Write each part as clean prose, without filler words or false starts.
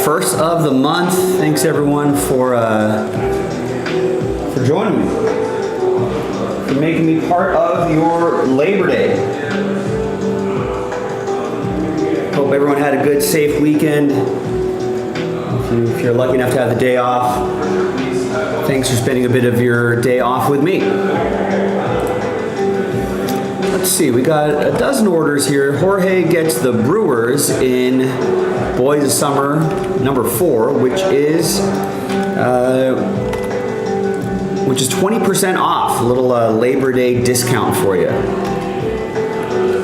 First of the month. Thanks everyone for joining me, for making me part of your Labor Day. Hope everyone had a good, safe weekend. If you're lucky enough to have the day off, thanks for spending a bit of your day off with me. Let's see, we got a dozen orders here. Jorge gets the Brewers in Boys of Summer number 4, which is 20% off. A little Labor Day discount for you.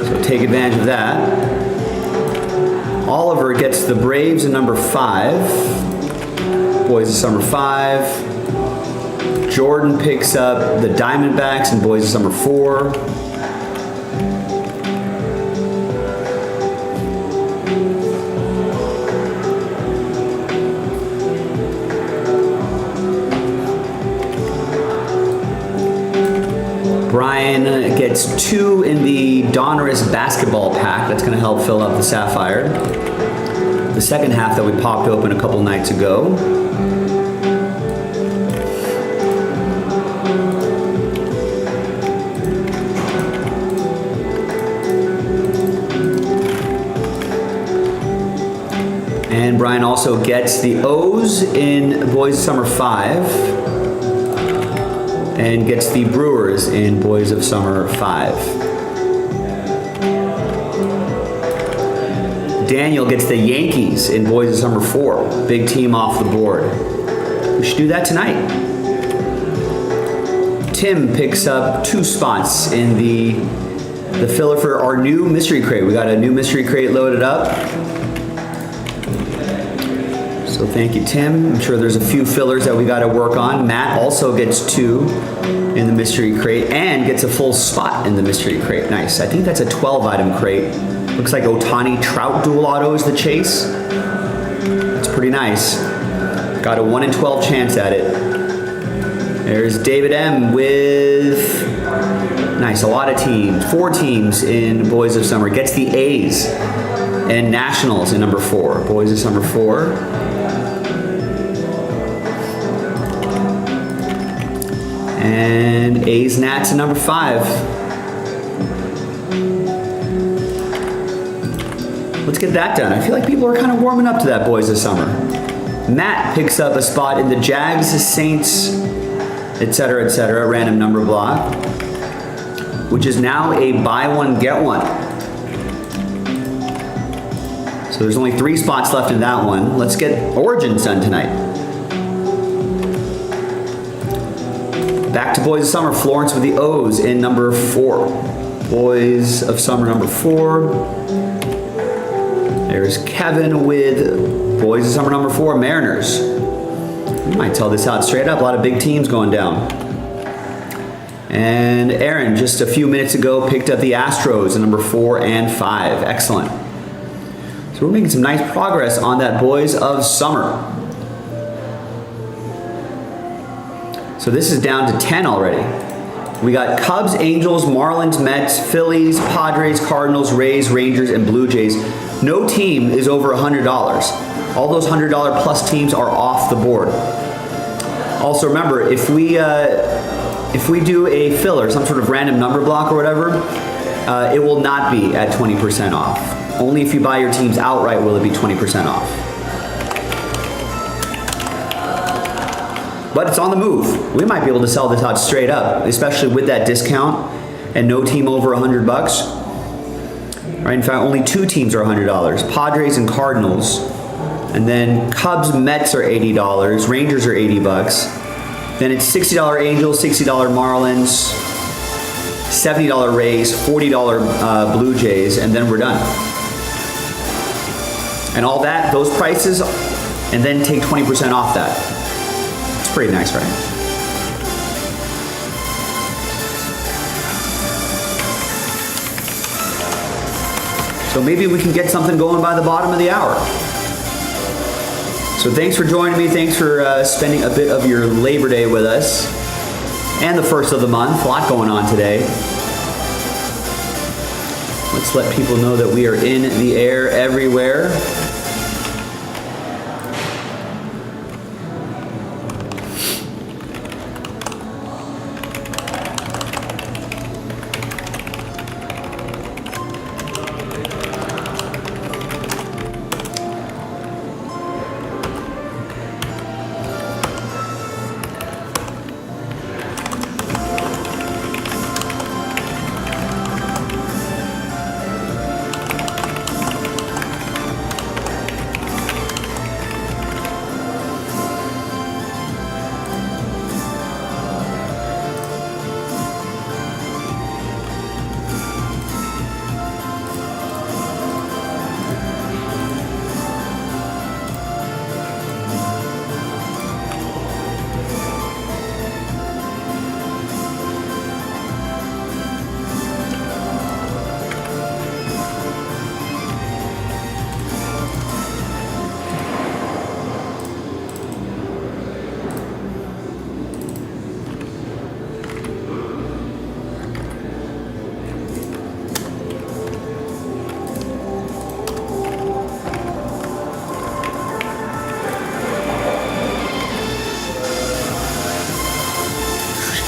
So take advantage of that. Oliver gets the Braves in number 5, Boys of Summer 5. Jordan picks up the Diamondbacks in Boys of Summer 4. Brian gets 2 in the Donruss basketball pack. That's going to help fill up the Sapphire. The second half that we popped open a couple nights ago. And Brian also gets the O's in Boys of Summer 5. And gets the Brewers in Boys of Summer 5. Daniel gets the Yankees in Boys of Summer 4. Big team off the board. We should do that tonight. Tim picks up 2 spots in the filler for our new mystery crate. We got a new mystery crate loaded up. So thank you, Tim. I'm sure there's a few fillers that we got to work on. Matt also gets 2 in the mystery crate and gets a full spot in the mystery crate. Nice. I think that's a 12-item crate. Looks like Ohtani Trout dual auto is the chase. It's pretty nice. Got a 1 in 12 chance at it. There's David M with, nice, a lot of teams. 4 teams in Boys of Summer. Gets the A's and Nationals in number 4. Boys of Summer 4. And A's Nats in number 5. Let's get that done. I feel like people are kind of warming up to that Boys of Summer. Matt picks up a spot in the Jags, Saints, etc., random number block, which is now a buy one, get one. So there's only 3 spots left in that one. Let's get Origins done tonight. Back to Boys of Summer, Florence with the O's in number 4. Boys of Summer number 4. There's Kevin with Boys of Summer number 4, Mariners. We might tell this out straight up, a lot of big teams going down. And Aaron, just a few minutes ago, picked up the Astros in number 4 and 5. Excellent. So we're making some nice progress on that Boys of Summer. So this is down to 10 already. We got Cubs, Angels, Marlins, Mets, Phillies, Padres, Cardinals, Rays, Rangers, and Blue Jays. No team is over $100. All those $100 plus teams are off the board. Also remember, if we do a filler, some sort of random number block or whatever, it will not be at 20% off. Only if you buy your teams outright will it be 20% off. But it's on the move. We might be able to sell this out straight up, especially with that discount and no team over $100. Right? In fact, only 2 teams are $100. Padres and Cardinals. And then Cubs, Mets are $80. Rangers are $80. Then it's $60 Angels, $60 Marlins, $70 Rays, $40 Blue Jays, and then we're done. And all that, those prices, and then take 20% off that. It's pretty nice, right? So maybe we can get something going by the bottom of the hour. So thanks for joining me. Thanks for spending a bit of your Labor Day with us. And the first of the month. A lot going on today. Let's let people know that we are in the air everywhere.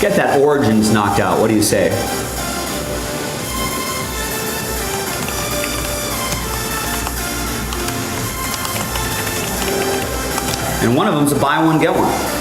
Get that Origins knocked out. What do you say? And one of them's a buy one, get one.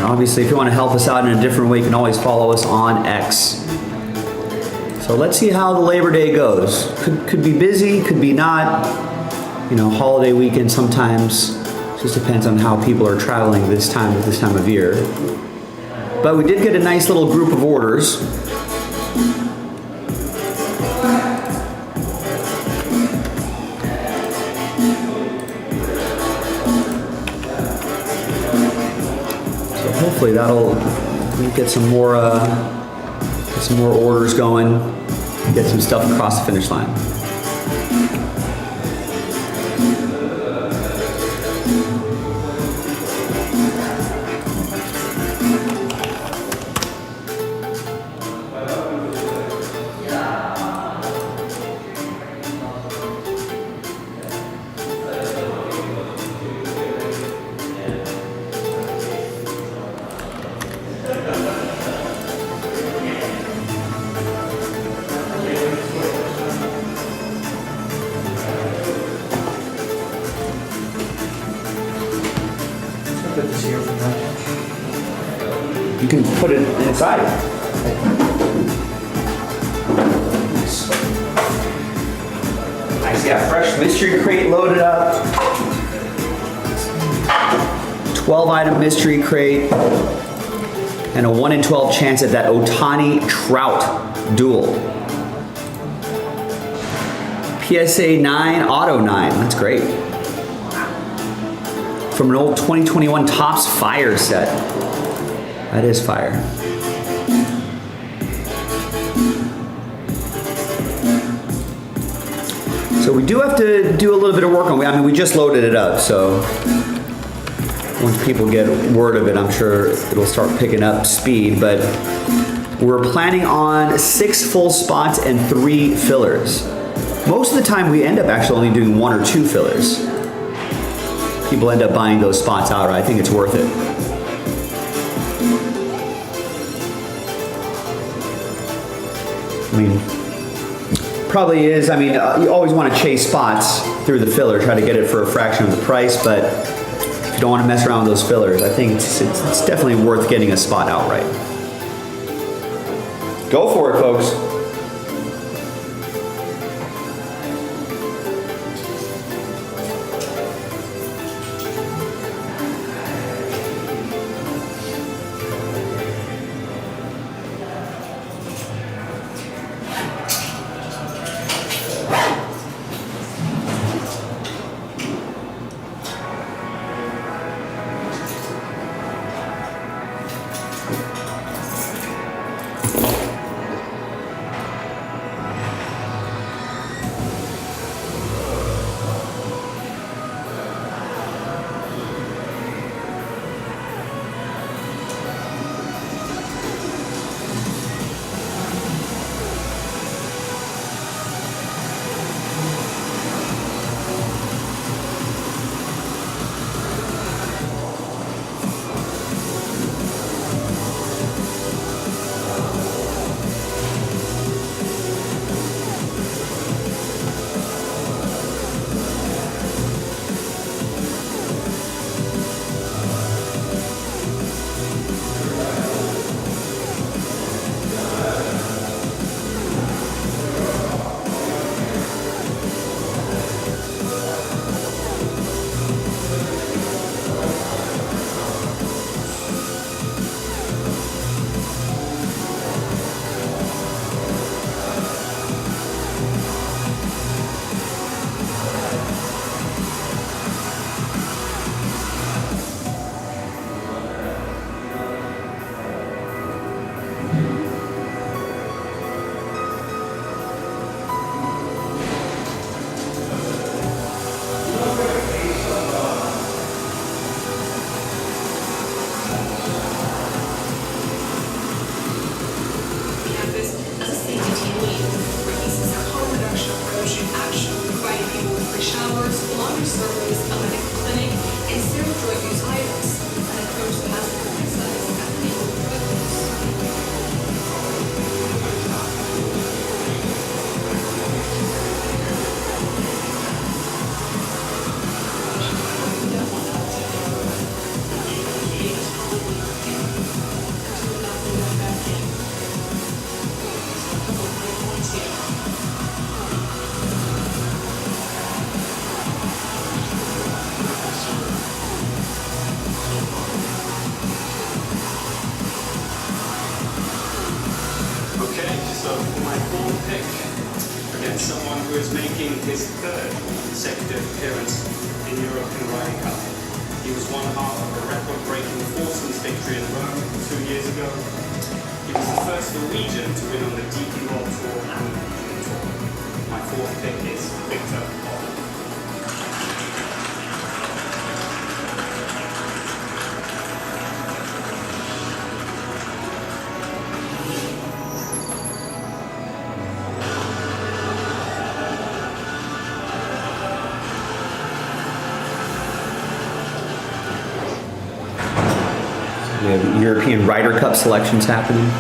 Obviously, if you want to help us out in a different way, you can always follow us on X. So let's see how the Labor Day goes. Could be busy, could be not. You know, holiday weekend sometimes. Just depends on how people are traveling this time of year. But we did get a nice little group of orders. So hopefully that'll get some more orders going, get some stuff across the finish line. You can put it inside. Nice, yeah, fresh mystery crate loaded up. 12-item mystery crate. And a 1 in 12 chance at that Ohtani Trout duel. PSA 9, Auto 9, that's great. From an old 2021 Topps Fire set. That is fire. So we do have to do a little bit of work on it. I mean, we just loaded it up, so once people get word of it, I'm sure it'll start picking up speed, but we're planning on 6 full spots and 3 fillers. Most of the time we end up actually only doing 1 or 2 fillers. People end up buying those spots outright. I think it's worth it. I mean, probably is. I mean, you always want to chase spots through the filler, try to get it for a fraction of the price, but if you don't want to mess around with those fillers, I think it's definitely worth getting a spot outright. Go for it, folks. Someone who is making his 3rd consecutive appearance in European Ryder Cup. He was one half of a record-breaking foursomes victory in Rome 2 years ago. He was the first Norwegian to win on the DP World Tour and the European Tour. My fourth pick is Victor Hoffman. We have European Ryder Cup selections happening.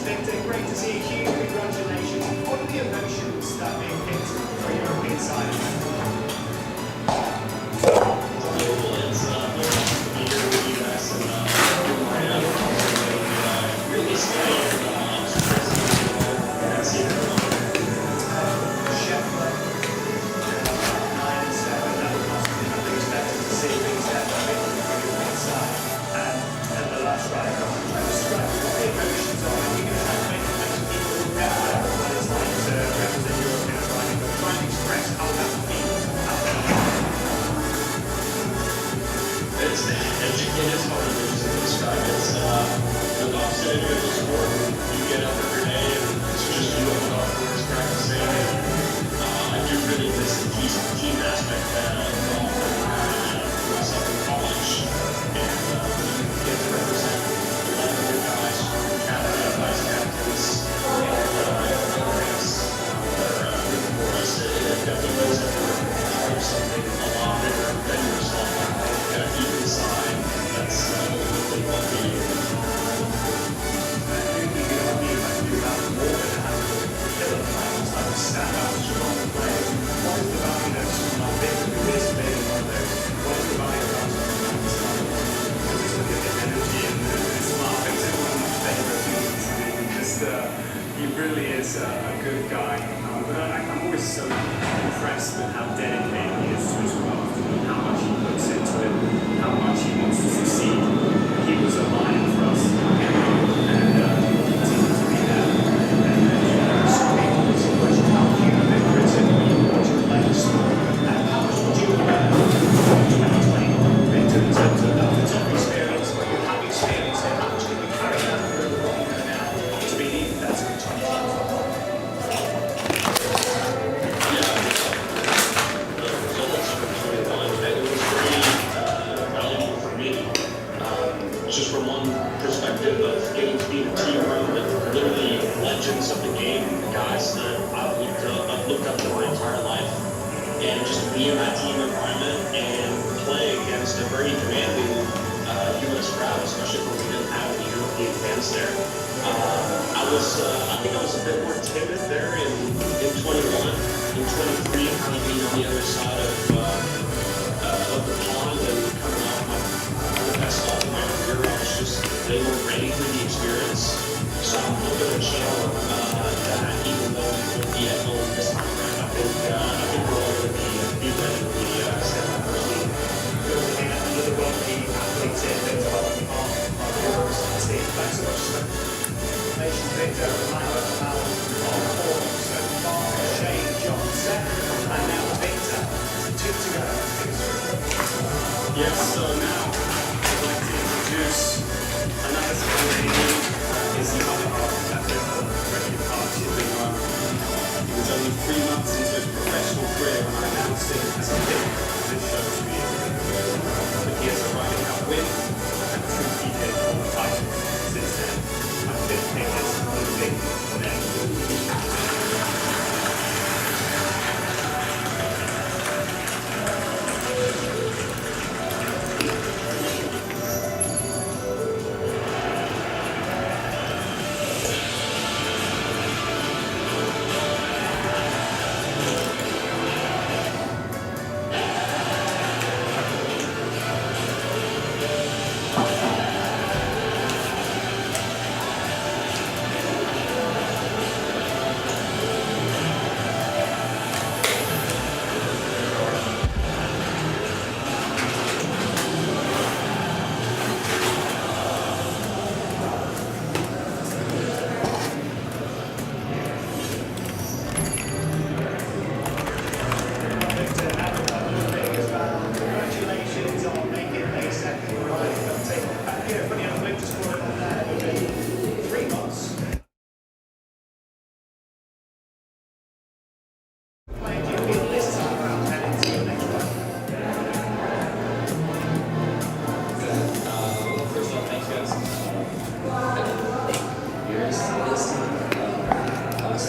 Victor, great to see you. Huge congratulations. What are the emotions that being picked for European side? It's to be here with you guys and really excited to see Scheffler, 9 and 7. That was possibly not expected to see things there, but Victor for European side. And the last Ryder Cup. Describe what the emotions are. You're going to have many people who never know what it's like to represent European riding, but try and express how that feels out there. It is hard to describe. It's the opposite end of the sport. You get up every day and it's just you on the golf course practicing. I do really miss the team aspect of golf. Myself in college and get to represent 11 good guys, captain, vice captains, and race for us. It definitely makes it work. Something a lot bigger than yourself. Got a deep inside. That's really what we do. He really is a good guy, but I'm always so impressed with how dedicated he is to his craft, how much he puts into it, how much he wants to succeed. He was a lion for us, and he continues to be there. And some people was a question how you have been written, what you play the story, and how much would you learn when you play Victor in terms of not the top experience, but you have experience, and how much can you carry that through what you know now to be even better in 2025? Just from one perspective of getting to be in a team room with literally legends of the game, guys that I've looked up to my entire life, and just be in that team environment and play against a very demanding U.S. crowd, especially when we didn't have any European fans there. I think I was a bit more timid there in 21, in 23, kind of being on the other side of the pond and coming off the best off of my career. I was just, they were ready for the experience. So I'm hoping to show that even though we won't be at home this time around, I think we're all going to be ready to be stand up first team. Another one of the athletes here that developed on Europe's team. Thanks so much, sir. Nation Victor, reminder of our four so far. Shane, John, second, and now Victor. 2 to go. Yes, so now I'd like to introduce another celebrity. Is the other half of that record party at Big One. He was only 3 months into his professional career when I announced him as a pick for this show 2 years ago. But he has a Ryder Cup win and 2 PGA Tour titles since then. My fifth pick is Olympic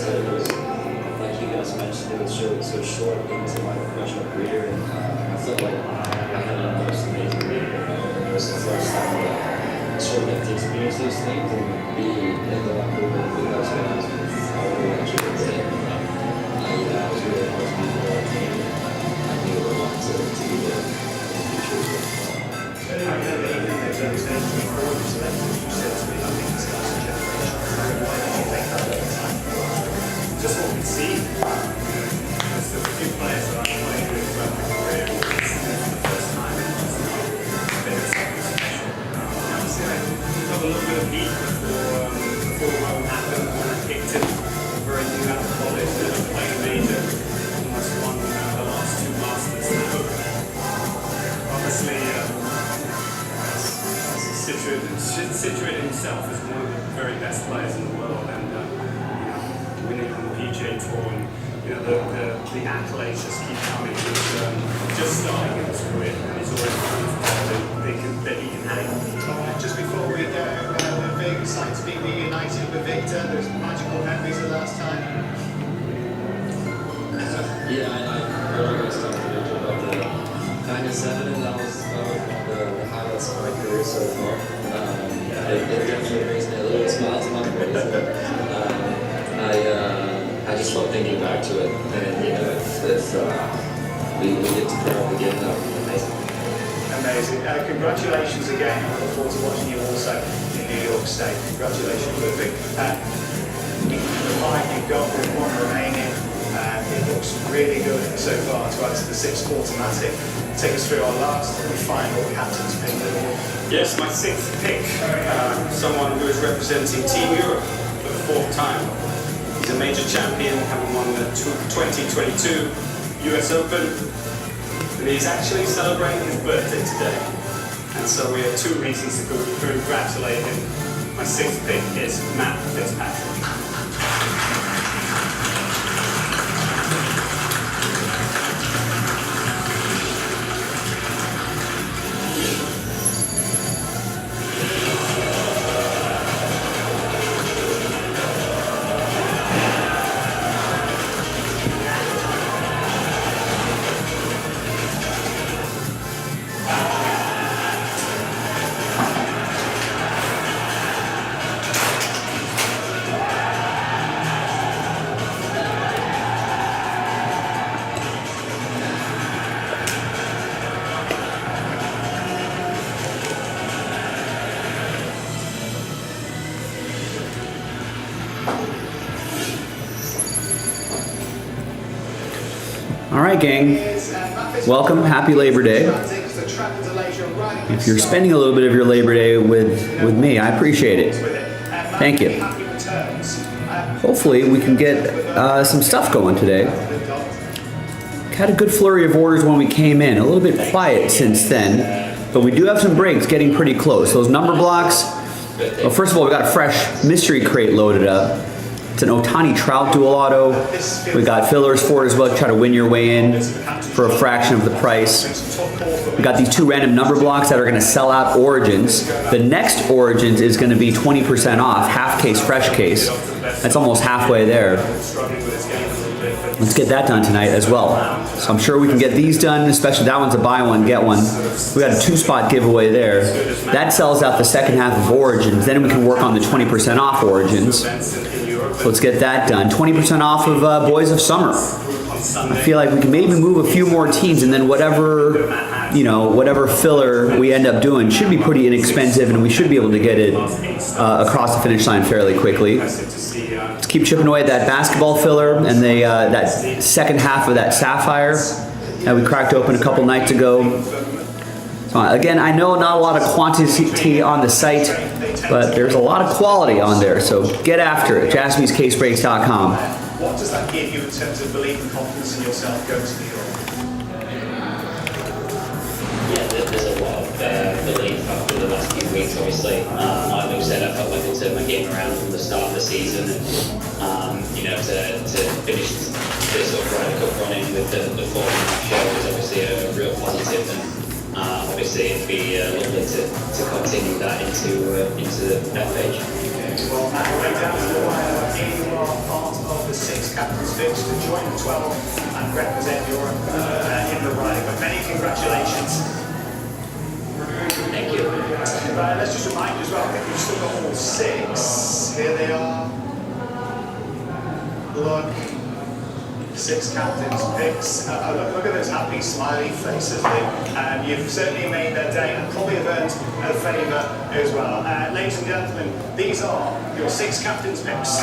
said, it was, like you guys mentioned, it was so short into my professional career, and I felt like I had a most amazing year. It was the first time that I sort of got to experience those things and be in the locker room with those guys. I really enjoyed it. I was really happy to be part of the team. I knew I wanted to be there in the future as well. I know that even though those names before you selected, you said to me, I think this guy's a generation. Why did you think that at the time? Just what we see. There's a few players that I played with throughout my career. It's the first time it's just been something special. Obviously, I got a little bit of heat before Rome happened when I picked him. Very new out of college, never played a major. Almost won the last 2 Masters now. Obviously, situated himself as one of the very best players in the world, and winning on the PGA Tour, and the accolades just keep coming. He's just starting in his career, and he's already proved that he can hang. Just before we go, we're very excited to be reunited with Victor. Those magical memories of last time. Yeah, I heard you guys talking about the 97, and that was one of the highlights of my career so far. It definitely brings me a little smile to my face. I just love thinking back to it, and we get to grow up again. That would be amazing. Amazing. Congratulations again. I look forward to watching you also in New York State. Congratulations, Ludwig. The five you've got with one remaining. It looks really good so far to add to the 6th automatic. Take us through our last and final captain's pick. Yes, my 6th pick. Someone who is representing Team Europe for the 4th time. He's a major champion, having won the 2022 US Open. And he's actually celebrating his birthday today. And so we have 2 reasons to congratulate him. My 6th pick is Matt Fitzpatrick. All right, gang. Welcome. Happy Labor Day. If you're spending a little bit of your Labor Day with me, I appreciate it. Thank you. Hopefully, we can get some stuff going today. Had a good flurry of orders when we came in. A little bit quiet since then, but we do have some breaks getting pretty close. Those number blocks. Well, first of all, we got a fresh mystery crate loaded up. It's an Ohtani Trout dual auto. We got fillers for it as well to try to win your way in for a fraction of the price. We got these 2 random number blocks that are going to sell out Origins. The next Origins is going to be 20% off, half case, fresh case. That's almost halfway there. Let's get that done tonight as well. So I'm sure we can get these done, especially that one's a buy one, get one. We got a 2-spot giveaway there. That sells out the second half of Origins. Then we can work on the 20% off Origins. So let's get that done. 20% off of Boys of Summer. I feel like we can maybe move a few more teams, and then whatever filler we end up doing should be pretty inexpensive, and we should be able to get it across the finish line fairly quickly. Let's keep chipping away at that basketball filler and that second half of that Sapphire that we cracked open a couple nights ago. So again, I know not a lot of quantity on the site, but there's a lot of quality on there, so get after it. JaspysCaseBreaks.com. What does that give you in terms of belief and confidence in yourself going to New York? Yeah, there's a lot of belief after the last few weeks, obviously. Like Luke said, I felt like I turned my game around from the start of the season, and to finish this sort of Ryder Cup running with the form show was obviously a real positive, and obviously it'd be lovely to continue that into the FH. Well, Matt, right down to the wire, you are part of the captain's pitch to join the 12 and represent Europe in the riding. But many congratulations. Thank you. Let's just remind you as well, I think we've still got all 6. Here they are. Look. 6 captains' picks. Look at those happy, smiley faces. You've certainly made their day and probably have earned a favour as well. Ladies and gentlemen, these are your 6 captains' picks.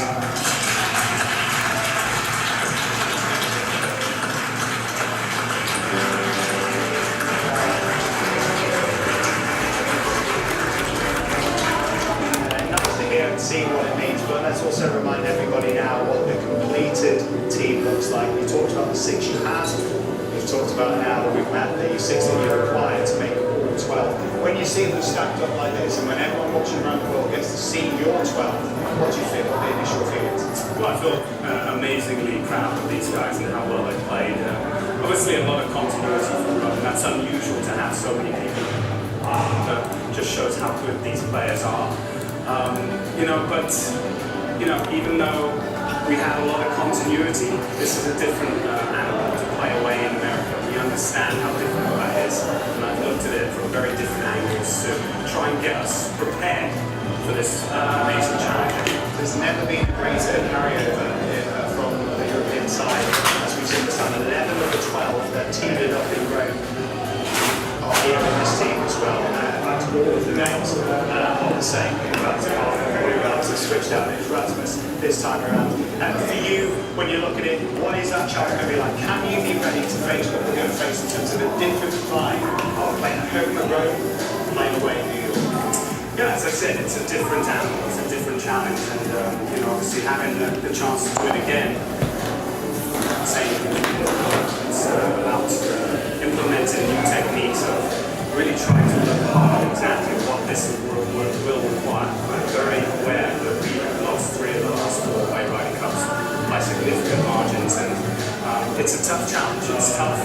See what it means, but let's also remind everybody now what the completed team looks like. We talked about the 6 you have. We've talked about now that we've met the 6 that you require to make all 12. When you see them stacked up like this, and when everyone watching around the world gets to see your 12, what do you feel? What are the initial feelings? Well, I feel amazingly proud of these guys and how well they played. Obviously, a lot of continuity from them. That's unusual to have so many people. That just shows how good these players are. Even though we had a lot of continuity, this is a different animal to play away in America. We understand how difficult that is, and I've looked at it from very different angles to try and get us prepared for this amazing challenge. There's never been a greater carryover from the European side as we've seen this time. 11 of the 12 that teamed up in Rome are here in this team as well. All of the names are the same. In fact, Rugards has switched out his Rasmus this time around. For you, when you look at it, what is that challenge going to be like? Can you be ready to face what we're going to face in terms of a different vibe of playing at home at Rome, playing away in New York? Yeah, as I said, it's a different animal, it's a different challenge, and obviously having the chance to do it again, same. It's about implementing new techniques of really trying to look hard exactly what this will require. I'm very aware that we lost 3 of the last 4 away riding cups by significant margins, and it's a tough challenge, it's a tough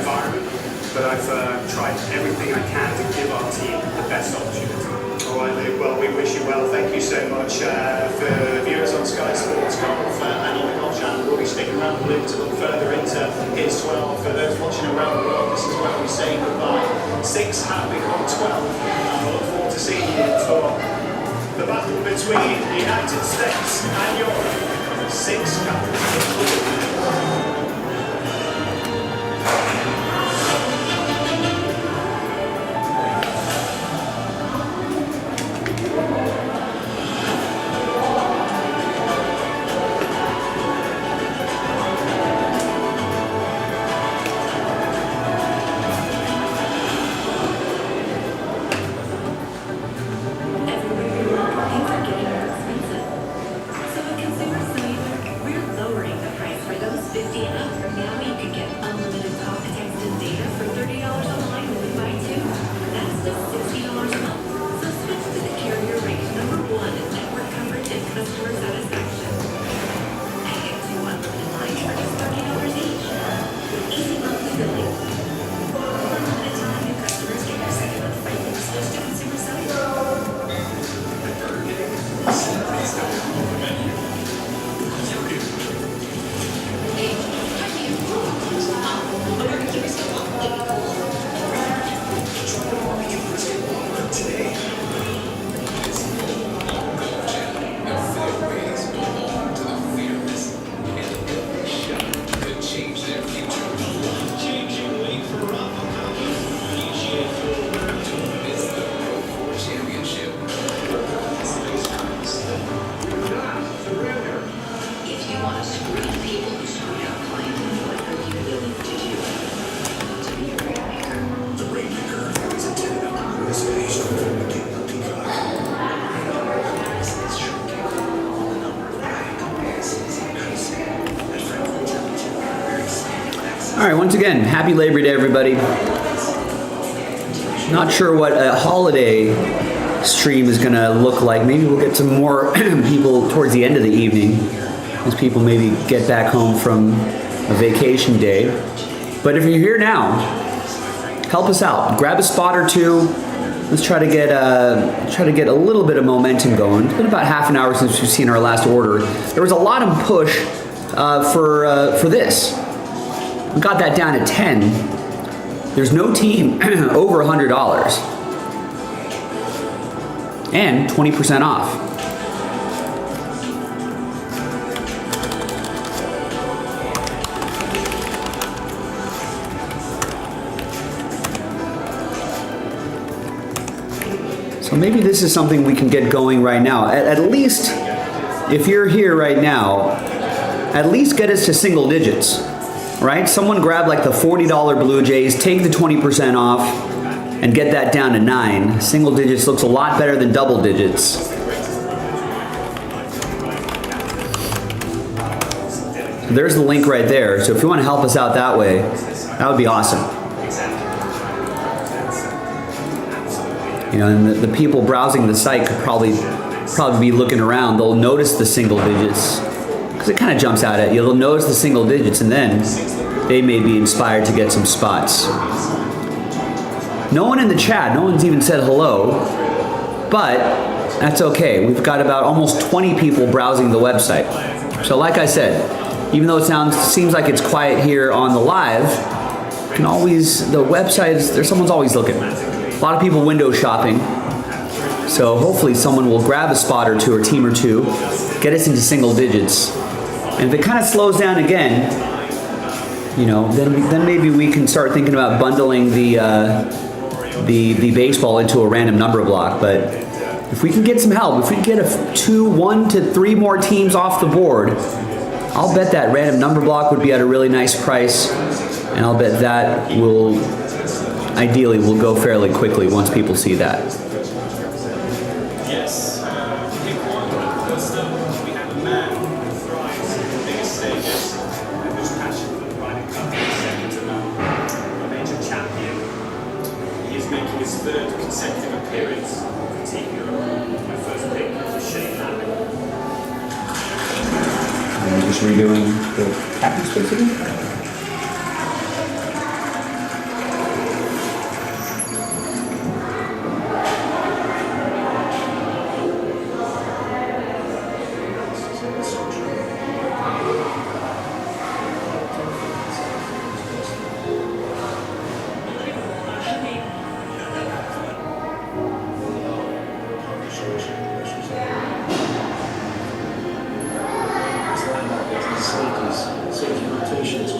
environment, but I've tried everything I can to give our team the best opportunity. All right, Luke, well, we wish you well. Thank you so much. For viewers on Sky Sports Golf and on the Golf Channel, we'll be sticking around with Luke to look further into his 12. For those watching around the world, this is where we say goodbye. 6 have become 12, and I look forward to seeing you for the battle between the United States and Europe. 6 captains. All right, once again, happy Labor Day, everybody. Not sure what a holiday stream is gonna look like. Maybe we'll get some more people towards the end of the evening as people maybe get back home from a vacation day. But if you're here now, help us out. Grab a spot or 2. Let's try to get a little bit of momentum going. It's been about half an hour since we've seen our last order. There was a lot of push for this. We got that down to 10. There's no team over $100. And 20% off. So maybe this is something we can get going right now. At least, if you're here right now, at least get us to single digits, right? Someone grab like the $40 Blue Jays, take the 20% off, and get that down to 9. Single digits looks a lot better than double digits. There's the link right there. So if you want to help us out that way, that would be awesome. You know, and the people browsing the site could probably be looking around. They'll notice the single digits because it kind of jumps out at you. They'll notice the single digits, and then they may be inspired to get some spots. No one in the chat, no one's even said hello, but that's okay. We've got about almost 20 people browsing the website. So like I said, even though it seems like it's quiet here on the live, you can always, the website is, someone's always looking. A lot of people window shopping. So hopefully someone will grab a spot or two or team or two, get us into single digits. And if it kind of slows down again, you know, then maybe we can start thinking about bundling the baseball into a random number block. But if we can get some help, if we can get 1 to 3 more teams off the board, I'll bet that random number block would be at a really nice price, and I'll bet that ideally will go fairly quickly once people see that. Yes. Pick one. First up, we have a man who thrives on the biggest stages and whose passion for the Ryder Cup is second to none. A major champion. He is making his 3rd consecutive appearance for Team Europe. My first pick was Shane Lambert. I'm just redoing the captain space again. Safety rotation is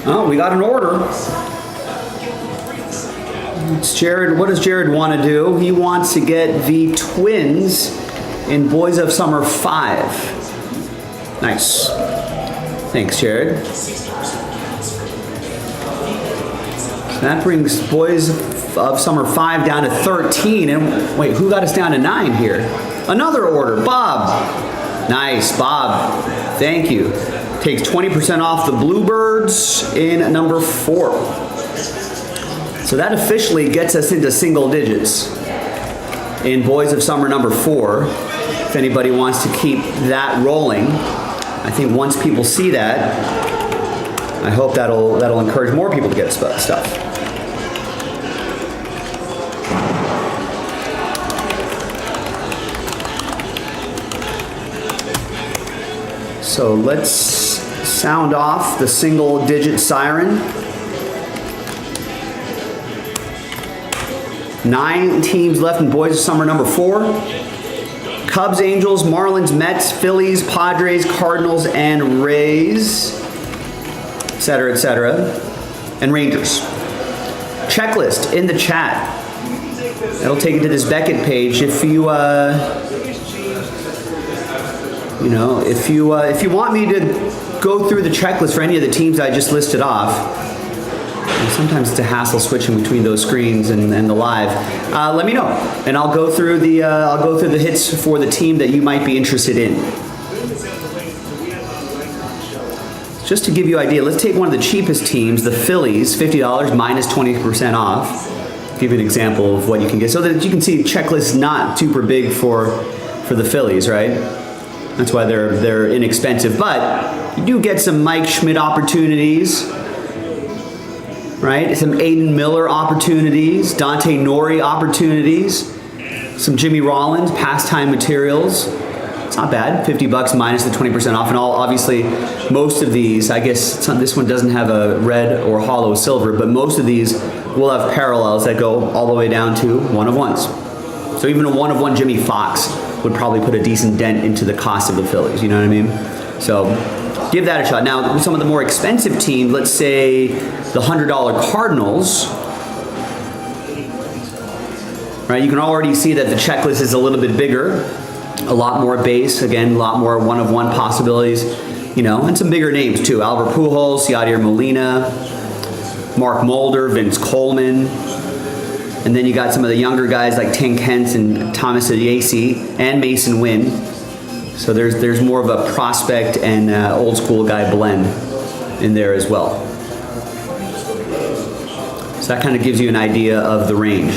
Oh, we got an order. It's Jared. What does Jared want to do? He wants to get the Twins in Boys of Summer 5. Nice. Thanks, Jared. That brings Boys of Summer 5 down to 13. And wait, who got us down to 9 here? Another order, Bob. Nice, Bob. Thank you. Takes 20% off the Bluebirds in number 4. So that officially gets us into single digits in Boys of Summer number 4. If anybody wants to keep that rolling, I think once people see that, I hope that'll encourage more people to get stuff. So let's sound off the single digit siren. 9 teams left in Boys of Summer number 4. Cubs, Angels, Marlins, Mets, Phillies, Padres, Cardinals, and Rays, etc., and Rangers. Checklist in the chat. That'll take you to this Beckett page. If you, if you want me to go through the checklist for any of the teams I just listed off, and sometimes it's a hassle switching between those screens and the live. Let me know, and I'll go through the hits for the team that you might be interested in. Just to give you an idea, let's take one of the cheapest teams, the Phillies, $50 minus 20% off. Give you an example of what you can get, so that you can see the checklist not super big for the Phillies, right? That's why they're inexpensive, but you do get some Mike Schmidt opportunities. Right? Some Aiden Miller opportunities, Dante Nori opportunities, some Jimmy Rollins pastime materials. It's not bad. $50 minus the 20% off, and obviously most of these, I guess this one doesn't have a red or hollow silver, but most of these will have parallels that go all the way down to 1-of-1s. So even a 1-of-1 Jimmy Fox would probably put a decent dent into the cost of the Phillies. You know what I mean? So give that a shot. Now, some of the more expensive teams, let's say the $100 Cardinals, right? You can already see that the checklist is a little bit bigger, a lot more base, again, a lot more 1-of-1 possibilities, and some bigger names too. Albert Pujols, Yadier Molina, Mark Mulder, Vince Coleman, and then you got some of the younger guys like Tank Hence and Thomas Ayesi and Mason Wynn. So there's more of a prospect and old school guy blend in there as well. So that kind of gives you an idea of the range.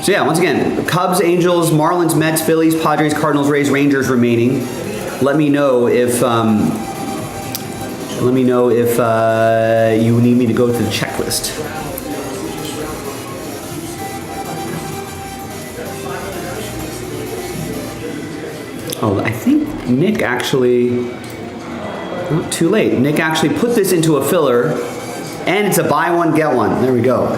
So yeah, once again, Cubs, Angels, Marlins, Mets, Phillies, Padres, Cardinals, Rays, Rangers remaining. Let me know if you need me to go through the checklist. Oh, I think Nick actually, not too late. Nick actually put this into a filler, and it's a buy one, get one. There we go.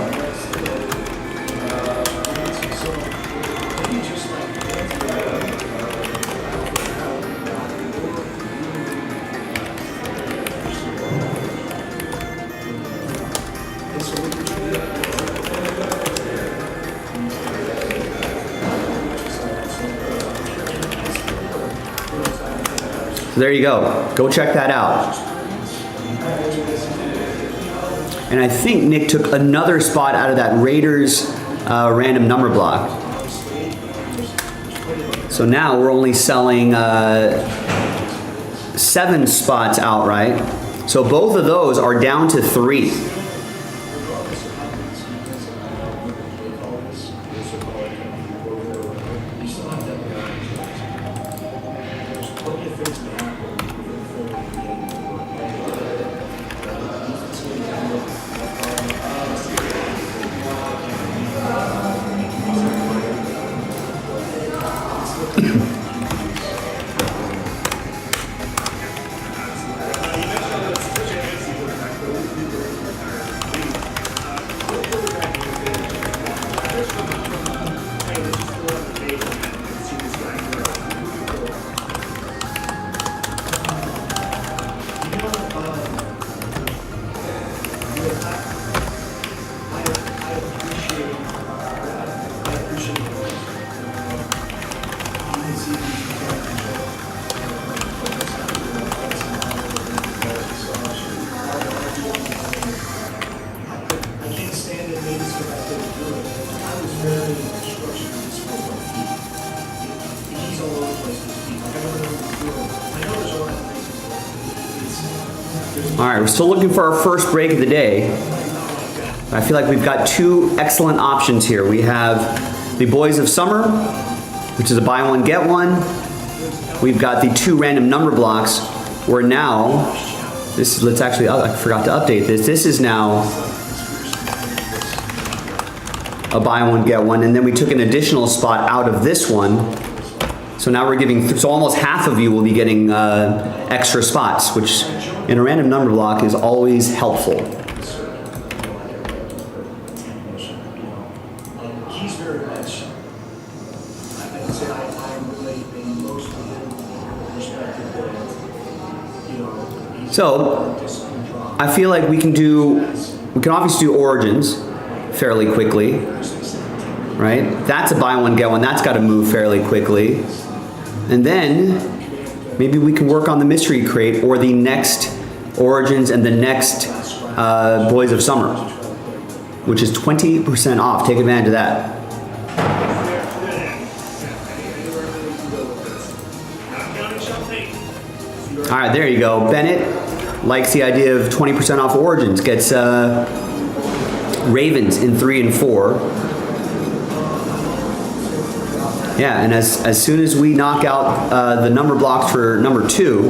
There you go. Go check that out. And I think Nick took another spot out of that Raiders random number block. So now we're only selling 7 spots outright. So both of those are down to 3. All right, we're still looking for our first break of the day. I feel like we've got two excellent options here. We have the Boys of Summer, which is a buy one, get one. We've got the 2 random number blocks, where now, this is, let's actually, I forgot to update this. This is now a buy one, get one, and then we took an additional spot out of this one. So now we're giving, so almost half of you will be getting extra spots, which in a random number block is always helpful. He's very much, I can say I relate in most of the perspective that, you know, he's So disciplined draw. I feel like we can obviously do origins fairly quickly, right? That's a buy one, get one. That's got to move fairly quickly. And then maybe we can work on the mystery crate or the next origins and the next Boys of Summer, which is 20% off. Take advantage of that. All right, there you go. Bennett likes the idea of 20% off origins. Gets Ravens in 3 and 4. Yeah, and as soon as we knock out the number blocks for number 2,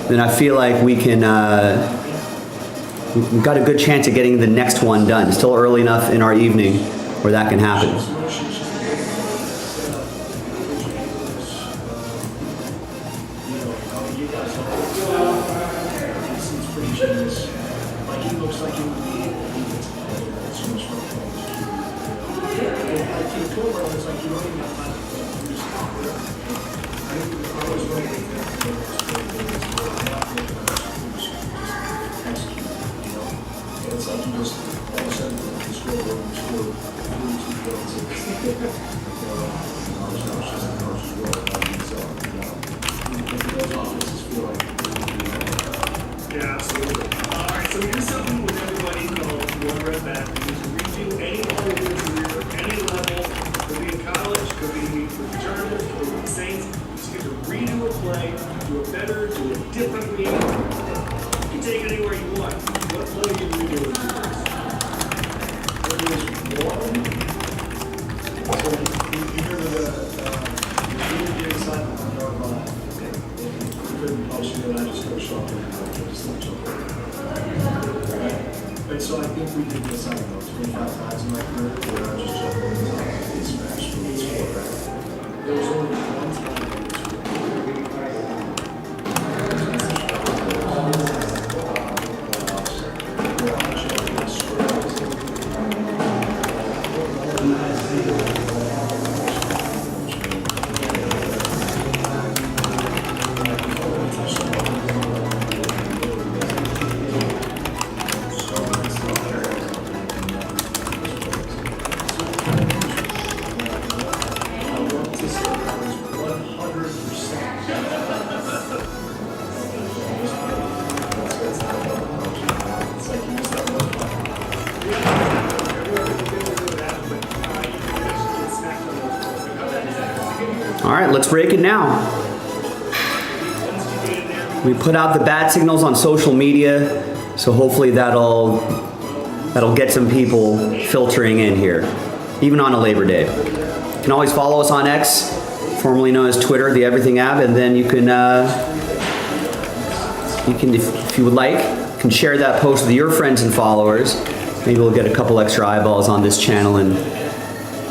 then I feel like we can, we've got a good chance of getting the next one done. It's still early enough in our evening where that can happen. Yeah, absolutely. All right, so we do something with everybody called One Red Bat. We need to redo any part of your career, any level. Could be in college, could be with the Chargers, could be with the Saints. You just get to redo a play, do it better, do it differently. You can take it anywhere you want. What play do you redo in yours? There is one, so you hear the really big excitement on your mind. You couldn't post it, and I just go shopping. And so I think we did this, I don't know, 25 times in my career, where I just jumped on the top of the smash from this quarterback. There was only one time I All right, let's break it now. We put out the bat signals on social media, so hopefully that'll get some people filtering in here, even on a Labor Day. You can always follow us on X, formerly known as Twitter, the Everything app, and then you can if you would like, can share that post with your friends and followers. Maybe we'll get a couple extra eyeballs on this channel and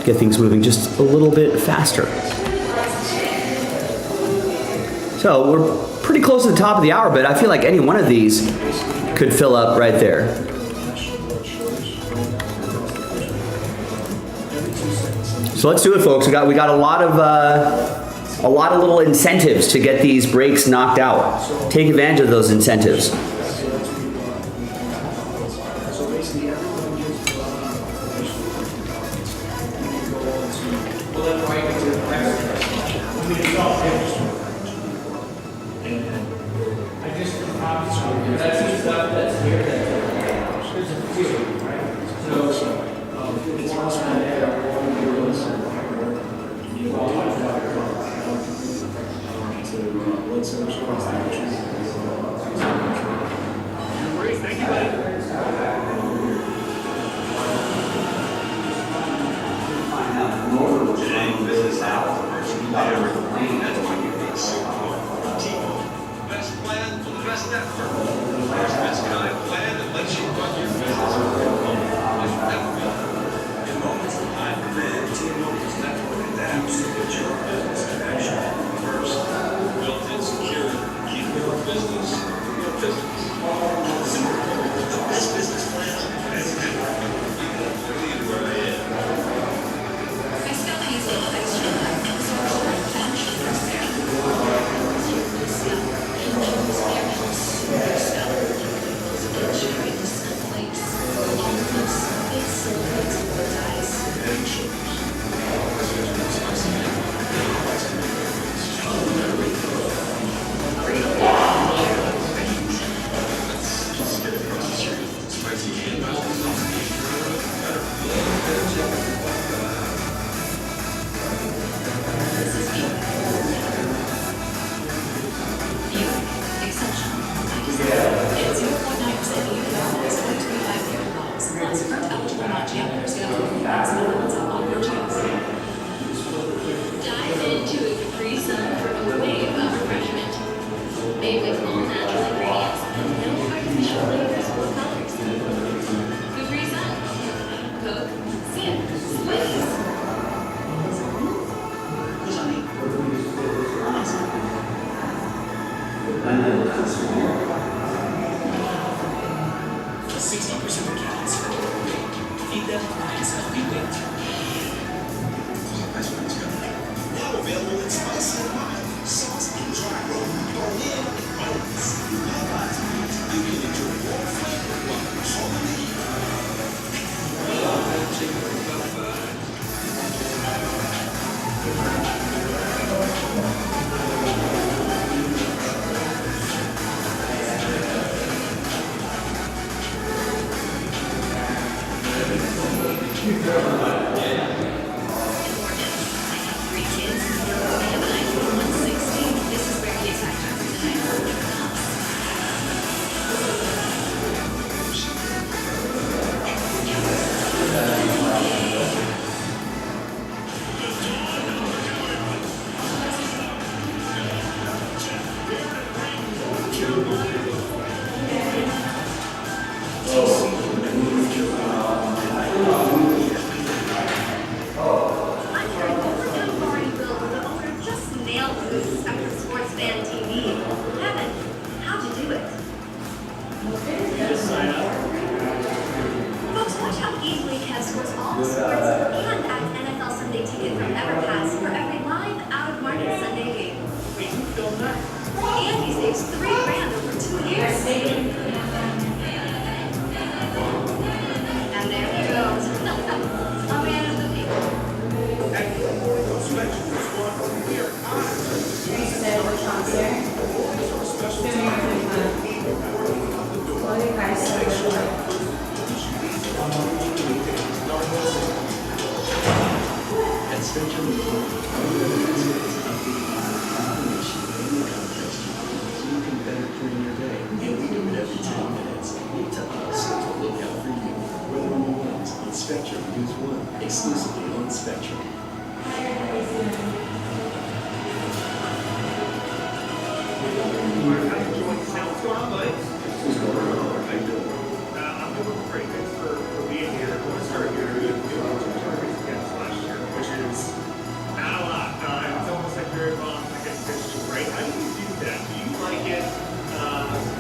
get things moving just a little bit faster. So we're pretty close to the top of the hour, but I feel like any one of these could fill up right there. So let's do it, folks. We got a lot of little incentives to get these breaks knocked out. Take advantage of those incentives. that firm. There's this kind of plan that lets you run your business with your phone like never before. In moments of high demand, T-Mobile's network adapts to put your business in action. First, built-in security, keep your business your business. The best business plan is networking. Really where I am. I still use a little extra social attention for Sarah. Dive into a Capri Sun for a wave of refreshment. Made with all natural ingredients and no artificial flavors or colors. Capri Sun. Coke, sip, squeeze. Now available in spicy and mild, sauce and dry roll. Throw in moments. Popeyes means you can enjoy more flavor while controlling the heat. Three kids. We have an iPhone 160. This is where he attacked her for the night. I'm hearing Overton Barney Bill, the owner, just nailed the Spectrum Sports Fan TV. Kevin, how'd you do it? Just sign up. Folks, watch how easily Kev scores all the sports and adds NFL Sunday Ticket from EverPass for every live, out-of-market Sunday game. Wait, who filmed that? And he saves $3,000 over 2 years. And there he goes. A man of the people. At your Memorial Special Response, we are honored to special At Spectrum, we can better plan your day. And we do it every 10 minutes. Look to us to look out for you. We're the number ones on Spectrum News 1, exclusively on Spectrum. How you doing? What's going on, buddy? What's going on? How you doing? I'm doing great. Thanks for being here. I want to start here with two targets against last year, which is not a lot. It's almost like very well against pitches, right? How do you do that? Do you like it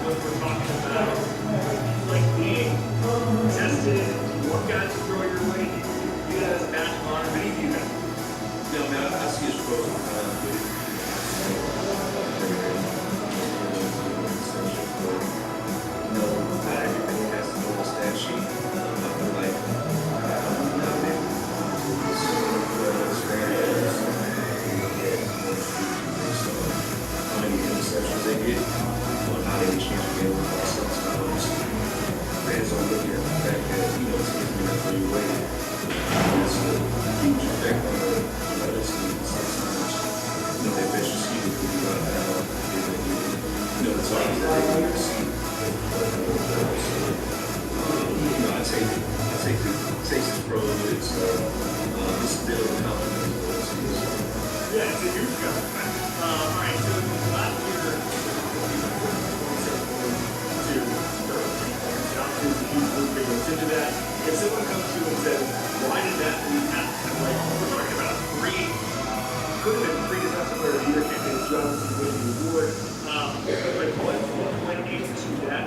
when we're talking about like being tested? Do you want guys to throw your way? Do you do that as a badge of honor? How do you do that? Yeah, man, I see his pros and cons with it. Not everything has to go on the stat sheet. I feel like how many interceptions they get, or how they change the game with ourselves. Fans don't look at the fact that, it's getting that pretty way. It's a huge effect on the other team. Sometimes, their best receiver could be right now. The targets that they can receive. I take some pros with it, so it's still a compliment. Yeah, it's a huge compliment. All right, so last year, if someone comes to you and says, why did that lead happen? I'm like, we're talking about three, could have been three defensive player of the year candidates, you obviously win the award. But what went into that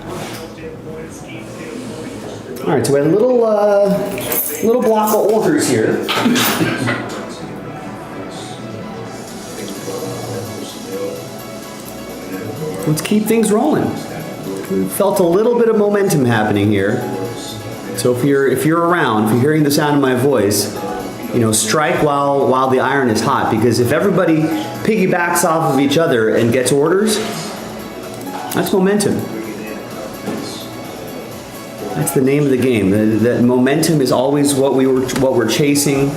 personal standpoint, scheme standpoint? All right, so we had a little block of orders here. Let's keep things rolling. We felt a little bit of momentum happening here. So if you're around, if you're hearing the sound of my voice, strike while the iron is hot, because if everybody piggybacks off of each other and gets orders, that's momentum. That's the name of the game. That momentum is always what we're chasing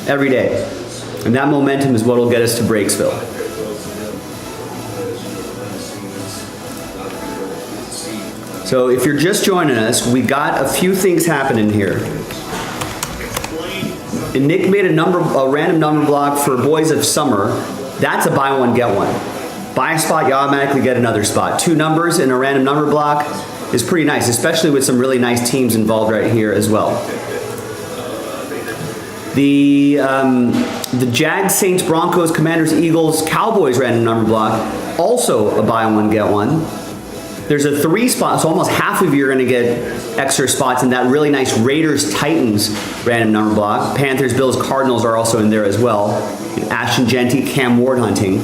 every day, and that momentum is what will get us to Breaksville. So if you're just joining us, we got a few things happening here. And Nick made a random number block for Boys of Summer. That's a buy one, get one. Buy a spot, you automatically get another spot. 2 numbers in a random number block is pretty nice, especially with some really nice teams involved right here as well. The Jags, Saints, Broncos, Commanders, Eagles, Cowboys random number block, also a buy one, get one. There's a 3 spot, so almost half of you are going to get extra spots in that really nice Raiders, Titans random number block. Panthers, Bills, Cardinals are also in there as well. Ashton Genty, Cam Ward hunting.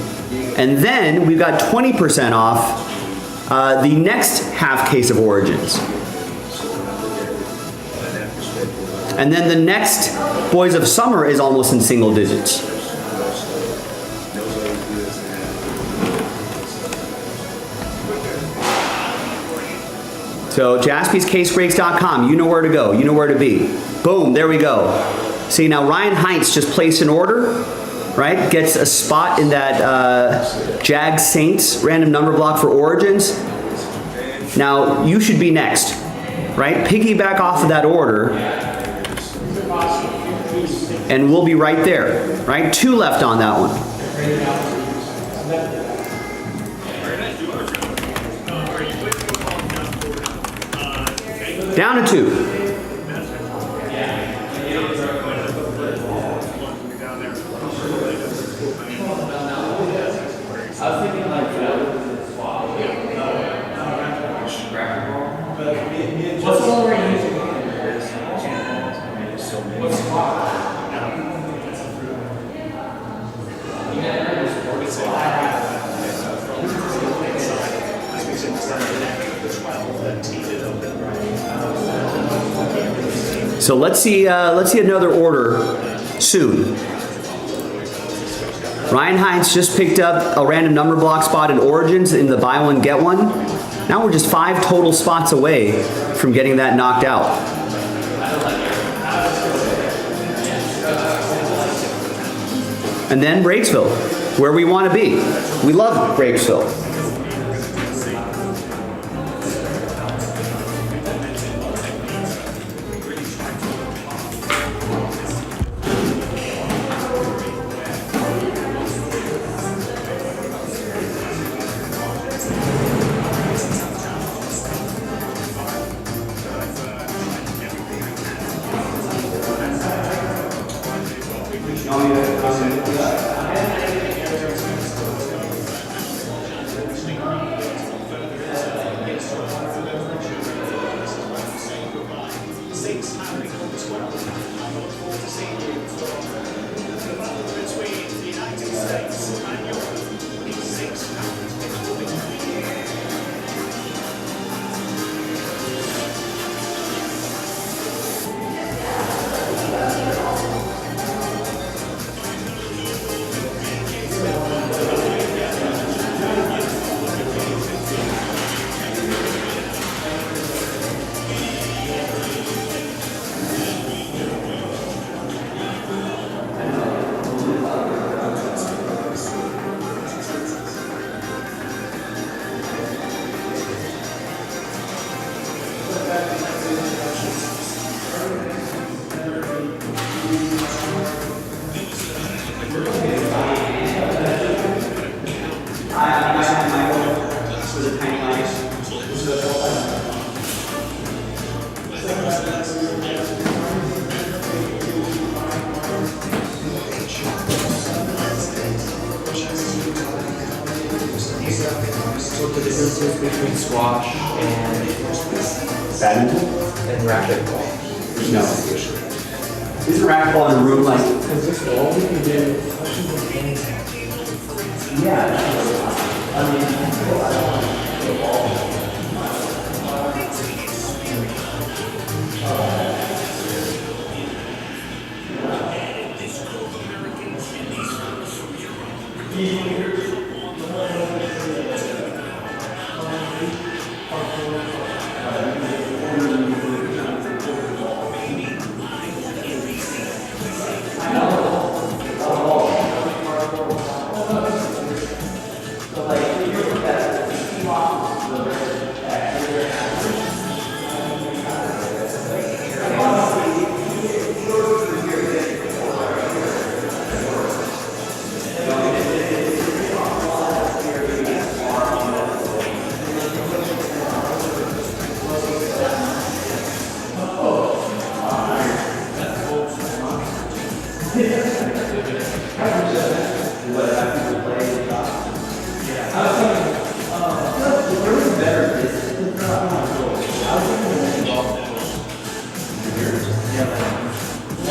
And then we've got 20% off the next half case of Origins. And then the next Boys of Summer is almost in single digits. So jaspyscasebreaks.com, you know where to go, you know where to be. Boom, there we go. See, now Ryan Heinz just placed an order, right? Gets a spot in that Jags Saints random number block for Origins. Now, you should be next, right? Piggyback off of that order, and we'll be right there, right? 2 left on that one. Down to 2. What's the one we're using? What's the So let's see another order soon. Ryan Heinz just picked up a random number block spot in Origins in the buy one, get one. Now we're just 5 total spots away from getting that knocked out. And then Breaksville, where we want to be. We love Breaksville. what the difference is between squash and Badminton? racquetball. No. Isn't racquetball in a room like? Because this all we can do. Yeah. I mean,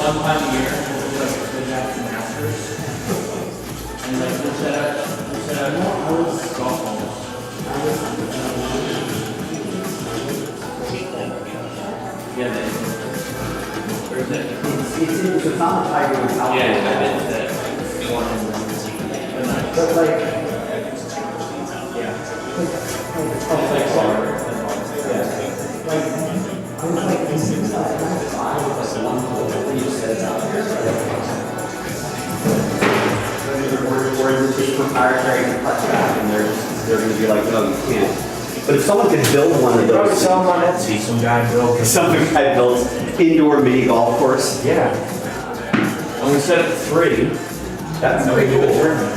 One time a year, like the Jackson Masters. And like we set up I was golf balls. Yeah, where's that? it's not a tiger with alcohol. Yeah, I've been to that one in But like, yeah. It's like water. I was like, it seems like I was like one hole that you said it's out here. Or is it just proprietary to touch back and they're going to be like, no, you can't. But if someone could build one of Probably those, sell them on Etsy. Some guy built. some guy built indoor mini golf course, Yeah. And we set up 3. that's And we pretty do a cool. tournament.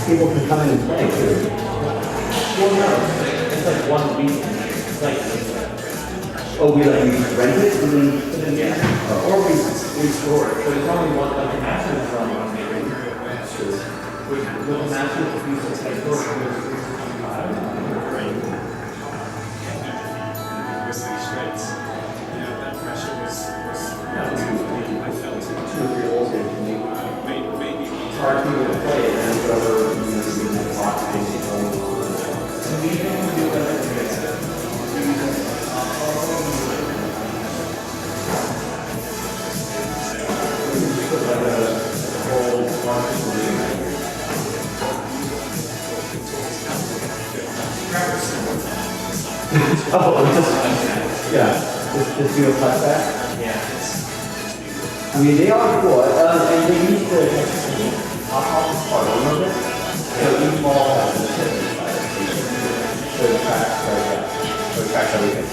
People can come in and play too. Well, no, it's like one weekend. It's like, Oh, we rent it and then yeah. Or we store it, but it's only one, like the Masters from on the with the Masters, if you just like store it, it's Whistling Straits. You know, that pressure was I felt it. 2 or 3 holes in. Maybe It's hard for me to play it and whatever, you know, you can walk things and go. Oh, just do a putback. yeah. I mean, they are cool, and they use the off part of it. So each ball has a tip inside it. So it tracks, so it tracks everything.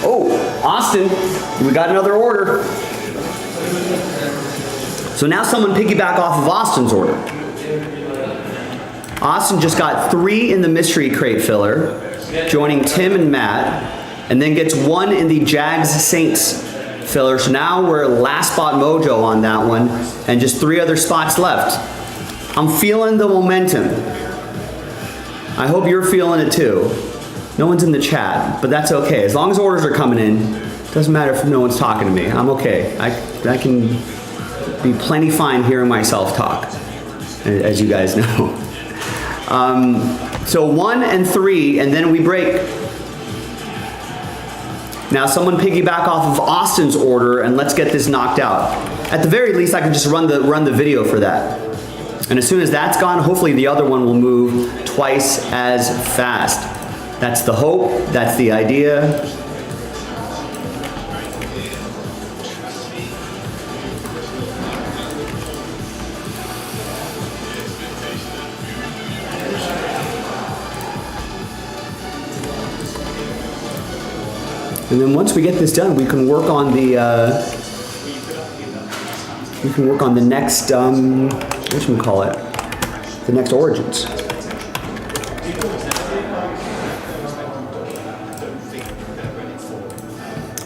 Oh, Austin, we got another order. So now someone piggyback off of Austin's order. Austin just got 3 in the mystery crate filler, joining Tim and Matt, and then gets 1 in the Jags Saints filler. So now we're last spot mojo on that one, and just 3 other spots left. I'm feeling the momentum. I hope you're feeling it too. No one's in the chat, but that's okay. As long as orders are coming in, doesn't matter if no one's talking to me. I'm okay. I can be plenty fine hearing myself talk, as you guys know. So 1 and 3, and then we break. Now someone piggyback off of Austin's order, and let's get this knocked out. At the very least, I can just run the video for that. And as soon as that's gone, hopefully the other one will move twice as fast. That's the hope, that's the idea. And then once we get this done, we can work on the next whatchamacallit, the next origins.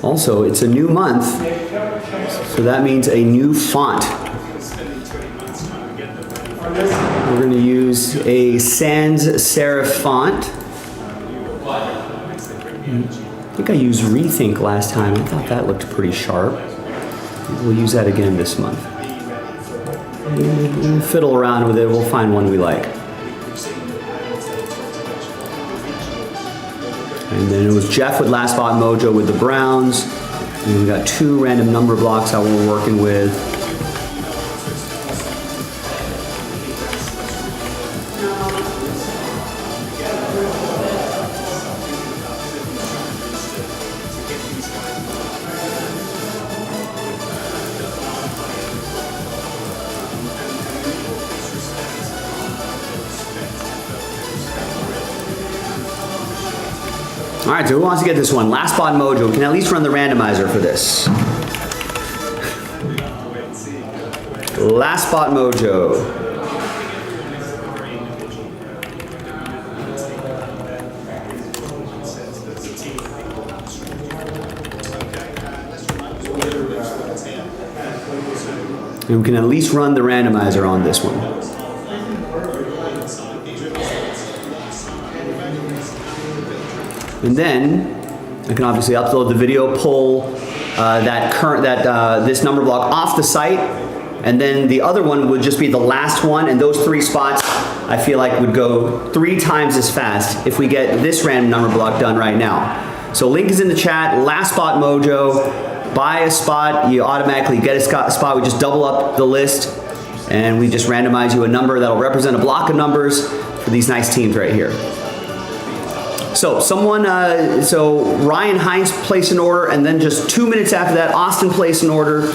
Also, it's a new month, So that means a new font. We're going to use a sans serif font. I think I used Rethink last time. I thought that looked pretty sharp. We'll use that again this month. We'll fiddle around with it. We'll find one we like. And then it was Jeff with Last Spot Mojo with the Browns. And we got 2 random number blocks that we're working with. All right, so who wants to get this one? Last Spot Mojo. We can at least run the randomizer for this. Last Spot Mojo. And we can at least run the randomizer on this one. And then I can obviously upload the video, pull this number block off the site, and then the other one would just be the last one, and those 3 spots I feel like would go 3 times as fast if we get this random number block done right now. So link is in the chat, Last Spot Mojo. Buy a spot, you automatically get a spot. We just double up the list, and we just randomize you a number that'll represent a block of numbers for these nice teams right here. So so Ryan Hines placed an order, and then just 2 minutes after that, Austin placed an order.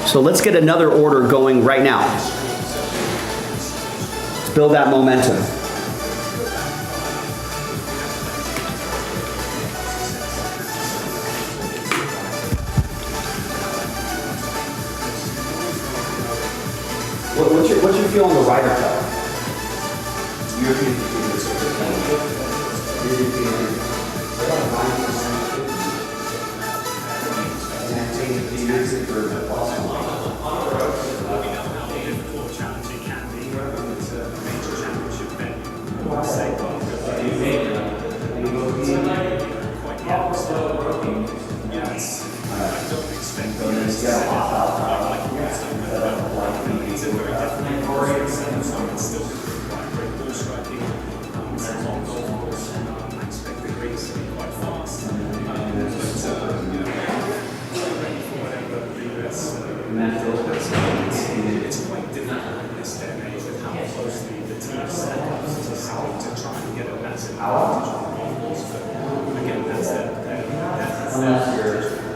So let's get another order going right now. Let's build that momentum. What's your feel on the Ryder Cup? European. It's quite difficult in this day and age with how closely the teams set up to try and get a massive advantage on the goals. But again, that's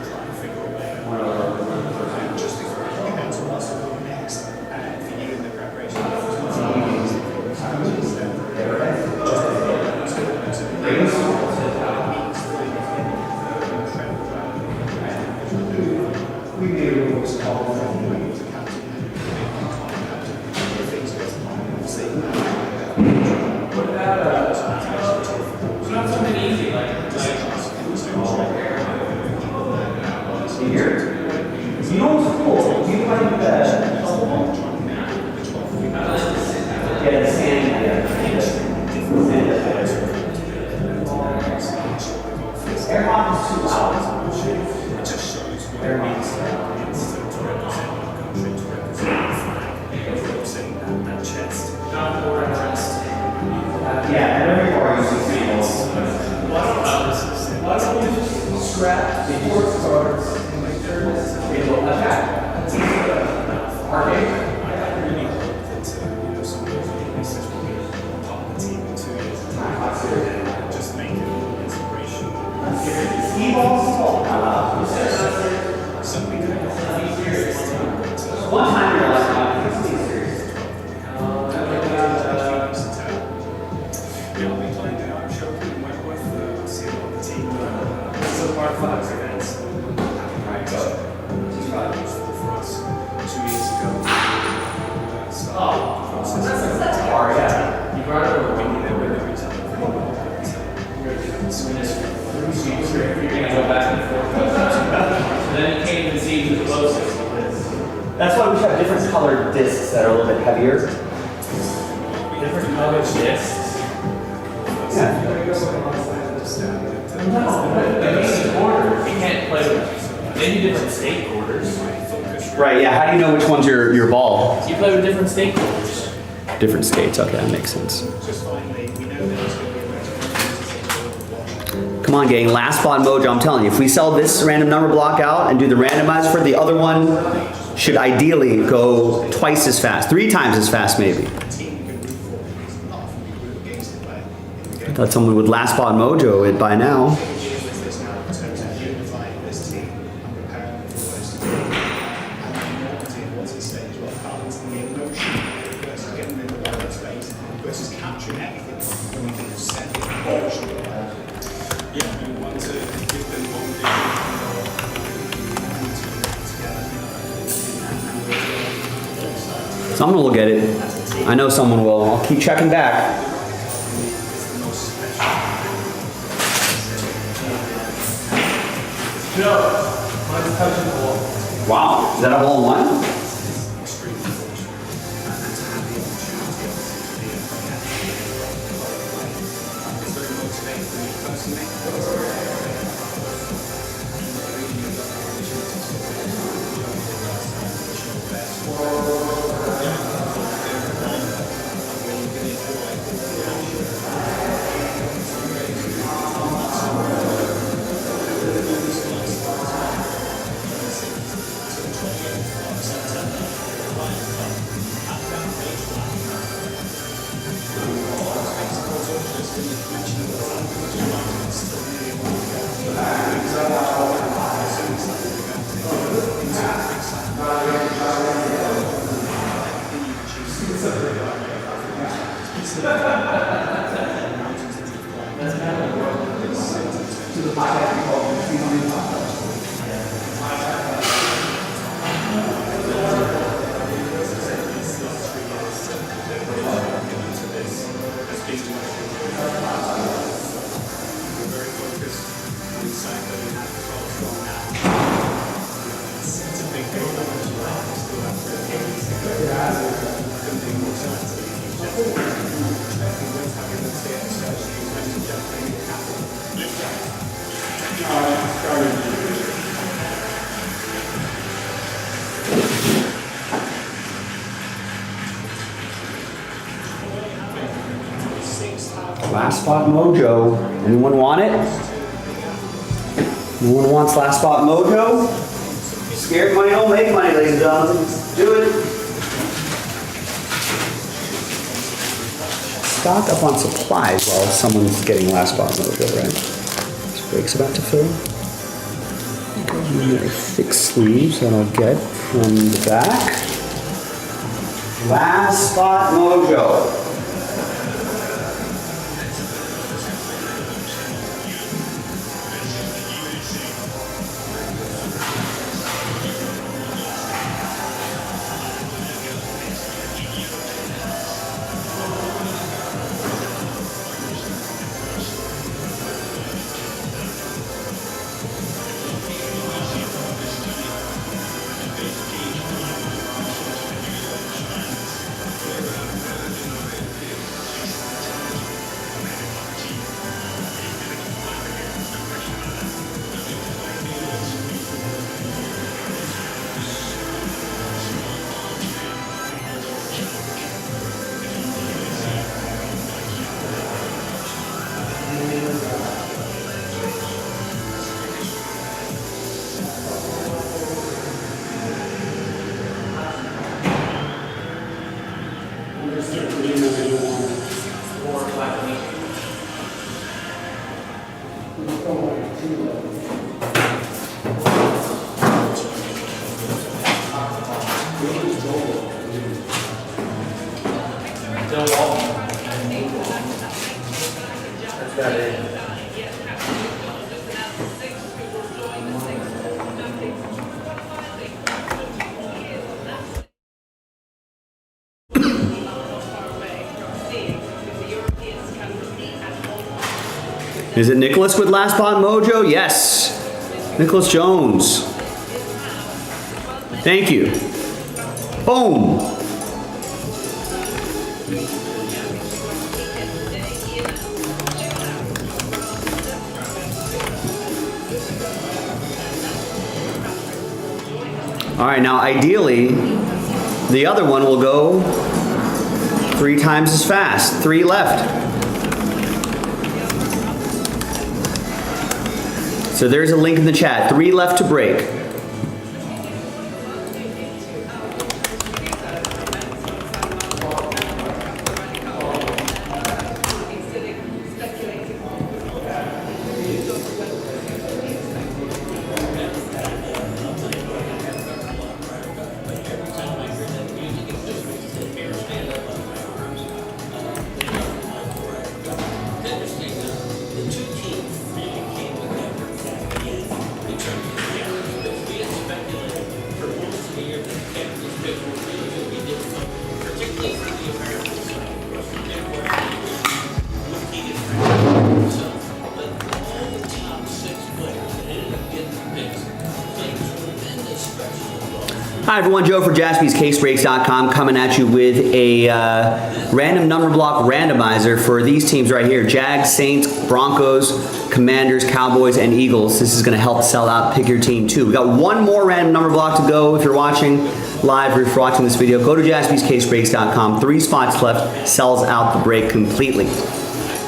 trying to figure a way out. Just to get to us next, and for you in the preparation. You're gonna go back and forth. can see who's closest. That's why we should have different colored discs that are a little bit heavier. Different colored discs. Yeah. Any order. You can't play with any different state orders. Right, yeah. How do you know which one's your ball? You play with different state orders. Different states. Okay, that makes sense. Just finally, we know that it's going to be a better. Come on, gang. Last spot mojo. I'm telling you, if we sell this random number block out and do the randomizer for the other one, should ideally go twice as fast, 3 times as fast, maybe. I thought someone would last spot mojo it by now. Versus capturing everything when we can set the emotion. Yeah, we want to give them Someone will get it. I know someone will. I'll keep checking back. Joe, mine's touching the wall. Wow, is that a hole in one? Last spot mojo. Anyone want it? No one wants last spot mojo? Scared money don't make money, ladies and gentlemen. Do it. Stock up on supplies while someone's getting last spot mojo, right? This break's about to fill. And thick sleeves that I'll get from the back. Last spot mojo. Is it Nicholas with last spot mojo? Yes. Nicholas Jones. Thank you. Boom. All right, now ideally, the other one will go 3 times as fast. 3 left. So there's a link in the chat. 3 left to break. Hi everyone, Joe for JaspysCaseBreaks.com coming at you with a random number block randomizer for these teams right here. Jags, Saints, Broncos, Commanders, Cowboys, and Eagles. This is going to help sell out Pick Your Team too. We got one more random number block to go. If you're watching live or if you're watching this video, go to JaspysCaseBreaks.com. 3 spots left, sells out the break completely.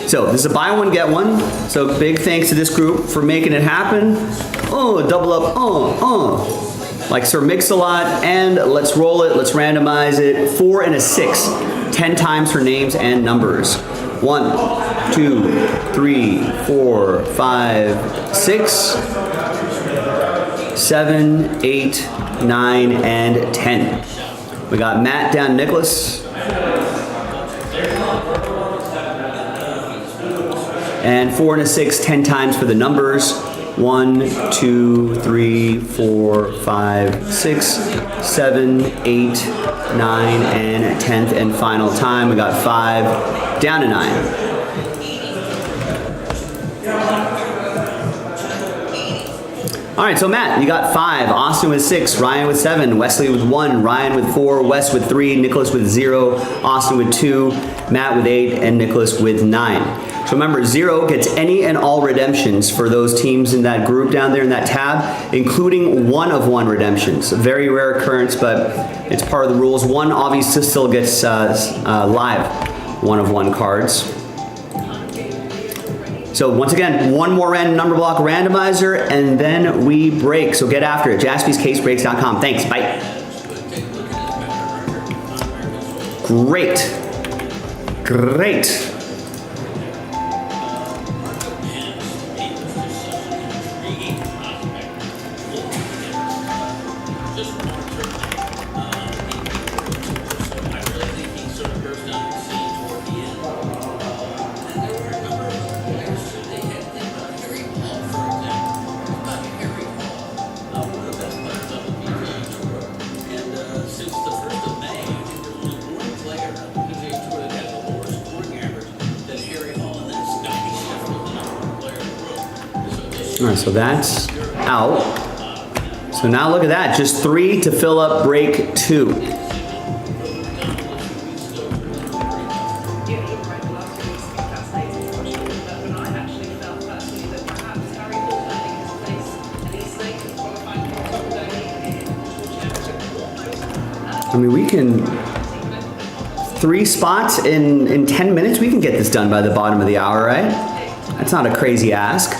So this is a buy one, get one. So big thanks to this group for making it happen. Oh, double up, like Sir Mix-a-Lot, and let's roll it, let's randomize it. 4 and a 6, 10 times for names and numbers. 1, 2, 3, 4, 5, 6, 7, 8, 9, and 10. We got Matt down Nicholas. And 4 and a 6, 10 times for the numbers. 1, 2, 3, 4, 5, 6, 7, 8, 9, and 10th and final time. We got 5 down to 9. All right, so Matt, you got 5, Austin with 6, Ryan with 7, Wesley with 1, Ryan with 4, Wes with 3, Nicholas with 0, Austin with 2, Matt with 8, and Nicholas with 9. So remember, 0 gets any and all redemptions for those teams in that group down there in that tab, including 1 of 1 redemptions. A very rare occurrence, but it's part of the rules. 1 obviously still gets live 1 of 1 cards. So once again, one more random number block randomizer, and then we break. So get after it. JaspysCaseBreaks.com. Thanks. Bye. Great. All right, so that's out. So now look at that, just 3 to fill up break 2. I mean, we can, 3 spots in 10 minutes, we can get this done by the bottom of the hour, right? That's not a crazy ask.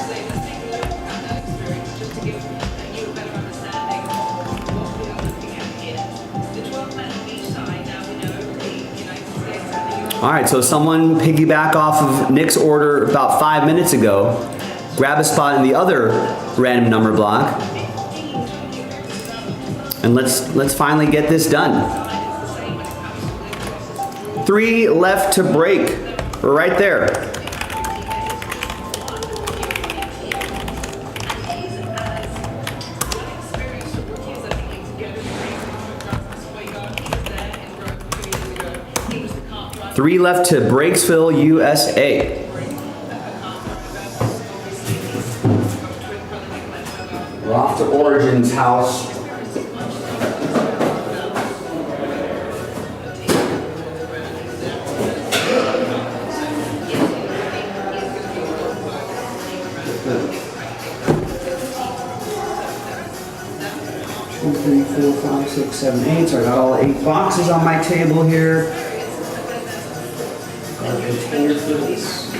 All right, so someone piggyback off of Nick's order about 5 minutes ago. Grab a spot in the other random number block. And let's finally get this done. 3 left to break. We're right there. Three left to Breaksville, USA. We're off to Origin's house. 4, 5, 6, 7, 8. So I got all 8 boxes on my table here. Got a container for this.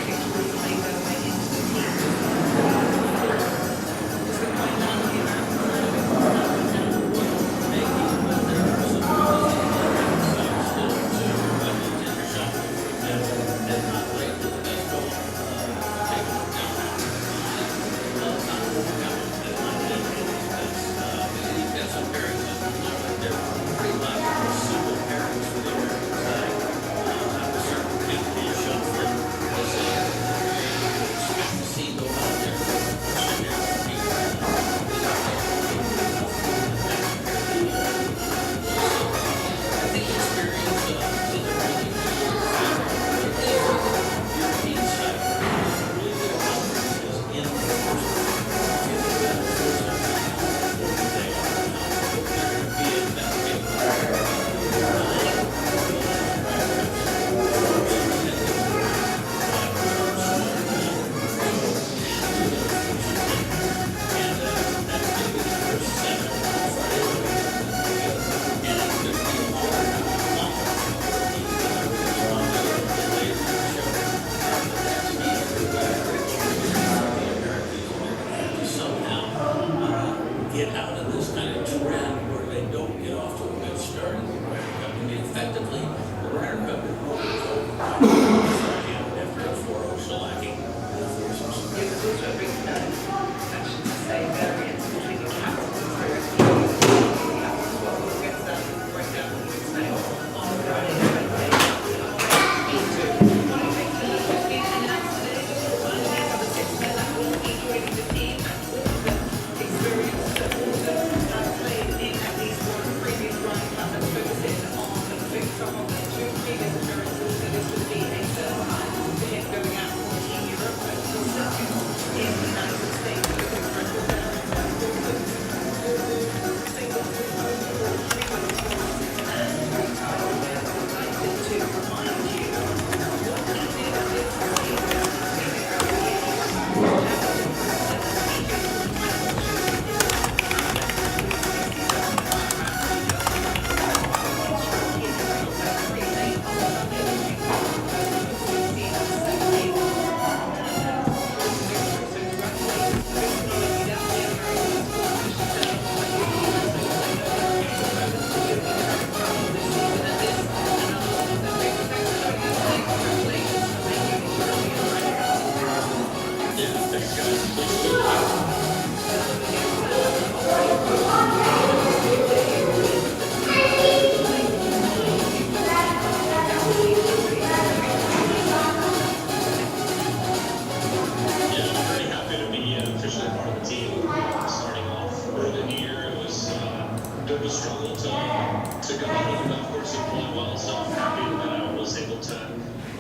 Get out of this kind of trend where they don't get off to a good start. I mean, effectively, the Ryder Cup is after a 4-0 shellacking.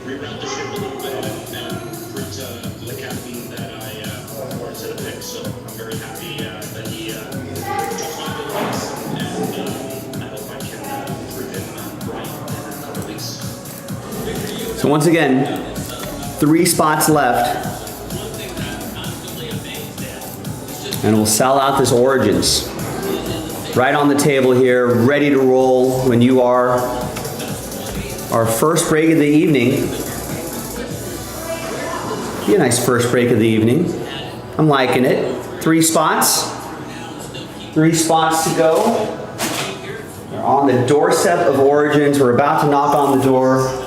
reroute the ship a little bit and prove to the captain that I warranted a pick. So I'm very happy that he chose my abilities, and I hope I can prove him right in another weeks. So once again, 3 spots left. And we'll sell out this Origins. Right on the table here, ready to roll when you are. Our first break of the evening. Be a nice first break of the evening. I'm liking it. 3 spots. 3 spots to go. We're on the doorstep of Origins. We're about to knock on the door.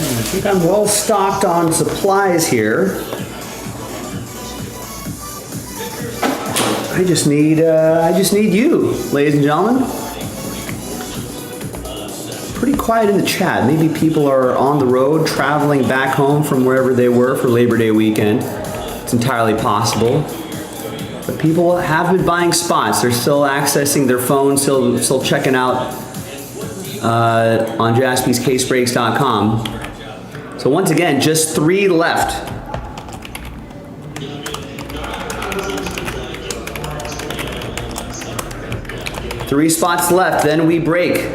I think I'm well stocked on supplies here. I just need you, ladies and gentlemen. Pretty quiet in the chat. Maybe people are on the road, traveling back home from wherever they were for Labor Day weekend. It's entirely possible. But people have been buying spots. They're still accessing their phones, still checking out on jaspyscasebreaks.com. So once again, just 3 left. 3 spots left, then we break.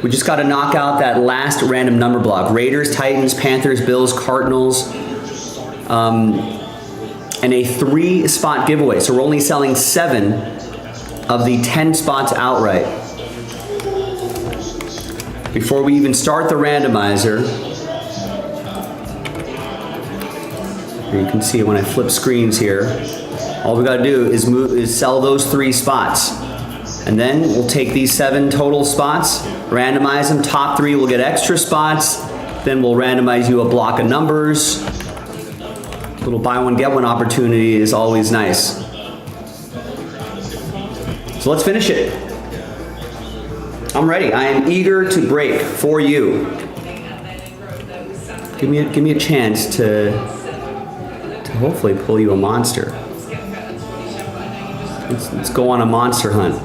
We just got to knock out that last random number block. Raiders, Titans, Panthers, Bills, Cardinals, and a 3-spot giveaway. So we're only selling 7 of the 10 spots outright. Before we even start the randomizer, here you can see when I flip screens here, all we got to do is sell those 3 spots. And then we'll take these 7 total spots, randomize them. Top 3 will get extra spots. Then we'll randomize you a block of numbers. Little buy one, get one opportunity is always nice. So let's finish it. I'm ready. I am eager to break for you. Give me a chance to hopefully pull you a monster. Let's go on a monster hunt.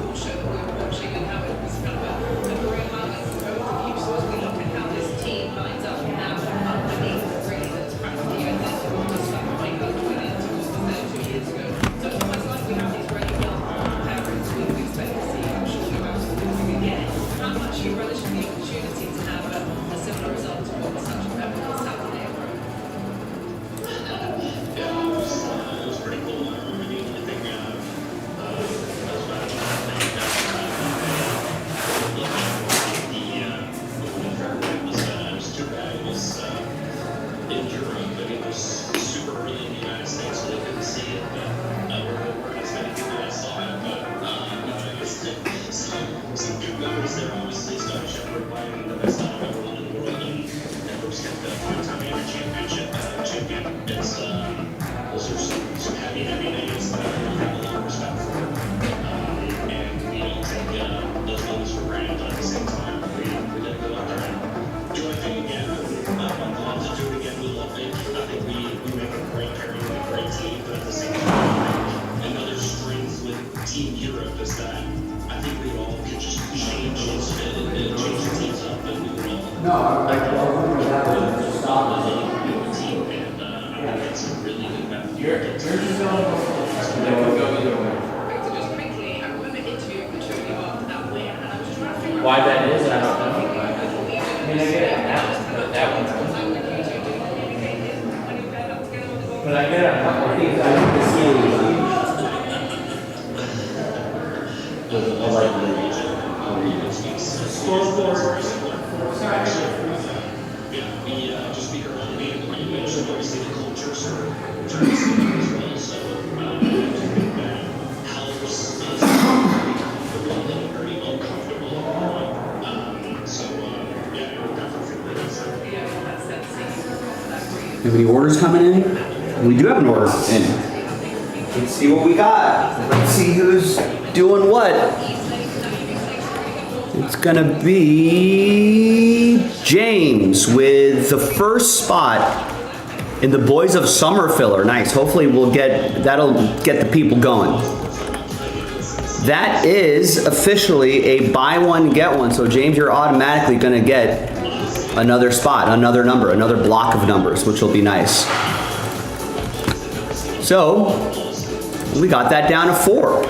Why that is, I don't know. I mean, I get it on that one, but that one's but I get it on that one. I think Have any orders coming in? We do have an order in. Let's see what we got. Let's see who's doing what. It's gonna be James with the first spot in the Boys of Summer filler. Nice. Hopefully that'll get the people going. That is officially a buy one, get one. So James, you're automatically gonna get another spot, another number, another block of numbers, which will be nice. So we got that down to 4.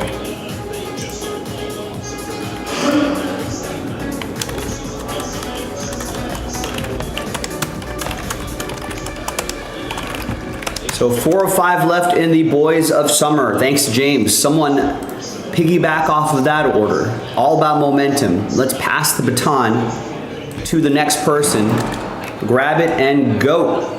So 4 of 5 left in the Boys of Summer. Thanks, James. Someone piggyback off of that order. All about momentum. Let's pass the baton to the next person. Grab it and go.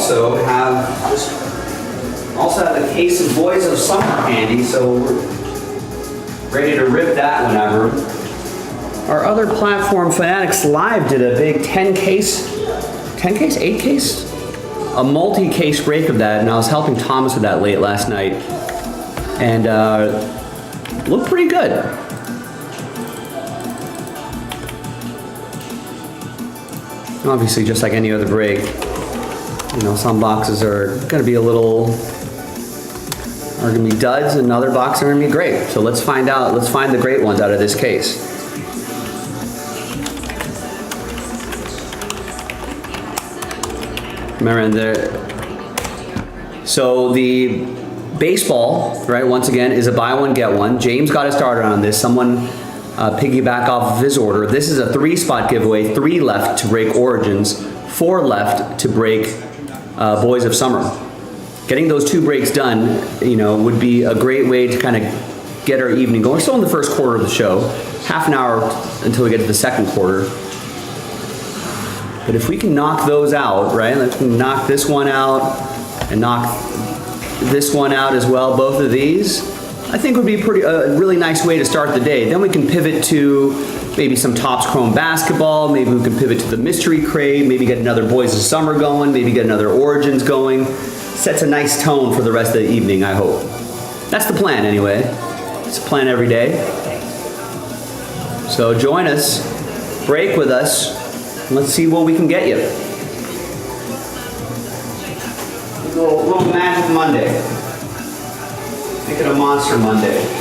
also have a case of Boys of Summer candy, so we're ready to rip that whenever. Our other platform, Fanatics Live, did a big 8 case, a multi-case break of that, and I was helping Thomas with that late last night, and looked pretty good. Obviously, just like any other break, you know, some boxes are gonna be duds, and other boxes are gonna be great. So let's find the great ones out of this case. So the baseball, right, once again, is a buy one, get one. James got us started on this. Someone piggyback off of his order. This is a 3-spot giveaway, 3 left to break Origins, 4 left to break Boys of Summer. Getting those 2 breaks done, you know, would be a great way to kind of get our evening going. We're still in the first quarter of the show, half an hour until we get to the second quarter. But if we can knock those out, right, let's knock this one out and knock this one out as well, both of these, I think would be a really nice way to start the day. Then we can pivot to maybe some Topps Chrome basketball, maybe we can pivot to the mystery crate, maybe get another Boys of Summer going, maybe get another Origins going. Sets a nice tone for the rest of the evening, I hope. That's the plan anyway. It's a plan every day. So join us, break with us, and let's see what we can get you. A little Magic Monday. Make it a Monster Monday.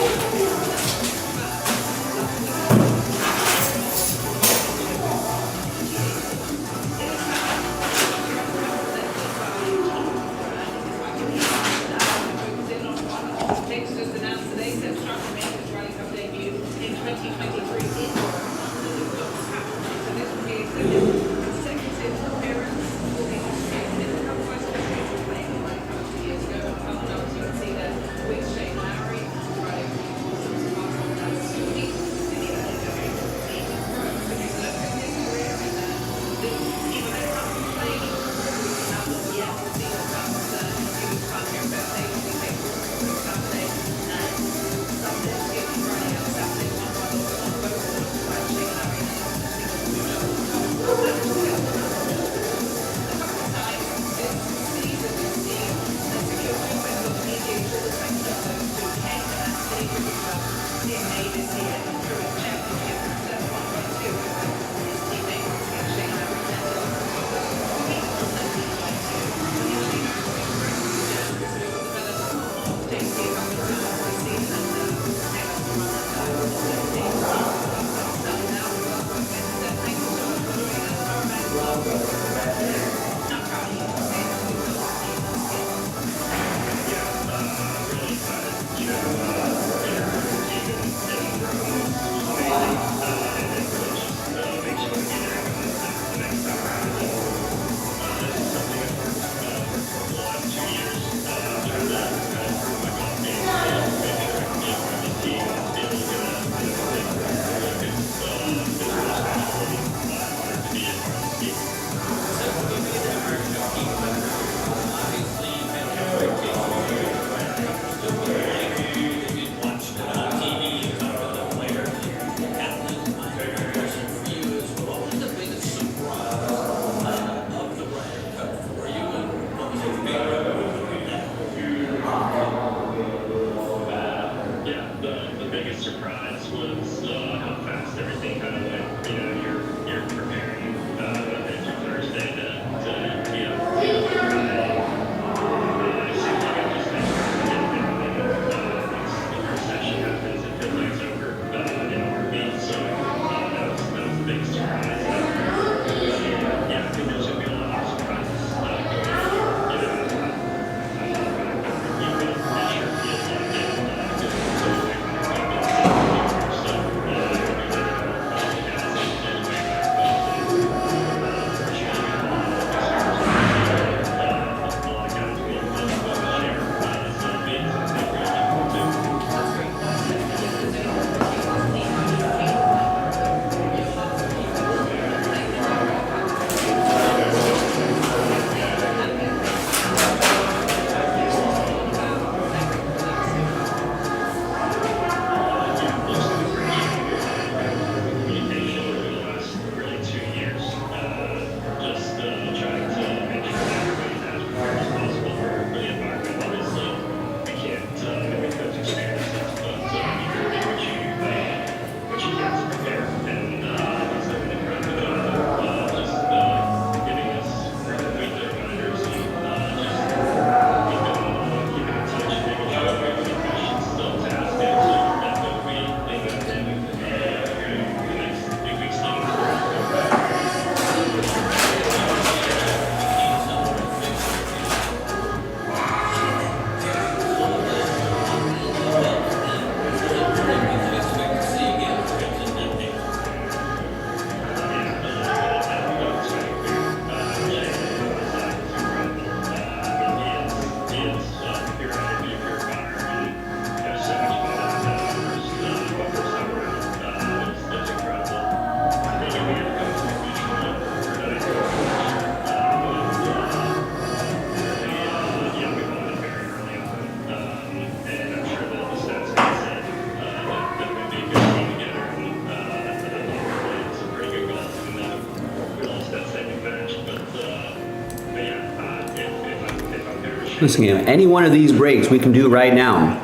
Listen, any one of these breaks we can do right now.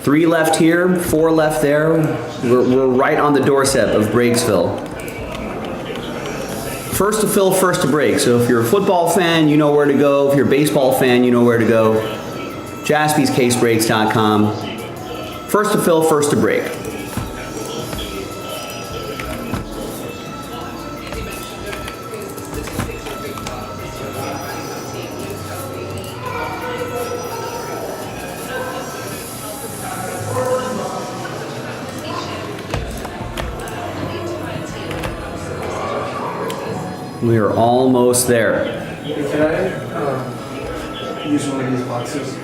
3 left here, 4 left there. We're right on the doorstep of Breaksville. First to fill, first to break. So if you're a football fan, you know where to go. If you're a baseball fan, you know where to go. JaspysCaseBreaks.com. First to fill, first to break. We are almost there. Can I use one of these boxes?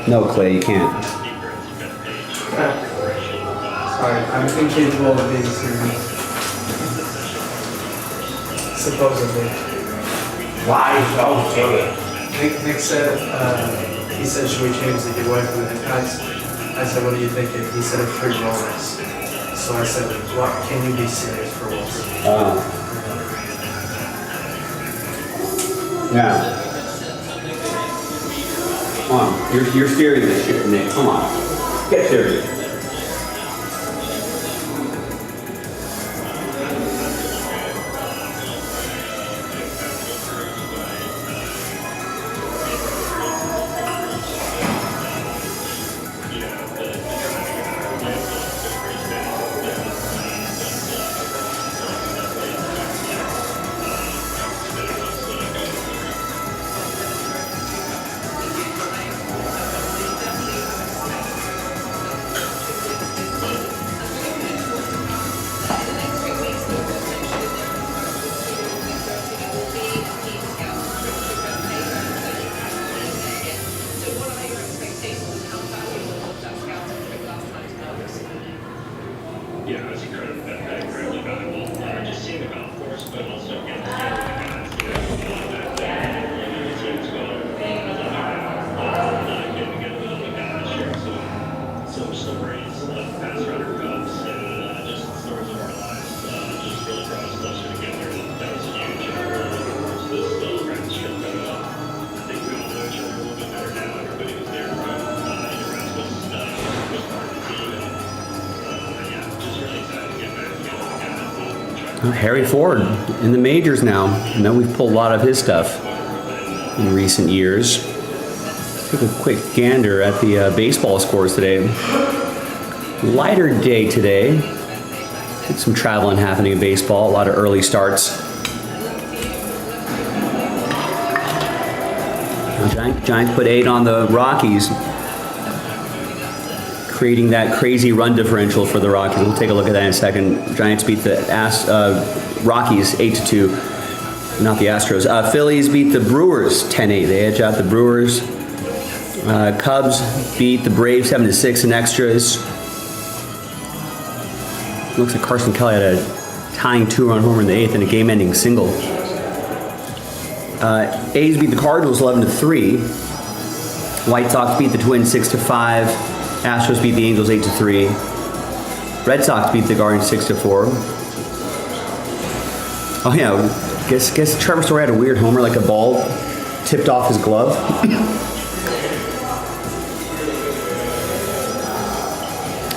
No, Clay, you can't. Sorry, I'm incapable of being serious. Supposedly. Why? Oh, Nick said, he said, should we change the giveaway for the impacts? I said, what are you thinking? He said, a free bonus. So I said, what, can you be serious for once? Yeah. Come on, you're steering this shit, Nick. Come on, get serious. Yeah, it's incredibly valuable. Just seeing the golf course, but also getting to know the guys, teams going, getting together with other guys, sharing some stories of past runner cups and just stories of our lives. Just really brought us closer together. That was huge. And we're really looking forward to this practice trip coming up. I think we all know each other a little bit better now. Everybody was there from Erasmus, was part of the team. Harry Ford in the majors now. I know we've pulled a lot of his stuff in recent years. Took a quick gander at the baseball scores today. Lighter day today. Did some traveling happening in baseball. A lot of early starts. Giants put 8 on the Rockies, creating that crazy run differential for the Rockies. We'll take a look at that in a second. Giants beat the Rockies 8-2, not the Astros. Phillies beat the Brewers 10-8. They edge out the Brewers. Cubs beat the Braves 7-6 in extras. Looks like Carson Kelly had a tying 2-run homer in the 8th and a game-ending single. A's beat the Cardinals 11-3. White Sox beat the Twins 6-5. Astros beat the Angels 8-3. Red Sox beat the Guardians 6-4. Oh yeah, guess Trevor Story had a weird homer, like a ball tipped off his glove.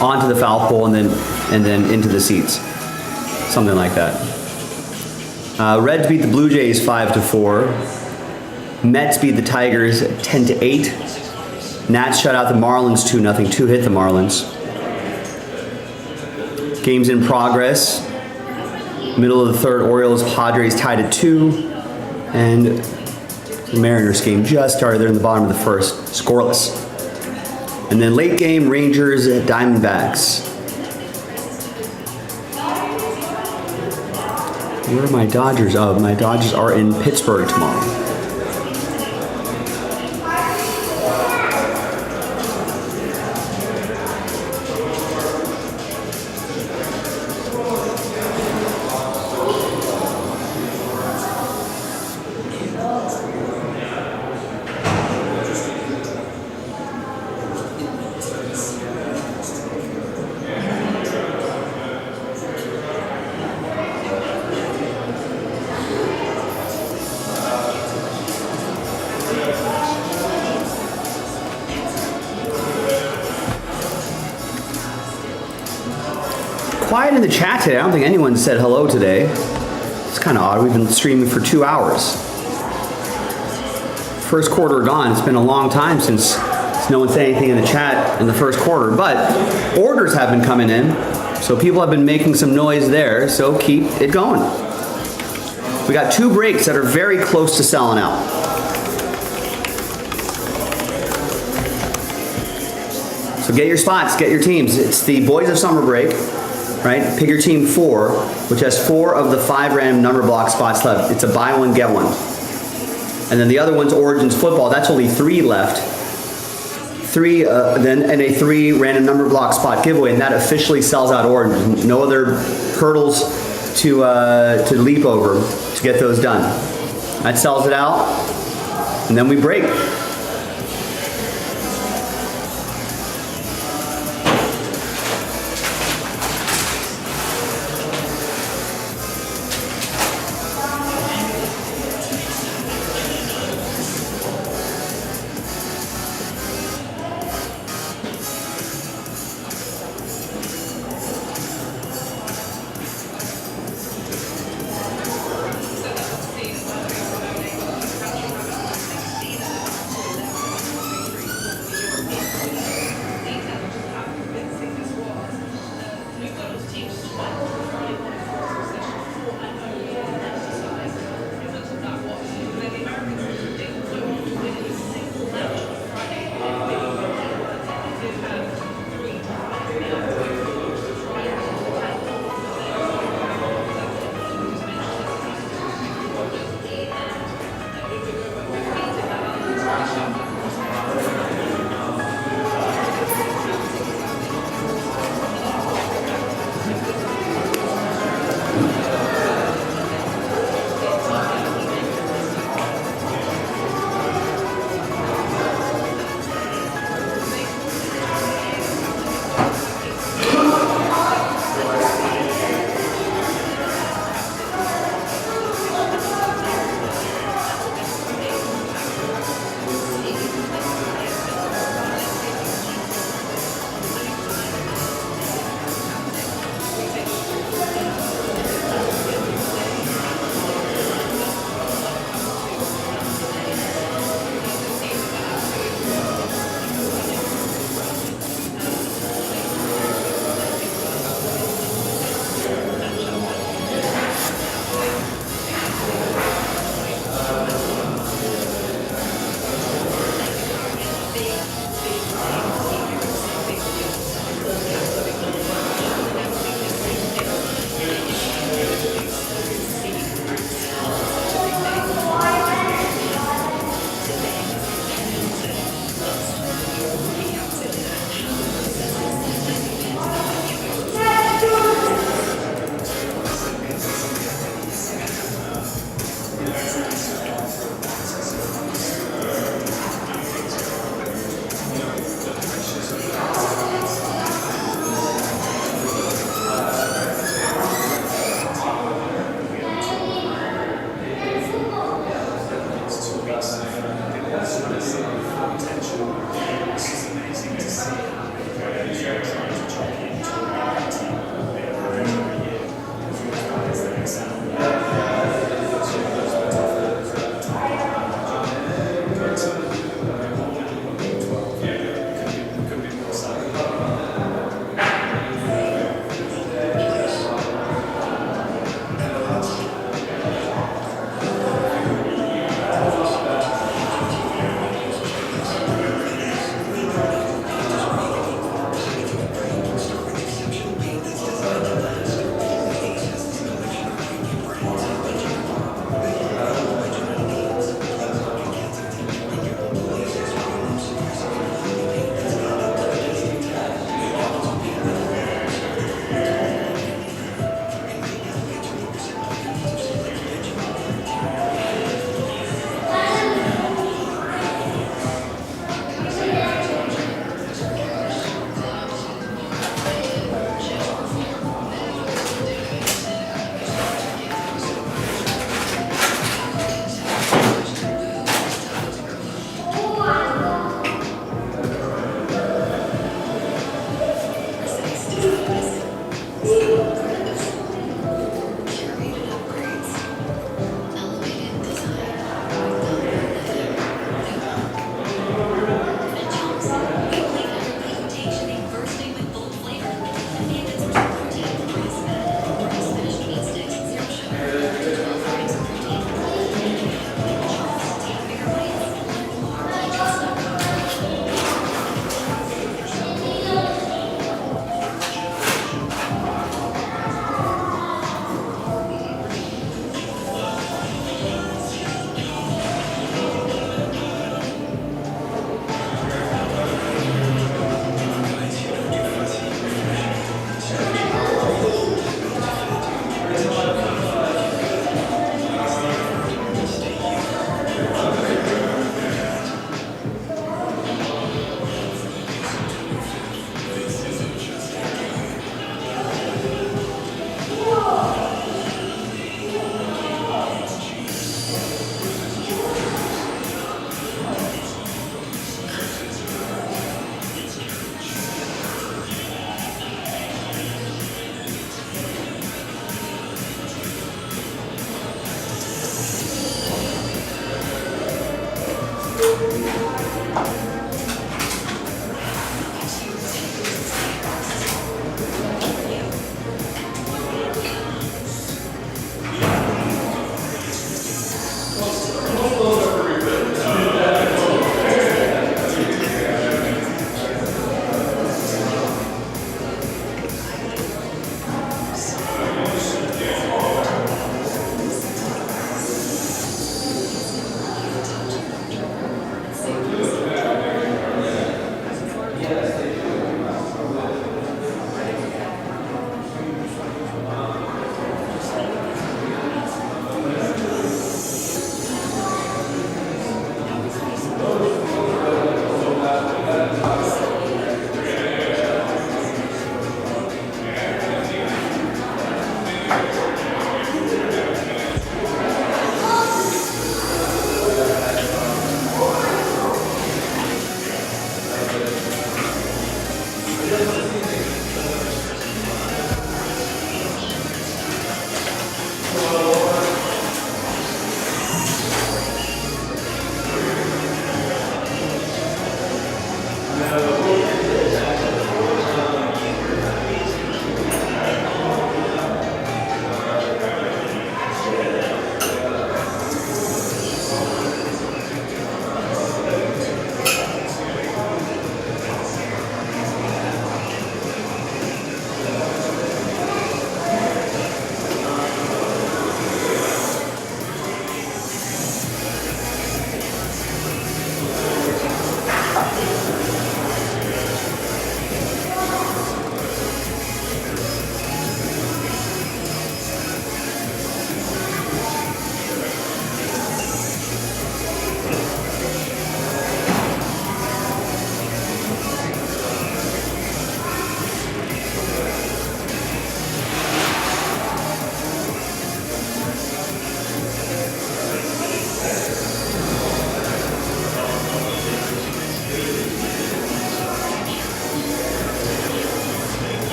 Onto the foul pole and then into the seats, something like that. Reds beat the Blue Jays 5-4. Mets beat the Tigers 10-8. Nats shut out the Marlins 2-0. 2 hit the Marlins. Games in progress. Middle of the third, Orioles Padres tied at 2. And the Mariners game just started there in the bottom of the first, scoreless. And then late game, Rangers at Diamondbacks. Where are my Dodgers? Oh, my Dodgers are in Pittsburgh tomorrow. quiet in the chat today. I don't think anyone said hello today. It's kind of odd. We've been streaming for 2 hours. First quarter gone. It's been a long time since no one said anything in the chat in the first quarter, but orders have been coming in, so people have been making some noise there, so keep it going. We got 2 breaks that are very close to selling out. So get your spots, get your teams. It's the Boys of Summer Break, right? Pick your team 4, which has 4 of the 5 random number block spots left. It's a buy one, get one. And then the other one's Origins Football. That's only 3 left. 3, and a 3 random number block spot giveaway, and that officially sells out Origins. No other hurdles to leap over to get those done. That sells it out, and then we break.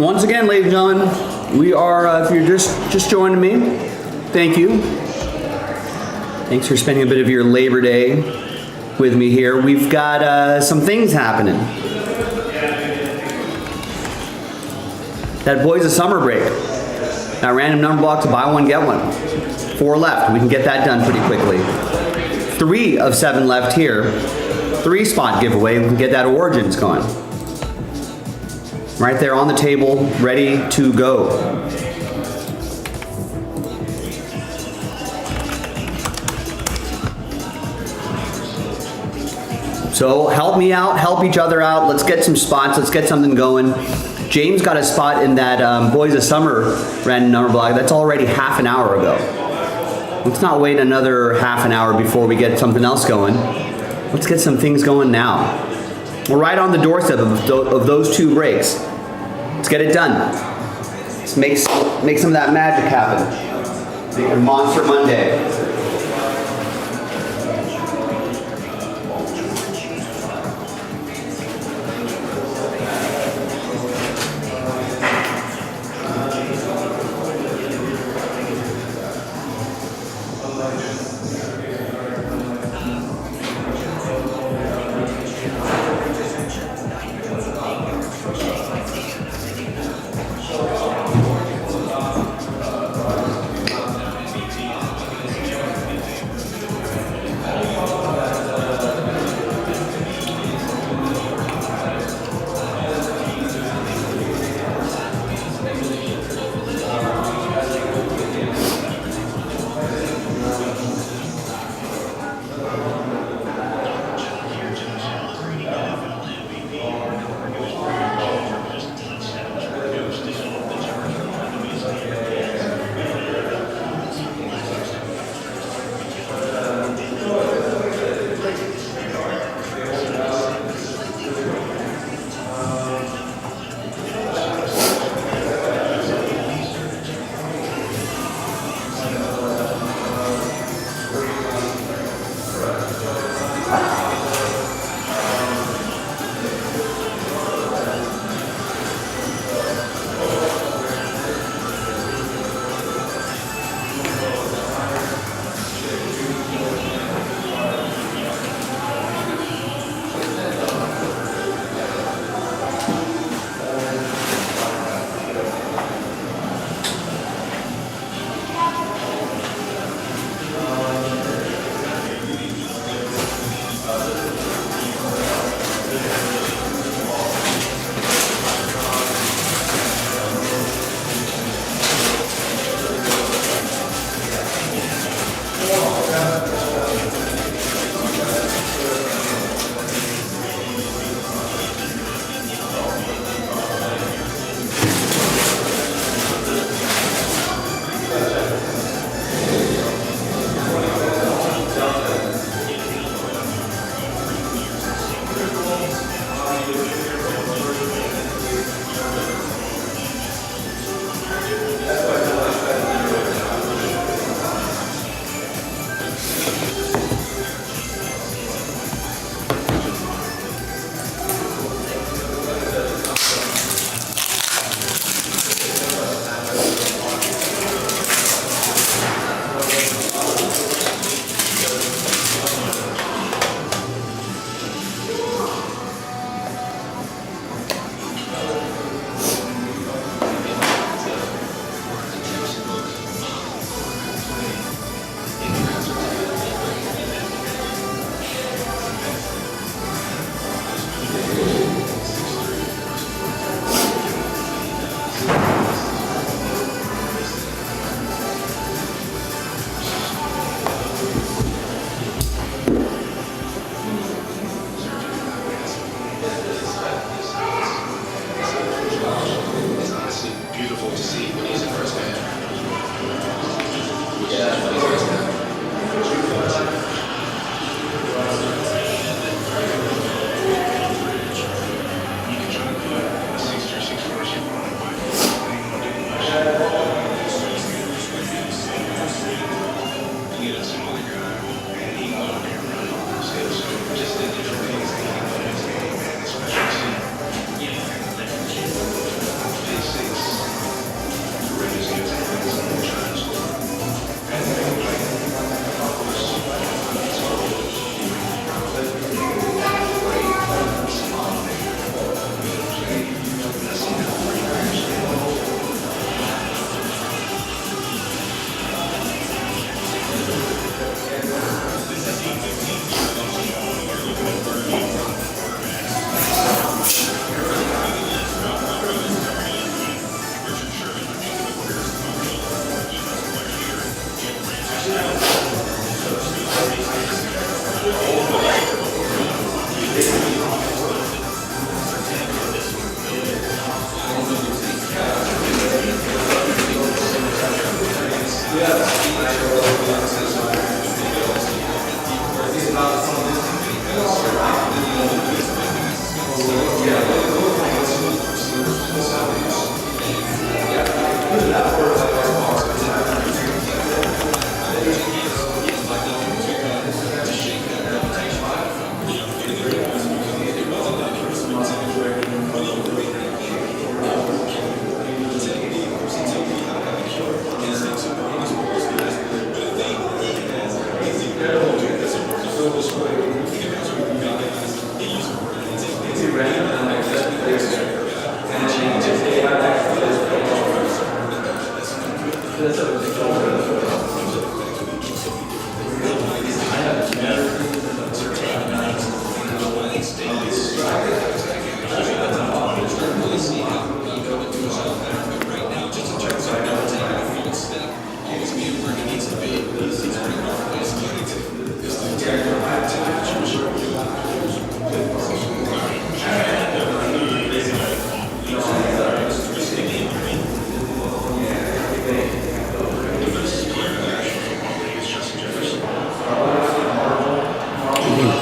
Once again, ladies and gentlemen, we are, if you're just joining me, thank you. Thanks for spending a bit of your Labor Day with me here. We've got some things happening. That Boys of Summer break. That random number block to buy one, get one. 4 left. We can get that done pretty quickly. 3 of 7 left here. 3 spot giveaway. We can get that Origins going. Right there on the table, ready to go. So help me out, help each other out. Let's get some spots, let's get something going. James got a spot in that Boys of Summer random number block. That's already half an hour ago. Let's not wait another half an hour before we get something else going. Let's get some things going now. We're right on the doorstep of those 2 breaks. Let's get it done. Let's make some of that magic happen. Make it Monster Monday.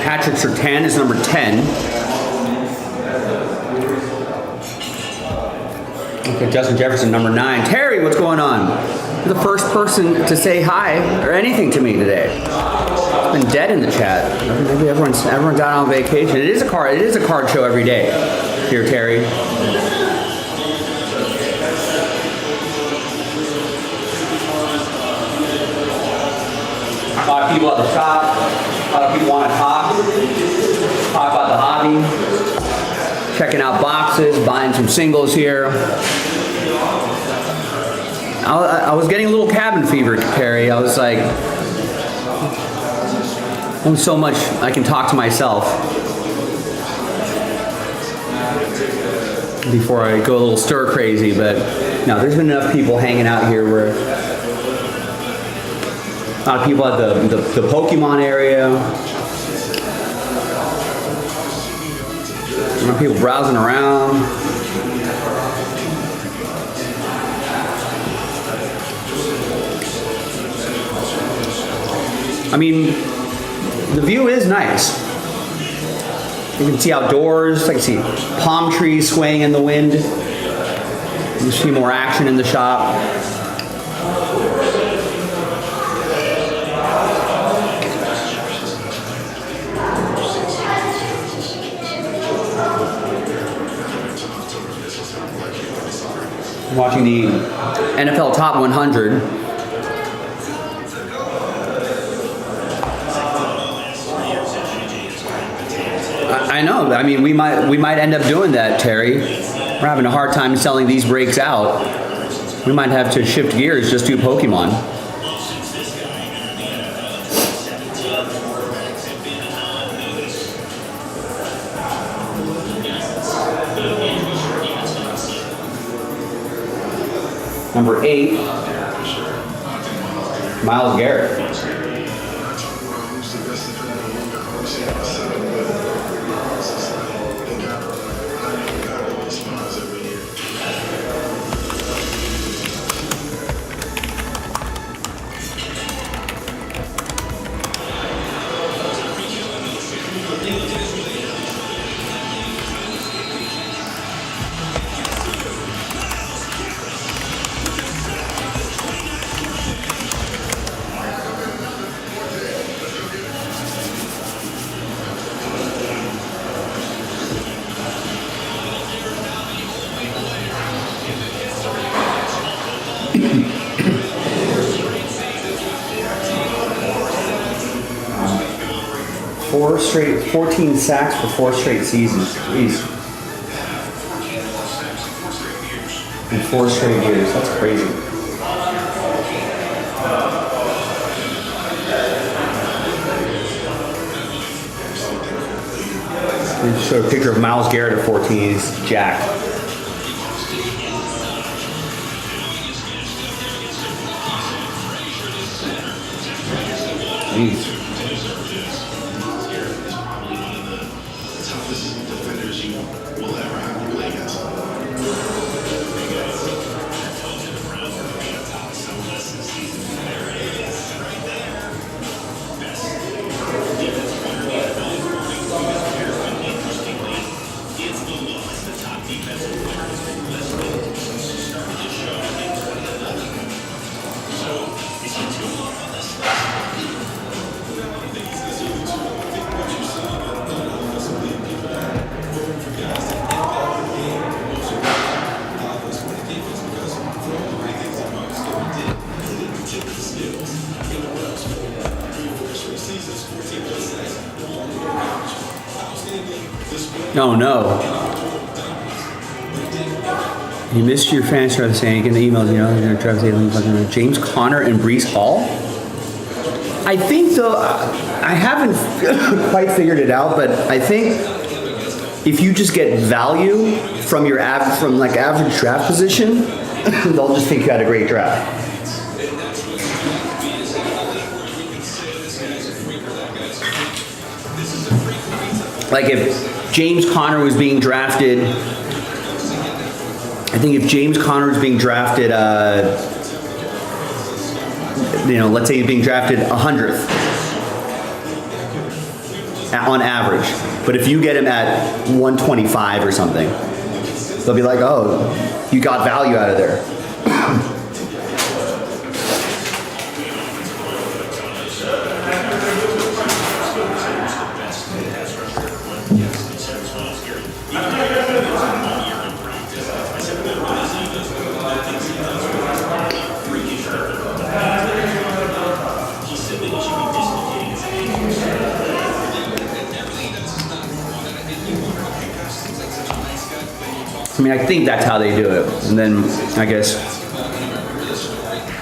Patrick Surtain is number 10. Okay, Justin Jefferson, number 9. Terry, what's going on? You're the first person to say hi or anything to me today. It's been dead in the chat. Maybe everyone's out on vacation. It is a card show every day here, Terry. A lot of people at the shop. A lot of people want to talk about the hobby, checking out boxes, buying some singles here. I was getting a little cabin fever, Terry. I was like, only so much I can talk to myself before I go a little stir crazy. But no, there's been enough people hanging out here where a lot of people at the Pokemon area. A lot of people browsing around. I mean, the view is nice. You can see outdoors. I can see palm trees swaying in the wind. You see more action in the shop. Watching the NFL Top 100. I know. I mean, we might end up doing that, Terry. We're having a hard time selling these breaks out. We might have to shift gears, just do Pokemon. Number 8, Myles Garrett. Four straight, 14 sacks for 4 straight seasons. Jeez. In 4 straight years. That's crazy. We just showed a picture of Myles Garrett at 14. He's jacked. Jeez. Oh no. You missed your fans trying to say you get the emails, you know, you're trying to say James Conner and Breece Hall. I think though, I haven't quite figured it out, but I think if you just get value from your average draft position, they'll just think you had a great draft. Like if James Conner was being drafted, I think if James Conner was being drafted, let's say he's being drafted 100th on average. But if you get him at 125 or something, they'll be like, oh, you got value out of there. I mean, I think that's how they do it. And then I guess,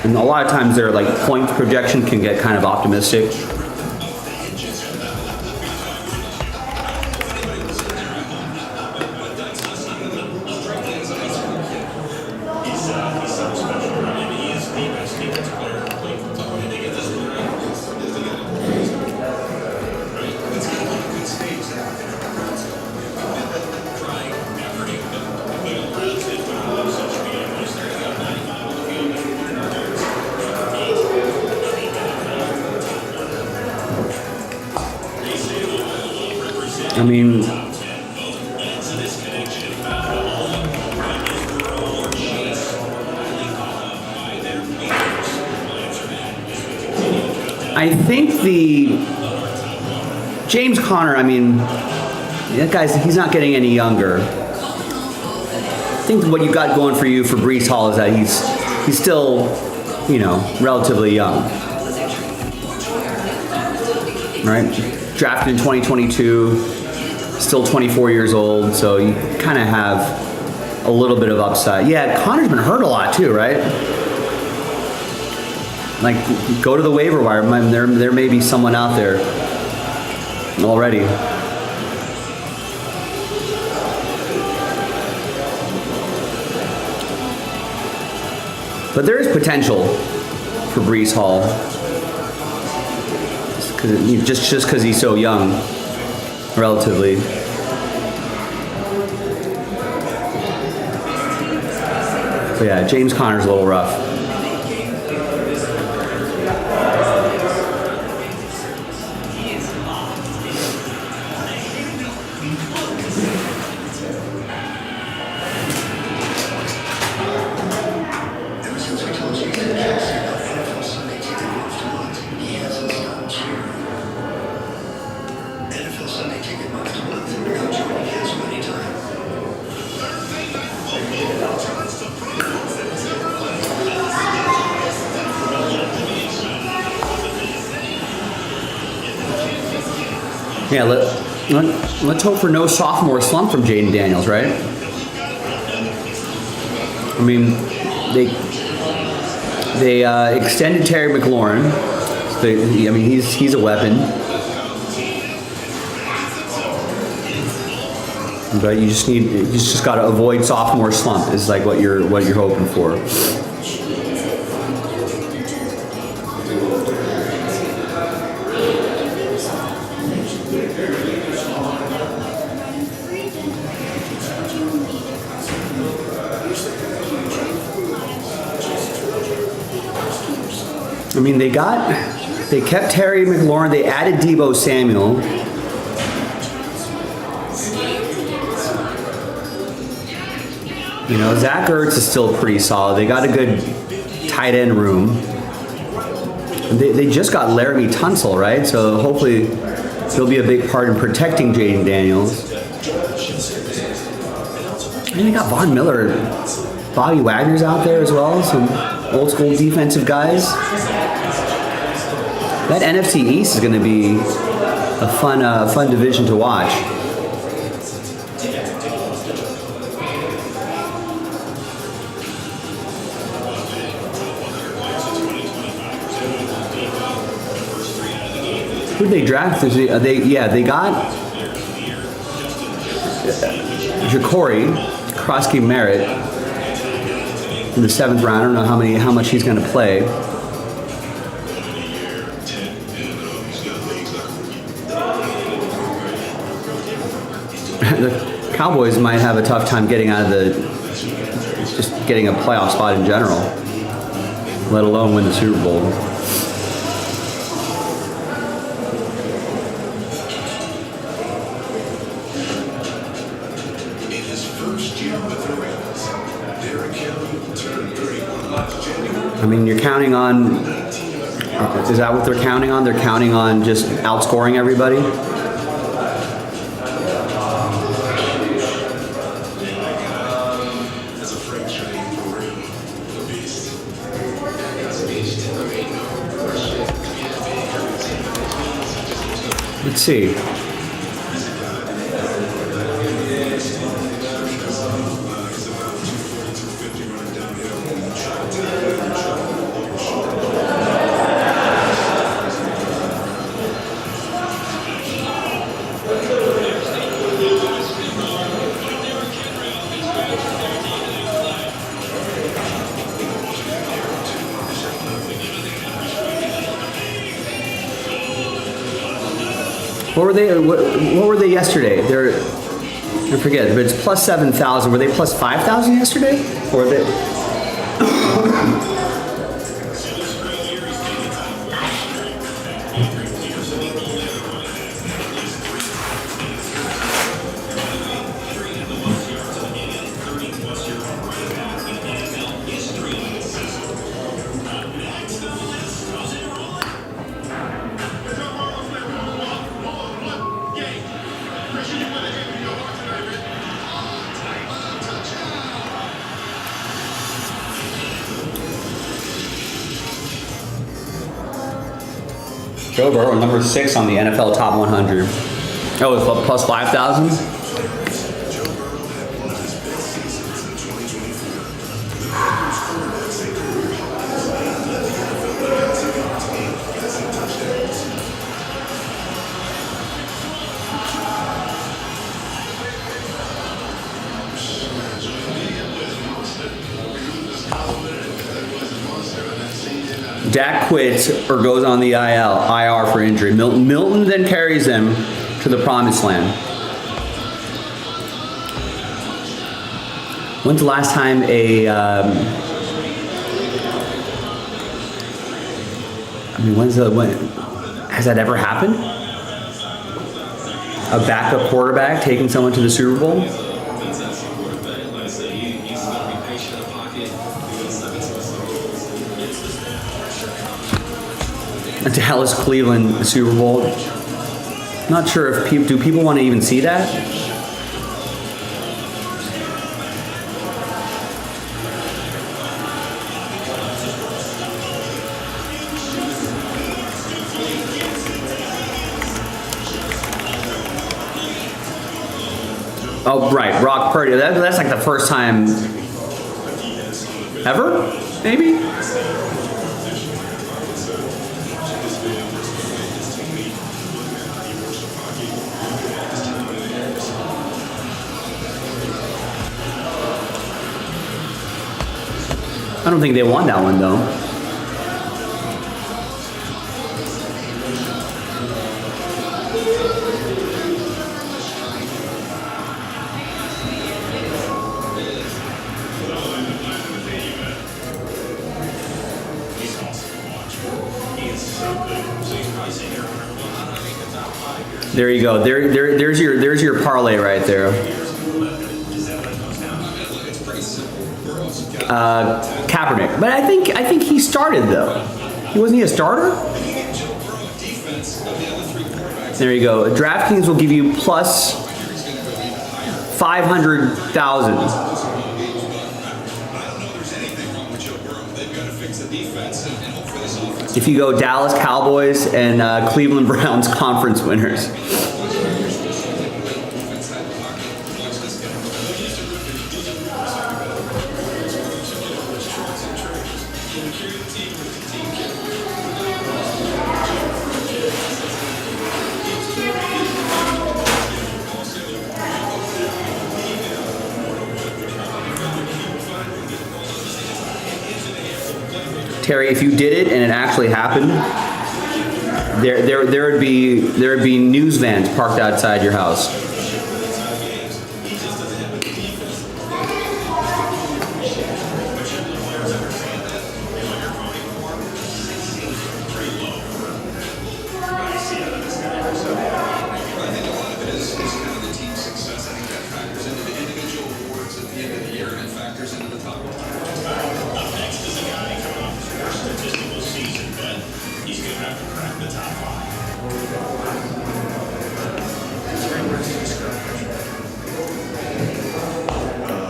and a lot of times their like point projection can get kind of optimistic. I mean, I think the James Conner, I mean, that guy's, he's not getting any younger. I think what you got going for you for Breece Hall is that he's still, relatively young. Right? Drafted in 2022. Still 24 years old, so you kind of have a little bit of upside. Yeah, Connor's been hurt a lot too, right? Like, go to the waiver wire. There may be someone out there already. But there is potential for Breece Hall, just because he's so young. Relatively. So yeah, James Conner's a little rough. Yeah, let's hope for no sophomore slump from Jaden Daniels, right? I mean, they extended Terry McLaurin. He's a weapon. But you just got to avoid sophomore slump is like what you're hoping for. I mean, they kept Terry McLaurin, they added Deebo Samuel. Zach Ertz is still pretty solid. They got a good tight end room. They just got Laramie Tunsil, right? So hopefully he'll be a big part in protecting Jaden Daniels. And they got Von Miller, Bobby Wagner's out there as well, some old school defensive guys. That NFC East is going to be a fun division to watch. Who'd they draft? They got Ja'Cory Krosky Merritt in the 7th round. I don't know how much he's going to play. The Cowboys might have a tough time getting out of just getting a playoff spot in general, let alone win the Super Bowl. In his first year with the Ravens, Derrick Henry turned 31 last January. I mean, you're counting on, is that what they're counting on? They're counting on just outscoring everybody? As a freight train for real, the beast. Let's see. What were they yesterday? I forget, but it's plus 7,000. Were they plus 5,000 yesterday? Or were they? Joe Burrow, number 6 on the NFL Top 100. Oh, it's plus 5,000? Dak quits or goes on the IR for injury. Milton then carries them to the promised land. When's the last time has that ever happened? A backup quarterback taking someone to the Super Bowl? Dallas, Cleveland, the Super Bowl. Not sure if people want to even see that. Oh, right, Brock Purdy. That's like the first time ever, maybe? I don't think they won that one though. There you go. There's your parlay right there. Kaepernick, but I think he started though. Wasn't he a starter? There you go. DraftKings will give you plus 500,000. If you go Dallas Cowboys and Cleveland Browns conference winners. Terry, if you did it and it actually happened, there would be news vans parked outside your house.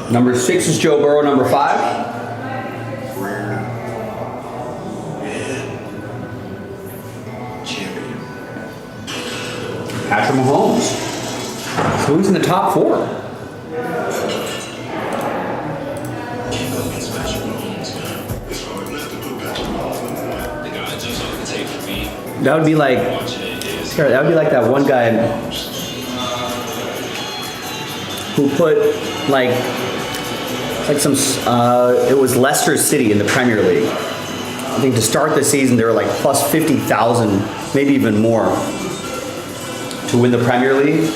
Number 6 is Joe Burrow. Number 5? Patrick Mahomes. So who's in the top 4? That would be like, that would be like that one guy who put like some, it was Leicester City in the Premier League. I think to start the season they were like plus 50,000, maybe even more, to win the Premier League.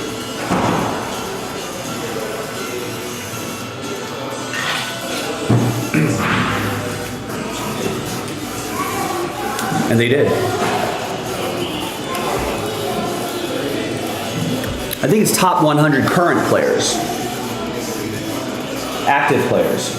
And they did. I think it's top 100 current players. Active players.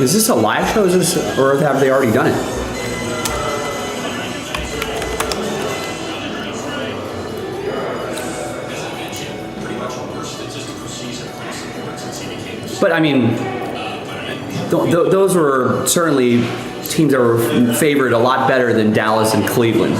Is this a live show? Is this, or have they already done it? But I mean, those were certainly teams that were favored a lot better than Dallas and Cleveland.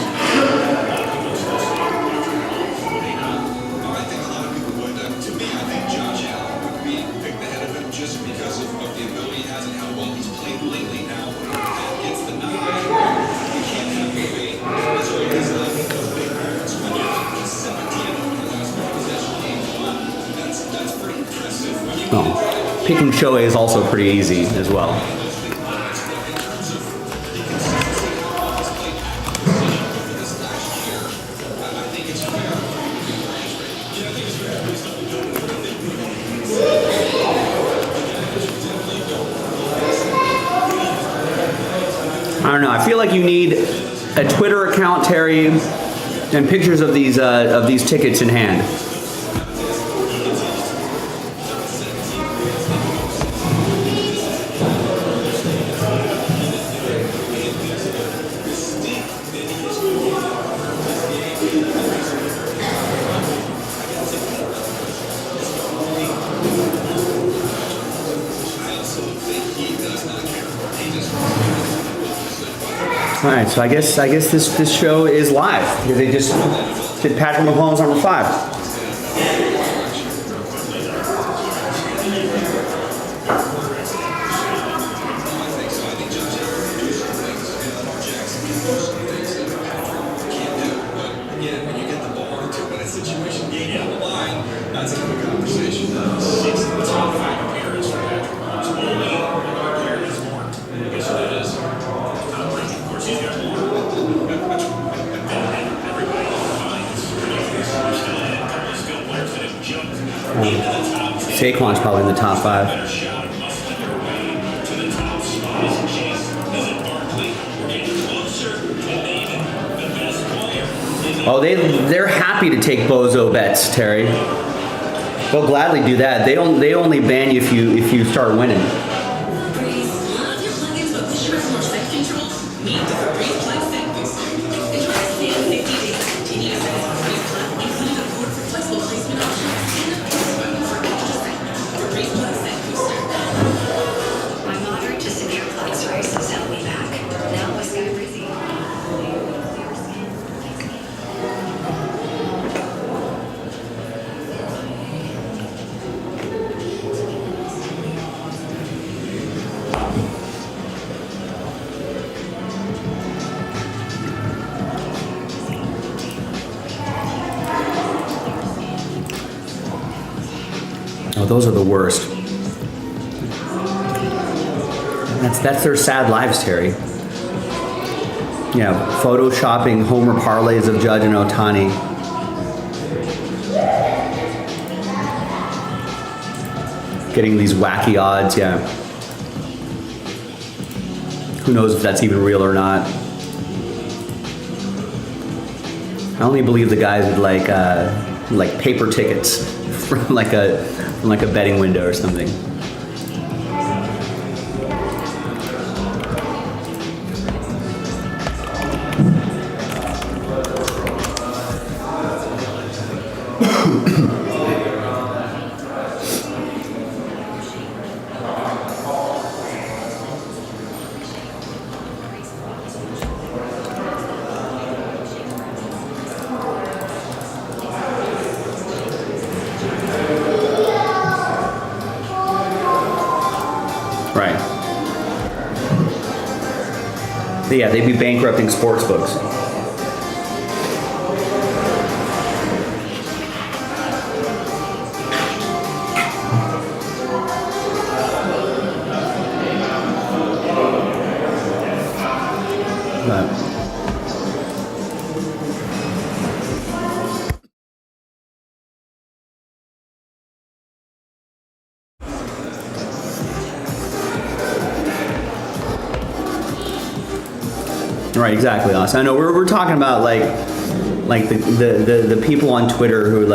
Picking Shohei is also pretty easy as well. I don't know. I feel like you need a Twitter account, Terry, and pictures of these tickets in hand. All right, so I guess this show is live because they just did Patrick Mahomes number 5. Saquon's probably in the top 5. Oh, they're happy to take bozo bets, Terry. They'll gladly do that. They only ban you if you start winning. those are the worst. That's their sad lives, Terry. Yeah, photoshopping homer parlays of Judge and Ohtani. Getting these wacky odds, yeah. Who knows if that's even real or not. I only believe the guys with like paper tickets from like a betting window or something. Right. Yeah, they'd be bankrupting sports books. Right, exactly, Austin. I know we're talking about like the people on Twitter who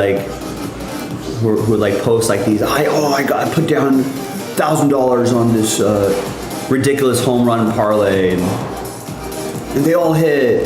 post like these. I got put down $1,000 on this ridiculous home run parlay, and they all hit.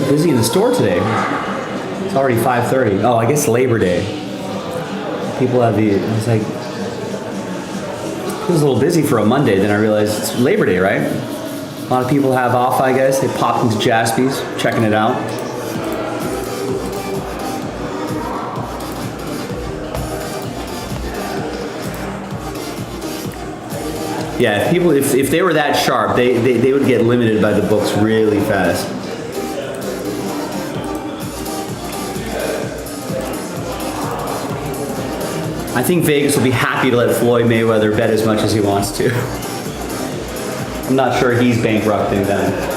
Busy in the store today. It's already 5:30. Oh, I guess Labor Day. People have it's like, it was a little busy for a Monday, then I realized it's Labor Day, right? A lot of people have off, I guess. They popped into Jaspy's, checking it out. Yeah, if they were that sharp, they would get limited by the books really fast. I think Vegas will be happy to let Floyd Mayweather bet as much as he wants to. I'm not sure he's bankrupting them.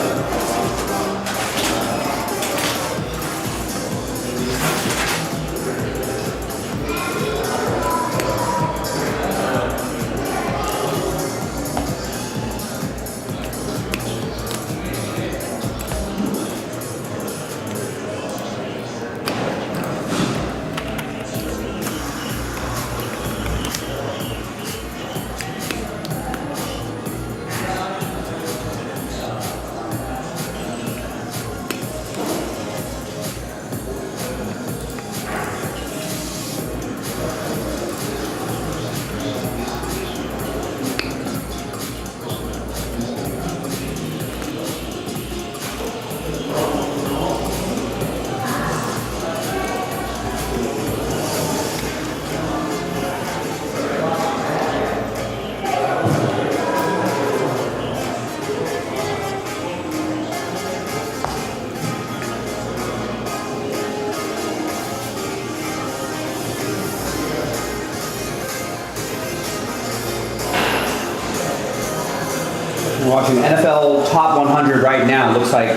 We're watching NFL Top 100 right now. Looks like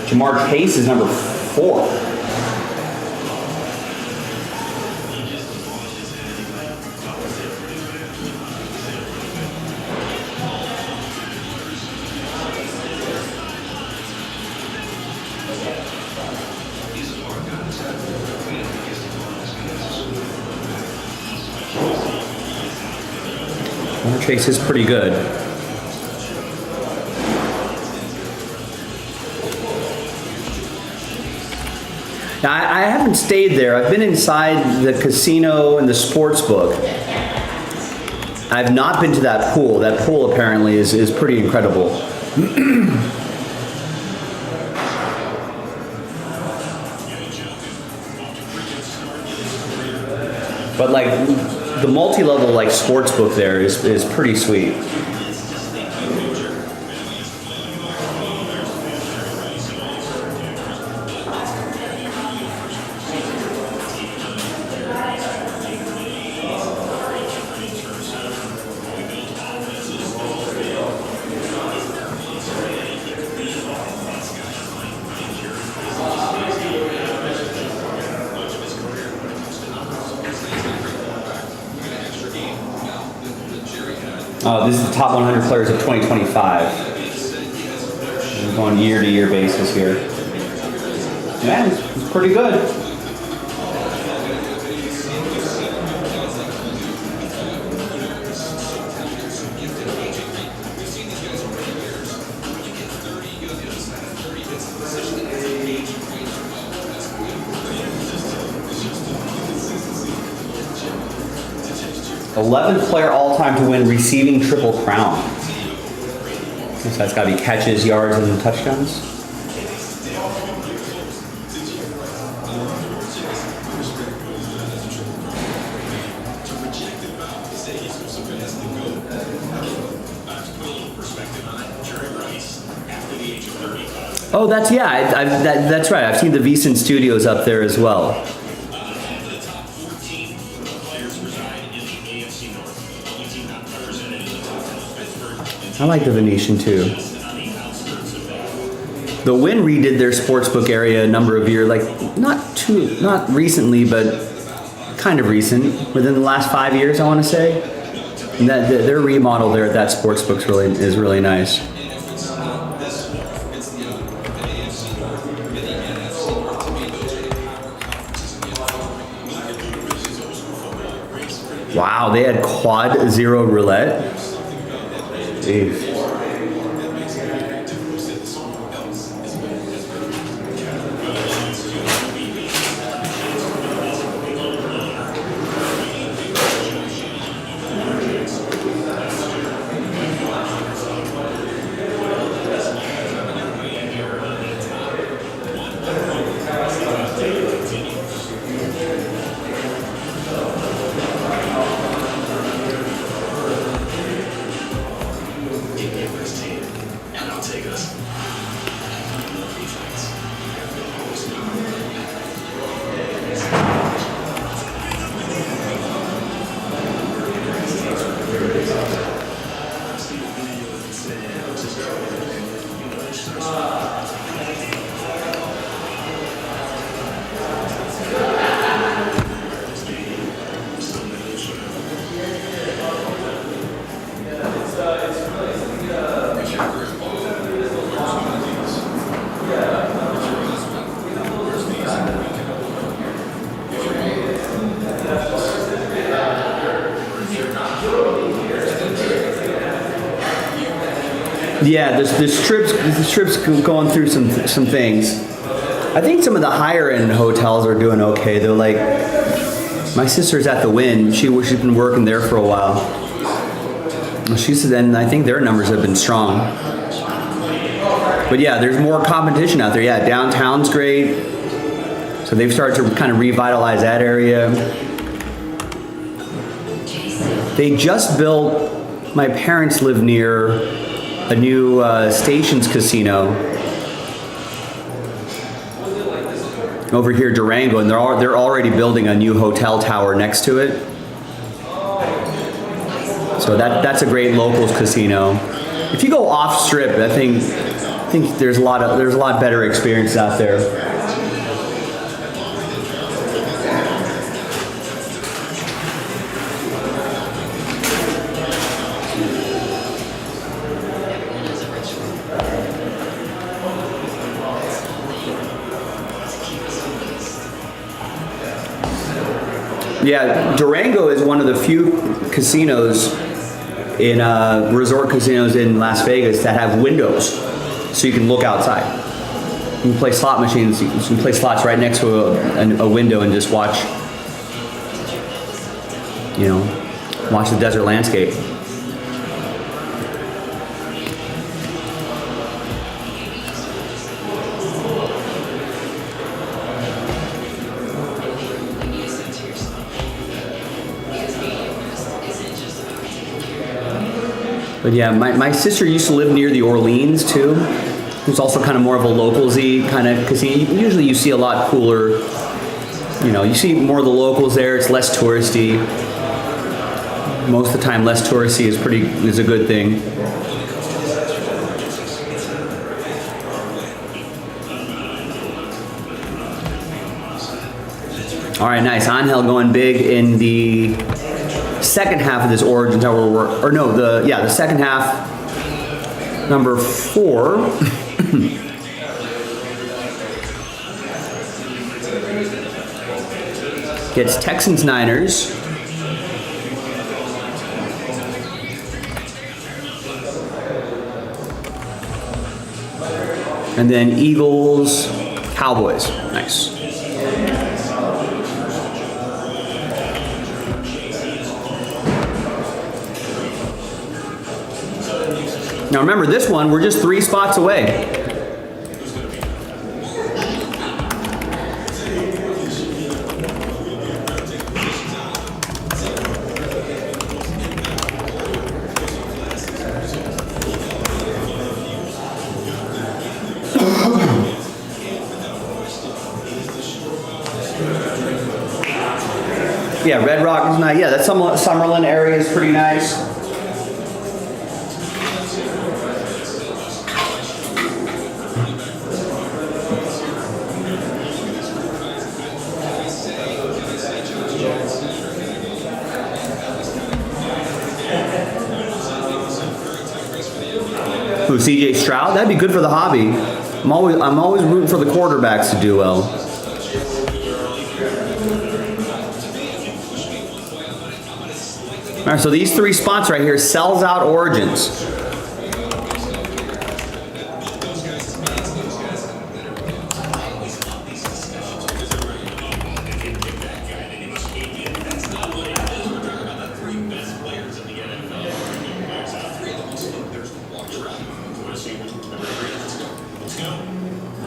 Jamar Chase is number 4. Jamar Chase is pretty good. Now, I haven't stayed there. I've been inside the casino and the sports book. I've not been to that pool. That pool apparently is pretty incredible. But like the multi-level like sports book there is pretty sweet. Oh, this is the top 100 players of 2025. We're going year-to-year basis here. Yeah, it's pretty good. #11th player all-time to win receiving Triple Crown. So that's got to be catches, yards, and touchdowns. Oh, that's that's right. I've seen the VSiN Studios up there as well. I like the Venetian too. The Wynn redid their sportsbook area a number of years, like not recently, but kind of recent, within the last 5 years, I want to say. And their remodel there at that sportsbook is really nice. Wow, they had quad zero roulette. Jeez. Yeah, the strips going through some things. I think some of the higher end hotels are doing okay though. Like my sister's at the Wynn. She's been working there for a while. She said, and I think their numbers have been strong. But yeah, there's more competition out there. Yeah, downtown's great. So they've started to kind of revitalize that area. They just built. My parents live near a new Stations Casino over here, Durango, and they're already building a new hotel tower next to it. So that's a great locals casino. If you go off strip, I think there's a lot better experiences out there. Yeah, Durango is one of the few casinos in resort casinos in Las Vegas that have windows, so you can look outside. You can play slot machines. You can play slots right next to a window and just watch, you know, watch the desert landscape. But yeah, my sister used to live near the Orleans too. Who's also kind of more of a localsy kind of, because usually you see a lot cooler, you know, you see more of the locals there. It's less touristy. Most of the time, less touristy is a good thing. All right, nice. Angel going big in the second half of this Origins Hour work, or no, the second half, number 4. Gets Texans Niners. And then Eagles Cowboys. Nice. Now remember, this one, we're just 3 spots away. Yeah, Red Rock is nice. Yeah, that Summerlin area is pretty nice. Who, CJ Stroud? That'd be good for the hobby. I'm always rooting for the quarterbacks to do well. All right, so these 3 spots right here sells out Origins.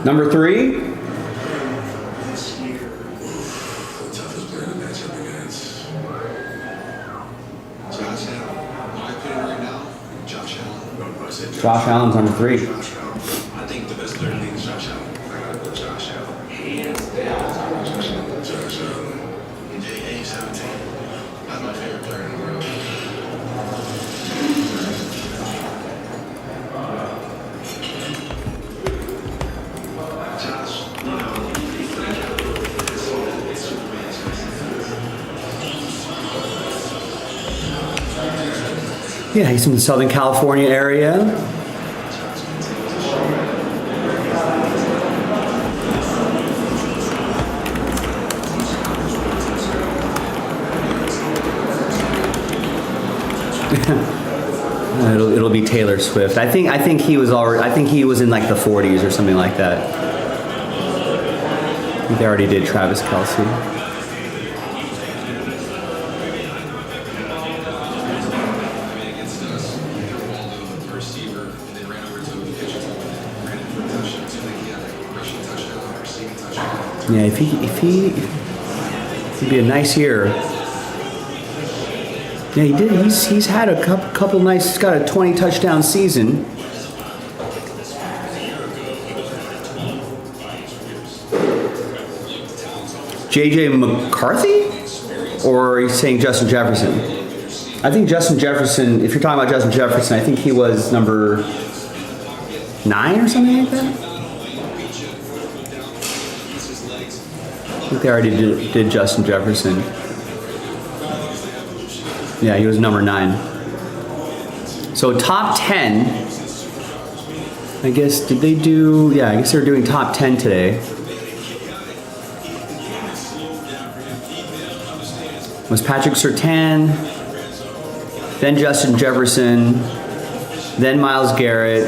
Number 3. Josh Allen's number 3. I think the best player in the league is Josh Allen. I gotta go Josh Allen. Hands down. Josh Allen. He's 17. That's my favorite player in the world. Josh, you know, it's Superman's. Yeah, he's from the Southern California area. It'll be Taylor Swift. I think he was in like the 40s or something like that. I think they already did Travis Kelce. Yeah, if he'd be a nice year. Yeah, he did. He's had a couple nice. He's got a 20 touchdown season. JJ McCarthy, or are you saying Justin Jefferson? I think Justin Jefferson. If you're talking about Justin Jefferson, I think he was number 9 or something like that. I think they already did Justin Jefferson. Yeah, he was number 9. So top 10, I guess, did they do, yeah, I guess they were doing top 10 today. Was Patrick Surtain, then Justin Jefferson, then Myles Garrett,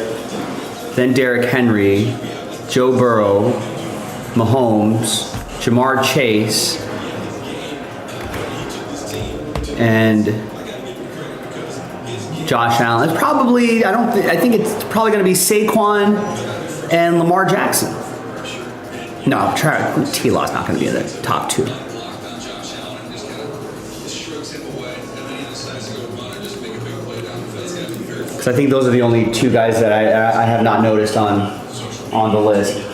then Derrick Henry, Joe Burrow, Mahomes, Jamar Chase, and Josh Allen. It's probably, I think it's probably going to be Saquon and Lamar Jackson. No, T-Law's not going to be in the top 2. Because I think those are the only 2 guys that I have not noticed on the list.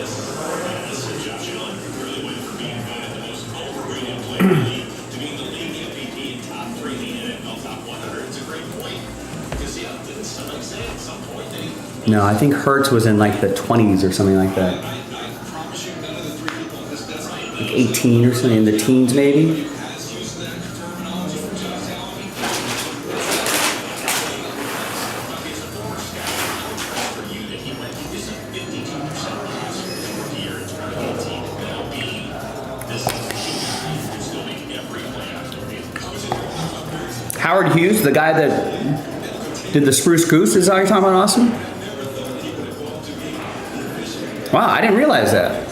No, I think Hurts was in like the 20s or something like that. Like 18 or something, in the teens maybe. Howard Hughes, the guy that did the Spruce Goose, is that what you're talking about, Austin? Wow, I didn't realize that.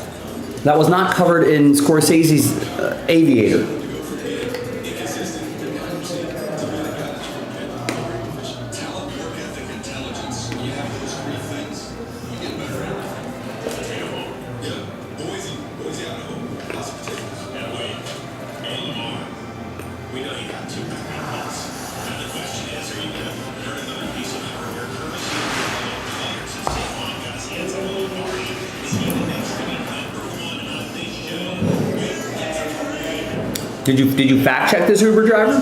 That was not covered in Scorsese's Aviator. Did you fact check this Uber driver?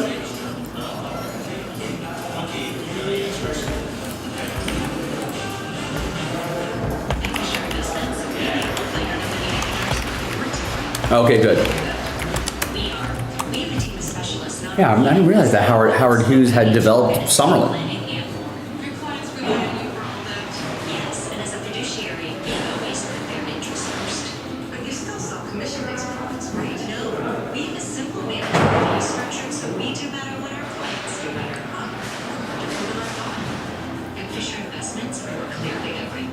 Okay, good. Yeah, I didn't realize that Howard Hughes had developed Summerlin. Yes, and as a fiduciary, you always put their interests first. But you still sell commission-based products, right? No, we have a simple management structure, so we do better when our clients do better. And Fisher Investments, we're clearly different.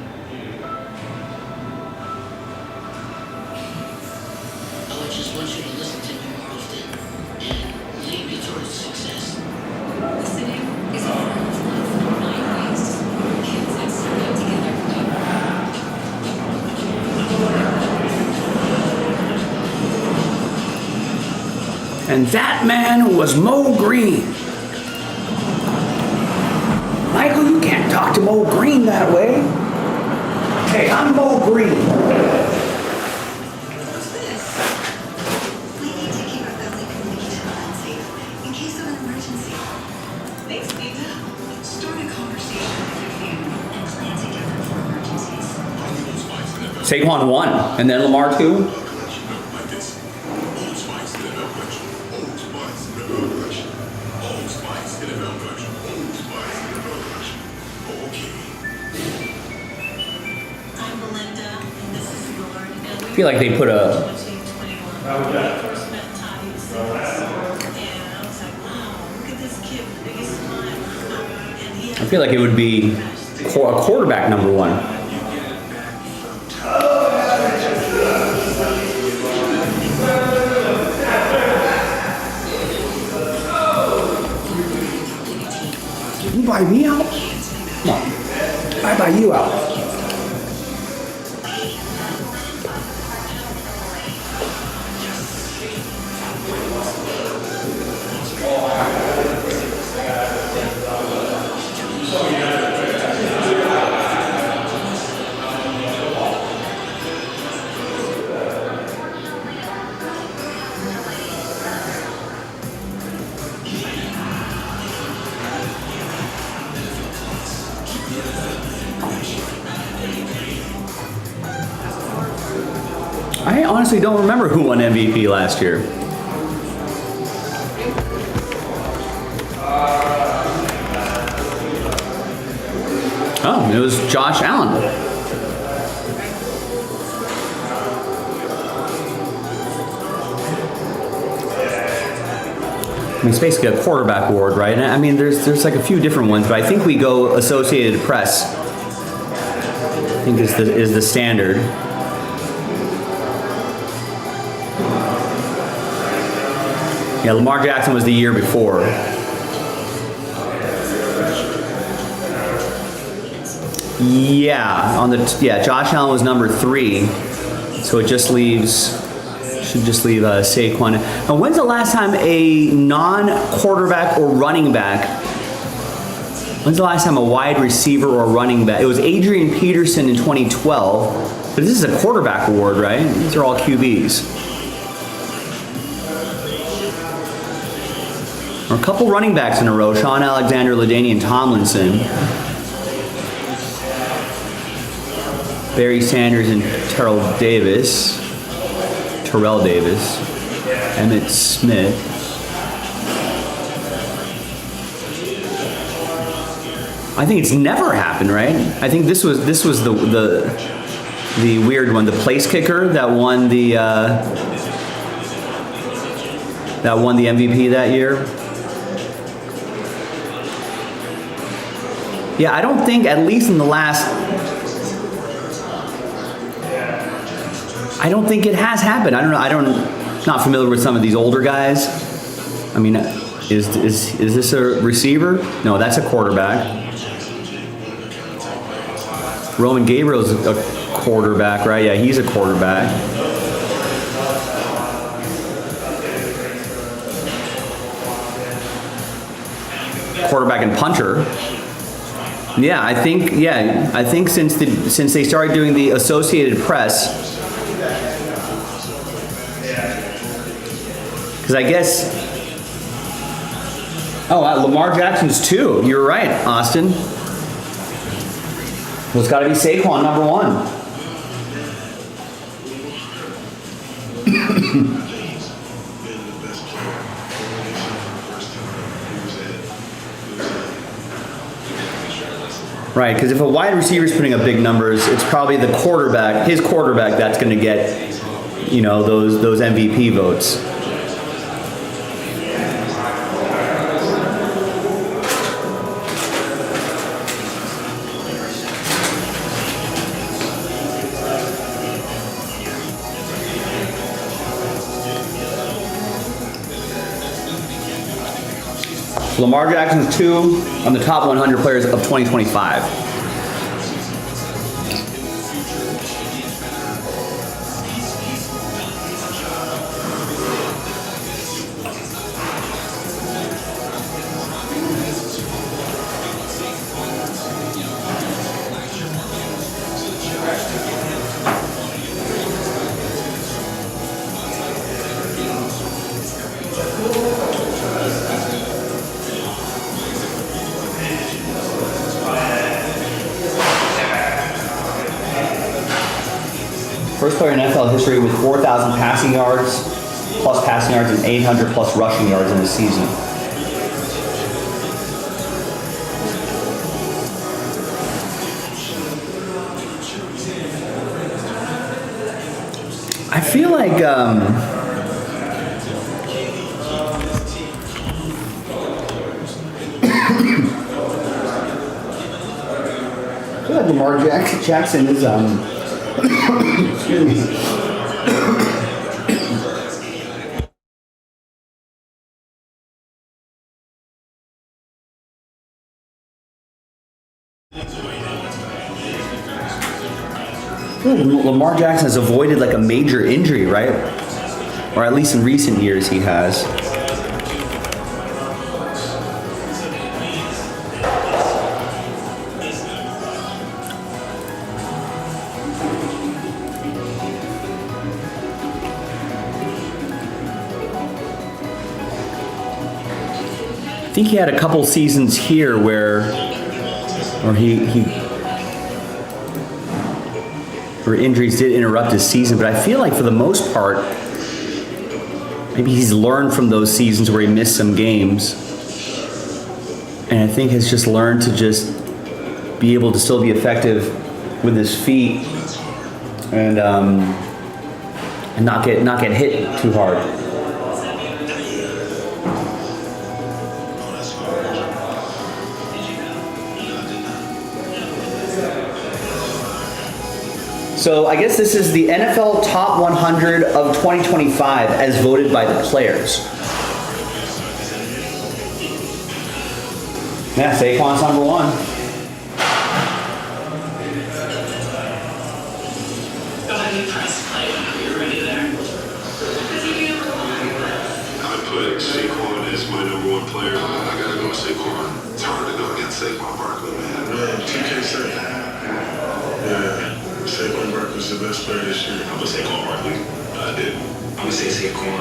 I just want you to listen to me more often and lead me towards success. Listening is a form of love. 9 ways to support kids and stand together. And that man was Mo Green. Michael, you can't talk to Mo Green that way. Hey, I'm Mo Green. What's this? We need to keep our family communication unsafe in case of an emergency. Thanks, Nita. Start a conversation with your family and plan together for emergencies. Saquon 1, and then Lamar 2. I'm Belinda, and this is Lord. And I feel like they put a first met Tommy the sickness. And I was like, wow, look at this kid, the biggest smile. And he I feel like it would be a quarterback number 1. You buy me out? No, I buy you out. I honestly don't remember who won MVP last year. Oh, it was Josh Allen. I mean, it's basically a quarterback award, right? I mean, there's like a few different ones, but I think we go Associated Press. I think is the standard. Yeah, Lamar Jackson was the year before. Yeah, Josh Allen was number 3, so it just leaves, should just leave Saquon. Now, when's the last time a non-quarterback or running back, when's the last time a wide receiver or running back, it was Adrian Peterson in 2012, but this is a quarterback award, right? These are all QBs. Or a couple running backs in a row, Sean Alexander, LaDainian Tomlinson. Barry Sanders and Terrell Davis, Emmitt Smith. I think it's never happened, right? I think this was the weird one, the place kicker that won the MVP that year. Yeah, I don't think, at least in the last, I don't think it has happened. I don't know. Not familiar with some of these older guys. I mean, is this a receiver? No, that's a quarterback. Roman Gabriel's a quarterback, right? Yeah, he's a quarterback. Quarterback and punter. Yeah, I think since they started doing the Associated Press, because I guess, Lamar Jackson's 2. You're right, Austin. Well, it's got to be Saquon, number 1. Right, because if a wide receiver is putting up big numbers, it's probably the quarterback, his quarterback, that's going to get, those MVP votes. Lamar Jackson's 2 on the top 100 players of 2025. First player in NFL history with 4,000 passing yards, plus passing yards, and 800 plus rushing yards in a season. I feel like Lamar Jackson is excuse me. Lamar Jackson has avoided like a major injury, right? Or at least in recent years he has. I think he had a couple seasons here where injuries did interrupt his season, but I feel like for the most part, maybe he's learned from those seasons where he missed some games, and I think has just learned to just be able to still be effective with his feet and not get hit too hard. So I guess this is the NFL Top 100 of 2025 as voted by the players. Yeah, Saquon's number one. Go ahead and press play whenever you're ready there. I put Saquon as my number one player. I gotta go with Saquon. It's hard to go against Saquon Barkley, man. Yeah, 2K said. Yeah, Saquon Barkley's the best player this year. I'm gonna Saquon Barkley. I did. I'm gonna say Saquon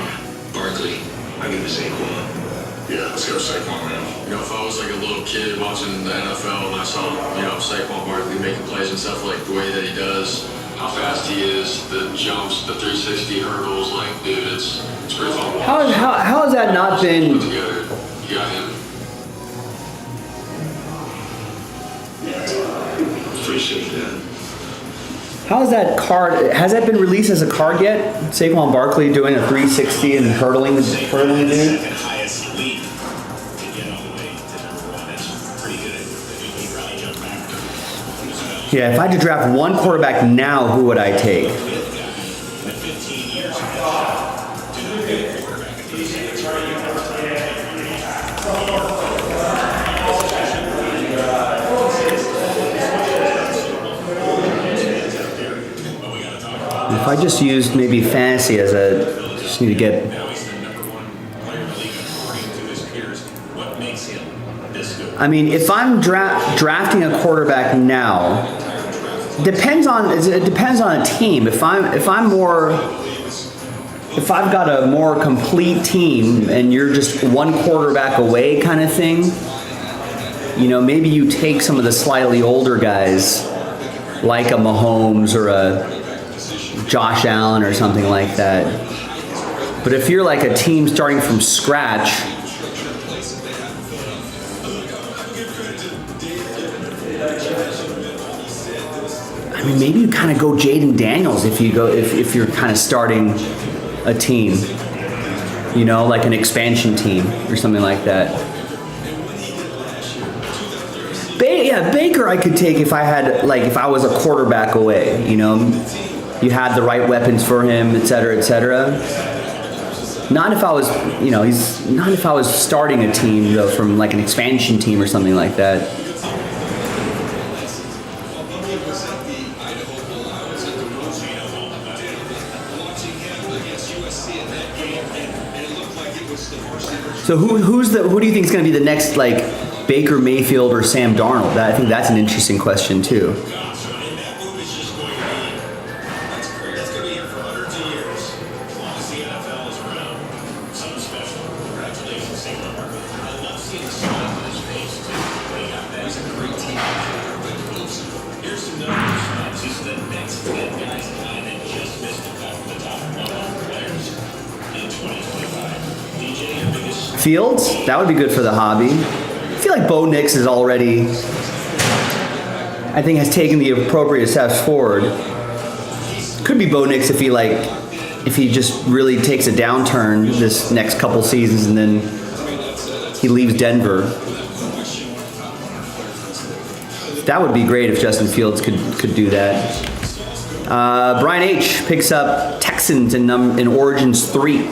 Barkley. I give it to Saquon. Yeah, let's go Saquon, man. You know, if I was like a little kid watching the NFL and I saw, you know, Saquon Barkley making plays and stuff like the way that he does, how fast he is, the jumps, the 360 hurdles, like, dude, it's pretty fun. How has that not been? Put together, you got him. Appreciate that. How is that card? Has that been released as a card yet? Saquon Barkley doing a 360 and hurdling the dude. Second highest leap to get all the way to number one. That's pretty good. He probably jumped back. Yeah, if I had to draft one quarterback now, who would I take? If I just used maybe fantasy as a, just need to get. I mean, if I'm drafting a quarterback now, it depends on a team. If I've got a more complete team and you're just one quarterback away kind of thing, you know, maybe you take some of the slightly older guys like a Mahomes or a Josh Allen or something like that. But if you're like a team starting from scratch, I mean, maybe you kind of go Jaden Daniels if you're kind of starting a team, you know, like an expansion team or something like that. Baker I could take if I was a quarterback away, you know. You had the right weapons for him, et cetera, et cetera. Not if I was, you know, not if I was starting a team though from like an expansion team or something like that. So who do you think is going to be the next like Baker Mayfield or Sam Darnold? I think that's an interesting question too. Fields, that would be good for the hobby. I feel like Bo Nix is already, I think, has taken the appropriate steps forward. Could be Bo Nix if he just really takes a downturn this next couple seasons and then he leaves Denver. That would be great if Justin Fields could do that. Brian H. picks up Texans in Origins 3.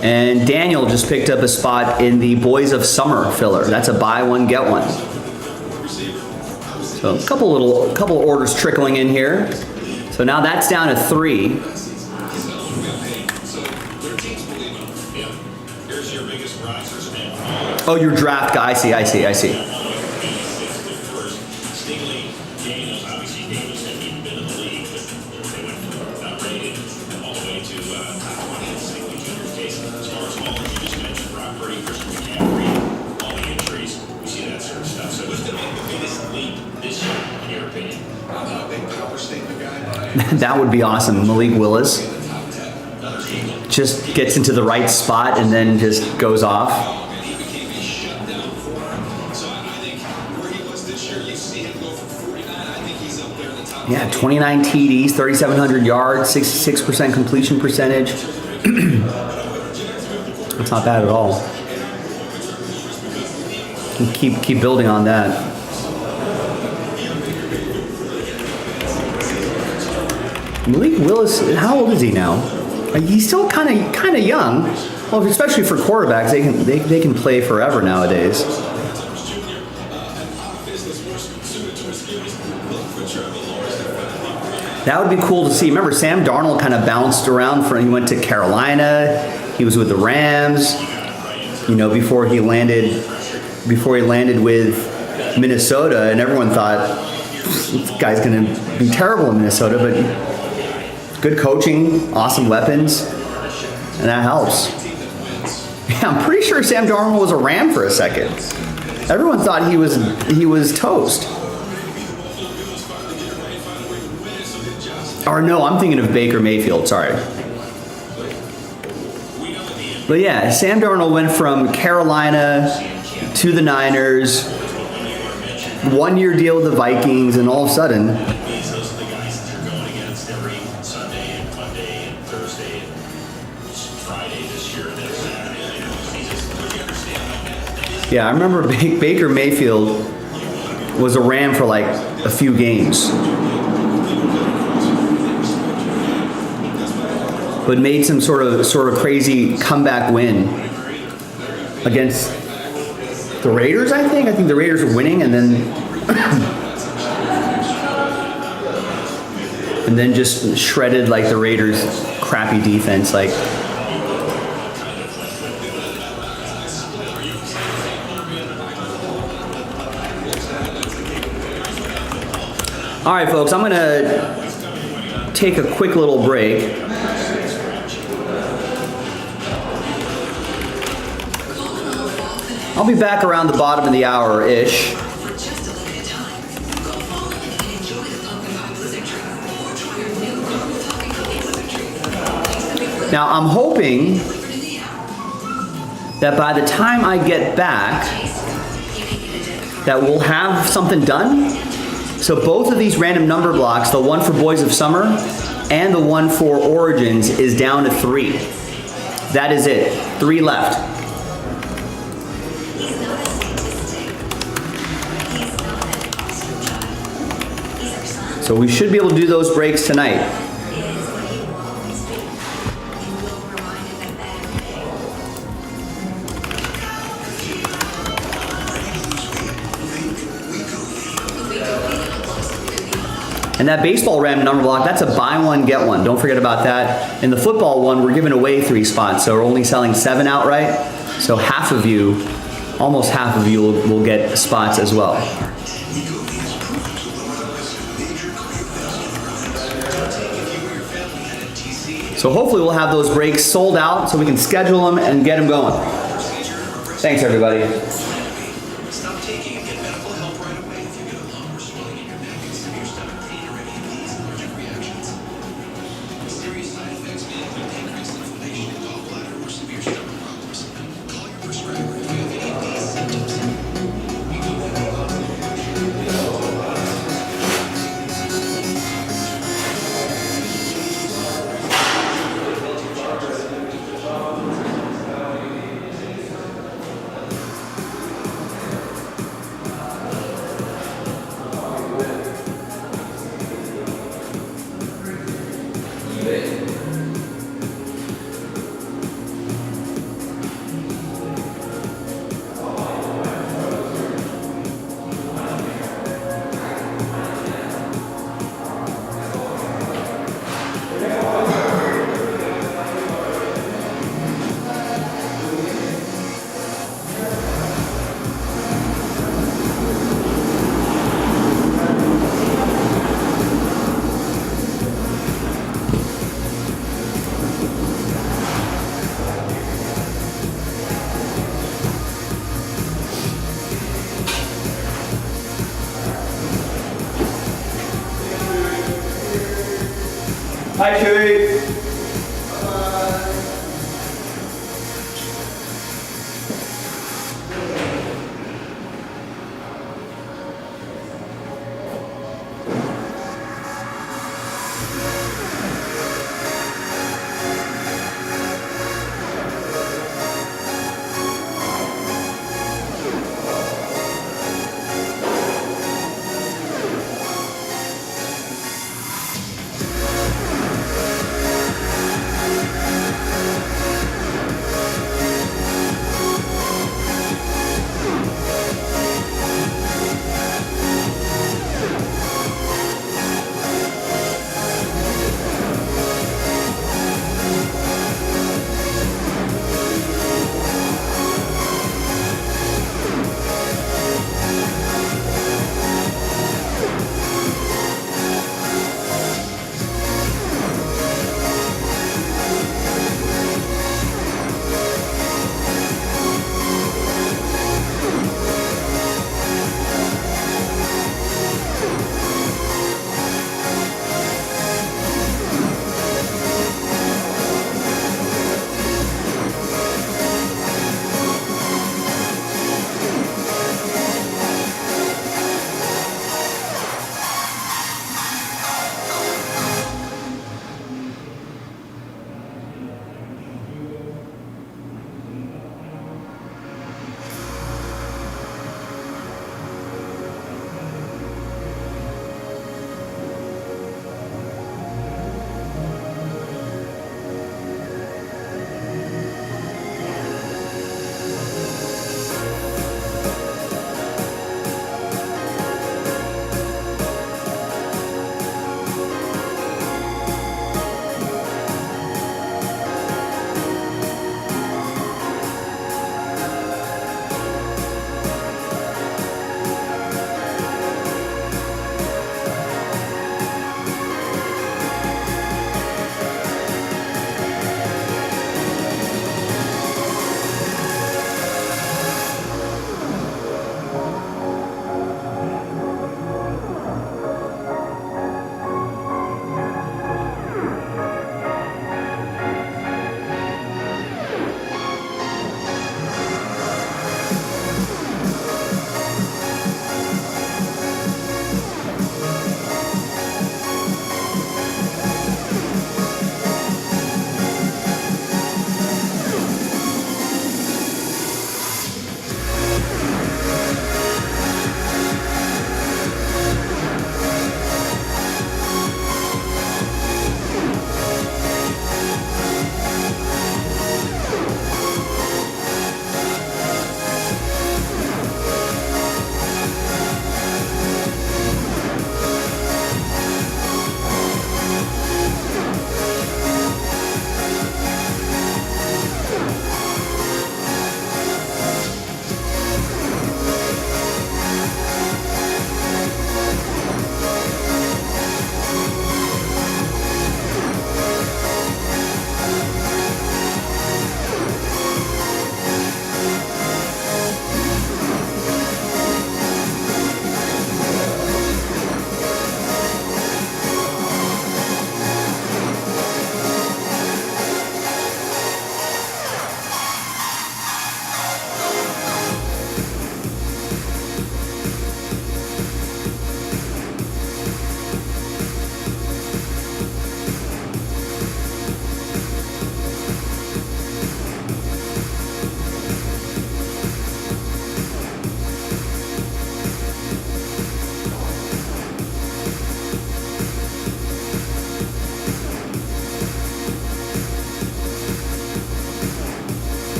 And Daniel just picked up a spot in the Boys of Summer filler. That's a buy one, get one. So a couple orders trickling in here. So now that's down to 3. Oh, your draft guy. I see. That would be awesome. Malik Willis just gets into the right spot and then just goes off. Yeah, 29 TDs, 3,700 yards, 66% completion percentage. That's not bad at all. Keep building on that. Malik Willis, how old is he now? He's still kind of young. Well, especially for quarterbacks, they can play forever nowadays. That would be cool to see. Remember, Sam Darnold kind of bounced around he went to Carolina, he was with the Rams, you know, before he landed with Minnesota, and everyone thought this guy's going to be terrible in Minnesota, but good coaching, awesome weapons, and that helps. Yeah, I'm pretty sure Sam Darnold was a Ram for a second. Everyone thought he was toast. Or no, I'm thinking of Baker Mayfield, sorry. But yeah, Sam Darnold went from Carolina to the Niners, 1 year deal with the Vikings, and all of a sudden, yeah, I remember Baker Mayfield was a Ram for like a few games, but made some sort of crazy comeback win against the Raiders, I think. I think the Raiders were winning, and then just shredded like the Raiders' crappy defense. Like, all right, folks, I'm gonna take a quick little break. I'll be back around the bottom of the hour-ish. Now, I'm hoping that by the time I get back, that we'll have something done. So both of these random number blocks, the one for Boys of Summer and the one for Origins, is down to 3. That is it. 3 left. So we should be able to do those breaks tonight. And that baseball random number block, that's a buy one, get one. Don't forget about that. In the football one, we're giving away 3 spots, so we're only selling 7 outright. So half of you, almost half of you will get spots as well. So hopefully we'll have those breaks sold out so we can schedule them and get them going. Thanks, everybody. Stop taking and get medical help right away if you get a lump or swelling in your neck and severe stomach pain or any of these allergic reactions. Serious side effects may include increased inflammation in gallbladder or severe stomach problems. Call your prescriber if you have any of these symptoms. Hi, Chewy.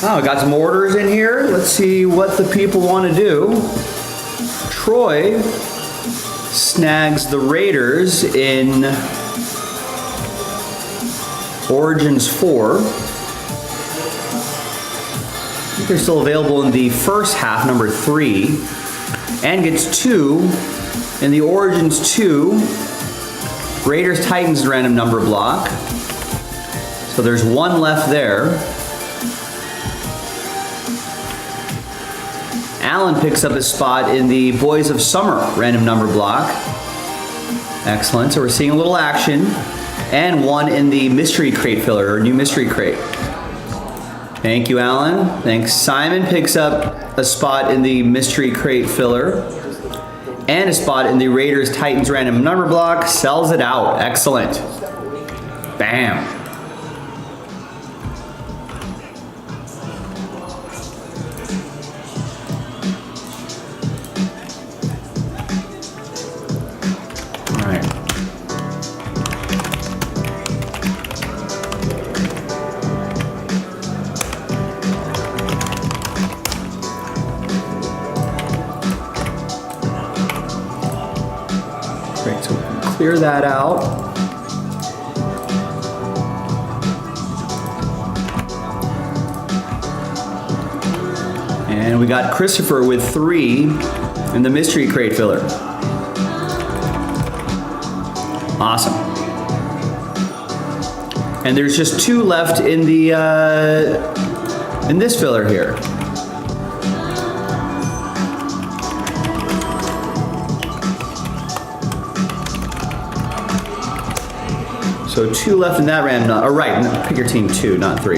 Oh, we got some orders in here. Let's see what the people want to do. Troy snags the Raiders in Origins 4. I think they're still available in the first half, number 3. And gets 2 in the Origins 2. Raiders Titans random number block. So there's 1 left there. Alan picks up a spot in the Boys of Summer random number block. Excellent. So we're seeing a little action. And 1 in the Mystery Crate filler, or new Mystery Crate. Thank you, Alan. Thanks. Simon picks up a spot in the Mystery Crate filler. And a spot in the Raiders Titans random number block. Sells it out. Excellent. Bam. Great, so clear that out. And we got Christopher with 3 in the Mystery Crate filler. Awesome. And there's just 2 left in the in this filler here. So 2 left in that random, oh, right, pick your team 2, not 3.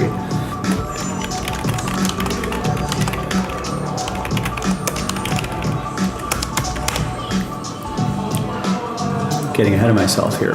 Getting ahead of myself here.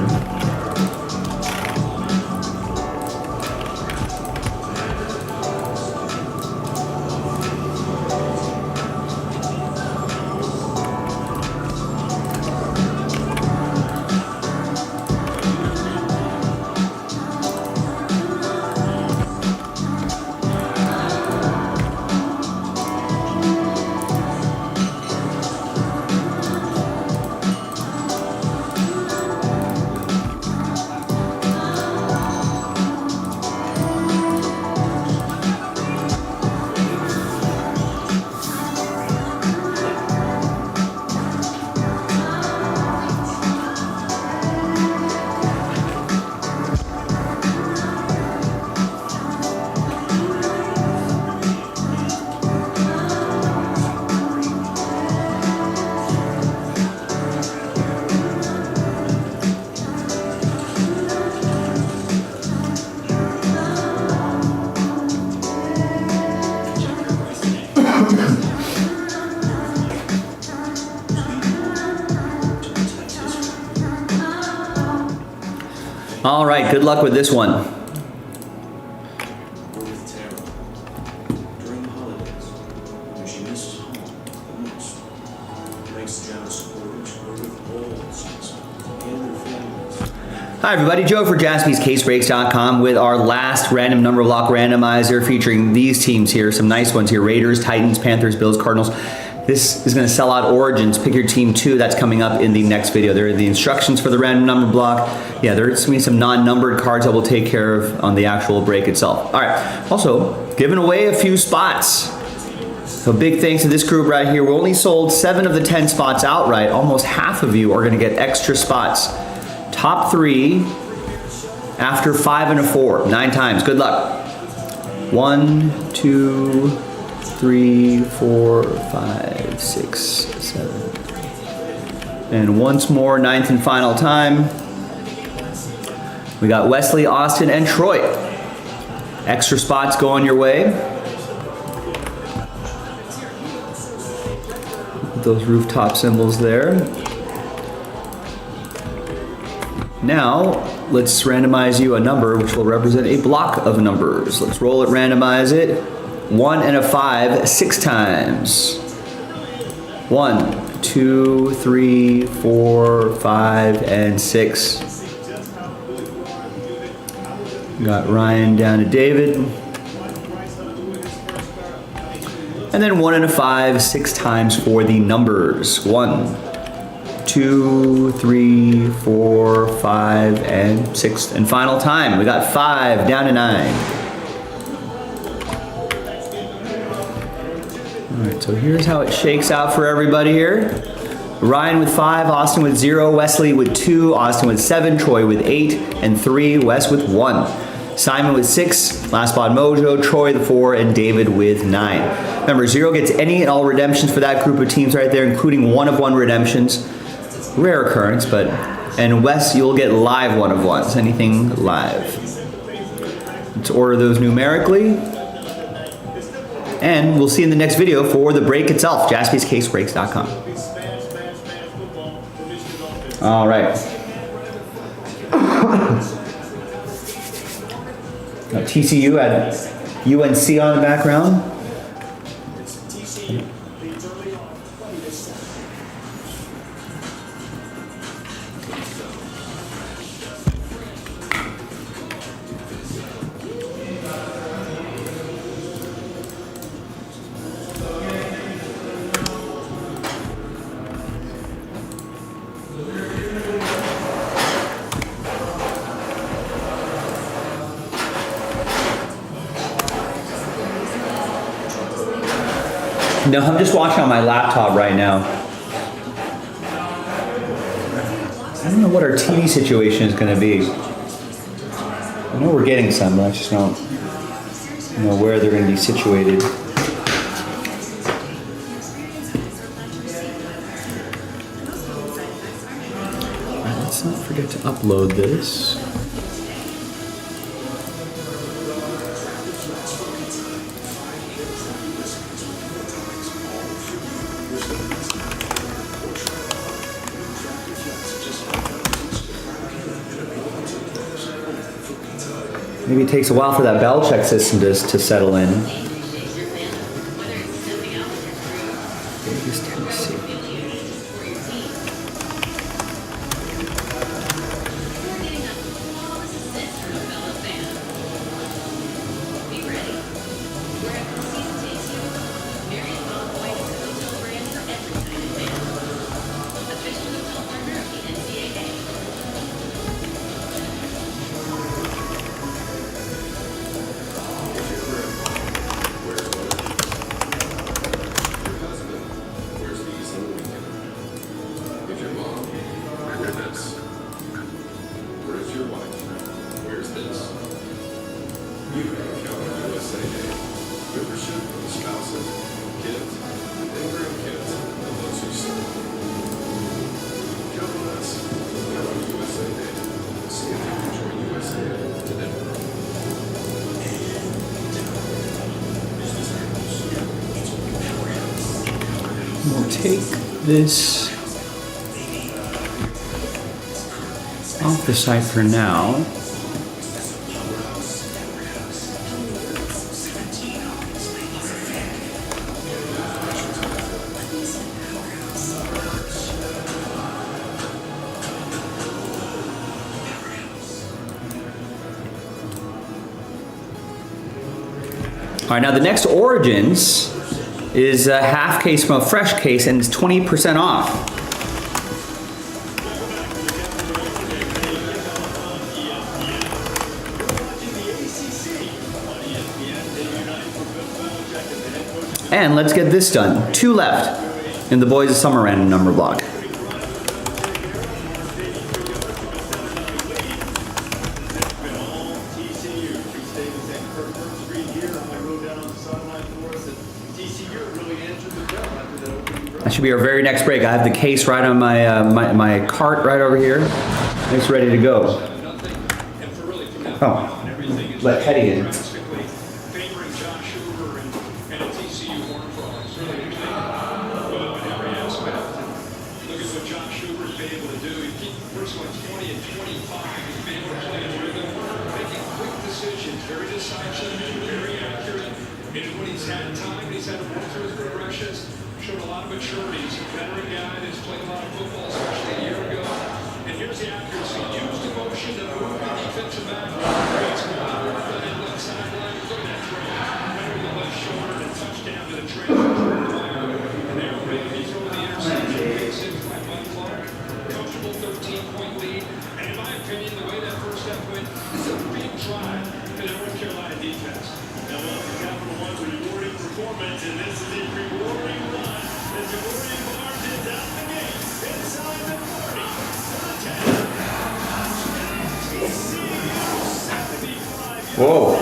All right, good luck with this one. During the holidays, when she misses home the most, thanks to Java's supporters, we're with all the season and their families. Hi everybody, Joe for JaspysCaseBreaks.com with our last random number block randomizer featuring these teams here, some nice ones here, Raiders, Titans, Panthers, Bills, Cardinals. This is going to sell out Origins. Pick your team 2. That's coming up in the next video. There are the instructions for the random number block. Yeah, there's going to be some non-numbered cards that we'll take care of on the actual break itself. All right. Also, giving away a few spots. So big thanks to this group right here. We only sold 7 of the 10 spots outright. Almost half of you are going to get extra spots. Top 3 after 5 and a 4. 9 times. Good luck. 1, 2, 3, 4, 5, 6, 7. And once more, 9th and final time. We got Wesley, Austin, and Troy. Extra spots going your way. Those rooftop symbols there. Now, let's randomize you a number which will represent a block of numbers. Let's roll it, randomize it. 1 and a 5, 6 times. 1, 2, 3, 4, 5, and 6. Got Ryan down to David. And then 1 and a 5, 6 times for the numbers. 1, 2, 3, 4, 5, and 6. And final time. We got 5 down to 9. All right, so here's how it shakes out for everybody here. Ryan with 5, Austin with 0, Wesley with 2, Austin with 7, Troy with 8, and 3, Wes with 1. Simon with 6, Last Spot Mojo, Troy the 4, and David with 9. Remember, 0 gets any and all redemptions for that group of teams right there, including 1 of 1 redemptions. Rare occurrence, but, and Wes, you'll get live 1 of 1s, anything live. Let's order those numerically. And we'll see you in the next video for the break itself, jaspyscasebreaks.com. All right. Now, TCU had UNC on the background. No, I'm just watching on my laptop right now. I don't know what our TV situation is going to be. I know we're getting some, but I just don't know where they're going to be situated. Alright, let's not forget to upload this. Maybe it takes a while for that bell check system to settle in. Vegas, Tennessee. We'll take this off the site for now. All right, now the next Origins is a half case from a fresh case, and it's 20% off. And let's get this done. 2 left in the Boys of Summer random number block. That should be our very next break. I have the case right on my my cart right over here. It's ready to go. Oh, let Teddy in. Showed a lot of maturity. He's a veteran guy that's played a lot of football, especially a year ago. And here's the accuracy. Used the motion to move the defensive back. Creates one over the left sideline. Look at that trade. Better than the left shoulder and touchdown to the trade. Now, welcome Capital One to rewarding performance, and this is a rewarding run. As rewarding Barnes is out the gate, inside the 40, to the 10. Whoa.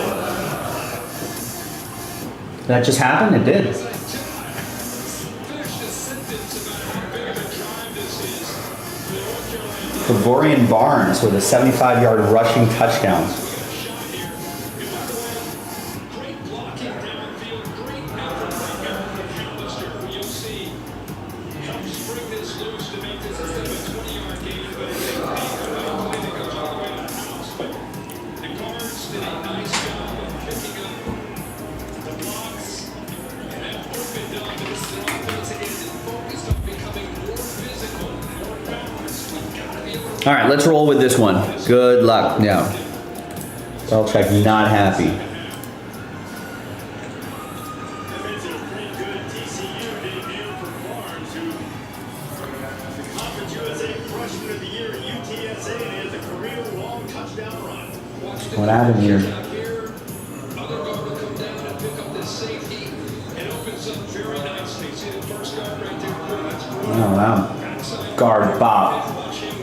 That just happened? It did. Gregorian Barnes with a 75-yard rushing touchdown. Great blocking downfield, great effort by Eric McAllister. You'll see. Helps spring this loose to make this instead of a 20-yard gain, but it's a big play that goes all the way to the house. But the guards did a nice job of picking up the blocks and have opened up. And this is an offense that is focused on becoming more physical, more balanced. We've got to be able to. All right, let's roll with this one. Good luck. No. Belichick not happy. That makes it a pretty good TCU debut for Barnes, who the Conference USA Freshman of the Year at UTSA, and he has a career long touchdown run. What happened here? Other guard will come down and pick up this safety and opens up very nicely. See the first guard right there? That's Oh, wow. Guard bop.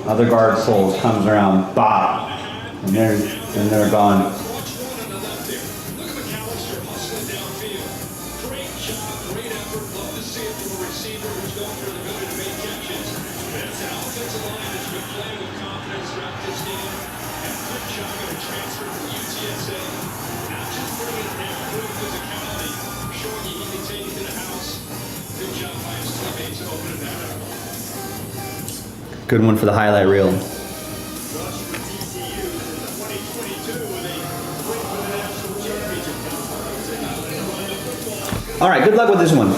Other guard pulls, comes around, bop. And they're gone. Watch one on the left there. Look at McAllister hustling downfield. Great job, great effort. Love to see it from a receiver who's going for the ability to make catches. And it's an offensive line that's been playing with confidence throughout this game. And a good job of a transfer from UTSA. Not just bringing it down, good physicality, showing he can take it to the house. Good job by his teammates opening that up. Good one for the highlight reel. Rush for TCU in the 2022 with a win for the national championship conference. All right, good luck with this one.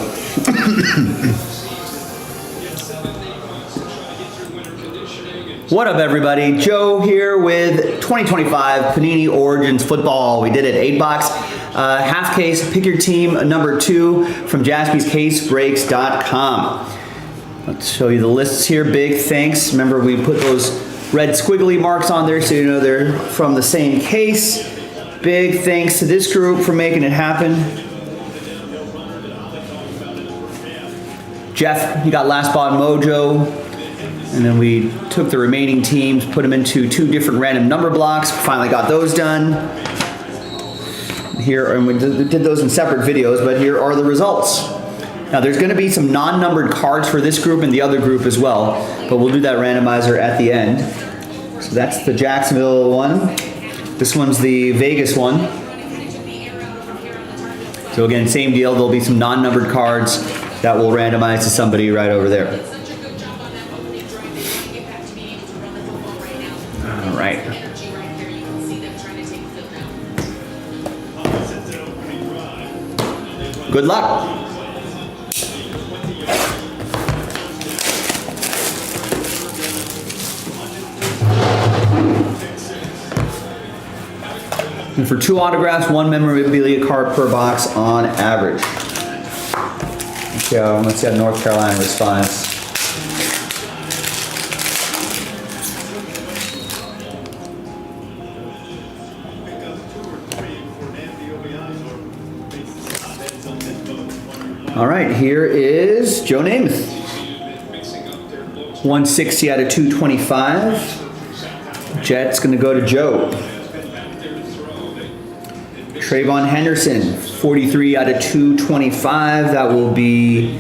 What up, everybody? Joe here with 2025 Panini Origins Football. We did it 8-box. Half case, pick your team, number 2 from jaspyscasebreaks.com. Let's show you the lists here. Big thanks. Remember, we put those red squiggly marks on there so you know they're from the same case. Big thanks to this group for making it happen. Jeff, you got Last Spot Mojo. And then we took the remaining teams, put them into 2 different random number blocks. Finally got those done. Here, and we did those in separate videos, but here are the results. Now there's going to be some non-numbered cards for this group and the other group as well, but we'll do that randomizer at the end. So that's the Jacksonville one. This one's the Vegas one. So again, same deal. There'll be some non-numbered cards that will randomize to somebody right over there. All right. Good luck. And for 2 autographs, 1 memorabilia card per box on average. So let's see how North Carolina responds. All right, here is Joe Namath. 160 out of 225. Jets going to go to Joe. Trayvon Henderson, 43 out of 225. That will be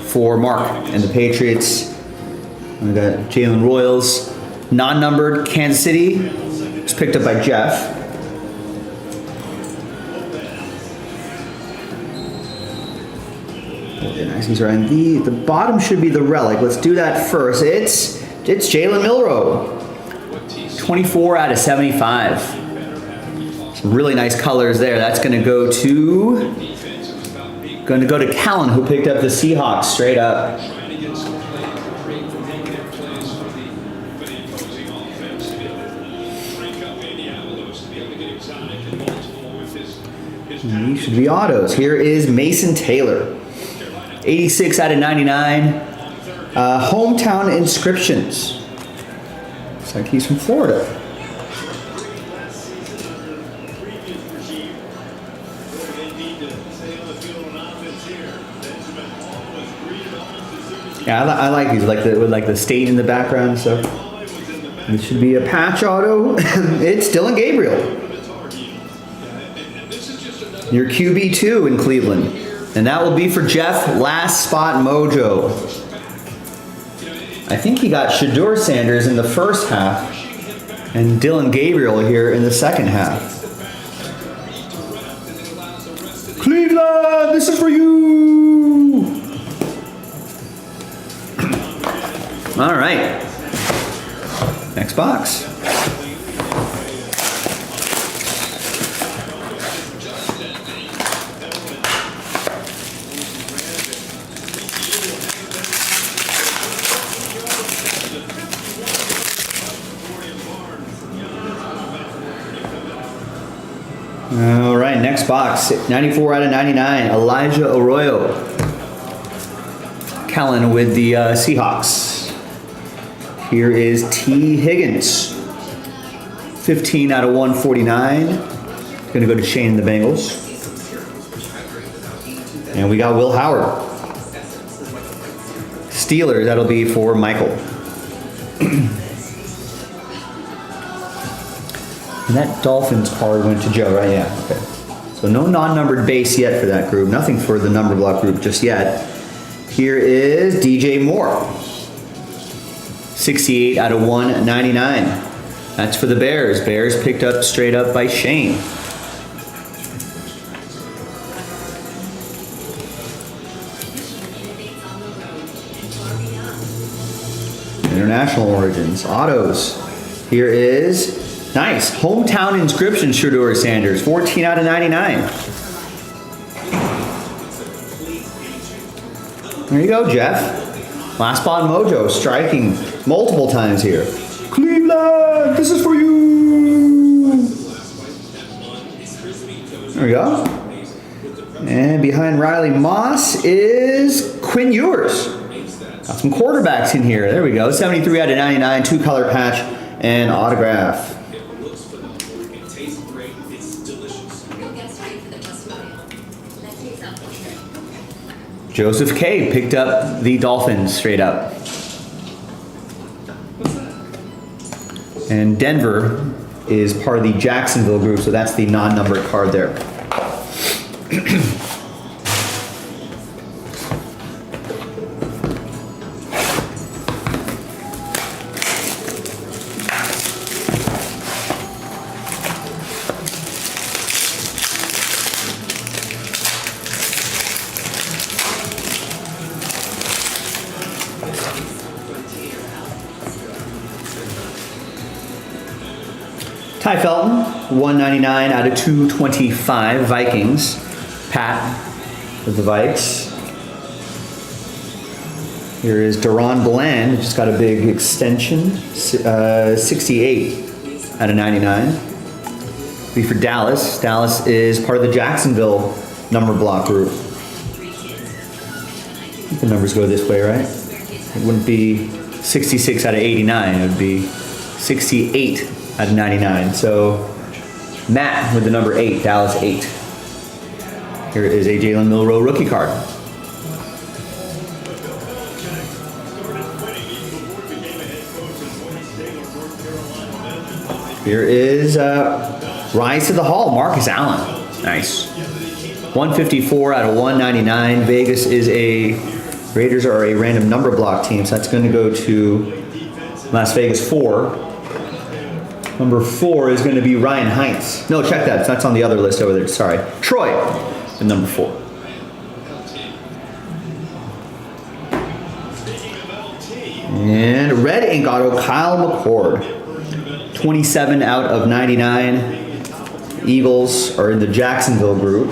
for Mark and the Patriots. We got Jalen Royals. Non-numbered Kansas City. It's picked up by Jeff. He's right. The bottom should be the relic. Let's do that first. It's Jalen Milroe. 24 out of 75. Some really nice colors there. That's going to go to Callan, who picked up the Seahawks straight up. These should be autos. Here is Mason Taylor. 86 out of 99. Hometown inscriptions. Looks like he's from Florida. Yeah, I like these, like the with like the state in the background and stuff. This should be a patch auto. It's Dylan Gabriel. Your QB2 in Cleveland. And that will be for Jeff, last spot mojo. I think he got Shedeur Sanders in the first half and Dylan Gabriel here in the second half. Cleveland, this is for you. All right. Next box. All right, next box, 94 out of 99, Elijah Arroyo. Kellen with the Seahawks. Here is T. Higgins, 15 out of 149. Gonna go to Shane and the Bengals. And we got Will Howard. Steelers, that'll be for Michael. And that Dolphins card went to Joe, right? Yeah, okay. So no non-numbered base yet for that group. Nothing for the number block group just yet. Here is DJ Moore. 68 out of 199. That's for the Bears. Bears picked up straight up by Shane. International origins. Autos. Here is... nice. Hometown inscription, Shedeur Sanders. 14 out of 99. There you go, Jeff. Last spot mojo, striking multiple times here. Cleveland, this is for you. There we go. And behind Riley Moss is Quinn Ewers. Got some quarterbacks in here. There we go. 73 out of 99, 2-color patch and autograph. Joseph K. picked up the Dolphins straight up. And Denver is part of the Jacksonville group, so that's the non-numbered card there. Ty Felton, 199 out of 225, Vikings. Pat with the Vikes. Here is Deron Bland, just got a big extension, 68 out of 99. Be for Dallas. Dallas is part of the Jacksonville number block group. I think the numbers go this way, right? It wouldn't be 66 out of 89, it would be 68 out of 99. So Matt with the number 8, Dallas 8. Here is a Jalen Milroe rookie card. Here is Rise to the Hall, Marcus Allen. Nice. 154 out of 199. Vegas is Raiders are a random number block team, so that's going to go to Las Vegas 4. Number 4 is going to be Ryan Heinz. No, check that. That's on the other list over there. Sorry. Troy, the number 4. And red ink auto, Kyle McCord. 27 out of 99. Eagles are in the Jacksonville group.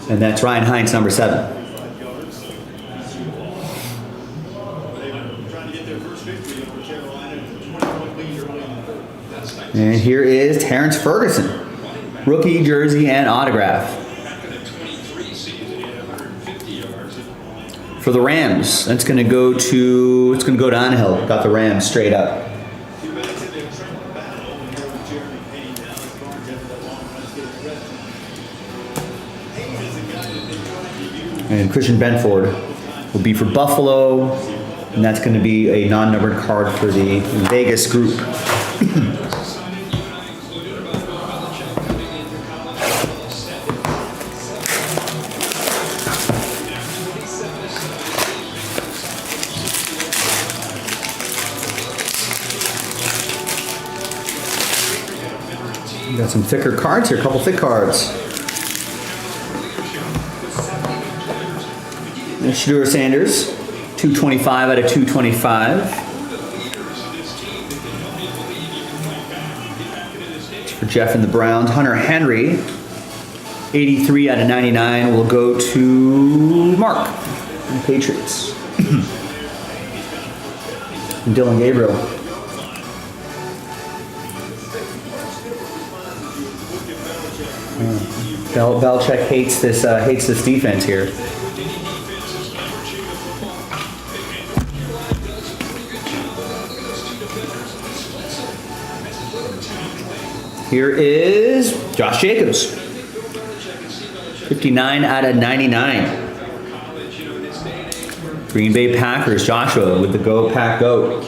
And that's Ryan Heinz, number 7. And here is Terrence Ferguson, rookie jersey and autograph. For the Rams, that's going to go to Angel. Got the Rams straight up. And Christian Benford will be for Buffalo, and that's going to be a non-numbered card for the Vegas group. We got some thicker cards here, a couple thick cards. Shedeur Sanders, 225 out of 225. It's for Jeff and the Browns. Hunter Henry, 83 out of 99 will go to Mark and the Patriots. And Dylan Gabriel. Belichick hates this defense here. Here is Josh Jacobs, 59 out of 99. Green Bay Packers, Joshua with the Go Pack Go.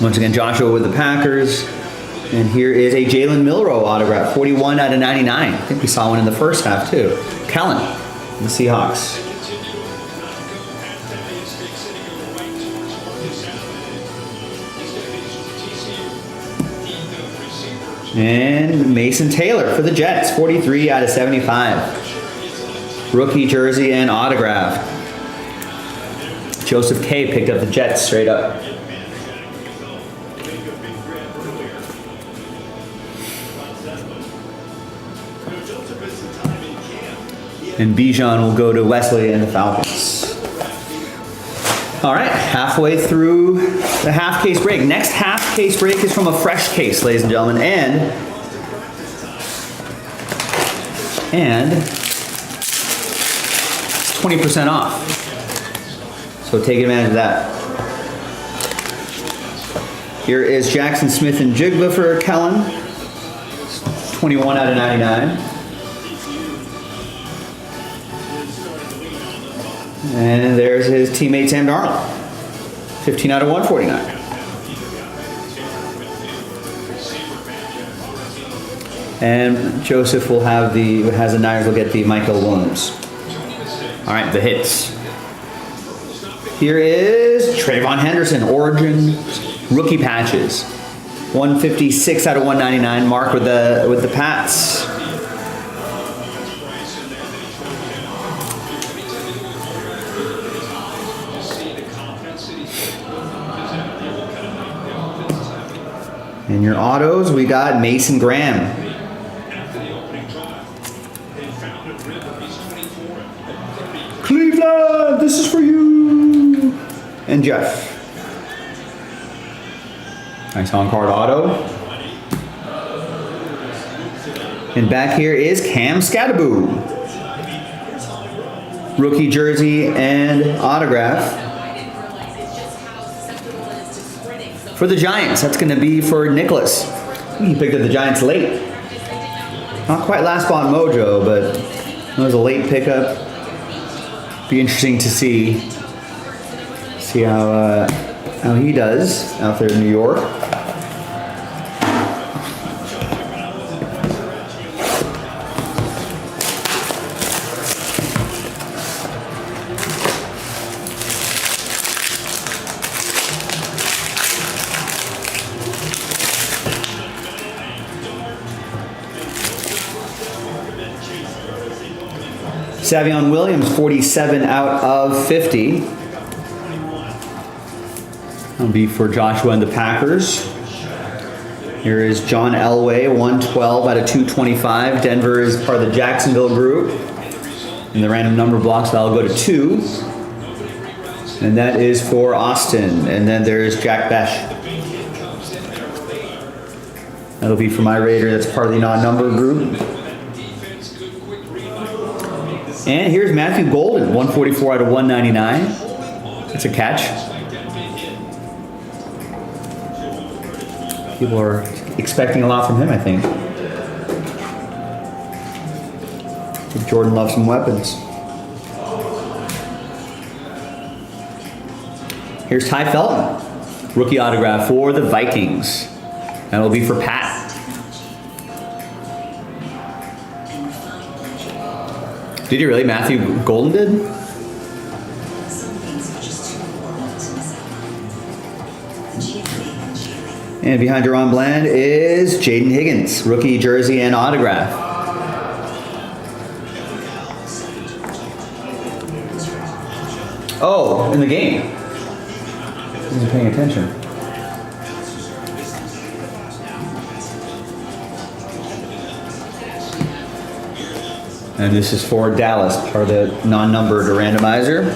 Once again, Joshua with the Packers. And here is a Jalen Milroe autograph, 41 out of 99. I think we saw one in the first half too. Kellen, the Seahawks. And Mason Taylor for the Jets, 43 out of 75. Rookie jersey and autograph. Joseph K picked up the Jets straight up. And Bijan will go to Wesley and the Falcons. All right, halfway through the half case break. Next half case break is from a fresh case, ladies and gentlemen, and 20% off. So take advantage of that. Here is Jackson Smith and Jigba for Kellen, 21 out of 99. And there's his teammate Sam Darnold, 15 out of 149. And Joseph will have has the Niners will get the Michael Williams. All right, the hits. Here is Trayvon Henderson, Origin rookie patches, 156 out of 199. Mark with the Pats. In your autos, we got Mason Graham. Cleveland, this is for you. And Jeff. Nice on-card auto. And back here is Cam Scattaboo. Rookie jersey and autograph. For the Giants, that's going to be for Nicholas. He picked up the Giants late. Not quite last spot mojo, but it was a late pickup. Be interesting to see how he does out there in New York. Savion Williams, 47 out of 50. That'll be for Joshua and the Packers. Here is John Elway, 112 out of 225. Denver is part of the Jacksonville group. And the random number blocks, that'll go to 2. And that is for Austin. And then there's Jack Besh. That'll be for my Raider. That's part of the non-number group. And here's Matthew Golden, 144 out of 199. It's a catch. People are expecting a lot from him, I think. Jordan loves some weapons. Here's Ty Felton. Rookie autograph for the Vikings. That'll be for Pat. Did he really? Matthew Golden did? And behind Deron Bland is Jaden Higgins. Rookie jersey and autograph. Oh, in the game. Wasn't paying attention. And this is for Dallas, part of the non-numbered randomizer.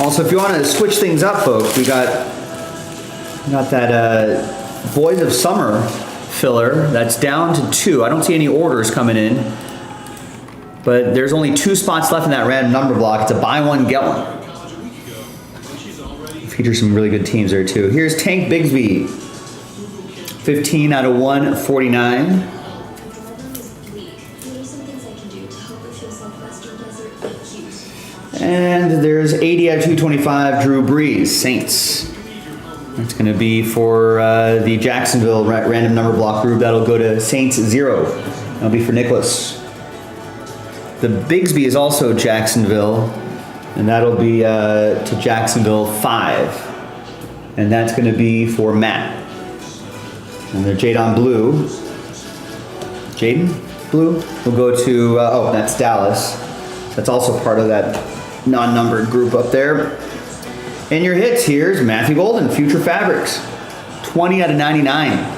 Also, if you want to switch things up, folks, we got that Boys of Summer filler that's down to 2. I don't see any orders coming in, but there's only 2 spots left in that random number block. It's a buy one, get one. Features some really good teams there too. Here's Tank Bigsby, 15 out of 149. And there's 80 out of 225, Drew Brees, Saints. That's going to be for the Jacksonville random number block group. That'll go to Saints 0. That'll be for Nicholas. The Bigsby is also Jacksonville, and that'll be to Jacksonville 5. And that's going to be for Matt. And the Jadon Blue. Jaden Blue will go to, oh, that's Dallas. That's also part of that non-numbered group up there. And your hits, here's Matthew Golden, Future Fabrics, 20 out of 99.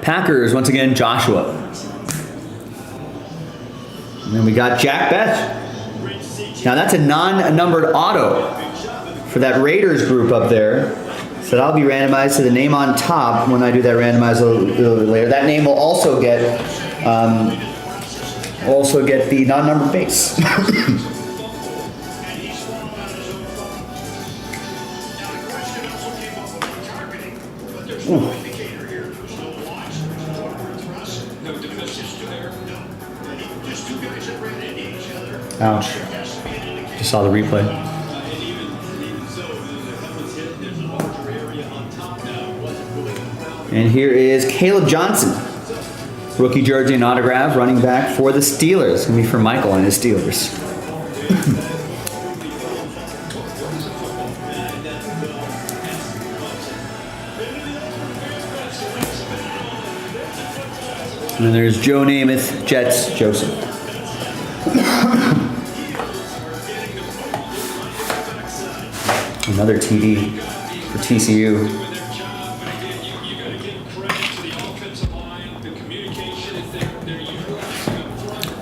Packers, once again, Joshua. And then we got Jack Beth. Now that's a non-numbered auto for that Raiders group up there. So that'll be randomized to the name on top when I do that randomize a little bit later. That name will also get the non-numbered base. Ouch. Just saw the replay. And here is Caleb Johnson. Rookie jersey and autograph, running back for the Steelers. It's going to be for Michael and his Steelers. And then there's Joe Namath, Jets, Joseph. Another TD for TCU.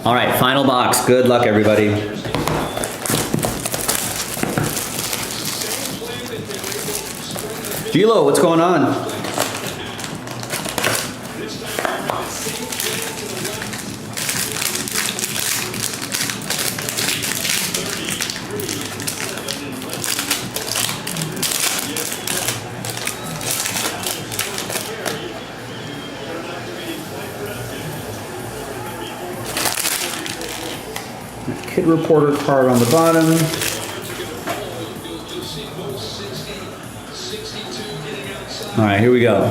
All right, final box. Good luck, everybody. Gilo, what's going on? Kid Reporter card on the bottom. All right, here we go.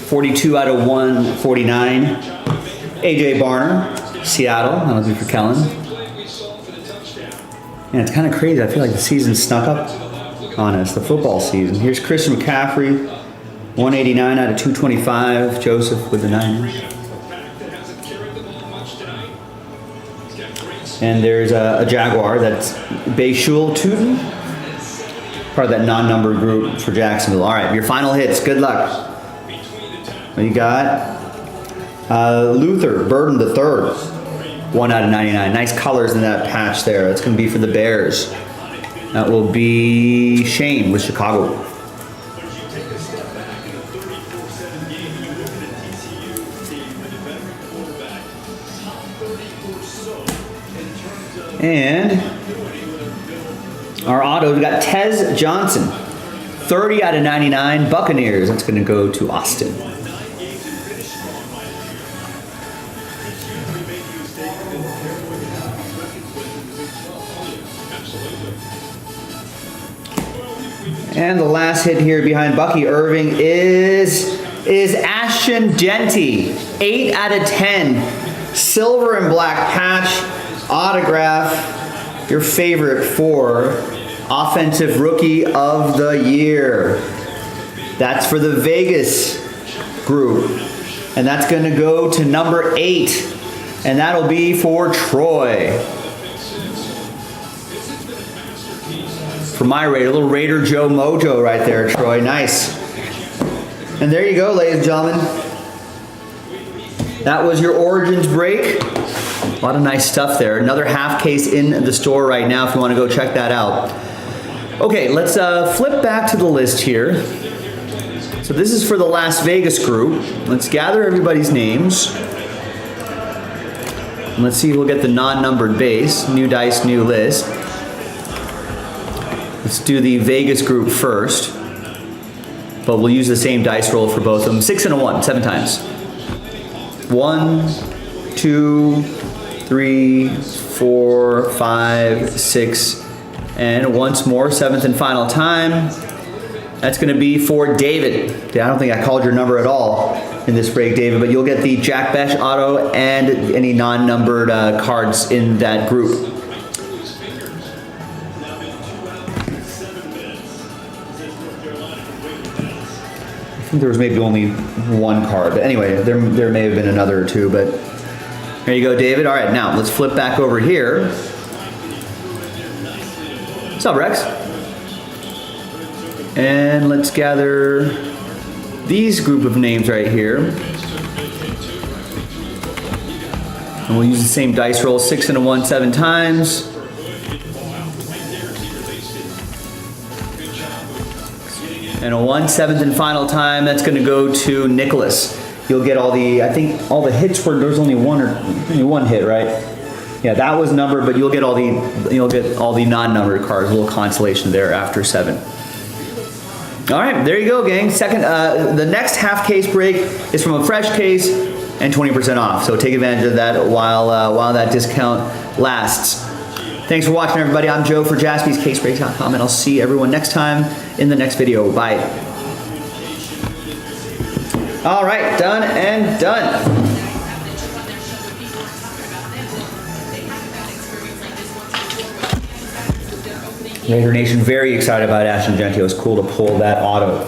42 out of 149. AJ Barner, Seattle. That'll be for Kellen. Yeah, it's kind of crazy. I feel like the season snuck up on us, the football season. Here's Christian McCaffrey, 189 out of 225. Joseph with the Niners. And there's a Jaguar, that's Bayshul Tootin. part of that non-numbered group for Jacksonville. All right, your final hits. Good luck. What you got? Luther Burden the third. 1 out of 99. Nice colors in that patch there. That's going to be for the Bears. That will be Shane with Chicago. But as you take a step back in the 34-7 game, you look at a TCU team with a veteran quarterback, top 30 or so in terms of And our auto, we got Tez Johnson. 30 out of 99 Buccaneers. That's going to go to Austin. won 9 games and finished strong last year. Each year we make the mistake that they're going to have these records with in the Big 12. Absolutely. And the last hit here behind Bucky Irving is Ashton Genty. 8 out of 10. Silver and black patch. Autograph. Your favorite for Offensive Rookie of the Year. That's for the Vegas group. And that's going to go to number 8. And that'll be for Troy. For my Raider, a little Raider Joe Mojo right there, Troy. Nice. And there you go, ladies and gentlemen. That was your Origins break. A lot of nice stuff there. Another half case in the store right now if you want to go check that out. Okay, let's flip back to the list here. So this is for the Las Vegas group. Let's gather everybody's names. And let's see if we'll get the non-numbered base. New dice, new list. Let's do the Vegas group first. But we'll use the same dice roll for both of them. 6 and a 1, 7 times. 1, 2, 3, 4, 5, 6, and once more, 7th and final time. That's going to be for David. I don't think I called your number at all in this break, David, but you'll get the Jack Besh auto and any non-numbered cards in that group. I think there was maybe only one card, but anyway, there may have been another or two, but there you go, David. All right, now let's flip back over here. What's up, Rex? And let's gather these group of names right here. And we'll use the same dice roll, 6 and a 1, 7 times. And a 1, 7th and final time. That's going to go to Nicholas. You'll get all the, I think all the hits were, there's only one hit, right? Yeah, that was numbered, but you'll get all the non-numbered cards, a little consolation there after 7. All right, there you go, gang. The next half case break is from a fresh case and 20% off. So take advantage of that while that discount lasts. Thanks for watching, everybody. I'm Joe for JaspysCaseBreaks.com, and I'll see everyone next time in the next video. Bye. All right, done and done. Raider Nation very excited about Ashton Genty. It was cool to pull that auto.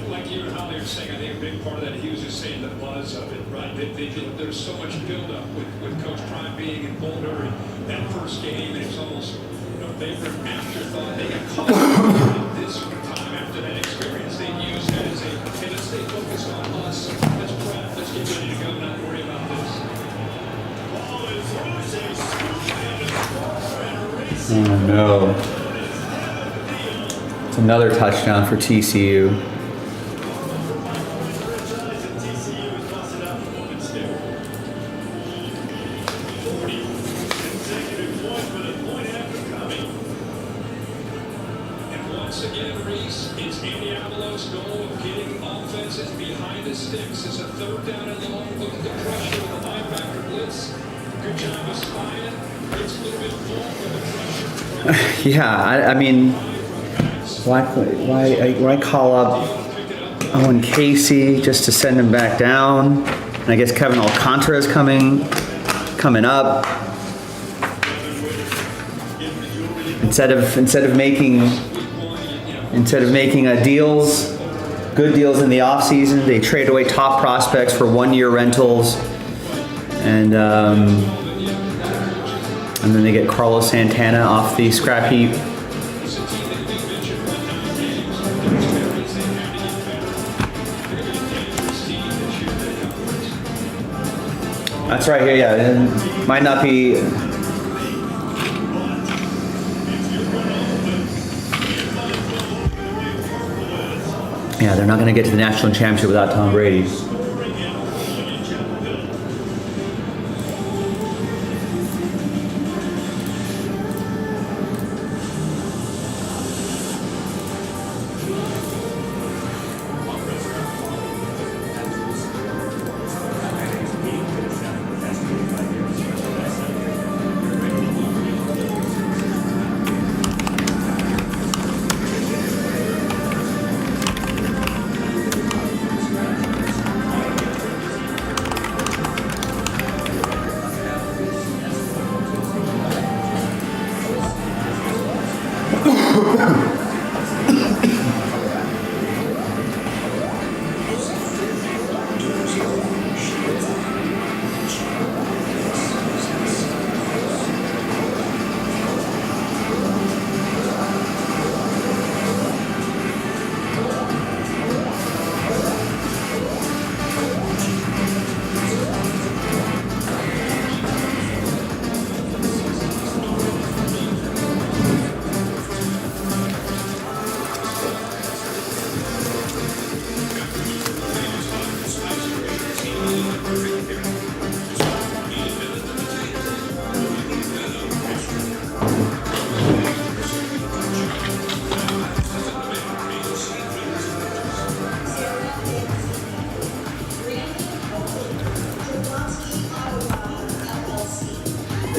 Like you and Holly are saying, I think a big part of that, he was just saying the buzz of it, right? There's so much buildup with Coach Prime being in Boulder and that first game, and it's almost, they were an afterthought. They got caught this time after that experience. They used that as hey, let's stay focused on us. Let's prep. Let's get ready to go, not worry about this. Oh no. It's another touchdown for TCU. And one once again, Reese, it's Andy Avalos' goal of getting offenses behind the sticks. It's a third down and long. Look at the pressure of the linebacker blitz. Good job of spying. It's a little bit full with the pressure. Yeah, I mean, why call up Owen Casey just to send him back down? And I guess Kevin Alcantara is coming up. Instead of making deals, good deals in the offseason, they trade away top prospects for 1-year rentals, and then they get Carlos Santana off the scrap heap. That's right here, yeah. It might not be. Yeah, they're not going to get to the national championship without Tom Brady.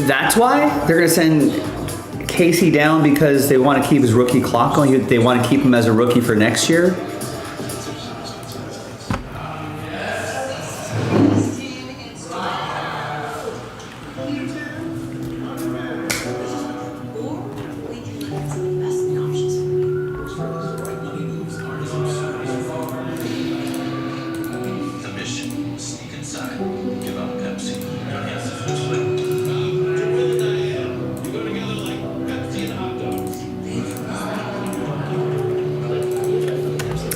That's why they're going to send Casey down, because they want to keep his rookie clock going. They want to keep him as a rookie for next year. The mission, sneak inside, give up Pepsi.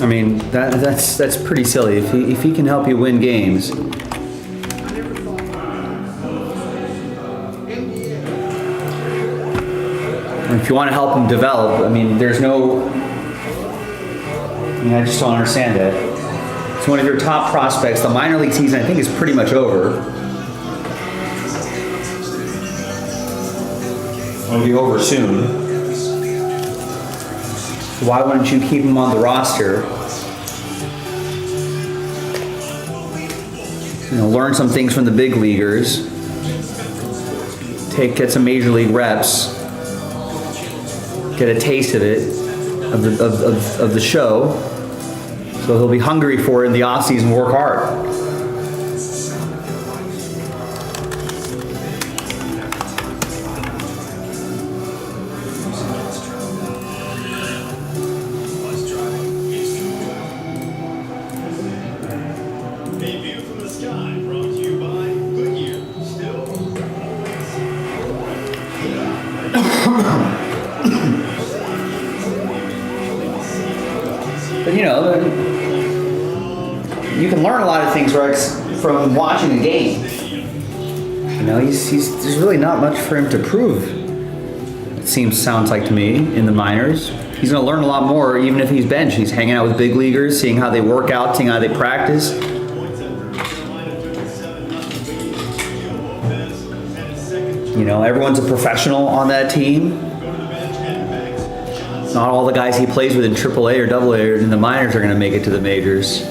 I mean, that's pretty silly. If he can help you win games. And if you want to help him develop, I mean, I just don't understand it. It's one of your top prospects. The minor league season, I think, is pretty much over. It'll be over soon. Why wouldn't you keep him on the roster? Learn some things from the big leaguers. Get some major league reps. Get a taste of it, of the show. So he'll be hungry for it in the offseason, work hard. But you can learn a lot of things, Rex, from watching a game. There's really not much for him to prove. It sounds like to me in the minors. He's going to learn a lot more, even if he's benched. He's hanging out with big leaguers, seeing how they work out, seeing how they practice. Everyone's a professional on that team. Not all the guys he plays with in AAA or AA or in the minors are going to make it to the majors.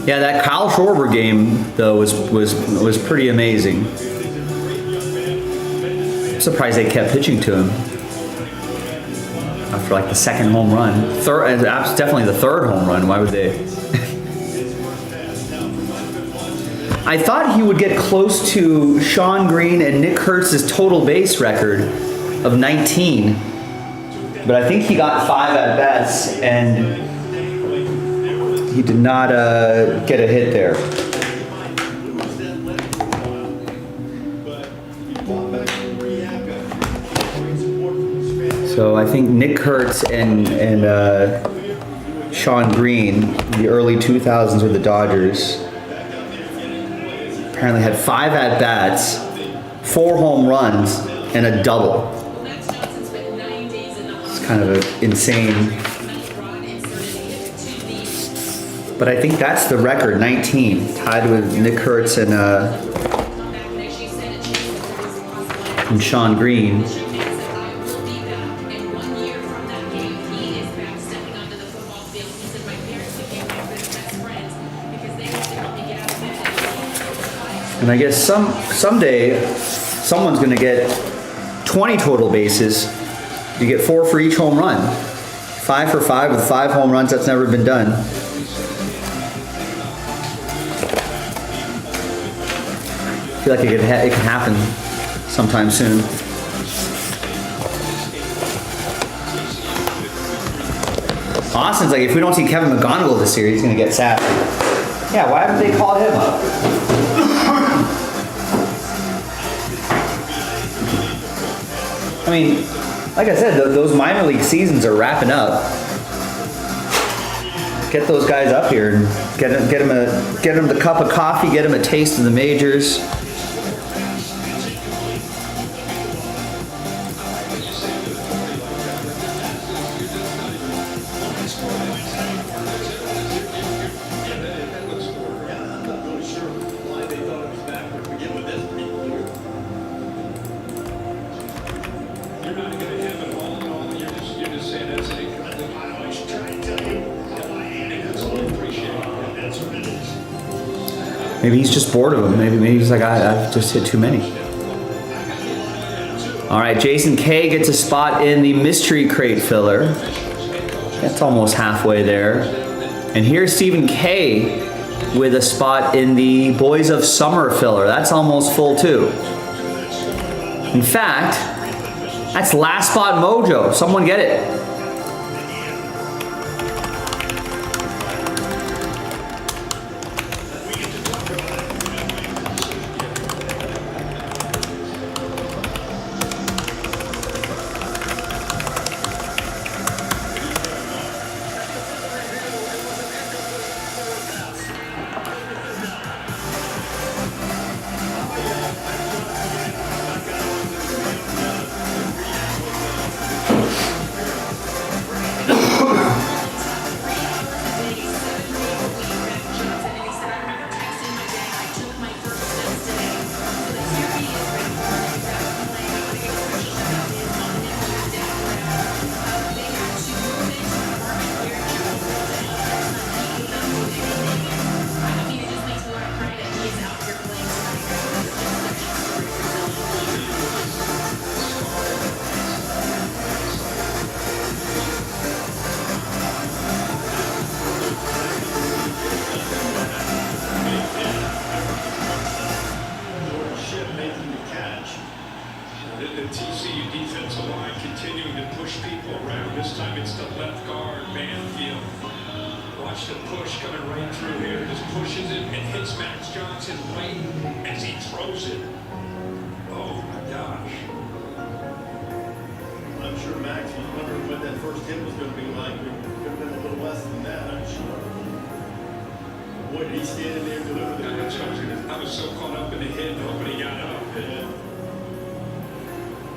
Yeah, that Kyle Schwarber game though was pretty amazing. I'm surprised they kept pitching to him after like the second home run. Third, definitely the third home run. Why would they? I thought he would get close to Sean Green and Nick Hertz's total base record of 19, but I think he got 5 at bats and he did not get a hit there. So I think Nick Hertz and Sean Green, the early 2000s with the Dodgers, apparently had 5 at bats, 4 home runs, and a double. It's kind of insane. But I think that's the record, 19, tied with Nick Hertz and Sean Green. And I guess someday someone's going to get 20 total bases. You get 4 for each home run. 5 for 5 with 5 home runs. That's never been done. I feel like it can happen sometime soon. Austin's like, if we don't see Kevin McGonigal this year, he's going to get sad. Yeah, why haven't they called him up? I mean, like I said, those minor league seasons are wrapping up. Get those guys up here and get them the cup of coffee, get them a taste of the majors. Maybe he's just bored of them. Maybe he's like, I've just hit too many. All right, Jason K gets a spot in the mystery crate filler. That's almost halfway there. And here's Stephen K with a spot in the Boys of Summer filler. That's almost full too. In fact, that's last spot mojo. Someone get it.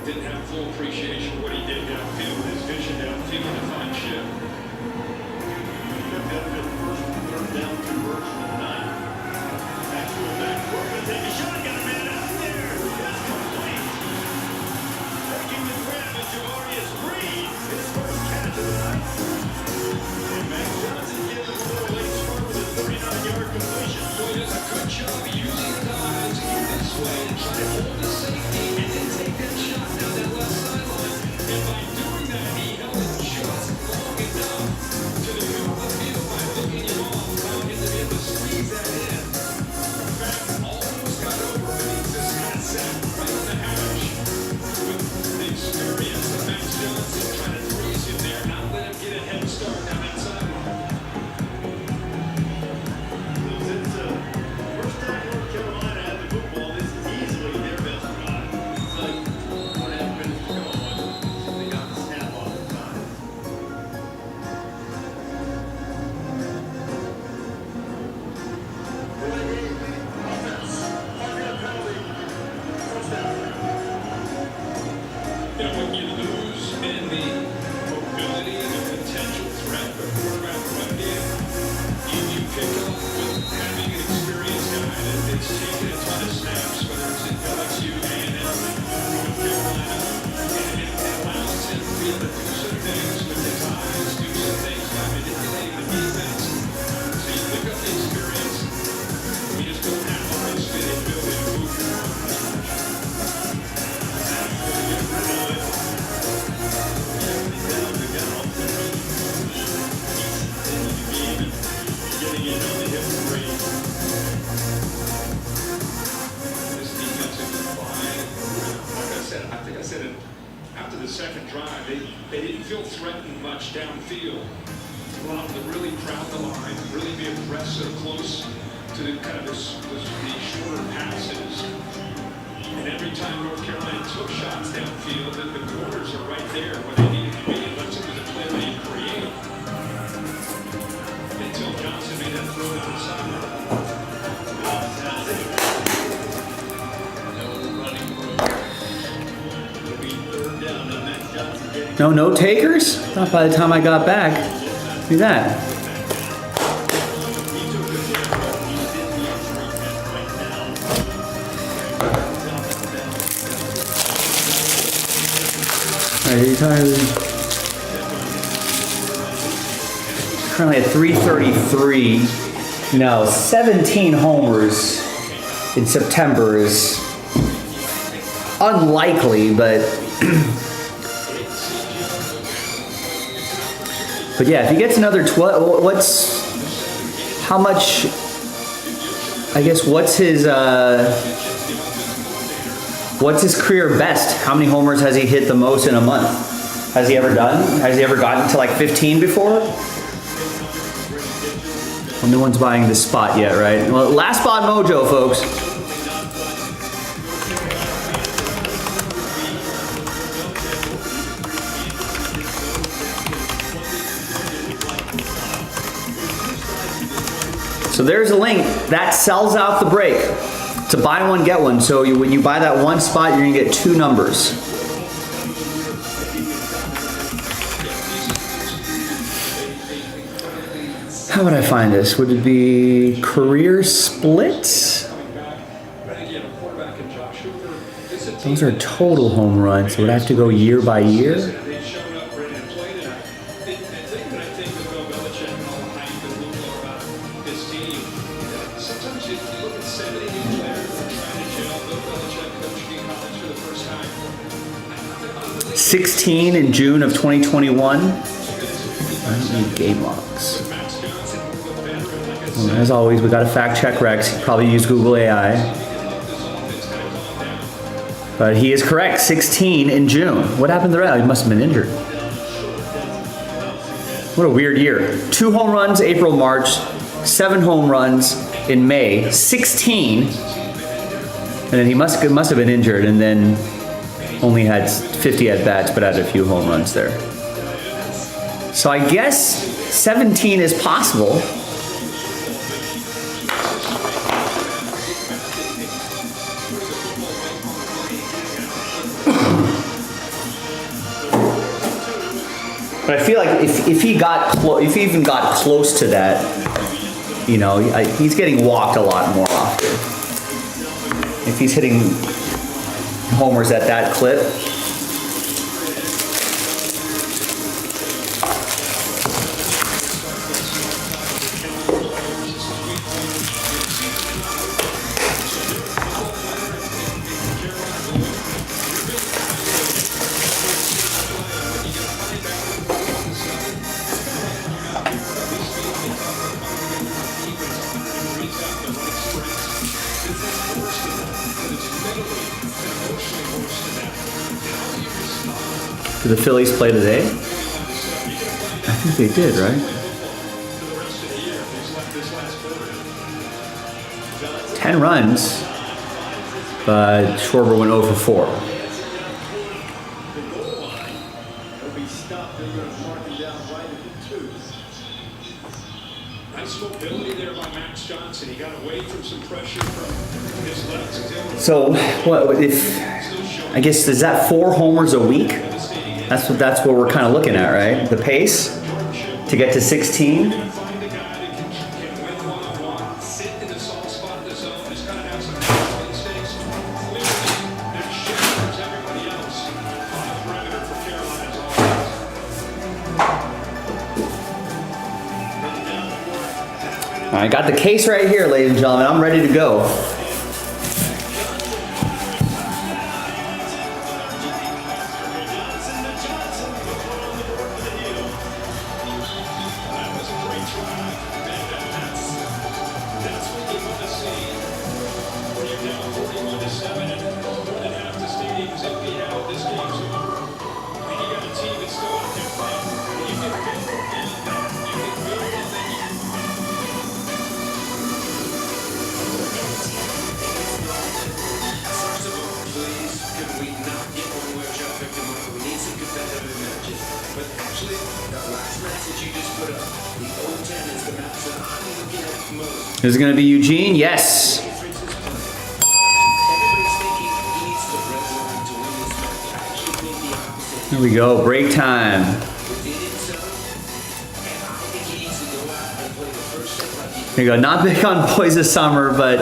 Didn't have full appreciation of what he did downfield, his vision downfield to find shit. drive. They didn't feel threatened much downfield. Allowed them to really crowd the line, really be aggressive, close to the kind of the shorter passes. And every time North Carolina took shots downfield, the corners are right there where they needed to be, unless it was a play they didn't create. Until Johnson made that throw down the sideline. No takers? Not by the time I got back. Do that. Currently at 333. No, 17 homers in September is unlikely, but but yeah, if he gets another 12, how much, I guess, what's his career best? How many homers has he hit the most in a month? Has he ever gotten to like 15 before? Well, no one's buying this spot yet, right? Well, last spot mojo, folks. So there's a link that sells out the break. It's a buy one, get one. So when you buy that one spot, you're gonna get two numbers. How would I find this? Would it be career splits? Those are total home runs. So would I have to go year by year? $16 in June of 2021. I don't need game logs. Well, as always, we got to fact check Rex. He probably used Google AI. But he is correct, 16 in June. What happened to the rest? He must have been injured. What a weird year. 2 home runs April, March, 7 home runs in May, 16. And then he must have been injured and then only had 50 at-bats, but had a few home runs there. So I guess 17 is possible. But I feel like if he even got close to that, you know, he's getting walked a lot more often. If he's hitting homers at that clip. Did the Phillies play today? I think they did, right? 10 runs, but Schwarber went 0 for 4. Nice mobility there by Max Johnson. He got away from some pressure from his left. So, what if? I guess is that 4 homers a week? That's what we're kind of looking at, right? The pace to get to 16. I got the case right here, ladies and gentlemen. I'm ready to go. Is it going to be Eugene? Yes. Here we go. Break time. Here you go. Not big on Boys of Summer, but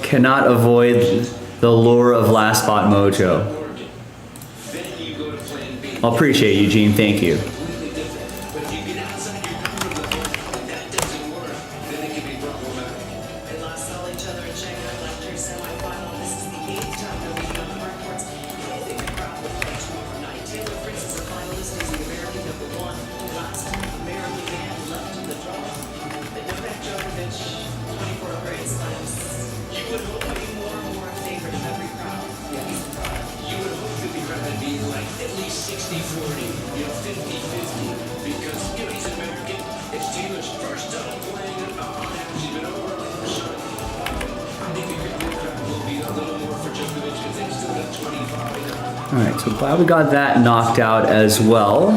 cannot avoid the lure of Last Spot Mojo. I'll appreciate it, Eugene. Thank you. All right, so glad we got that knocked out as well.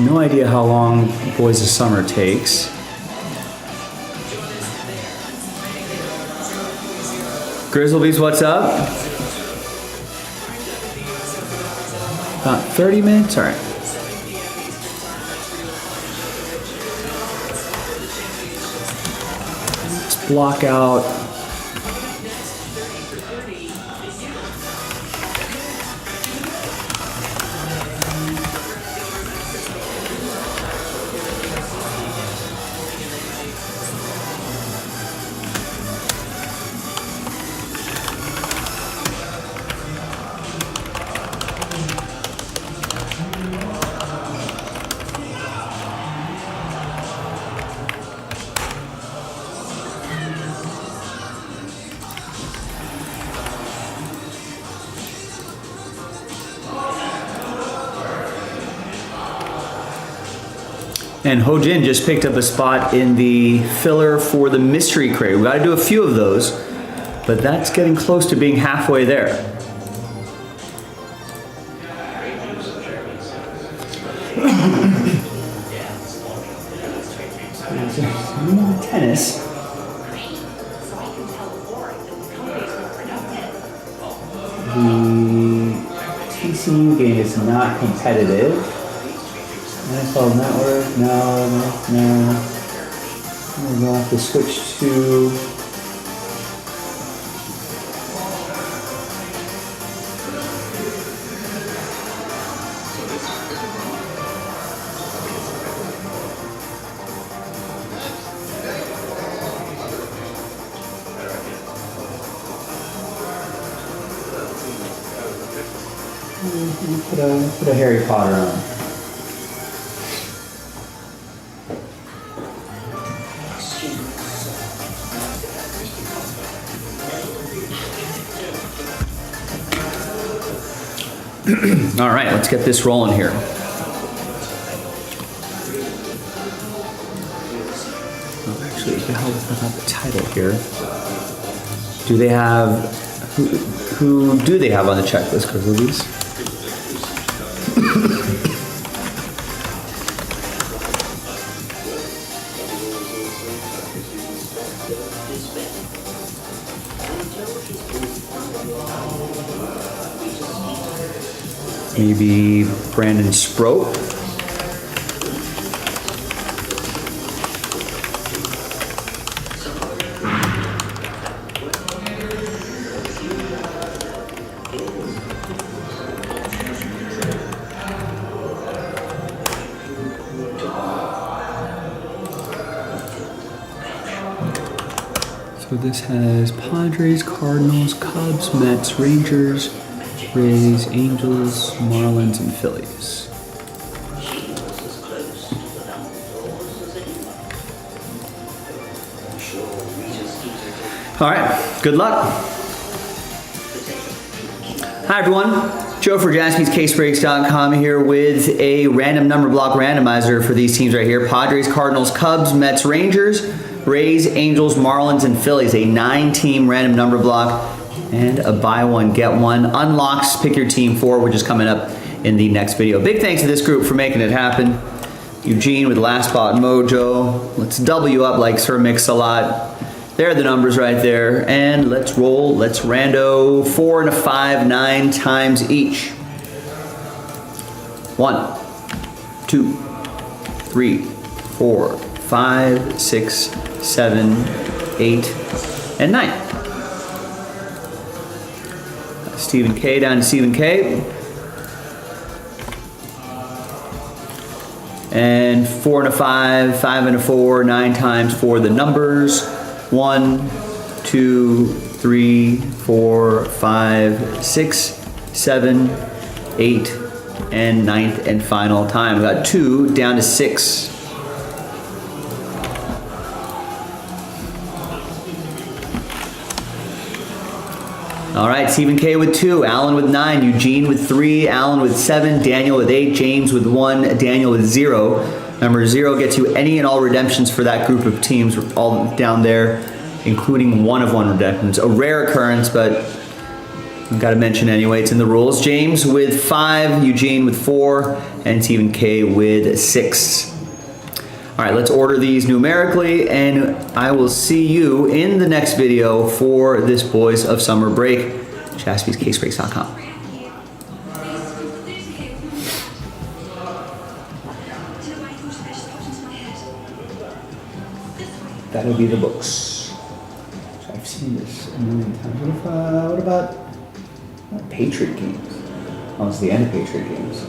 No idea how long Boys of Summer takes. Grizzlebees, what's up? About 30 minutes? All right. Let's block out. And Hojin just picked up a spot in the filler for the mystery crate. We got to do a few of those, but that's getting close to being halfway there. Tennis. The TCU game is not competitive. NFL Network, no. We're going to have to switch to put a Harry Potter on. All right, let's get this rolling here. Oh, actually, what the hell is about the title here? Do they have who do they have on the checklist, Grizzlies? Maybe Brandon Sproat. So this has Padres, Cardinals, Cubs, Mets, Rangers, Rays, Angels, Marlins, and Phillies. All right, good luck. Hi everyone, Joe for JaspysCaseBreaks.com here with a random number block randomizer for these teams right here. Padres, Cardinals, Cubs, Mets, Rangers, Rays, Angels, Marlins, and Phillies. A 9-team random number block and a buy one, get one. Unlocks, pick your team 4, which is coming up in the next video. Big thanks to this group for making it happen. Eugene with Last Spot Mojo. Let's double you up like Sir Mix-a-Lot. There are the numbers right there. And let's roll. Let's rando 4 and a 5, 9 times each. 1, 2, 3, 4, 5, 6, 7, 8, and 9. Stephen K down to Stephen K. And 4 and a 5, 5 and a 4, 9 times for the numbers. 1, 2, 3, 4, 5, 6, 7, 8, and 9th and final time. We got 2 down to 6. All right, Stephen K with 2, Alan with 9, Eugene with 3, Alan with 7, Daniel with 8, James with 1, Daniel with 0. Remember, 0 gets you any and all redemptions for that group of teams, all down there, including 1 of 1 redemptions. A rare occurrence, but I've got to mention anyway, it's in the rules. James with 5, Eugene with 4, and Stephen K with 6. All right, let's order these numerically, and I will see you in the next video for this Boys of Summer Break. JaspysCaseBreaks.com. That'll be the books. So I've seen this a million times. What about Patriot games? Oh, it's the end of Patriot games.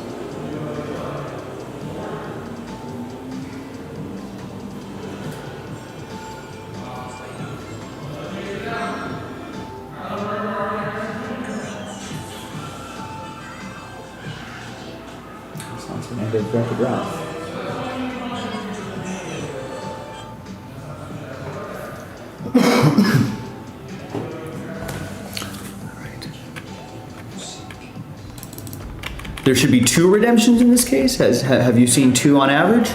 Sounds like they've got the draft. There should be 2 redemptions in this case? Have you seen 2 on average?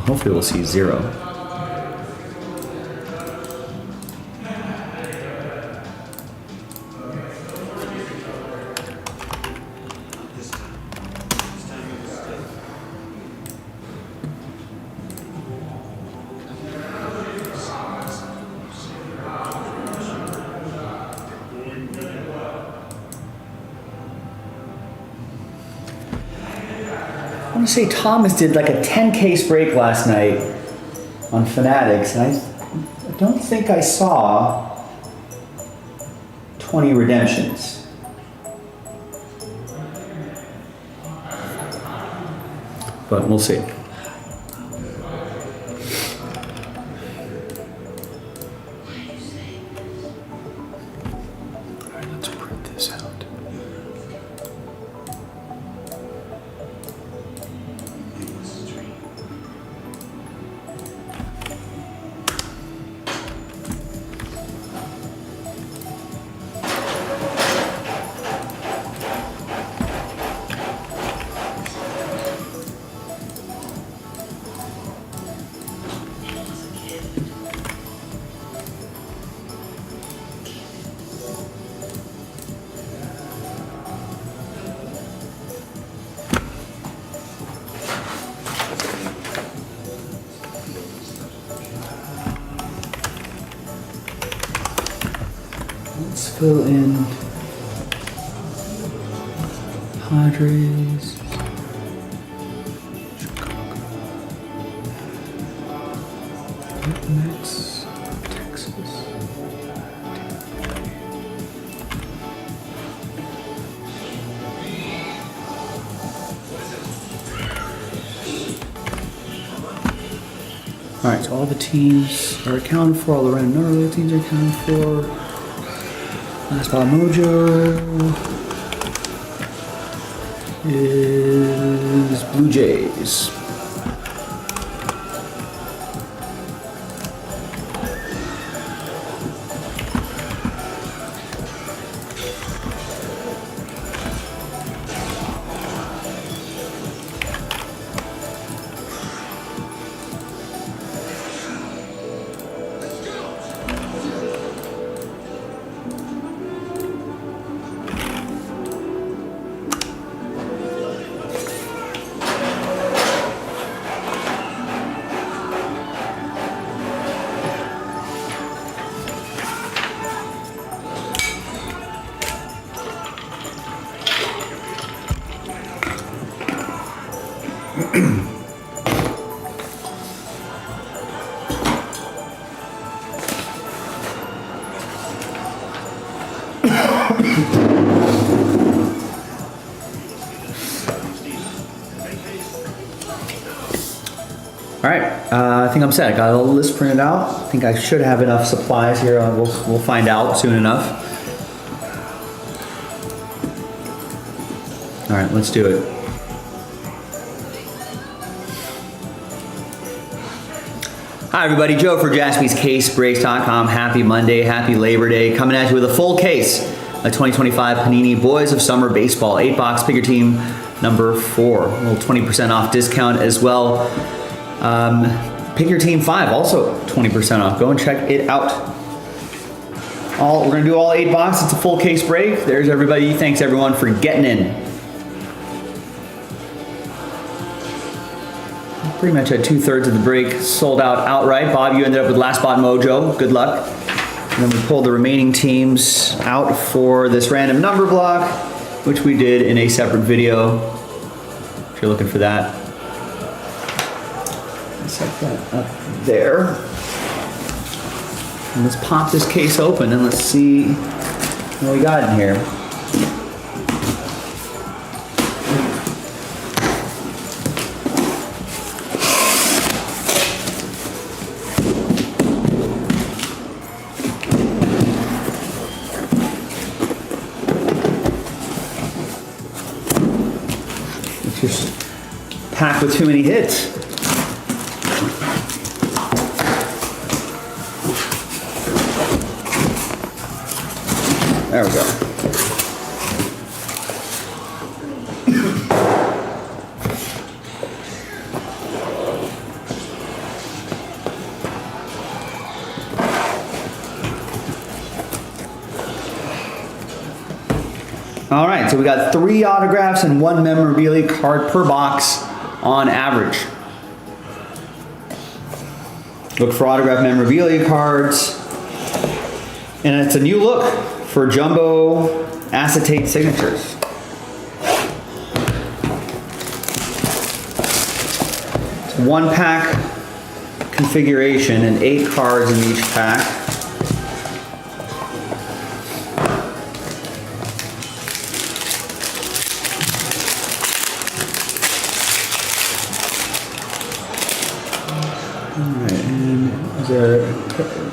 Hopefully we'll see 0. I want to say Thomas did like a 10 case break last night on Fanatics, and I don't think I saw 20 redemptions. But we'll see. All right, let's print this out. Let's fill in Padres. Mets, Texas. All right, so all the teams are accounted for, all the random number teams are accounted for. Last Spot Mojo is Blue Jays. All right, I think I'm set. I got a little list printed out. I think I should have enough supplies here. We'll find out soon enough. All right, let's do it. Hi everybody, Joe for JaspysCaseBreaks.com. Happy Monday, happy Labor Day. Coming at you with a full case of 2025 Panini Boys of Summer Baseball. 8-box, pick your team number 4. A little 20% off discount as well. Pick your team 5, also 20% off. Go and check it out. We're gonna do all 8 boxes. It's a full case break. There's everybody. Thanks everyone for getting in. Pretty much at 2/3 of the break sold out outright. Bob, you ended up with Last Spot Mojo. Good luck. And then we pulled the remaining teams out for this random number block, which we did in a separate video. If you're looking for that. Set that up there. And let's pop this case open and let's see what we got in here. It's just packed with too many hits. There we go. All right, so we got 3 autographs and 1 memorabilia card per box on average. Look for autographed memorabilia cards. And it's a new look for jumbo acetate signatures. It's 1-pack configuration and 8 cards in each pack.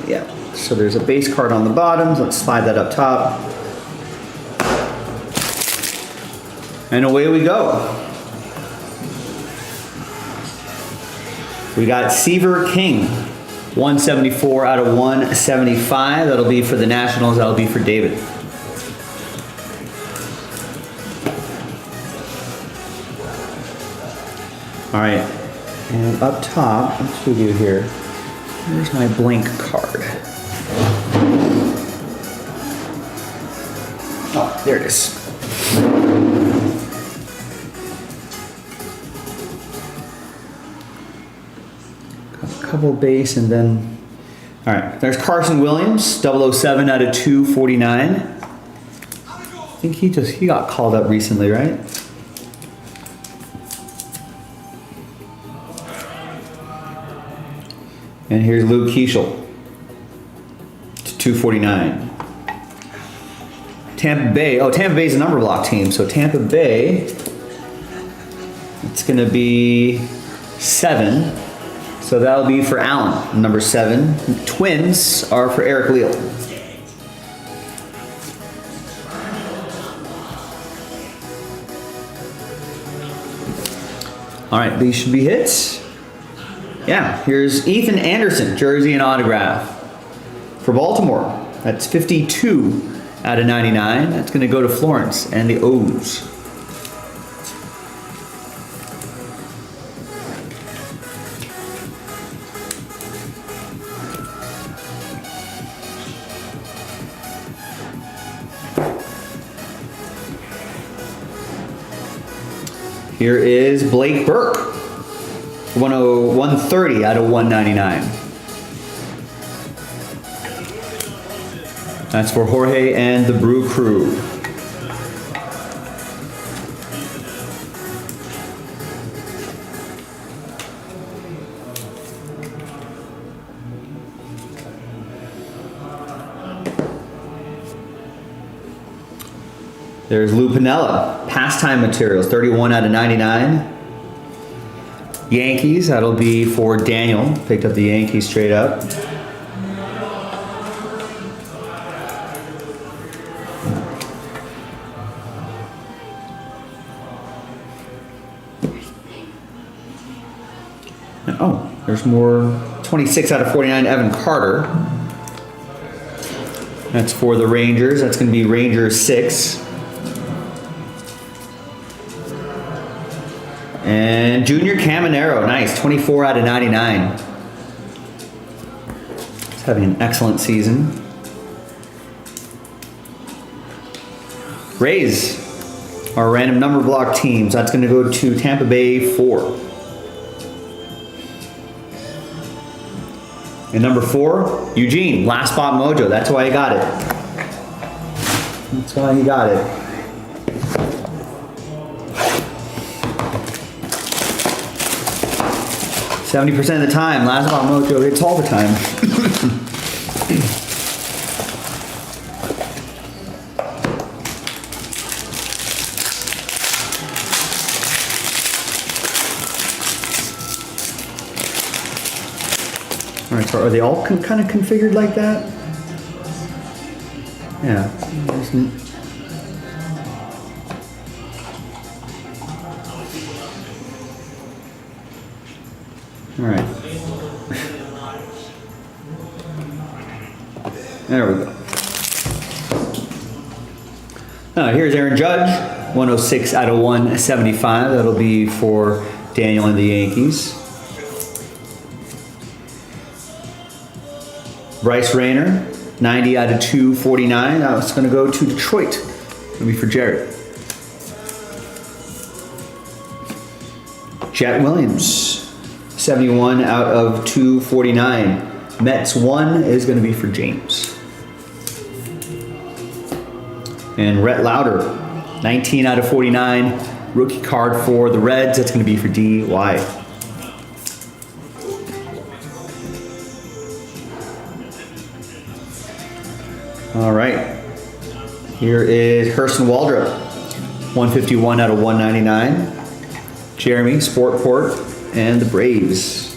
Yeah, so there's a base card on the bottom. Let's slide that up top. And away we go. We got Seaver King, 174 out of 175. That'll be for the Nationals. That'll be for David. All right, and up top, what should we do here? Here's my blank card. Oh, there it is. A couple base and then, all right, there's Carson Williams, 007 out of 249. I think he got called up recently, right? And here's Luke Keeschel, 249. Tampa Bay, Tampa Bay's a number block team, so Tampa Bay, it's gonna be 7. So that'll be for Allen, number 7. Twins are for Eric Leal. All right, these should be hits. Yeah, here's Ethan Anderson, jersey and autograph for Baltimore. That's 52 out of 99. That's going to go to Florence and the O's. Here is Blake Burke, 130 out of 199. That's for Jorge and the Brew Crew. There's Lou Piniella, Pastime Materials, 31 out of 99. Yankees, that'll be for Daniel. Picked up the Yankees straight up. And, oh, there's more. 26 out of 49, Evan Carter. That's for the Rangers. That's going to be Rangers 6. And Junior Caminero, nice, 24 out of 99. He's having an excellent season. Rays, our random number block teams. That's going to go to Tampa Bay 4. And number 4, Eugene, last spot mojo. That's why he got it. That's why he got it. %70 of the time, last spot mojo hits all the time. All right, so are they all kind of configured like that? Yeah. All right. There we go. Here's Aaron Judge, 106 out of 175. That'll be for Daniel and the Yankees. Bryce Rayner, 90 out of 249. That's going to go to Detroit. It'll be for Jared. Jet Williams, 71 out of 249. Mets 1 is going to be for James. And Rhett Lauder, 19 out of 49. Rookie card for the Reds. That's going to be for DY. All right. Here is Hurston Waldrop, 151 out of 199. Jeremy, Sportport, and the Braves.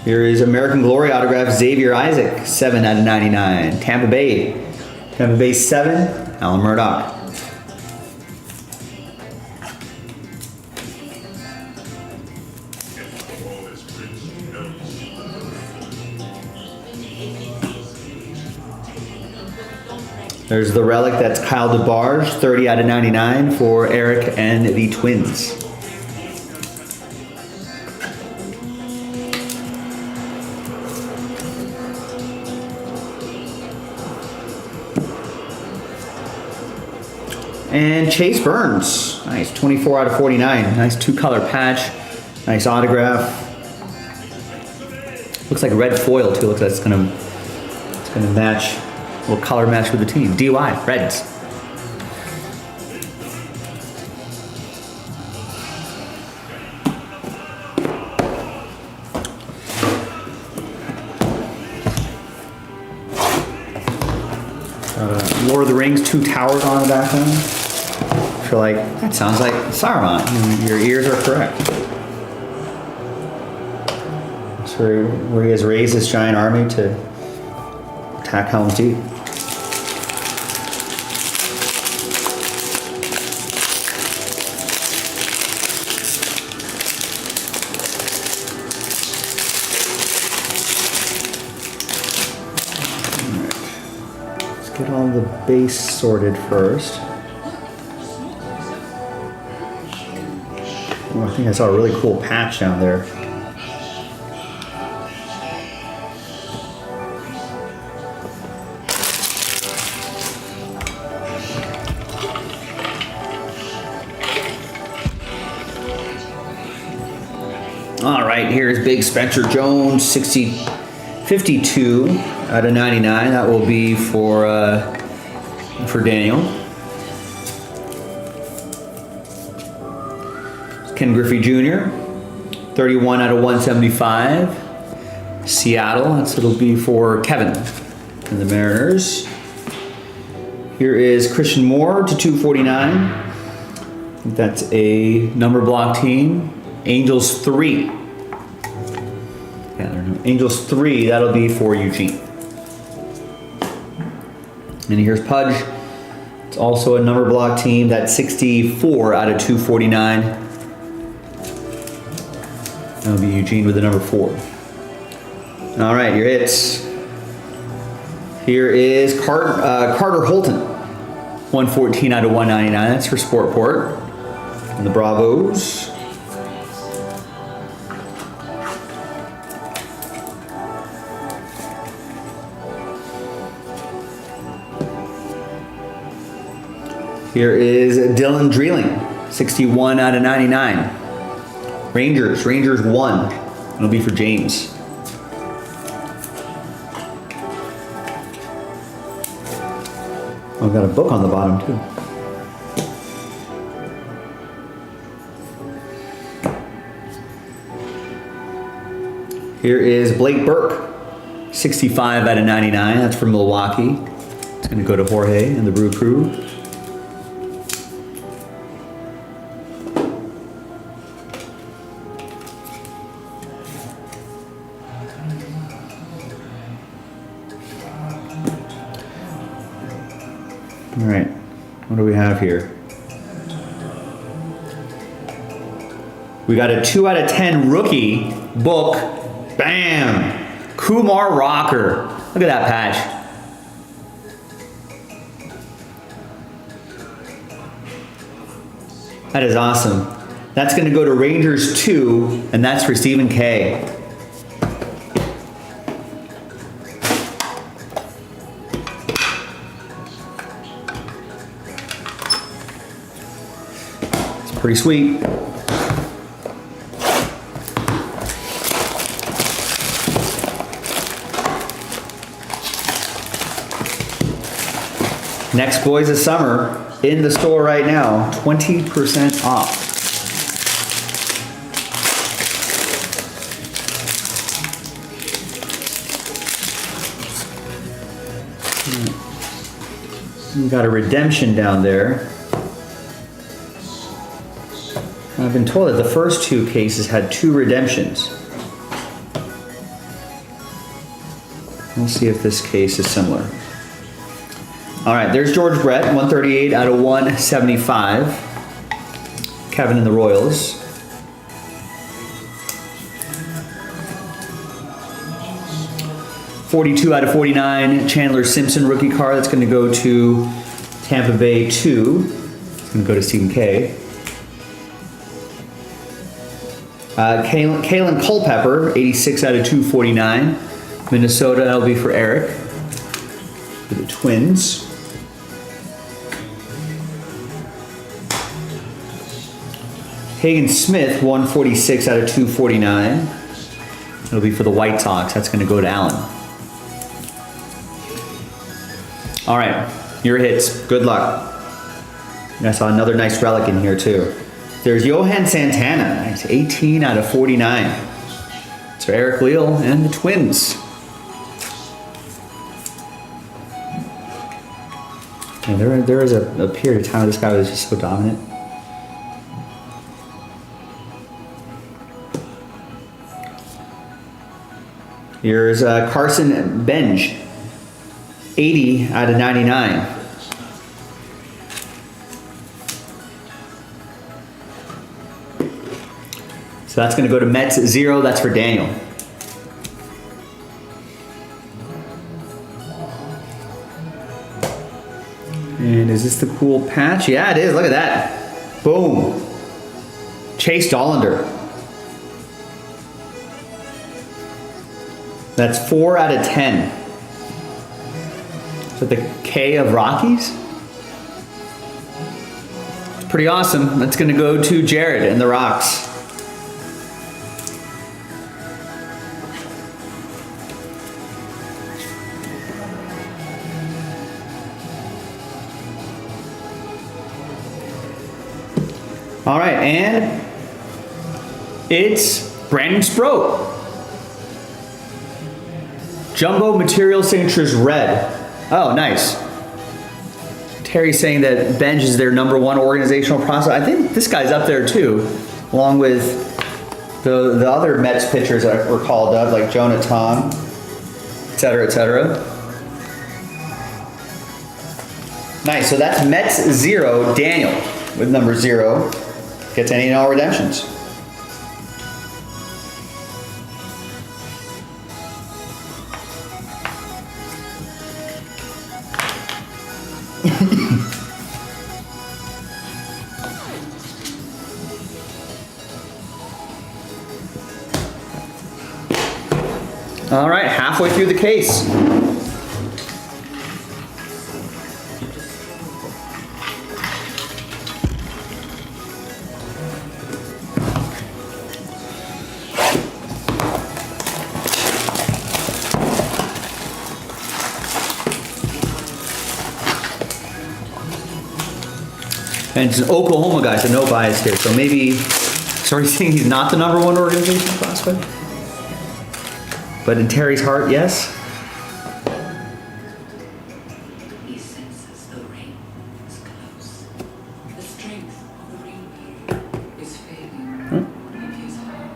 Here is American Glory autograph, Xavier Isaac, 7 out of 99. Tampa Bay. Tampa Bay 7, Alan Murdoch. There's the relic, that's Kyle DeBarge, 30 out of 99 for Eric and the Twins. And Chase Burns, nice, 24 out of 49. Nice 2-color patch, nice autograph. Looks like red foil too. Looks like it's gonna match. Will color match with the team. DY, Reds. Lord of the Rings, 2 towers on the background. I feel like that sounds like Saruman. Your ears are correct. That's where he has raised this giant army to attack Helm's Deep. Get all the base sorted first. Oh, I think I saw a really cool patch down there. All right, here's Big Spencer Jones, 52 out of 99. That will be for Daniel. Ken Griffey Jr., 31 out of 175. Seattle, that's it'll be for Kevin and the Mariners. Here is Christian Moore to 249. I think that's a number block team. Angels 3. Yeah, Angels 3, that'll be for Eugene. And here's Pudge. It's also a number block team. That's 64 out of 249. That'll be Eugene with the number 4. All right, your hits. Here is Carter Holton. 114 out of 199. That's for Sportport. And the Bravos. Here is Dylan Dreeling. 61 out of 99. Rangers 1. It'll be for James. Oh, I've got a book on the bottom too. Here is Blake Burke, 65 out of 99. That's from Milwaukee. It's going to go to Jorge and the Brew Crew. All right, what do we have here? We got a 2 out of 10 rookie book. Bam! Kumar Rocker. Look at that patch. That is awesome. That's going to go to Rangers 2, and that's for Stephen K. Pretty sweet. Next Boys of Summer in the store right now, 20% off. We got a redemption down there. I've been told that the first 2 cases had 2 redemptions. We'll see if this case is similar. All right, there's George Brett, 138 out of 175. Kevin and the Royals. .42 out of 49, Chandler Simpson rookie card. That's going to go to Tampa Bay 2. It's going to go to Stephen K. Kalen Culpepper, 86 out of 249. Minnesota, that'll be for Eric. For the Twins. Hagen Smith, 146 out of 249. It'll be for the White Sox. That's going to go to Allen. All right, your hits. Good luck. I saw another nice relic in here too. There's Johan Santana, nice, 18 out of 49. It's for Eric Leal and the Twins. And there was a period of time this guy was just so dominant. Here's Carson Benj, 80 out of 99. So that's going to go to Mets 0. That's for Daniel. And is this the cool patch? Yeah, it is. Look at that. Boom. Chase Dollander. That's 4 out of 10. Is that the K of Rockies? It's pretty awesome. That's going to go to Jared and the Rocks. All right, and It's Brandon Sproat. Jumbo Material Signatures red. Oh, nice. Terry's saying that Benj is their #1 organizational process. I think this guy's up there too, along with the other Mets pitchers that were called up, like Jonah Tom, et cetera, et cetera. Nice, so that's Mets 0, Daniel with number 0. Gets any and all redemptions. All right, halfway through the case. And it's an Oklahoma guy, so no bias here. So maybe, sorry, saying he's not the #1 organization prospect? But in Terry's heart, yes? He senses the rain is close. The strength of the rainbow is fading in his heart.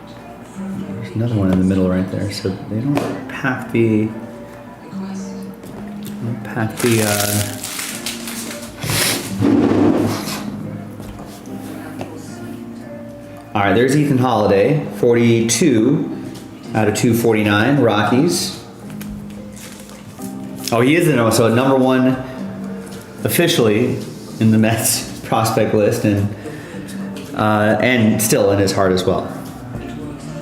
There's another one in the middle right there. So they don't pack the, all right, there's Ethan Holiday, 42 out of 249, Rockies. Oh, he is the so #1 officially in the Mets prospect list, and still in his heart as well.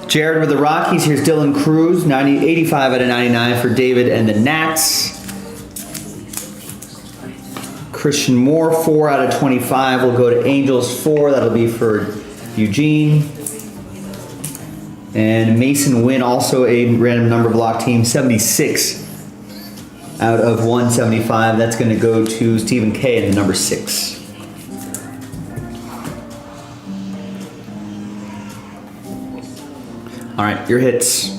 Jared with the Rockies. Here's Dylan Cruz, 85 out of 99 for David and the Nats. Christian Moore, 4 out of 25. We'll go to Angels 4. That'll be for Eugene. And Mason Wynn, also a random number block team, 76 out of 175. That's going to go to Stephen K in the number 6. All right, your hits.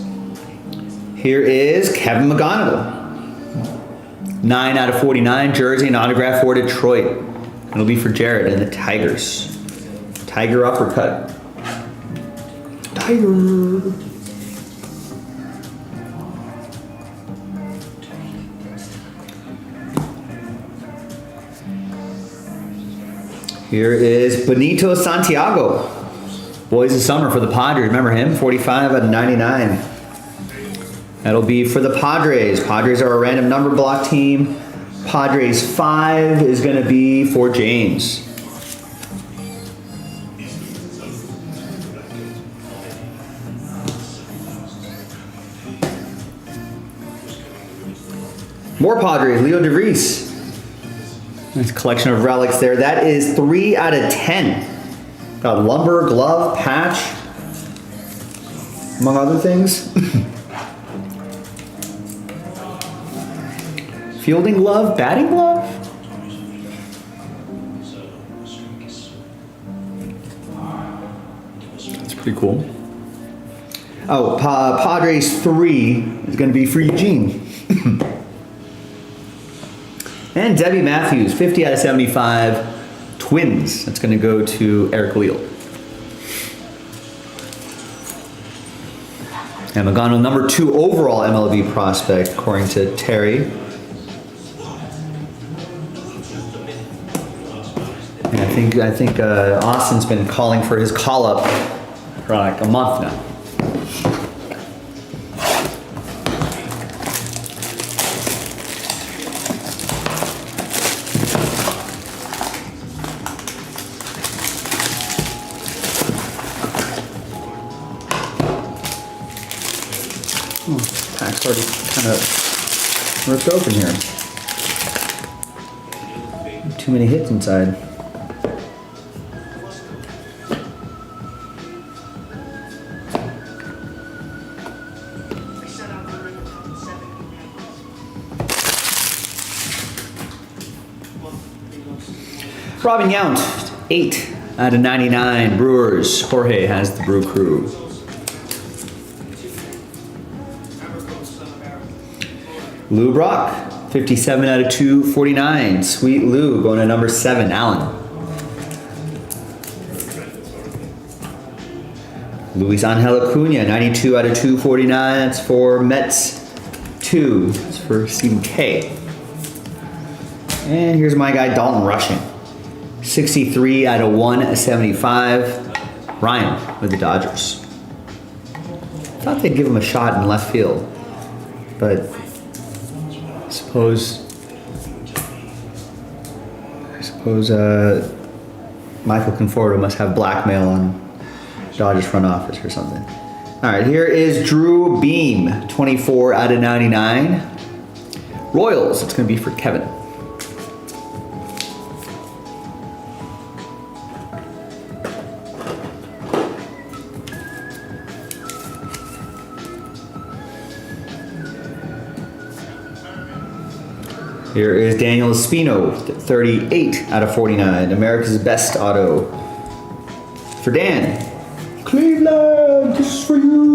Here is Kevin McGonigal. 9 out of 49, jersey and autograph for Detroit. It'll be for Jared and the Tigers. Tiger uppercut. Tiger. Here is Benito Santiago. Boys of Summer for the Padres. Remember him? 45 out of 99. That'll be for the Padres. Padres are a random number block team. Padres 5 is going to be for James. More Padres. Leo DeVries. Nice collection of relics there. That is 3 out of 10. Got lumber, glove, patch, among other things. Fielding glove, batting glove? That's pretty cool. Oh, Padres 3 is going to be for Eugene. And Debbie Matthews, 50 out of 75, Twins. That's going to go to Eric Leal. And McGonigal, number 2 overall MLB prospect, according to Terry. And I think Austin's been calling for his call-up for like a month now. Pack's already kind of ripped open here. Too many hits inside. Robin Yount, 8 out of 99, Brewers. Jorge has the Brew Crew. Lou Brock, 57 out of 249. Sweet Lou going to number 7, Allen. Luis Angel Acuna, 92 out of 249. That's for Mets 2. That's for Stephen K. And here's my guy, Dalton Rushing. 63 out of 175. Ryan with the Dodgers. Thought they'd give him a shot in left field. But I suppose Michael Conforto must have blackmail on Dodgers front office or something. All right, here is Drew Beam, 24 out of 99. Royals, it's going to be for Kevin. Here is Daniel Espino, 38 out of 49. America's best auto for Dan. Cleveland, this is for you.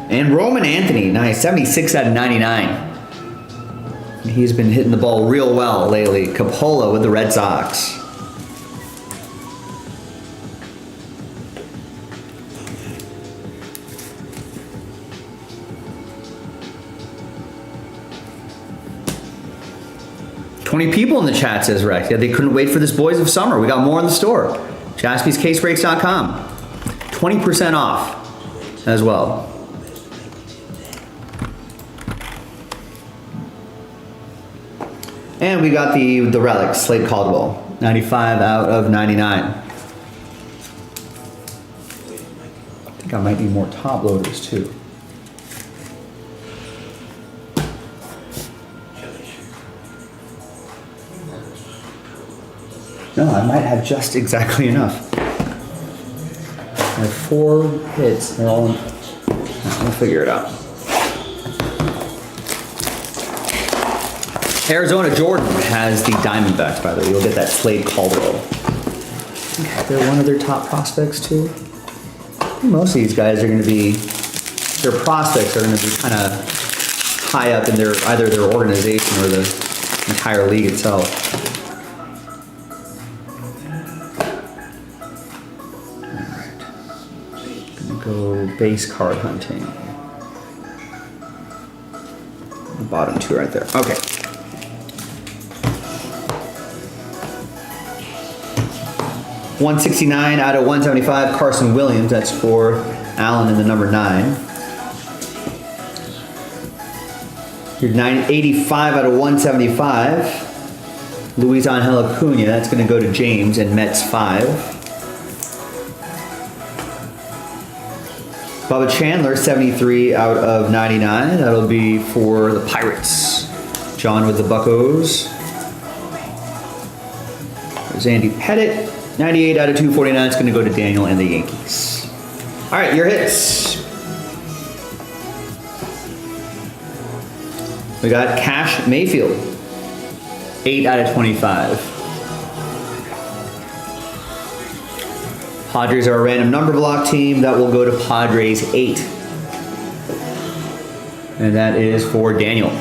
And Roman Anthony, nice, 76 out of 99. He's been hitting the ball real well lately. Capola with the Red Sox. People in the chat, says Rex. Yeah, they couldn't wait for this Boys of Summer. We got more in the store. JaspysCaseBreaks.com. 20% off as well. And we got the relics, Slate Caldwell. 95 out of 99. I think I might need more top loaders too. No, I might have just exactly enough. I have 4 hits. They're all in. We'll figure it out. Arizona Jordan has the Diamondbacks, by the way. You'll get that Slade Caldwell. They're one of their top prospects, too. Most of these guys are going to be, their prospects are going to be kind of high up in either their organization or the entire league itself. Go base card hunting. The bottom 2 right there. Okay. $169 out of 175. Carson Williams. That's for Allen in the number 9. Here's 85 out of 175. Luis Angel Acuna. That's going to go to James and Mets 5. Bubba Chandler, 73 out of 99. That'll be for the Pirates. John with the Buccos. There's Andy Pettit, 98 out of 249. It's going to go to Daniel and the Yankees. All right, your hits. We got Cash Mayfield, 8 out of 25. Padres are a random number block team. That will go to Padres 8. And that is for Daniel.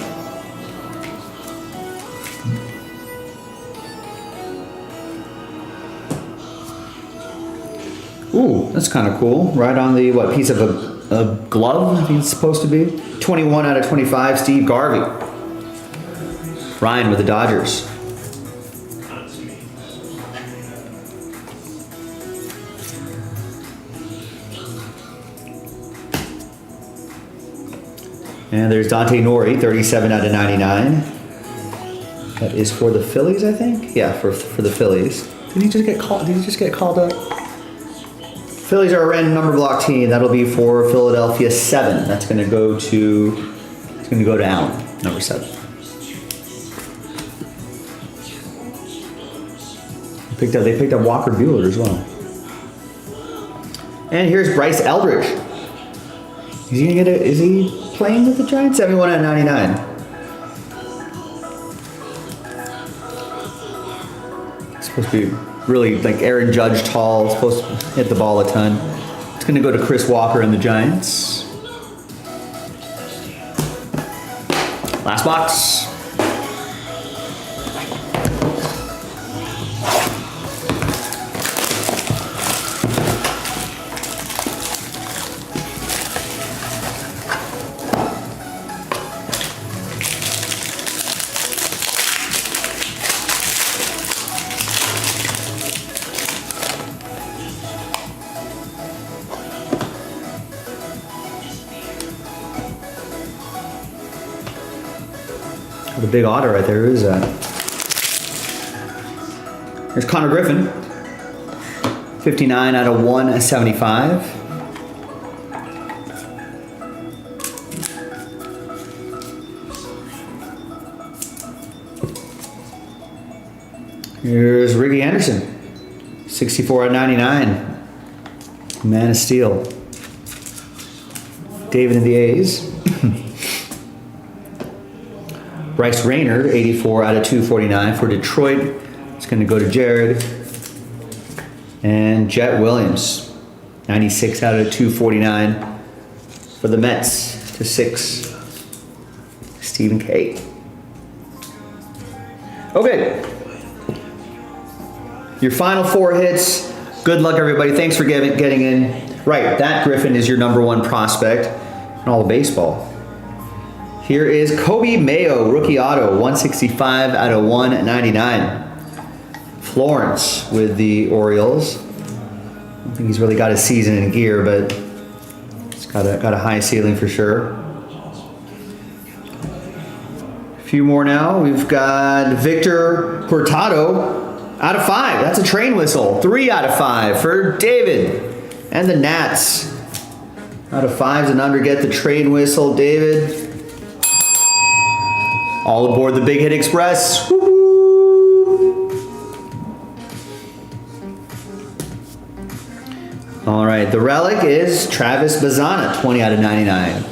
Ooh, that's kind of cool. Right on the, piece of a glove, I think it's supposed to be. 21 out of 25, Steve Garvey. Ryan with the Dodgers. And there's Dante Nori, 37 out of 99. That is for the Phillies, I think? Yeah, for the Phillies. Did he just get called up? Phillies are a random number block team. That'll be for Philadelphia 7. That's going to go to Allen, number 7. They picked up Walker Buehler as well. And here's Bryce Eldridge. Is he playing with the Giants? 71 out of 99. Supposed to be really like Aaron Judge tall. Supposed to hit the ball a ton. It's going to go to Chris Walker and the Giants. Last box. The big auto right there. Who is that? There's Connor Griffin. 59 out of 175. Here's Ricky Anderson. 64 out of 99. Man of Steel. David and the A's. Bryce Rayner, 84 out of 249 for Detroit. It's going to go to Jared. And Jet Williams, 96 out of 249 for the Mets to 6. Stephen K. Okay. Your final 4 hits. Good luck, everybody. Thanks for getting in. Right, that Griffin is your #1 prospect in all of baseball. Here is Kobe Mayo, rookie auto, 165 out of 199. Florence with the Orioles. I don't think he's really got his season in gear, but it's got a high ceiling for sure. A few more now. We've got Victor Hurtado, out of 5. That's a train whistle. 3 out of 5 for David. And the Nats. Out of 5s and under get the train whistle, David. All aboard the Big Hit Express. Woo-hoo. All right, the relic is Travis Bazzana, 20 out of 99.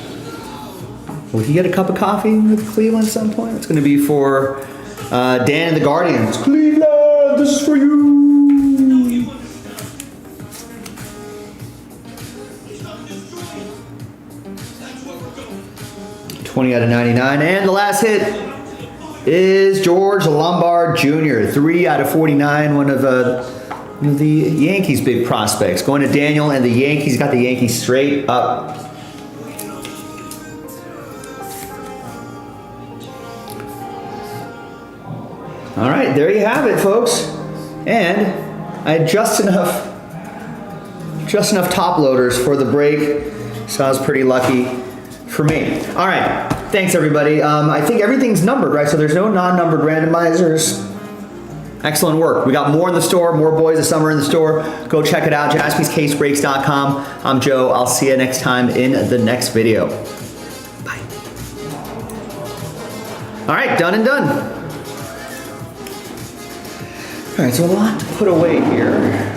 Will he get a cup of coffee with Cleveland at some point? It's going to be for Dan and the Guardians. Cleveland, this is for you. 20 out of 99. And the last hit is George Lombard Jr., 3 out of 49, one of the Yankees' big prospects. Going to Daniel and the Yankees. Got the Yankees straight up. All right, there you have it, folks. And I had just enough top loaders for the break, so I was pretty lucky for me. All right, thanks everybody. I think everything's numbered, right? So there's no non-numbered randomizers. Excellent work. We got more in the store, more Boys of Summer in the store. Go check it out, jaspyscasebreaks.com. I'm Joe. I'll see you next time in the next video. Bye. All right, done and done. All right, so a lot to put away here.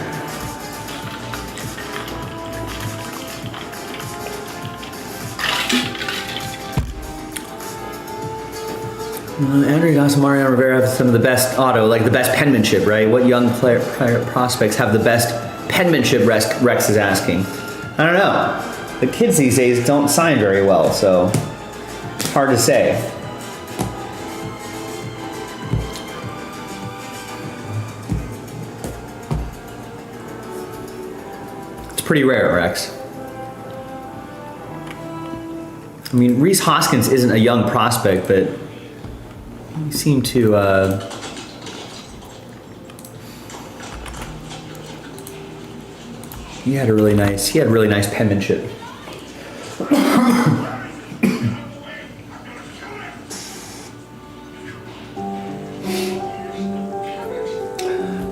Andrew Goss and Mariano Rivera have some of the best like the best penmanship, right? What young player prospects have the best penmanship, Rex is asking. I don't know. The kids these days don't sign very well, so it's hard to say. It's pretty rare, Rex. I mean, Rhys Hoskins isn't a young prospect, but you seem to he had really nice penmanship.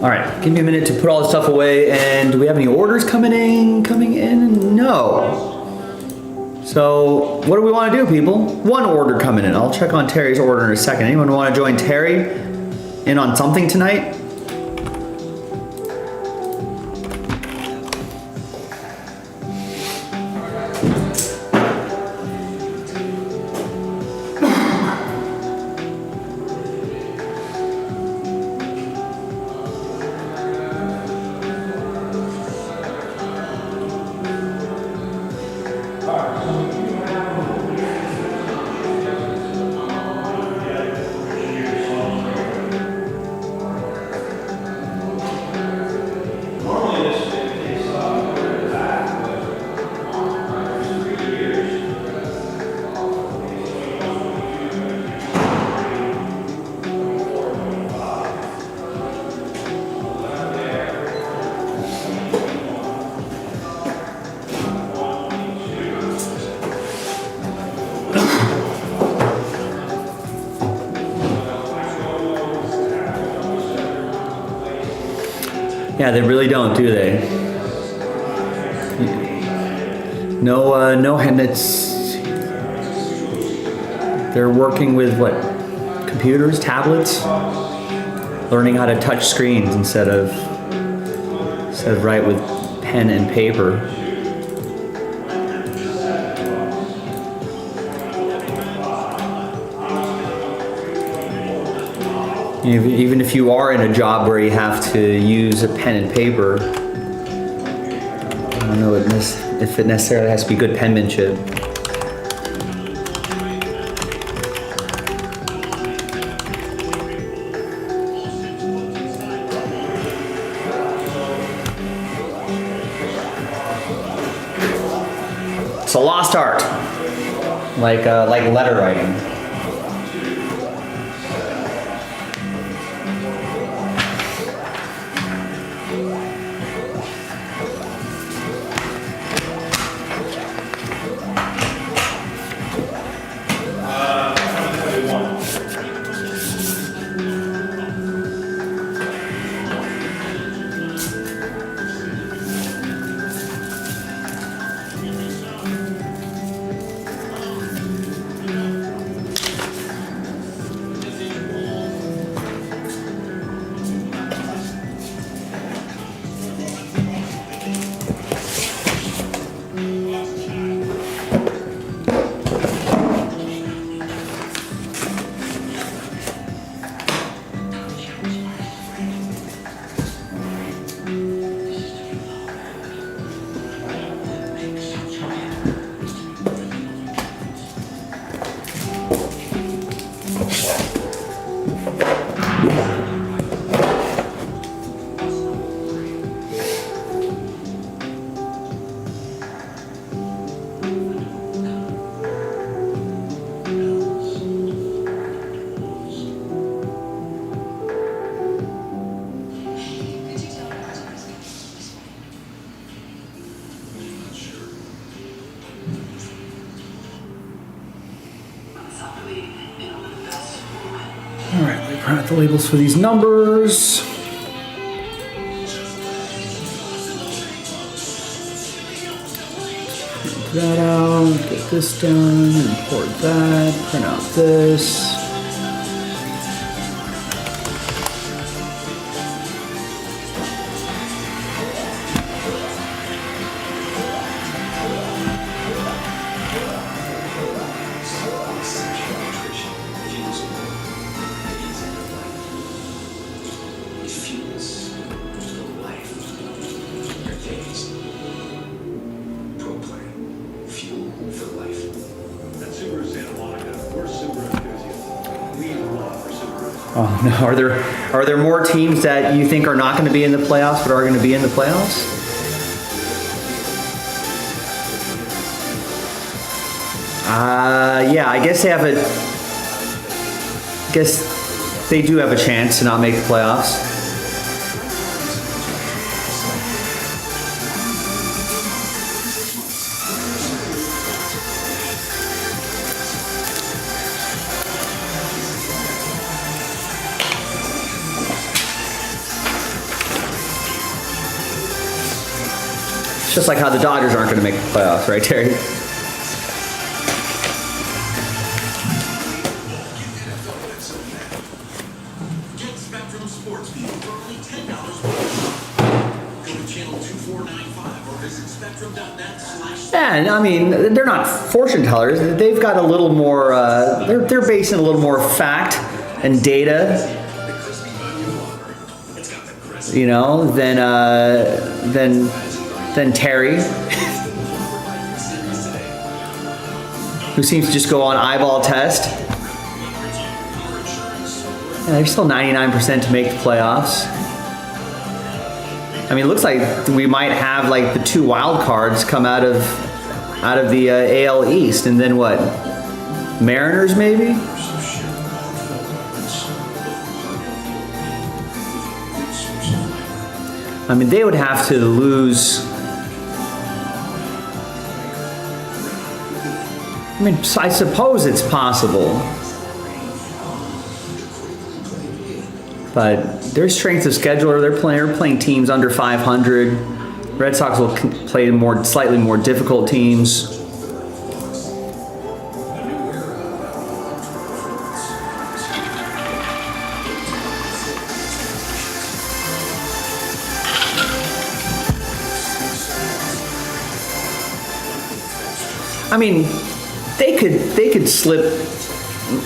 All right, give me a minute to put all this stuff away. And do we have any orders coming in? No. So what do we want to do, people? One order coming in. I'll check on Terry's order in a second. Anyone want to join Terry in on something tonight? Yeah, they really don't, do they? No, and they're working with what? Computers, tablets? Learning how to touch screens instead of write with pen and paper. Even if you are in a job where you have to use a pen and paper, I don't know if it necessarily has to be good penmanship. It's a lost art, like letter writing. All right, let me print out the labels for these numbers. Print that out, get this done, import that, print out this. Oh no, are there more teams that you think are not going to be in the playoffs but are going to be in the playoffs? Yeah, I guess they do have a chance to not make the playoffs. Just like how the Dodgers aren't going to make the playoffs, right, Terry? Get Spectrum Sports View for only $10 Go to channel 2495 or visit spectrum.net/. Yeah, I mean, they're not fortune tellers. They've got a little more, they're basing a little more fact and data, you know, than Terry, who seems to just go on eyeball test. Yeah, they're still 99% to make the playoffs. I mean, it looks like we might have like the 2 wild cards come out of the AL East, and then what? Mariners maybe? I mean, they would have to lose. I mean, I suppose it's possible. But their strength of schedule, they're playing teams under 500. Red Sox will play slightly more difficult teams. I mean, they could slip.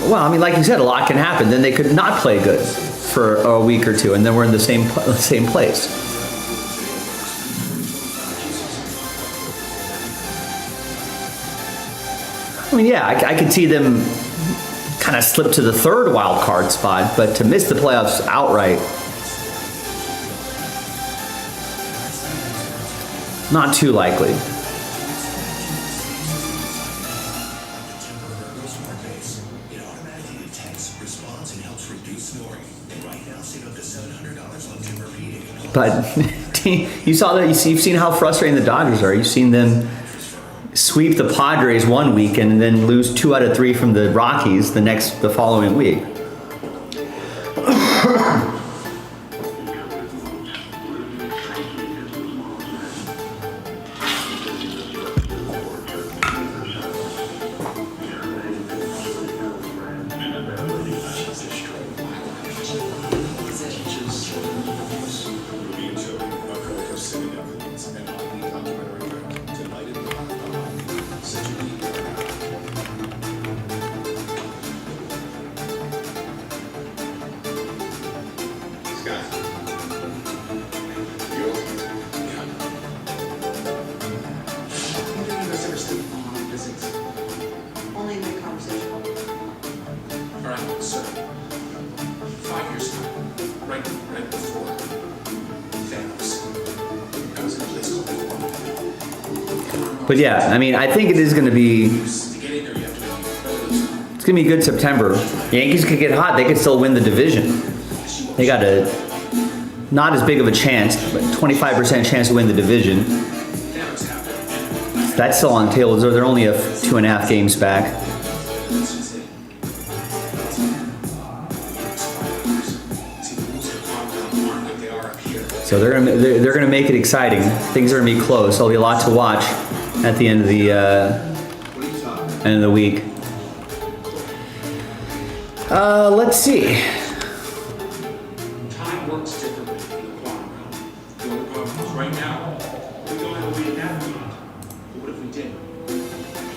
Well, I mean, like you said, a lot can happen. Then they could not play good for a week or two, and then we're in the same place. I mean, yeah, I could see them kind of slip to the third wild card spot, but to miss the playoffs outright, not too likely. But you saw that. You've seen how frustrating the Dodgers are. You've seen them sweep the Padres one week and then lose 2 out of 3 from the Rockies the following week. Only in the conversation. All right, so 5 years ago, right before Thanos, I was in a place called Florida. But yeah, I mean, I think it is going to be. To get in there, you have to be It's going to be a good September. Yankees could get hot. They could still win the division. They got not as big of a chance, but 25% chance to win the division. That's still on the table. They're only 2.5 games back. So they're gonna make it exciting. Things are gonna be close. There'll be a lot to watch at the end of the week. Let's see. Time works differently in the quantum realm. You want to go out right now? We don't have a way to navigate it. But what if we did?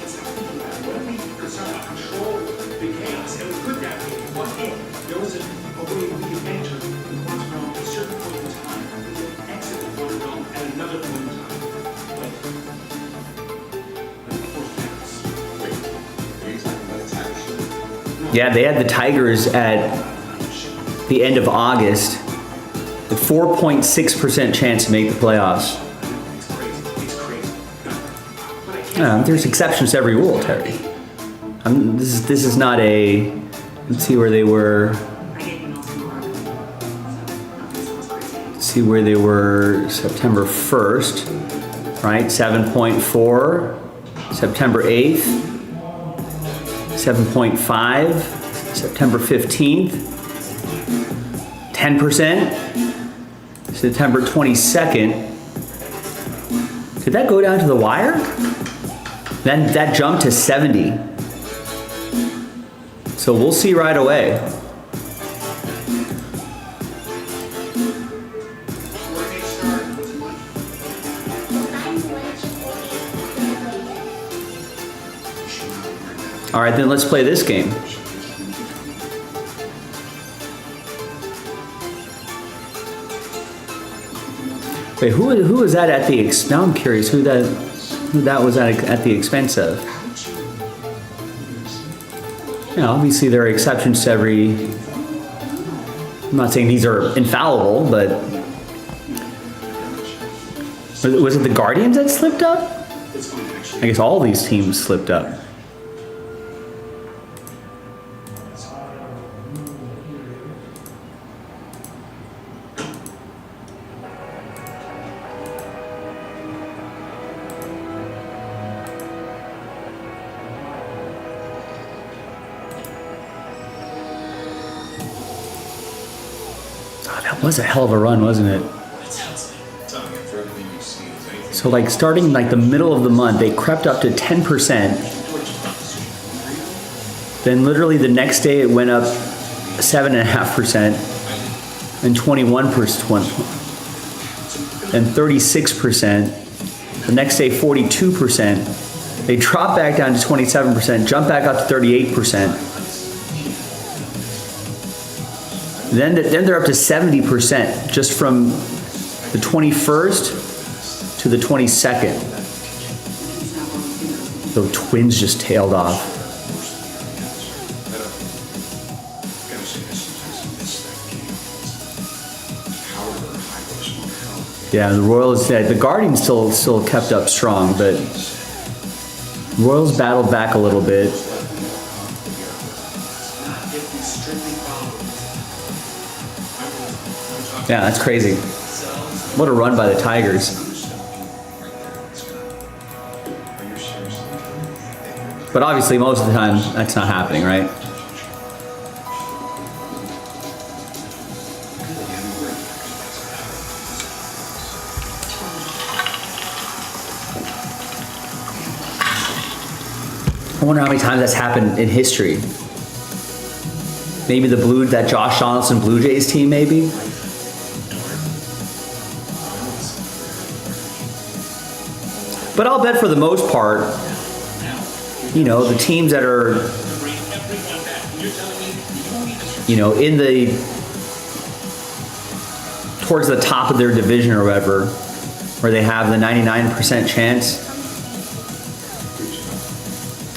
Let's not think about it. What if we could somehow control the chaos and we could navigate it? What if there was a way we could enter the quantum realm at a certain point in time? We could exit the quantum realm at another point in time. Like before chaos. Wait, are you talking about a time machine? Yeah, they had the Tigers at the end of August. A 4.6% chance to make the playoffs. It's crazy. It's crazy. But I can't. There's exceptions to every rule, Terry. This is not a. Let's see where they were. I get emails from Mark. So, nothing sounds crazy. Let's see where they were September 1st, right? 7.4. September 8th. 7.5. September 15th. 10%. September 22nd. Did that go down to the wire? Then that jumped to 70. So we'll see right away. All right, then let's play this game. Wait, who was that at the? Now I'm curious who that was at the expense of. You know, obviously there are exceptions to every. I'm not saying these are infallible, but was it the Guardians that slipped up? I guess all these teams slipped up. That was a hell of a run, wasn't it? So like starting like the middle of the month, they crept up to 10%. Then literally the next day it went up 7.5% and 21%, and 36%. The next day 42%. They drop back down to 27%, jump back up to 38%. Then they're up to 70% just from the 21st to the 22nd. The Twins just tailed off. Yeah, the Royals, the Guardians still kept up strong, but Royals battled back a little bit. Yeah, that's crazy. What a run by the Tigers. But obviously, most of the time, that's not happening, right? I wonder how many times that's happened in history. Maybe that Josh Donaldson Blue Jays team, maybe? But I'll bet for the most part, you know, the teams that are, you know, towards the top of their division or whatever, where they have the 99% chance,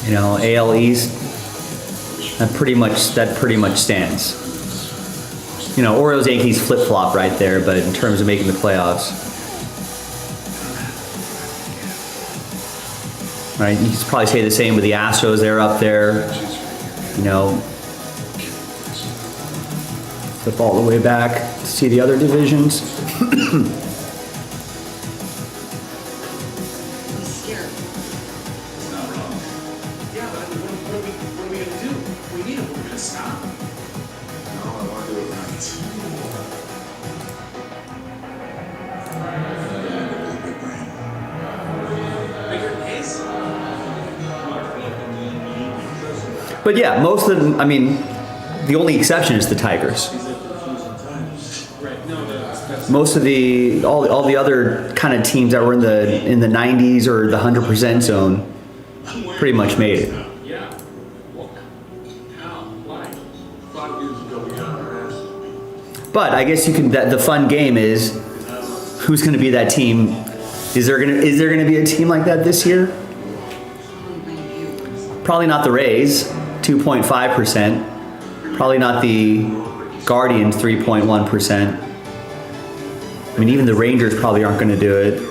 you know, AL East, that pretty much stands. You know, Orioles, Yankees flip-flop right there, but in terms of making the playoffs, right? You could probably say the same with the Astros. They're up there, you know. Flip all the way back to see the other divisions. But yeah, most of them, I mean, the only exception is the Tigers. Most of all the other kind of teams that were in the 90s or the 100% zone pretty much made it. But I guess the fun game is who's going to be that team. Is there going to be a team like that this year? Probably not the Rays, 2.5%. Probably not the Guardians, 3.1%. I mean, even the Rangers probably aren't going to do it.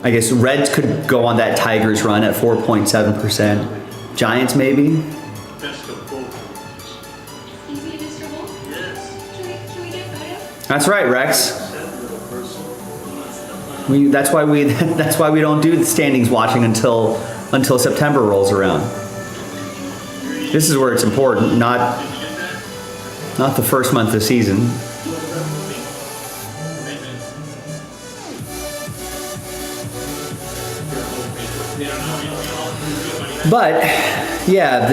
I guess Reds could go on that Tigers run at 4.7%. Giants maybe. That's right, Rex. That's why we don't do the standings watching until September rolls around. This is where it's important, not the first month of the season. But yeah,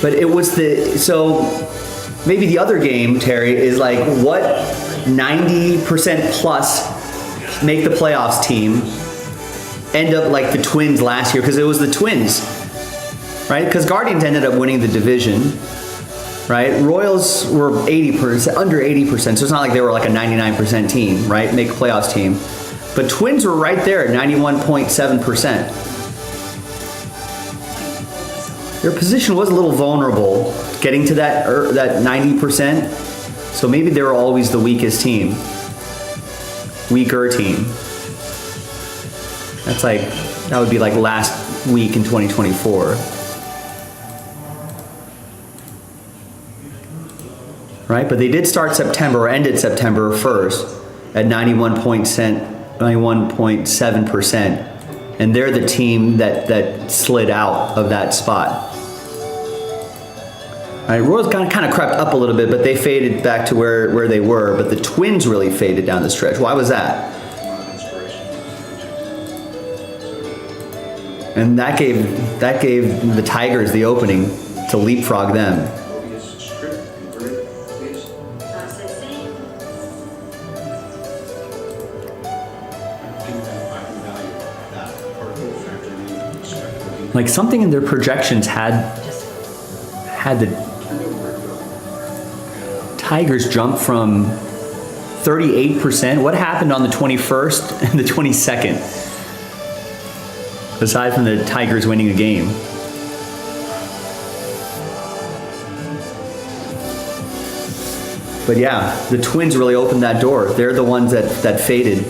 but it was so maybe the other game, Terry, is like what 90% plus make the playoffs team end up like the Twins last year, because it was the Twins, right? Because Guardians ended up winning the division, right? Royals were 80%, under 80%, so it's not like they were like a 99% team, right? Make a playoffs team. But Twins were right there at 91.7%. Their position was a little vulnerable getting to that 90%, so maybe they were always the weaker team. That would be like last week in 2024. Right? But they did start September, or ended September 1st, at 91.7%, and they're the team that slid out of that spot. All right, Royals kind of crept up a little bit, but they faded back to where they were. But the Twins really faded down the stretch. Why was that? And that gave the Tigers the opening to leapfrog them. Like something in their projections had the Tigers jump from 38%. What happened on the 21st and the 22nd? Aside from the Tigers winning a game. But yeah, the Twins really opened that door. They're the ones that faded.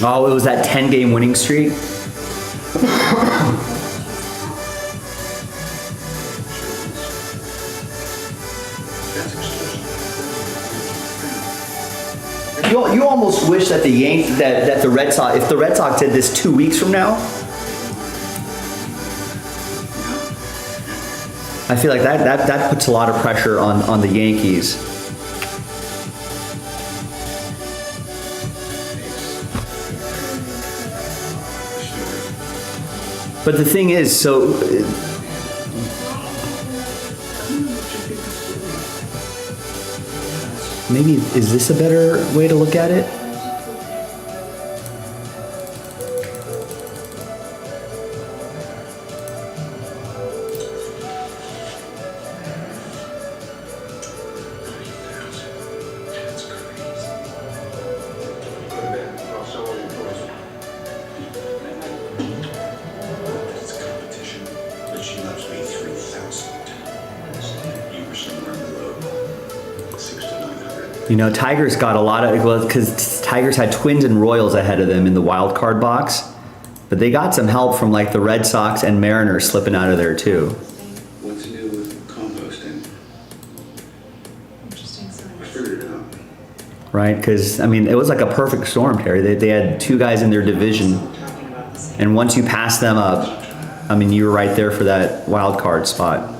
Oh, it was that 10-game winning streak. You almost wish that that the Red Sox, if the Red Sox did this 2 weeks from now, I feel like that puts a lot of pressure on the Yankees. But the thing is, so maybe, is this a better way to look at it? You know, Tigers got a lot of, well, because Tigers had Twins and Royals ahead of them in the wild card box, but they got some help from like the Red Sox and Mariners slipping out of there too. What to do with composting? Interesting. I figured it out. Right? Because, I mean, it was like a perfect storm, Terry. They had two guys in their division, and once you pass them up, I mean, you were right there for that wild card spot.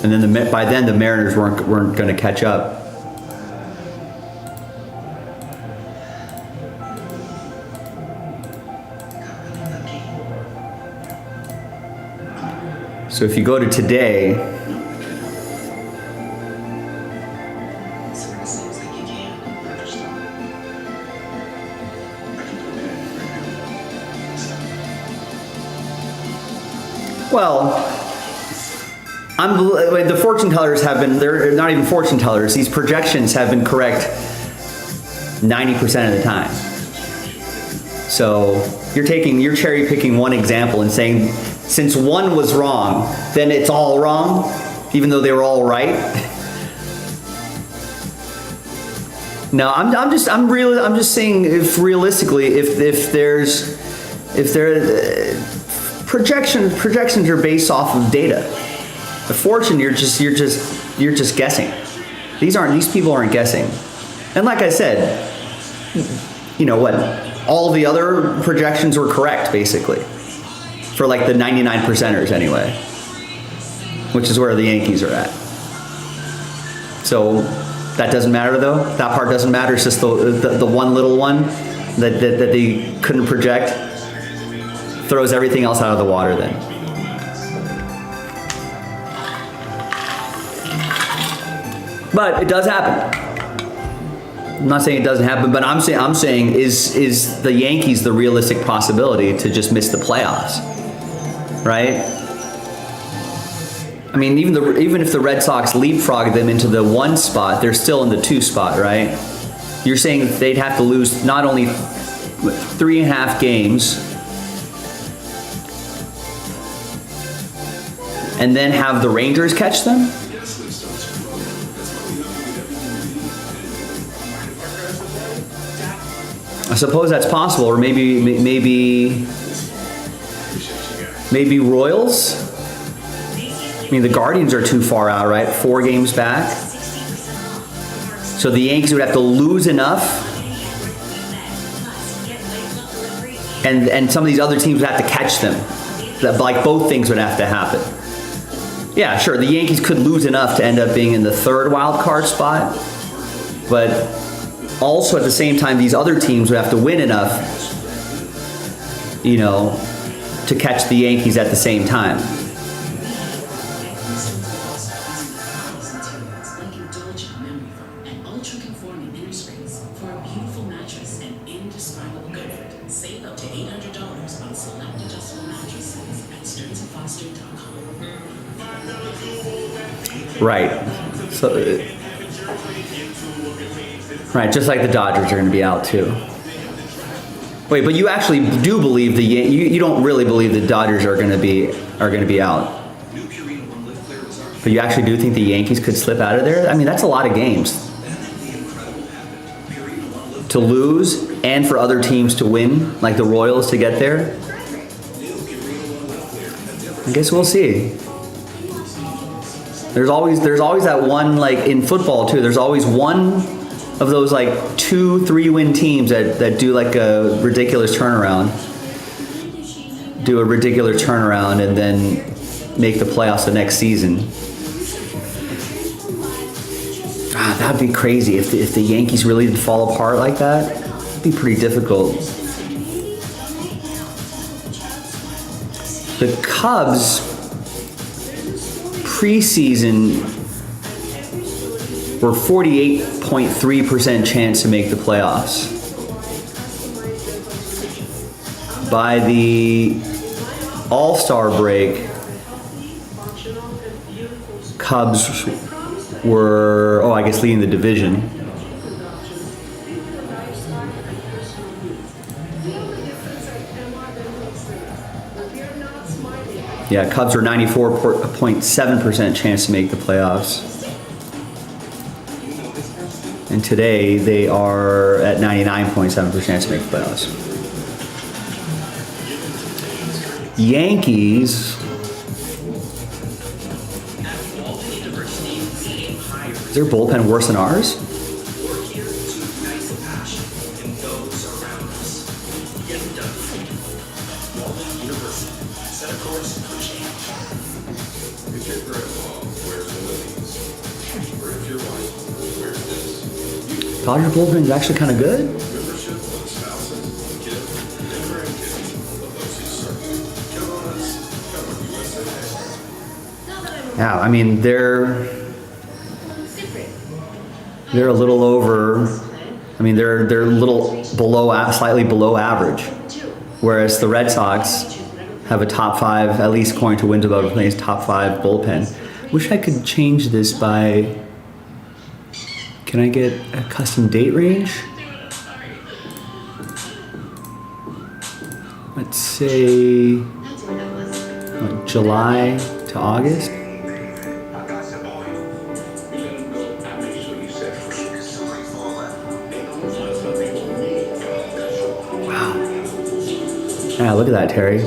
And then by then the Mariners weren't going to catch up. So if you go to today, Sort of seems like you can. well, the fortune tellers have been, they're not even fortune tellers, these projections have been correct 90% of the time. So you're cherry picking one example and saying, since one was wrong, then it's all wrong, even though they were all right. No, I'm just saying, if realistically, if projections are based off of data. The fortune, you're just guessing. These people aren't guessing. And like I said, you know what? All the other projections were correct, basically, for like the 99%ers anyway, which is where the Yankees are at. So that doesn't matter though. That part doesn't matter. It's just the one little one that they couldn't project throws everything else out of the water then. But it does happen. I'm not saying it doesn't happen, but I'm saying is the Yankees the realistic possibility to just miss the playoffs, right? I mean, even if the Red Sox leapfrog them into the 1 spot, they're still in the 2 spot, right? You're saying they'd have to lose not only 3.5 games, and then have the Rangers catch them? I suppose that's possible, or maybe Royals? I mean, the Guardians are too far out, right? 4 games back. So the Yankees would have to lose enough, and some of these other teams would have to catch them. Like both things would have to happen. Yeah, sure, the Yankees could lose enough to end up being in the 3rd wild card spot, but also at the same time, these other teams would have to win enough, you know, to catch the Yankees at the same time. Like indulgent memory foam and ultra-conforming inner springs for a beautiful mattress and indescribable comfort. Save up to $800 on select adjustable mattresses at stearnsandfoster.com. Right. So, right, just like the Dodgers are going to be out too. Wait, but you actually do believe you don't really believe the Dodgers are going to be out. But you actually do think the Yankees could slip out of there? I mean, that's a lot of games to lose and for other teams to win, like the Royals to get there. I guess we'll see. There's always that one, like in football too, there's always one of those like 2-3 win teams that do like a ridiculous turnaround. And then make the playoffs the next season. That'd be crazy if the Yankees really did fall apart like that. It'd be pretty difficult. The Cubs preseason were 48.3% chance to make the playoffs. By the All-Star break, Cubs were, I guess leading the division. Yeah, Cubs were 94.7% chance to make the playoffs. And today they are at 99.7% chance to make the playoffs. Yankees. Is their bullpen worse than ours? Dodger bullpen is actually kind of good. Yeah, I mean they're a little over. I mean they're a little below, slightly below average, whereas the Red Sox have a top 5, at least according to wins above plays, top 5 bullpen. Wish I could change this by. Can I get a custom date range? Let's say July to August. Wow. Yeah, look at that, Terry.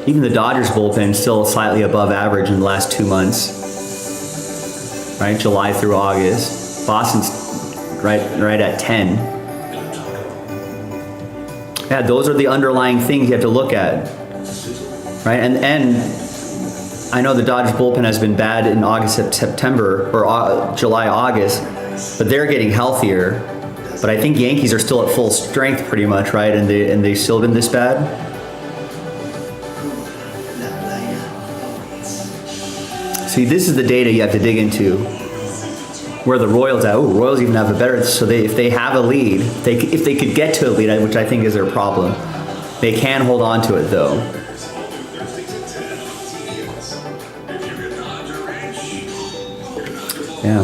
Even the Dodgers bullpen is still slightly above average in the last 2 months. Right, July through August. Boston's right at 10. Yeah, those are the underlying things you have to look at, right? And I know the Dodgers bullpen has been bad in August, September, or July, August, but they're getting healthier. But I think Yankees are still at full strength, pretty much, right? And they've still been this bad. See, this is the data you have to dig into. Where the Royals at? Oh, Royals even have a better. So if they have a lead, if they could get to a lead, which I think is their problem, they can hold on to it though. Yeah.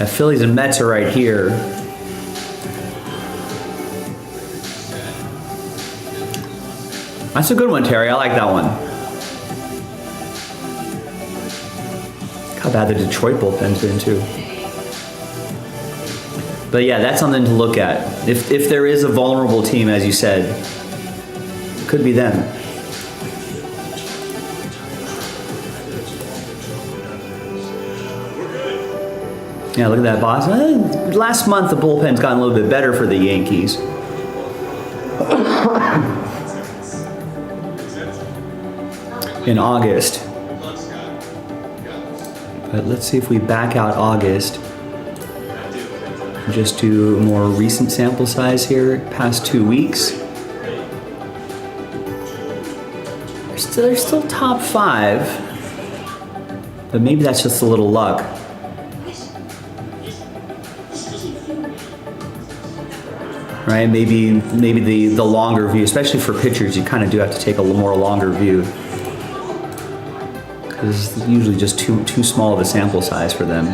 Yeah, Phillies and Mets are right here. That's a good one, Terry. I like that one. How bad the Detroit bullpen's been too. But yeah, that's something to look at. If there is a vulnerable team, as you said, it could be them. Yeah, look at that, boss. Last month, the bullpen's gotten a little bit better for the Yankees. In August. But let's see if we back out August. Just do a more recent sample size here, past 2 weeks. They're still top 5, but maybe that's just a little luck. Right? Maybe the longer view, especially for pitchers, you kind of do have to take a more longer view. Because it's usually just too small of a sample size for them.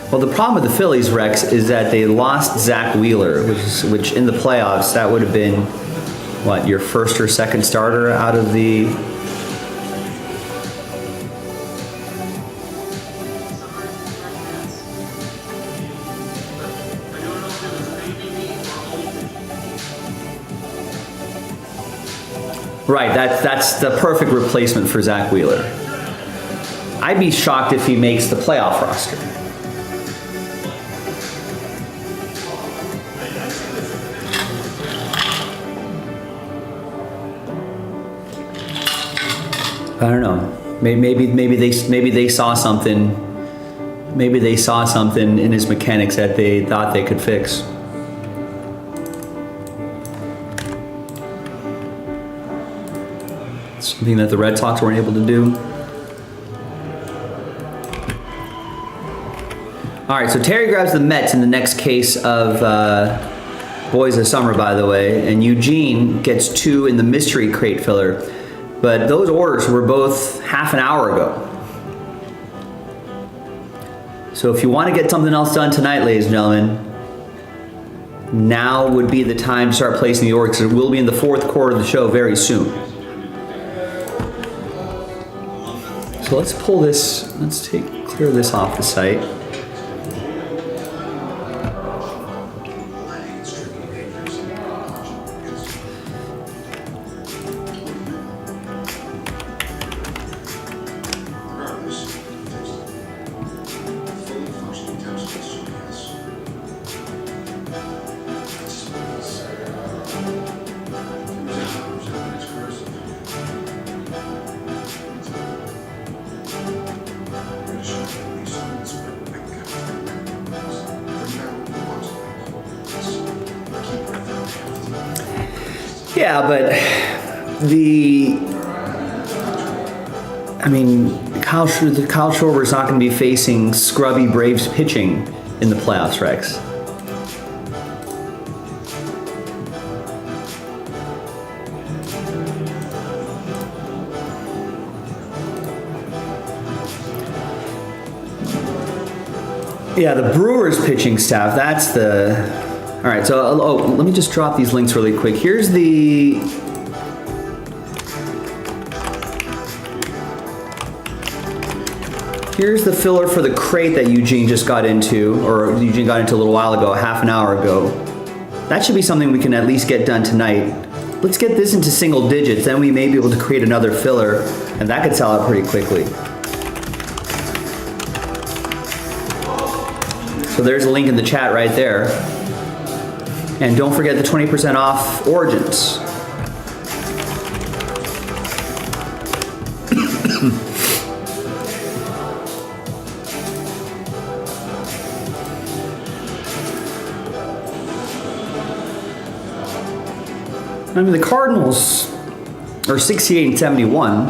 Well, the problem with the Phillies, Rex, is that they lost Zach Wheeler, which in the playoffs, that would have been, what, your first or second starter out of the... Right, that's the perfect replacement for Zach Wheeler. I'd be shocked if he makes the playoff roster. I don't know. Maybe they saw something. Maybe they saw something in his mechanics that they thought they could fix. Something that the Red Sox weren't able to do. All right, so Terry grabs the Mets in the next case of Boys of Summer, by the way, and Eugene gets 2 in the mystery crate filler. But those orders were both half an hour ago. So if you want to get something else done tonight, ladies and gentlemen, now would be the time to start placing the orders, because it will be in the 4th quarter of the show very soon. So let's pull this, clear this off the site. Yeah, but Kyle Schwarber's not going to be facing scrubby Braves pitching in the playoffs, Rex. Yeah, the Brewers pitching staff, that's the... All right, so let me just drop these links really quick. Here's the filler for the crate that Eugene just got into, or Eugene got into a little while ago, half an hour ago. That should be something we can at least get done tonight. Let's get this into single digits, then we may be able to create another filler, and that could sell out pretty quickly. So there's a link in the chat right there. And don't forget the 20% off Origins. I mean, the Cardinals are 68 and 71.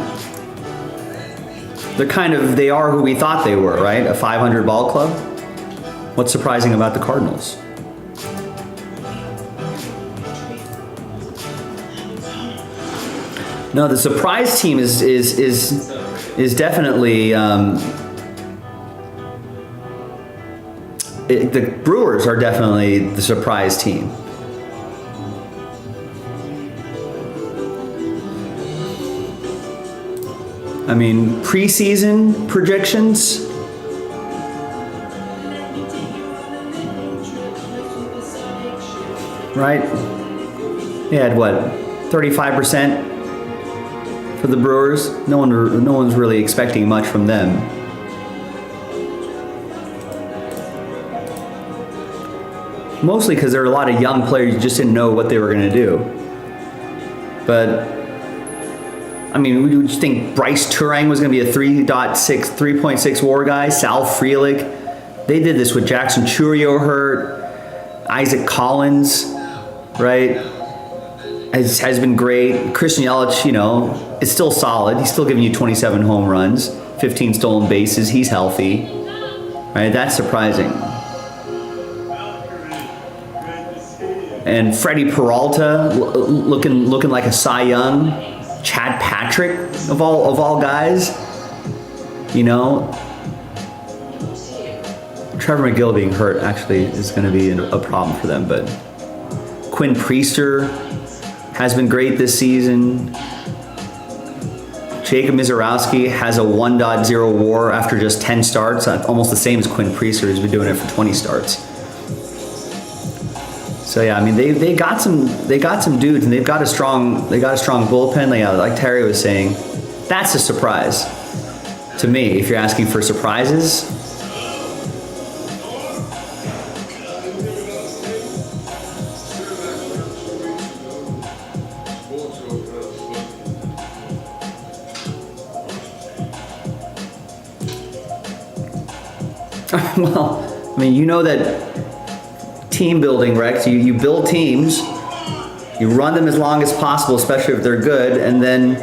They are who we thought they were, right? A 500 ball club. What's surprising about the Cardinals? No, the surprise team is definitely the Brewers are definitely the surprise team. I mean, preseason projections. Right? They had what, 35% for the Brewers? No one's really expecting much from them. Mostly because there are a lot of young players who just didn't know what they were going to do. But I mean, would you think Bryce Turang was going to be a 3.6 WAR guy? Sal Frelick. They did this with Jackson Churio hurt. Isaac Collins, right? Has been great. Christian Yelich, you know, is still solid. He's still giving you 27 home runs, 15 stolen bases. He's healthy, right? That's surprising. And Freddie Peralta looking like a Cy Young. Chad Patrick of all guys, you know. Trevor McGill being hurt actually is going to be a problem for them, but Quinn Priester has been great this season. Jacob Mizorowski has a 1.0 WAR after just 10 starts, almost the same as Quinn Priester, who's been doing it for 20 starts. So yeah, I mean they got some dudes, and they've got a strong bullpen. Like Terry was saying, that's a surprise to me. If you're asking for surprises, well, I mean, you know that team building, Rex, you build teams, you run them as long as possible, especially if they're good, and then,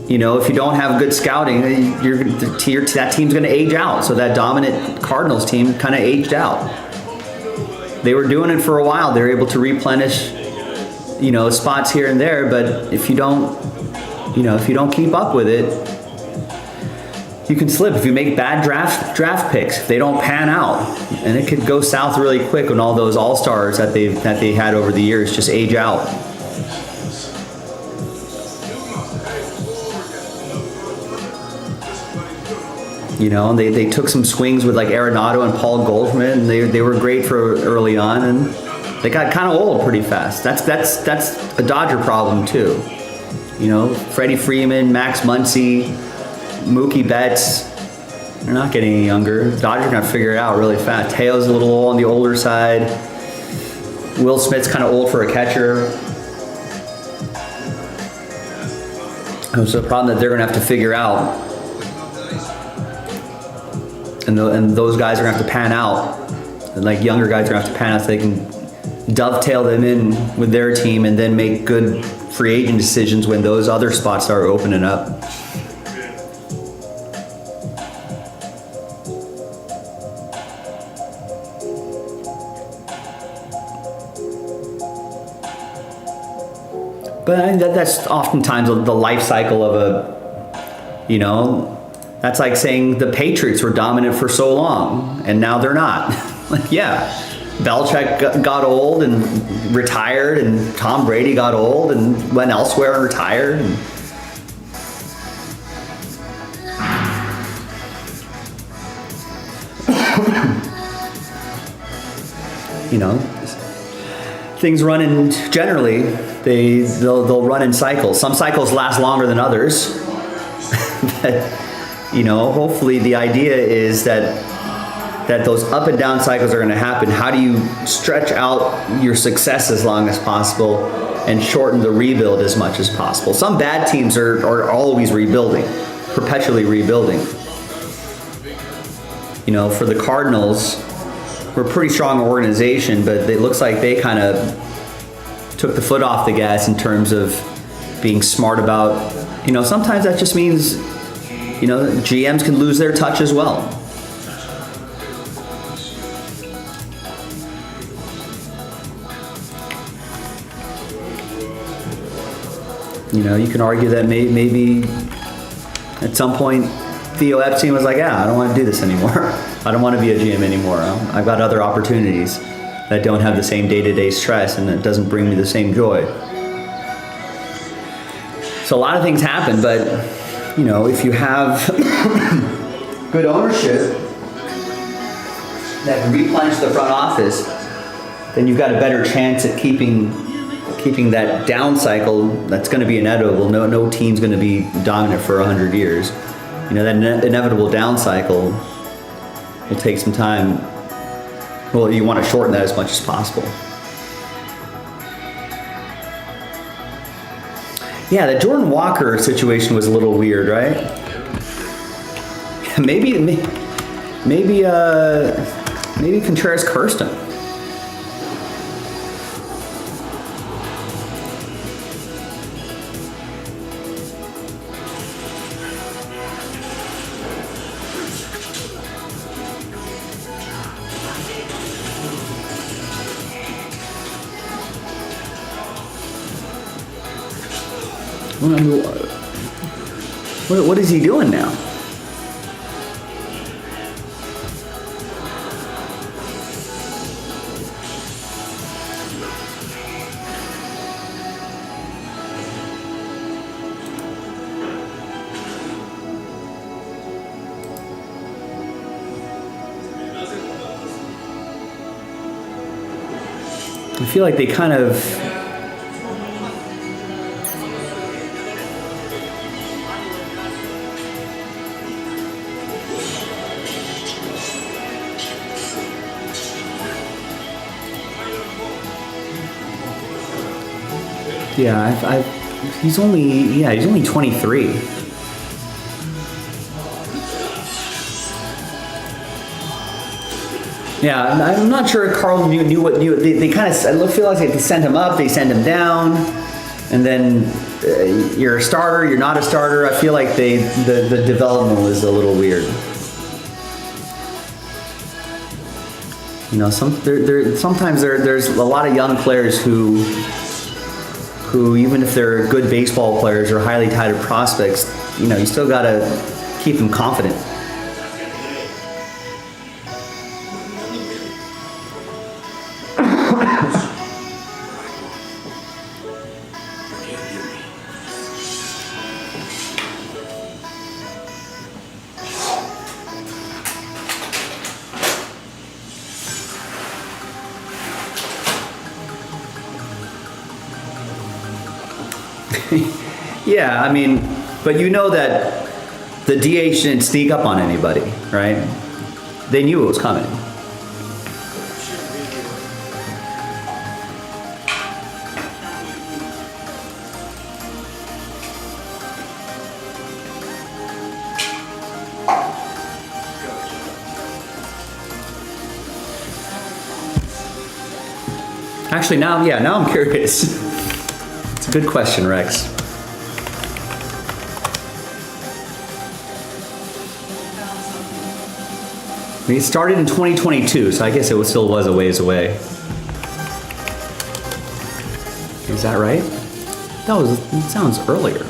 you know, if you don't have good scouting, that team's going to age out. So that dominant Cardinals team kind of aged out. They were doing it for a while. They were able to replenish, you know, spots here and there, but if you don't keep up with it, you can slip. If you make bad draft picks, if they don't pan out, and it could go south really quick when all those all-stars that they had over the years just age out. You know, they took some swings with like Arenado and Paul Goldschmidt, and they were great for early on, and they got kind of old pretty fast. That's a Dodger problem too. You know, Freddie Freeman, Max Muncy, Mookie Betts, they're not getting any younger. Dodgers are going to figure it out really fast. Teo's a little on the older side. Will Smith's kind of old for a catcher. It's a problem that they're going to have to figure out. And those guys are going to have to pan out. And like younger guys are going to have to pan out so they can dovetail them in with their team and then make good free agent decisions when those other spots are opening up. But I think that's oftentimes the life cycle of that's like saying the Patriots were dominant for so long and now they're not. Like, yeah, Belichick got old and retired, and Tom Brady got old and went elsewhere and retired. And you know, things run in generally. They'll run in cycles. Some cycles last longer than others. But, you know, hopefully the idea is that those up and down cycles are going to happen. How do you stretch out your success as long as possible and shorten the rebuild as much as possible? Some bad teams are always rebuilding, perpetually rebuilding. You know, for the Cardinals, we're a pretty strong organization, but it looks like they kind of took the foot off the gas in terms of being smart about, you know, sometimes that just means, you know, GMs can lose their touch as well. You know, you can argue that maybe at some point Theo Epstein was like, yeah, I don't want to do this anymore. I don't want to be a GM anymore. I've got other opportunities that don't have the same day-to-day stress and that doesn't bring me the same joy. So a lot of things happen, but you know, if you have good ownership that can replenish the front office, then you've got a better chance at keeping that down cycle that's going to be inevitable. No team's going to be dominant for 100 years. You know, that inevitable down cycle will take some time. Well, you want to shorten that as much as possible. Yeah, the Jordan Walker situation was a little weird, right? Maybe Contreras cursed him. What is he doing now? I feel like they kind of he's only 23. Yeah, I'm not sure Carl knew what they kind of, I feel like they send him up, they send him down, and then you're a starter, you're not a starter. I feel like the development was a little weird. You know, sometimes there's a lot of young players who even if they're good baseball players or highly touted prospects, you know, you still gotta keep them confident. Yeah, I mean, but you know that the DH didn't sneak up on anybody, right? They knew it was coming. Actually, now I'm curious. It's a good question, Rex. I mean, it started in 2022, so I guess it still was a ways away. Is that right? It sounds earlier.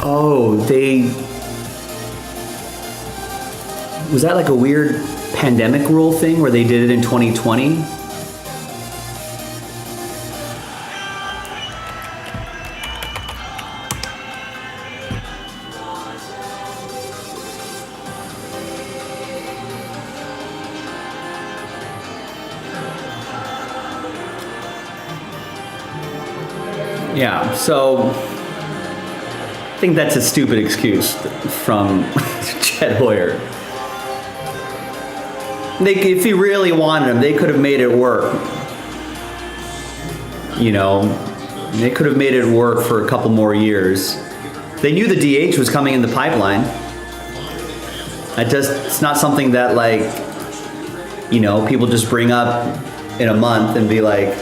Oh, was that like a weird pandemic rule thing where they did it in 2020? Yeah, so I think that's a stupid excuse from Chet Hoyer. If he really wanted him, they could have made it work. You know, they could have made it work for a couple more years. They knew the DH was coming in the pipeline. It's not something that, like, you know, people just bring up in a month and be like,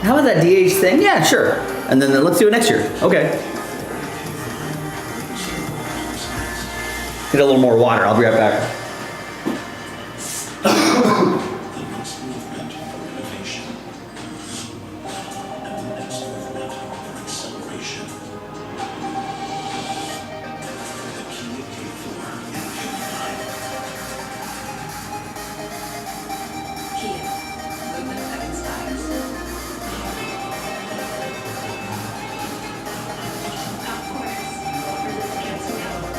how about that DH thing? Yeah, sure. And then let's do it next year. Okay. Get a little more water. I'll be right back. The next movement for innovation. And the next movement for acceleration. The Kia K4 Engine 9. Kia, movement that inspires. Of course, for this fancy now.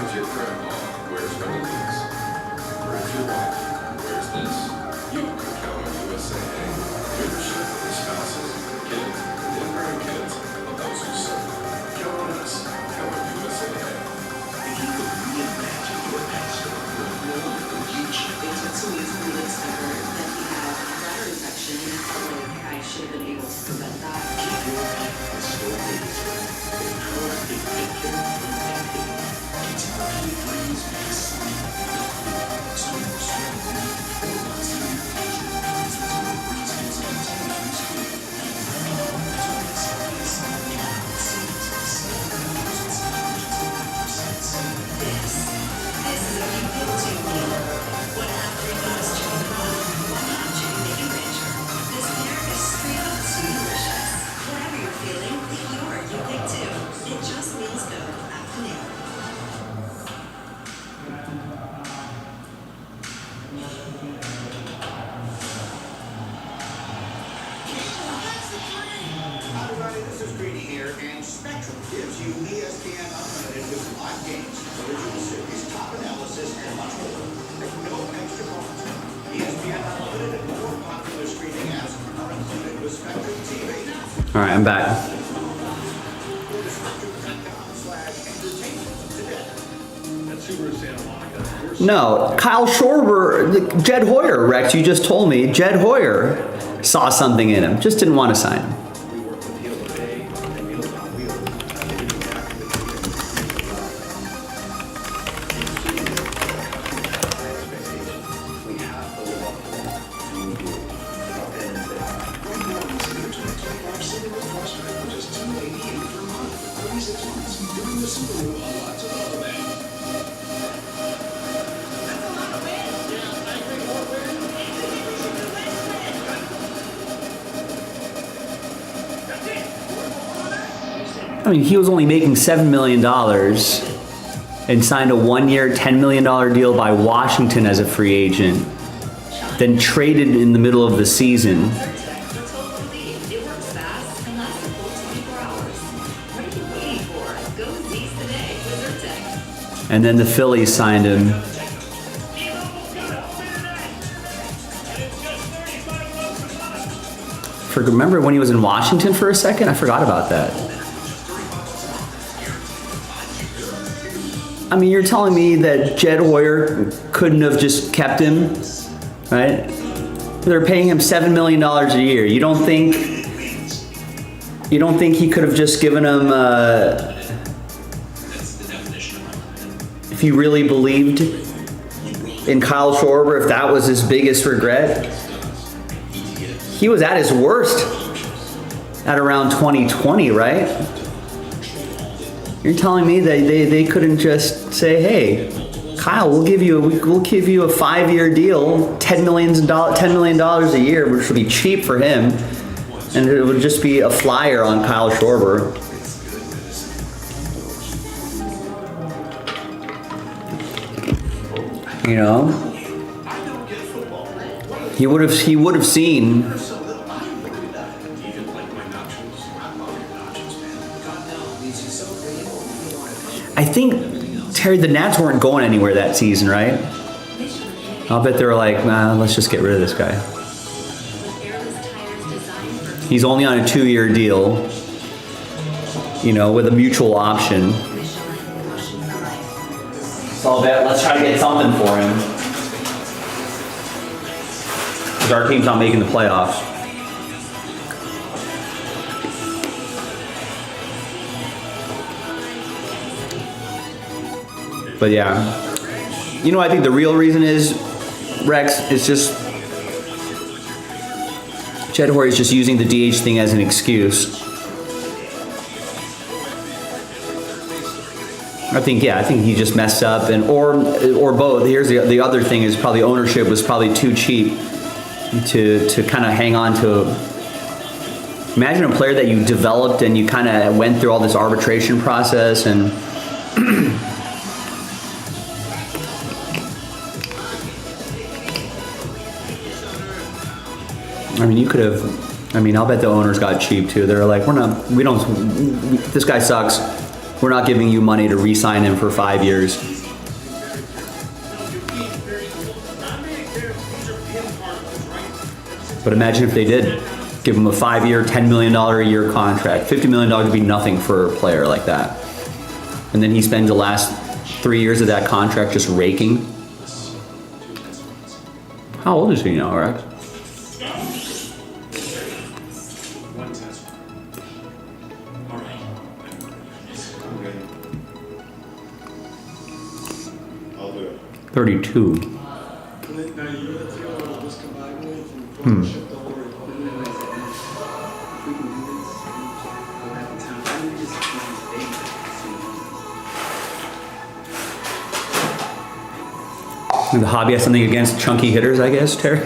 If your grandma wears Benedict's, or if your wife wears this, you can count on USA leadership of the spouses, kids, and grandkids of those who serve. Count on us. Count on USA. If you could reimagine your pastor for a role in the future, It took some years for me to discover that he had bladder infection, and I felt like I should have been able to prevent that. keep your life a story. Empower a picture from empathy. It's how he brings back sleep. Sleep will strong. Or lots of medication. This is what brings his continuous food. So it's This is a new go-to meal. 1/2 3 bottles chicken broth, 1/2 chicken bacon rancher. This pair is straight up too delicious. Whatever you're feeling, pick your you pick too. It just feels good at Panera. Hi everybody, this is Greeny here, and Spectrum gives you ESPN Unlimited with live games, original series, top analysis, and much more. With no extra cost. ESPN Unlimited and more popular streaming apps are included with Spectrum TV. All right, I'm back. Go to spectrum.com/entertainment today. At Subaru Santa Monica, we're No, Kyle Schwarber, Jed Hoyer, Rex, you just told me, Jed Hoyer saw something in him, just didn't want to sign him. we work with Deal Today and Meals on Wheels. We have to live up to that, and we do. At the end of the day. Right now, consider 2025 Subaru Crosstrek for just $288 per month for 36 months during the Subaru A Lot to Love event. I mean, he was only making $7 million and signed a 1-year, $10 million deal by Washington as a free agent, then traded in the middle of the season. For total relief, it works fast and lasts a full 24 hours. What are you waiting for? Go Z's today with Zyrtec. And then the Phillies signed him. Remember when he was in Washington for a second? I forgot about that. I mean, you're telling me that Jed Hoyer couldn't have just kept him, right? They're paying him $7 million a year. You don't think he could have just given him, if he really believed in Kyle Schwarber, if that was his biggest regret? He was at his worst at around 2020, right? You're telling me that they couldn't just say, "Hey, Kyle, we'll give you a 5-year deal, $10 million a year, which would be cheap for him, and it would just be a flyer on Kyle Schwarber." You know, he would have seen. I think, Terry, the Nats weren't going anywhere that season, right? I'll bet they were like, nah, let's just get rid of this guy. He's only on a 2-year deal, you know, with a mutual option. So I'll bet, let's try to get something for him. Because our team's not making the playoffs. But yeah, you know, I think the real reason is, Rex, it's just Jed Hoyer is just using the DH thing as an excuse. I think he just messed up, and or both. Here's the other thing is probably ownership was probably too cheap to kind of hang on to. Imagine a player that you developed and you kind of went through all this arbitration process and I mean, you could have. I mean, I'll bet the owners got cheap too. They're like, this guy sucks. We're not giving you money to re-sign him for 5 years. But imagine if they did give him a 5-year, $10 million a year contract. $50 million would be nothing for a player like that. And then he spends the last 3 years of that contract just raking. How old is he now, Rex? I'll do it. 32. The hobby has something against chunky hitters, I guess, Terry?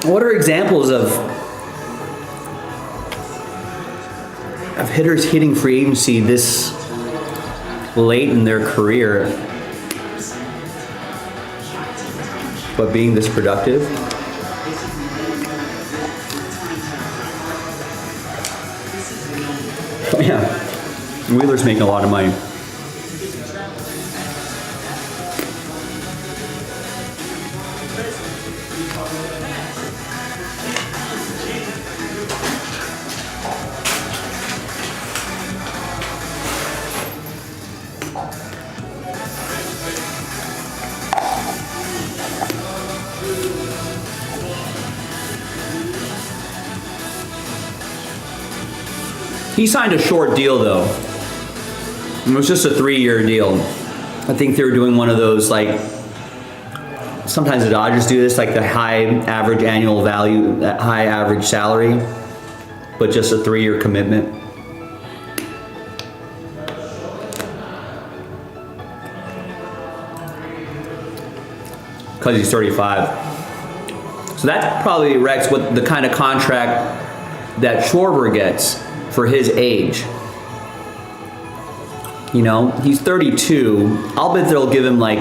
What are examples of hitters hitting free agency this late in their career but being this productive? Yeah, Wheeler's making a lot of money. He signed a short deal though. It was just a 3-year deal. I think they were doing one of those, like, sometimes the Dodgers do this, like the high average annual value, that high average salary, but just a 3-year commitment. Because he's 35. So that's probably, Rex, what the kind of contract that Schwarber gets for his age. You know, he's 32. I'll bet they'll give him like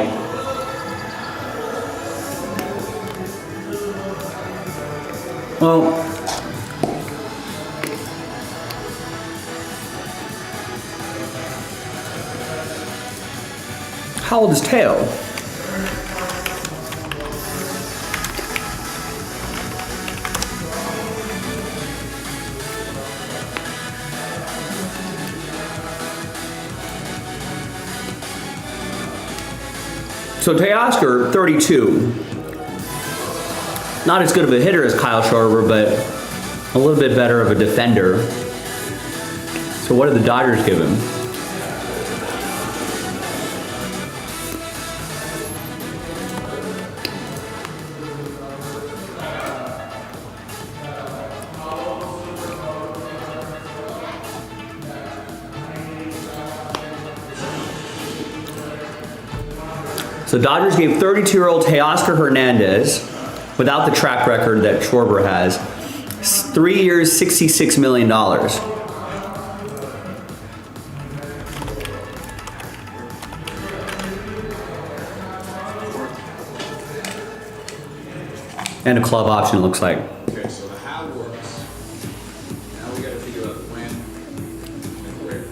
how old is Teo? So Teoscar, 32. Not as good of a hitter as Kyle Schwarber, but a little bit better of a defender. So what did the Dodgers give him? So Dodgers gave 32-year-old Teoscar Hernandez, without the track record that Schwarber has, 3 years, $66 million. And a club option, it looks like. Okay, so the how works. Now we got to figure out the when and where.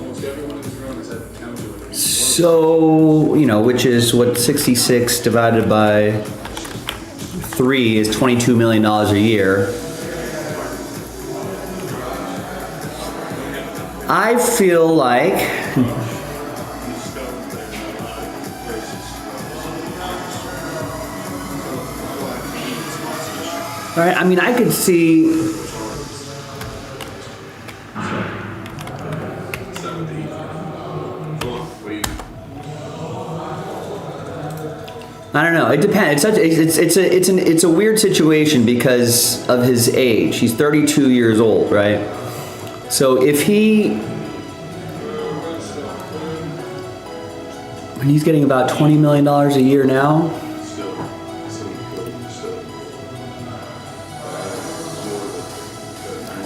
Almost everyone in this room has had to count to it. So, you know, which is what 66 divided by 3 is $22 million a year. I feel like right, I mean, I could see I don't know. It depends. It's a weird situation because of his age. He's 32 years old, right? So if when he's getting about $20 million a year now.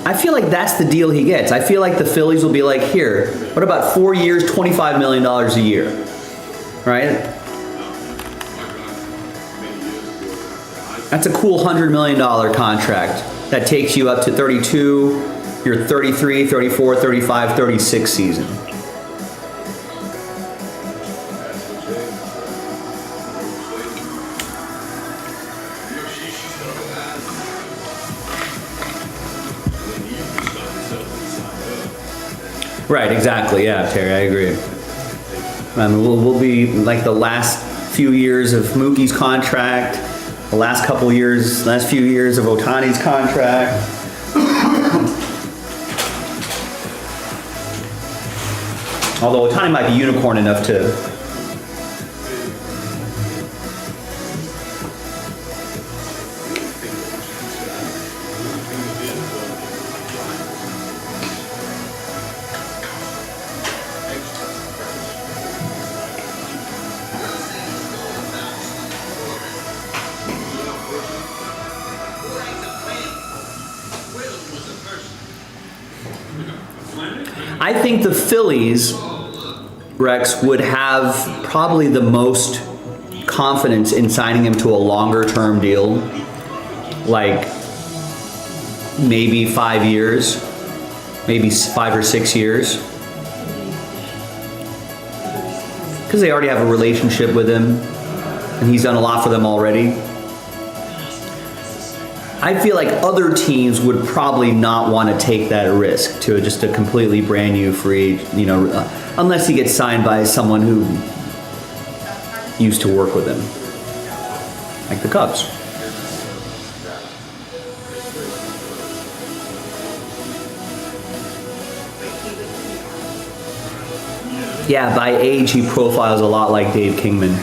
I feel like that's the deal he gets. I feel like the Phillies will be like, here, what about 4 years, $25 million a year, right? That's a cool $100 million contract that takes you up to 32, your 33, 34, 35, 36 season. Right, exactly. Yeah, Terry, I agree. I mean, we'll be like the last few years of Mookie's contract, the last few years of Ohtani's contract. Although Ohtani might be unicorn enough to. I think the Phillies, Rex, would have probably the most confidence in signing him to a longer term deal, like maybe 5 years, maybe 5 or 6 years, because they already have a relationship with him and he's done a lot for them already. I feel like other teams would probably not want to take that risk to just a completely brand new free, unless he gets signed by someone who used to work with him, like the Cubs. Yeah, by age he profiles a lot like Dave Kingman.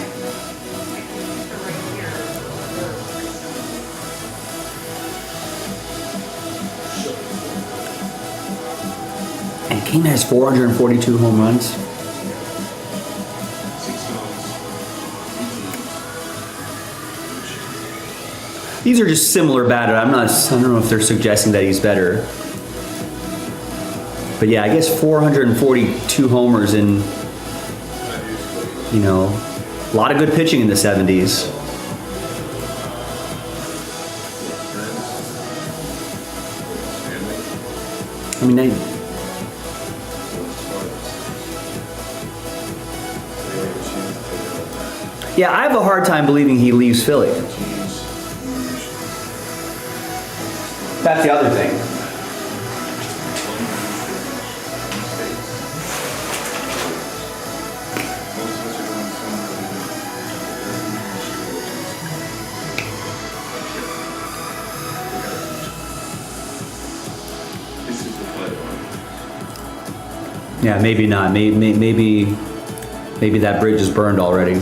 Kingman has 442 home runs. These are just similar batter. I don't know if they're suggesting that he's better. But yeah, I guess 442 homers in, a lot of good pitching in the 70s. I mean, yeah, I have a hard time believing he leaves Philly. That's the other thing. Yeah, maybe not. Maybe that bridge is burned already.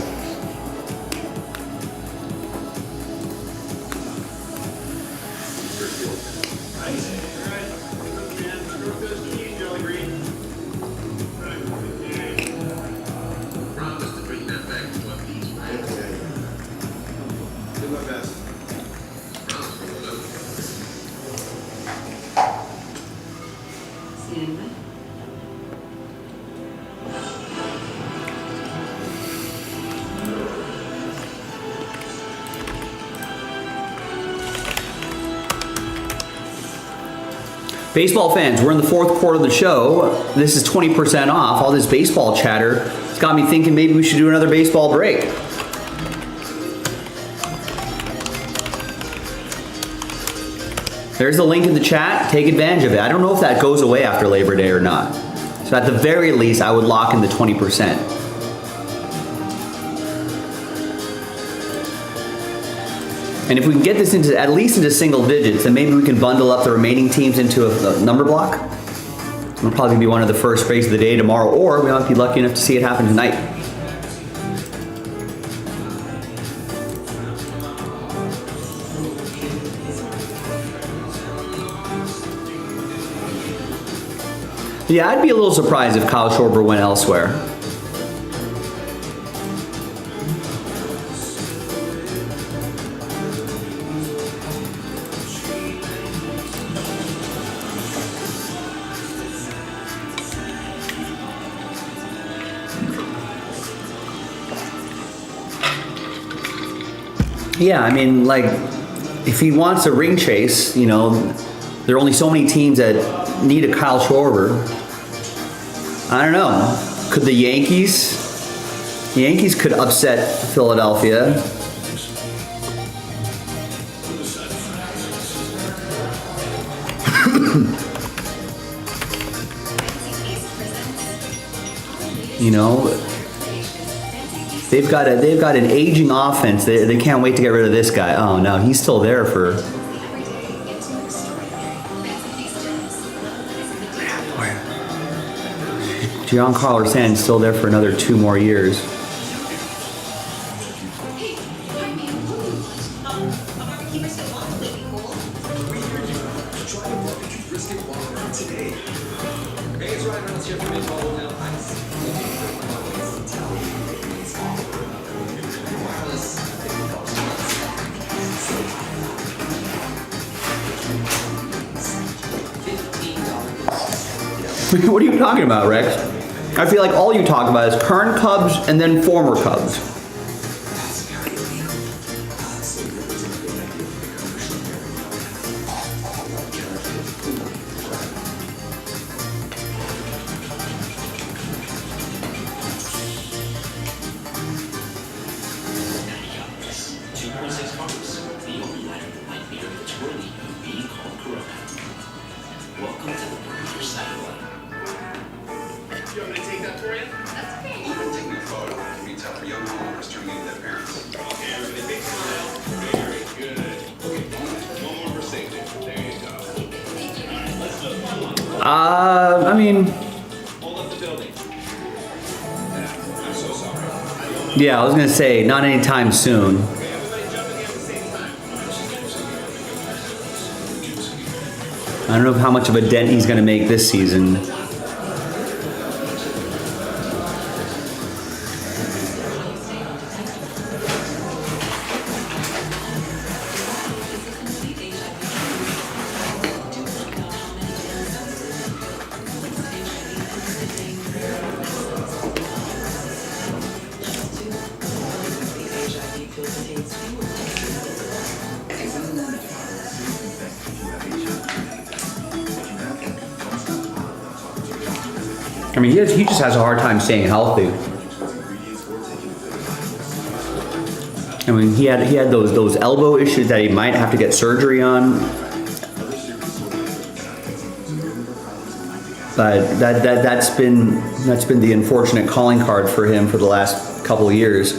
Baseball fans, we're in the fourth quarter of the show. This is 20% off. All this baseball chatter has got me thinking maybe we should do another baseball break. There's the link in the chat. Take advantage of it. I don't know if that goes away after Labor Day or not. So at the very least, I would lock in the 20%. And if we can get this into at least into single digits, then maybe we can bundle up the remaining teams into a number block. It'll probably be one of the first breaks of the day tomorrow, or we might be lucky enough to see it happen tonight. Yeah, I'd be a little surprised if Kyle Schwarber went elsewhere. Yeah, I mean, like, if he wants a ring chase, you know, there are only so many teams that need a Kyle Schwarber. I don't know. Could the Yankees? The Yankees could upset Philadelphia. You know, they've got an aging offense. They can't wait to get rid of this guy. Oh no, he's still there for. Giancarlo Stanton's still there for another 2 more years. What are you talking about, Rex? I feel like all you talk about is current Cubs and then former Cubs. I mean, yeah, I was gonna say not anytime soon. I don't know how much of a dent he's gonna make this season. I mean, he just has a hard time staying healthy. I mean, he had those elbow issues that he might have to get surgery on. But that's been the unfortunate calling card for him for the last couple of years.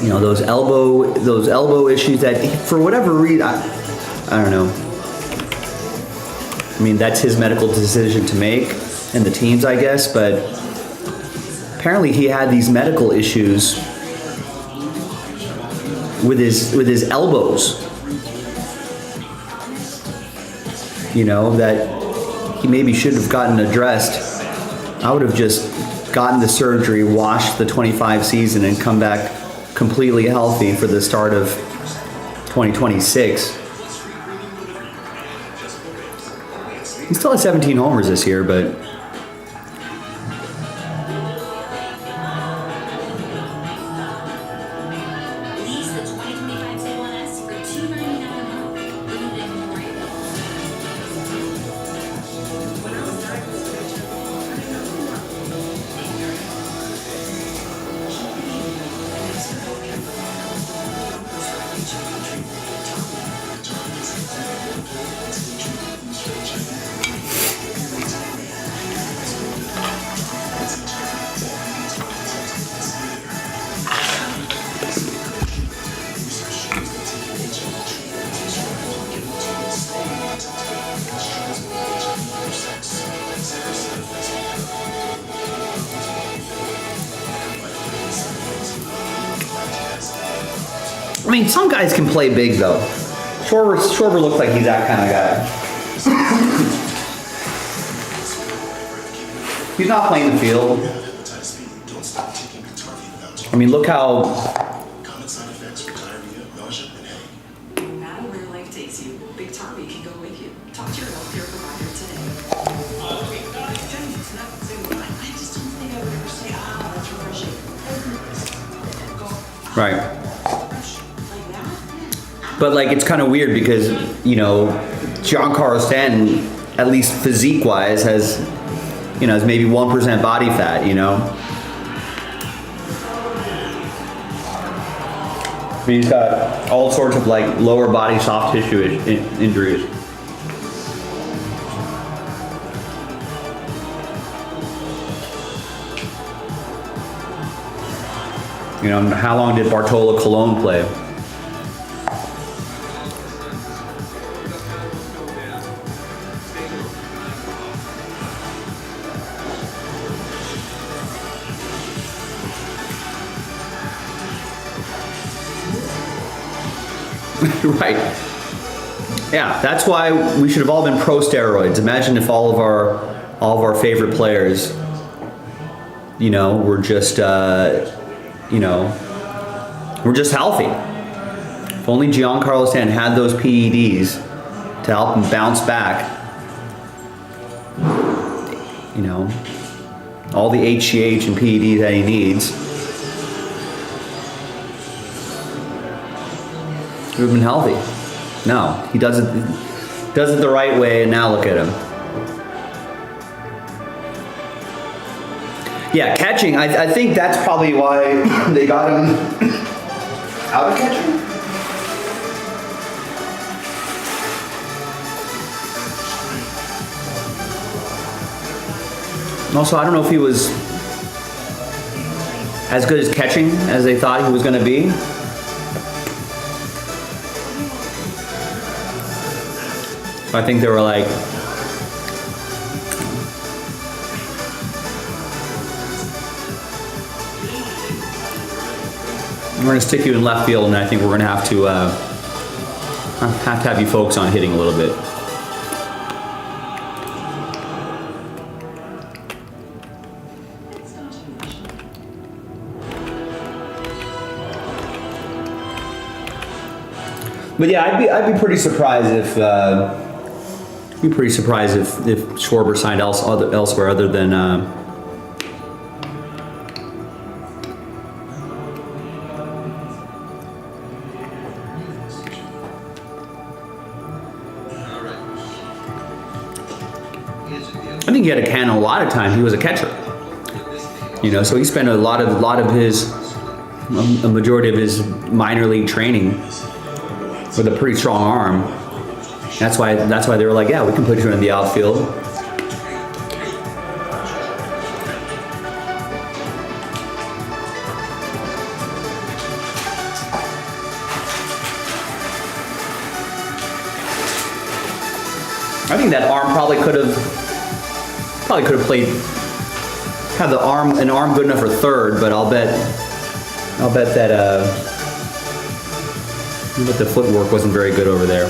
You know, those elbow issues that for whatever reason, I don't know. I mean, that's his medical decision to make, and the team's, I guess, but apparently he had these medical issues with his elbows. You know, that he maybe should have gotten addressed. I would have just gotten the surgery, washed the 25 season, and come back completely healthy for the start of 2026. He still has 17 homers this year, but I mean, some guys can play big though. Schwarber looks like he's that kind of guy. He's not playing the field. Don't stop taking Biktarvy without I mean, look how common side effects for diarrhea, nausea, and headache. No matter where life takes you, Biktarvy can go with you. Talk to your healthcare provider today. I just don't think I would ever say, that's refreshing. right. But like, it's kind of weird because, you know, Giancarlo Stanton, at least physique-wise, has, you know, has maybe 1% body fat, you know? But he's got all sorts of like lower body soft tissue injuries. You know, how long did Bartolo Colon play? Right. Yeah, that's why we should have all been pro steroids. Imagine if all of our favorite players, you know, were just you know, we're just healthy. If only Giancarlo Stanton had those PEDs to help him bounce back. You know, all the HGH and PEDs that he needs. He would have been healthy. No, he does it the right way, and now look at him. Yeah, catching, I think that's probably why they got him out of catching. Also, I don't know if he was as good as catching as they thought he was going to be. I think they were like, we're going to stick you in left field, and I think we're going to have to you focus on hitting a little bit. But yeah, I'd be pretty surprised if Schwarber signed elsewhere other than. I think he had a can a lot of time. He was a catcher, you know, so he spent a majority of his minor league training with a pretty strong arm. That's why they were like, yeah, we can put you in the outfield. I think that arm probably could have played, had an arm good enough for third, but I'll bet that the footwork wasn't very good over there.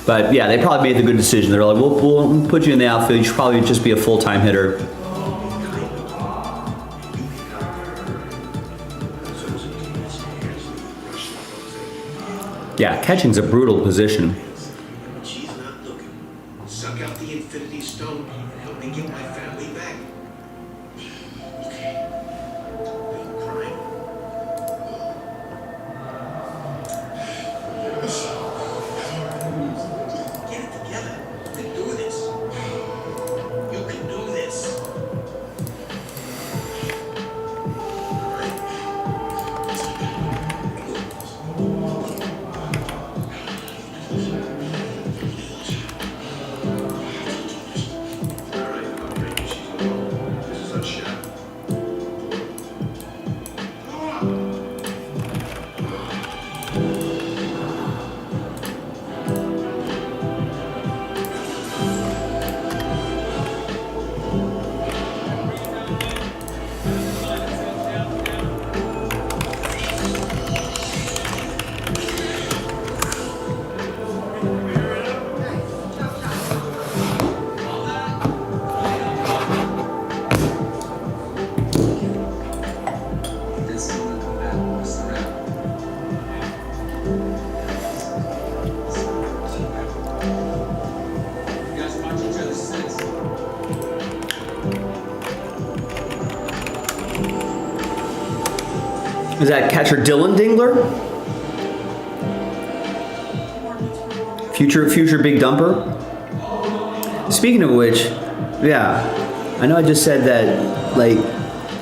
But yeah, they probably made the good decision. They're like, we'll put you in the outfield. You should probably just be a full-time hitter. Yeah, catching's a brutal position. She's not looking. Suck out the infinity stone and help me get my family back. Okay. Are you crying? Get it together. You can do this. You can do this. All right. Is that catcher Dylan Dingler? Future big dumper. Speaking of which, yeah, I know I just said that, like,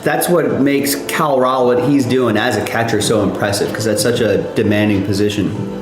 that's what makes Cal Raleigh, what he's doing as a catcher, so impressive, because that's such a demanding position.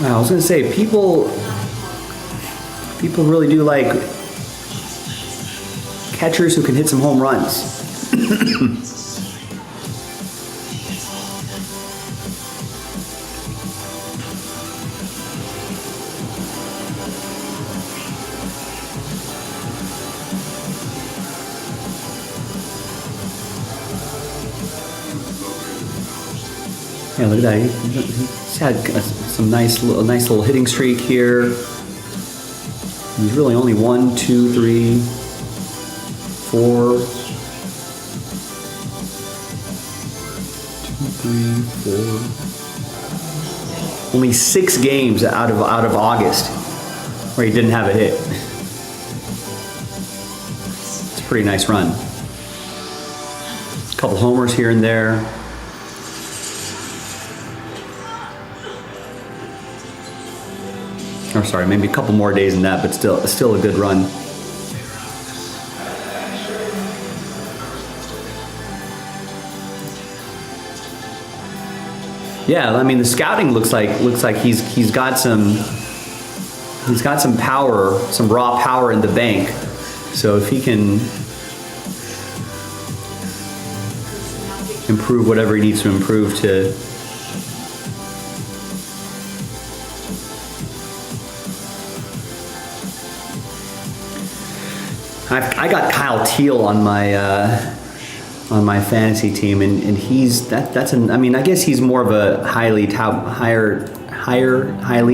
I was gonna say, people really do like catchers who can hit some home runs. Yeah, look at that. He's had some nice little hitting streak here. He's really only 1, 2, 3, 4. 2, 3, 4. Only 6 games out of August where he didn't have a hit. It's a pretty nice run. A couple homers here and there. Or sorry, maybe a couple more days than that, but still a good run. Yeah, I mean the scouting looks like he's got some power, some raw power in the bank. So if he can improve whatever he needs to improve to I got Kyle Teal on my fantasy team, and he's I mean, I guess he's more of a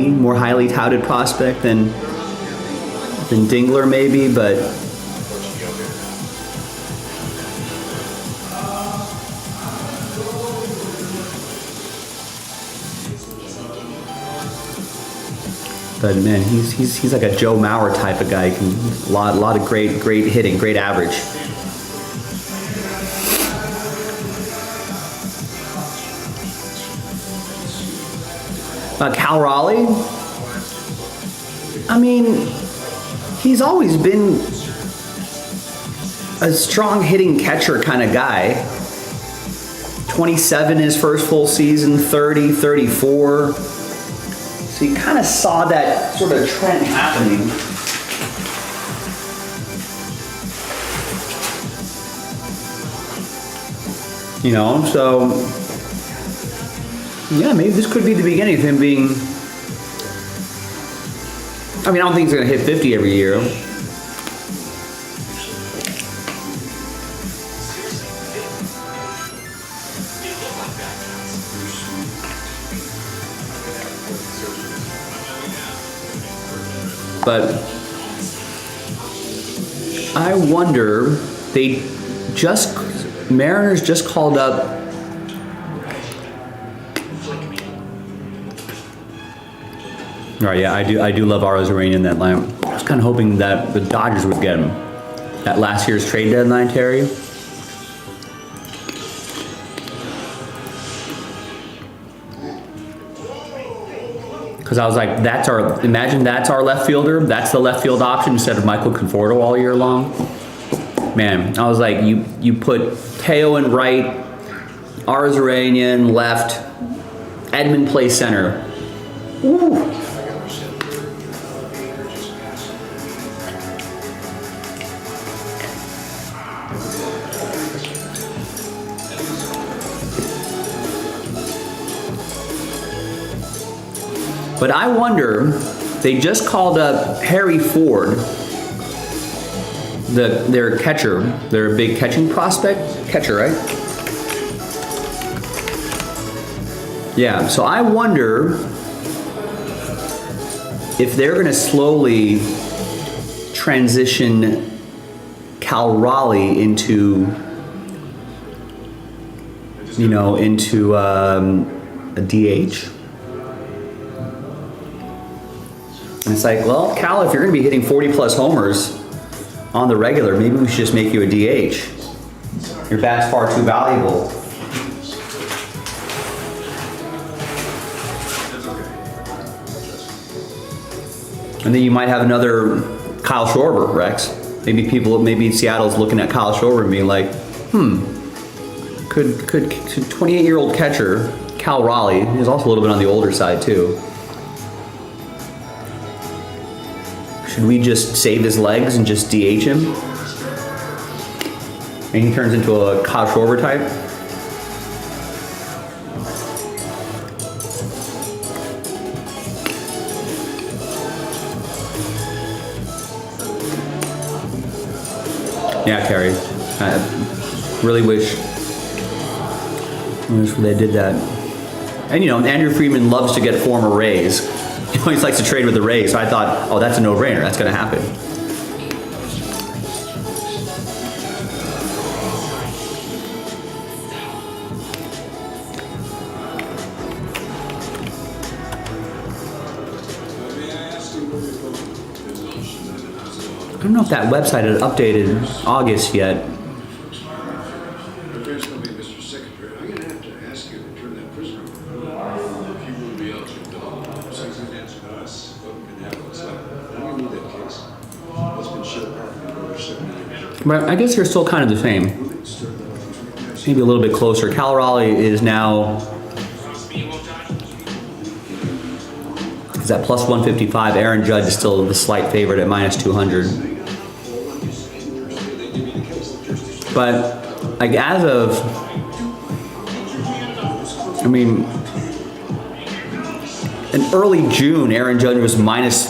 more highly touted prospect than Dingler maybe, but man, he's like a Joe Mauer type of guy. A lot of great hitting, great average. Cal Raleigh, I mean, he's always been a strong hitting catcher kind of guy. 27 his first full season, 30, 34. So you kind of saw that sort of trend happening. You know, so yeah, maybe this could be the beginning of him being, I mean, I don't think he's going to hit 50 every year. But I wonder, Mariners just called up All right, yeah, I do love Arozarena in that lineup. I was kind of hoping that the Dodgers would get him. At last year's trade deadline, Terry. Because I was like, imagine that's our left fielder. That's the left field option instead of Michael Conforto all year long. Man, I was like, you put Teo in right, Arozarena in left, Edmund plays center. Woo. But I wonder, they just called up Harry Ford, their catcher, their big catching prospect. Catcher, right? Yeah, so I wonder if they're going to slowly transition Cal Raleigh into a DH. And it's like, well, Cal, if you're going to be hitting 40 plus homers on the regular, maybe we should just make you a DH. Your bat's far too valuable. And then you might have another Kyle Schwarber, Rex. Maybe Seattle's looking at Kyle Schwarber and being like, could 28-year-old catcher Cal Raleigh, who's also a little bit on the older side too, should we just save his legs and just DH him? And he turns into a Kyle Schwarber type? Yeah, Terry. I really wish they did that. And Andrew Friedman loves to get former Rays. He always likes to trade with the Rays, so I thought, oh, that's a no-brainer. That's going to happen. I don't know if that website had updated August yet. Mr. Secretary, I'm going to have to ask you to turn that prisoner over. If you will be able to do since you've answered us, what can happen? It's like, I don't need that case. What's been shut apart for over 7 years? But I guess they're still kind of the same. Maybe a little bit closer. Cal Raleigh is now... is at plus 155. Aaron Judge is still the slight favorite at minus 200. But like as of, in early June, Aaron Judge was minus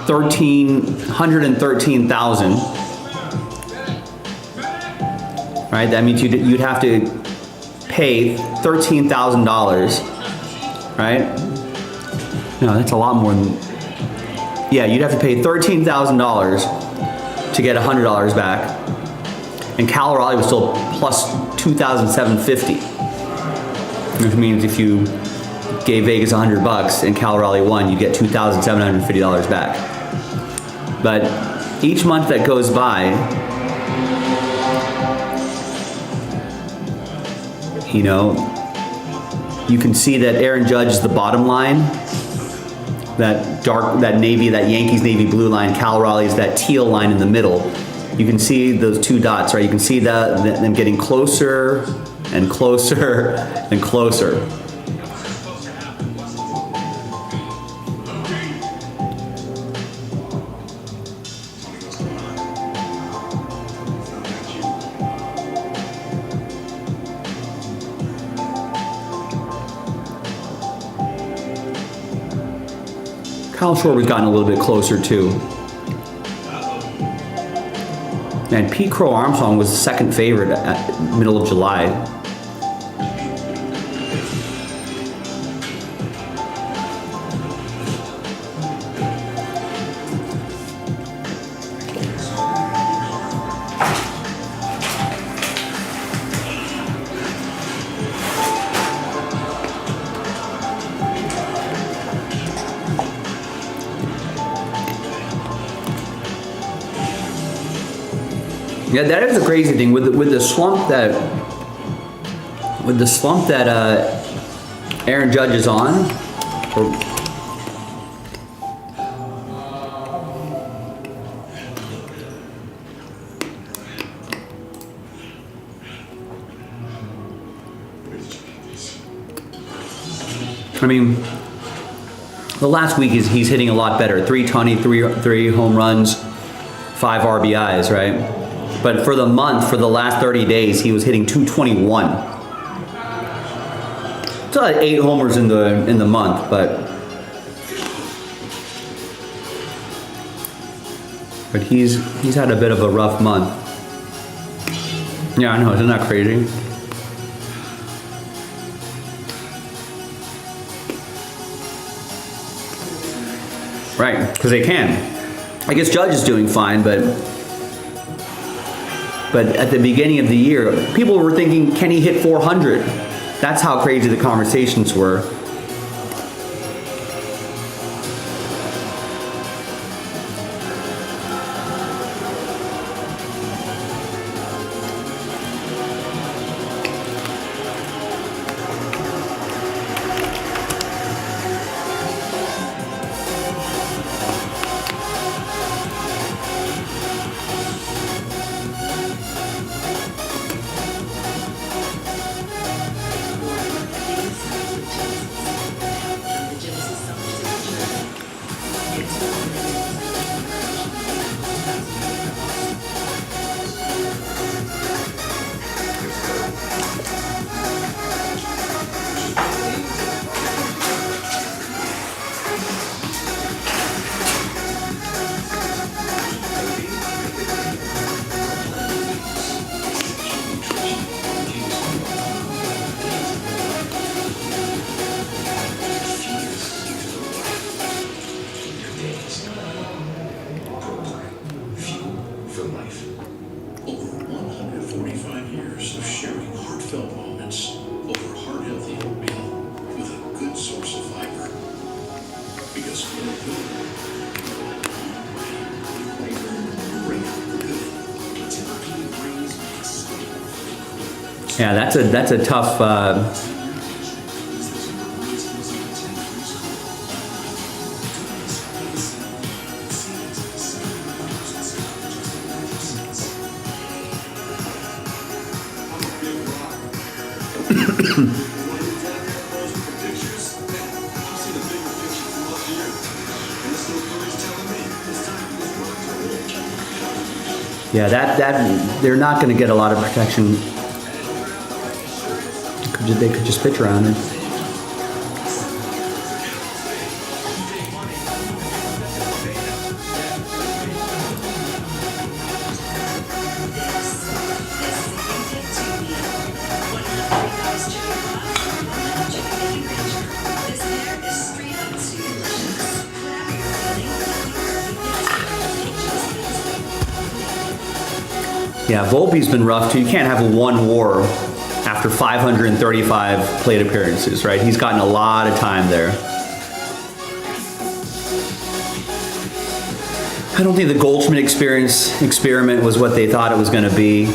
113,000. Right, that means you'd have to pay $13,000, right? No, that's a lot more than, yeah, you'd have to pay $13,000 to get $100 back. And Cal Raleigh was still plus 2,750. Which means if you gave Vegas $100 and Cal Raleigh won, you get $2,750 back. But each month that goes by, you can see that Aaron Judge is the bottom line. That Yankees navy blue line. Cal Raleigh is that teal line in the middle. You can see those two dots, right? You can see them getting closer and closer and closer. Kyle Schwarber's gotten a little bit closer too. And Pete Crow Armstrong was the second favorite at middle of July. Yeah, that is the crazy thing with the slump that Aaron Judge is on. I mean, the last week he's hitting a lot better. 320, three home runs, 5 RBIs, right? But for the month, for the last 30 days, he was hitting 221. It's like 8 homers in the month, but he's had a bit of a rough month. Yeah, I know, isn't that crazy? Right, because they can. I guess Judge is doing fine, but at the beginning of the year, people were thinking, can he hit 400? That's how crazy the conversations were. Yeah, that's a tough. Yeah, that they're not going to get a lot of protection. They could just pitch around it. Yeah, Volpe's been rough too. You can't have a 1 WAR after 535 plate appearances, right? He's gotten a lot of time there. I don't think the Goldschmidt experiment was what they thought it was going to be.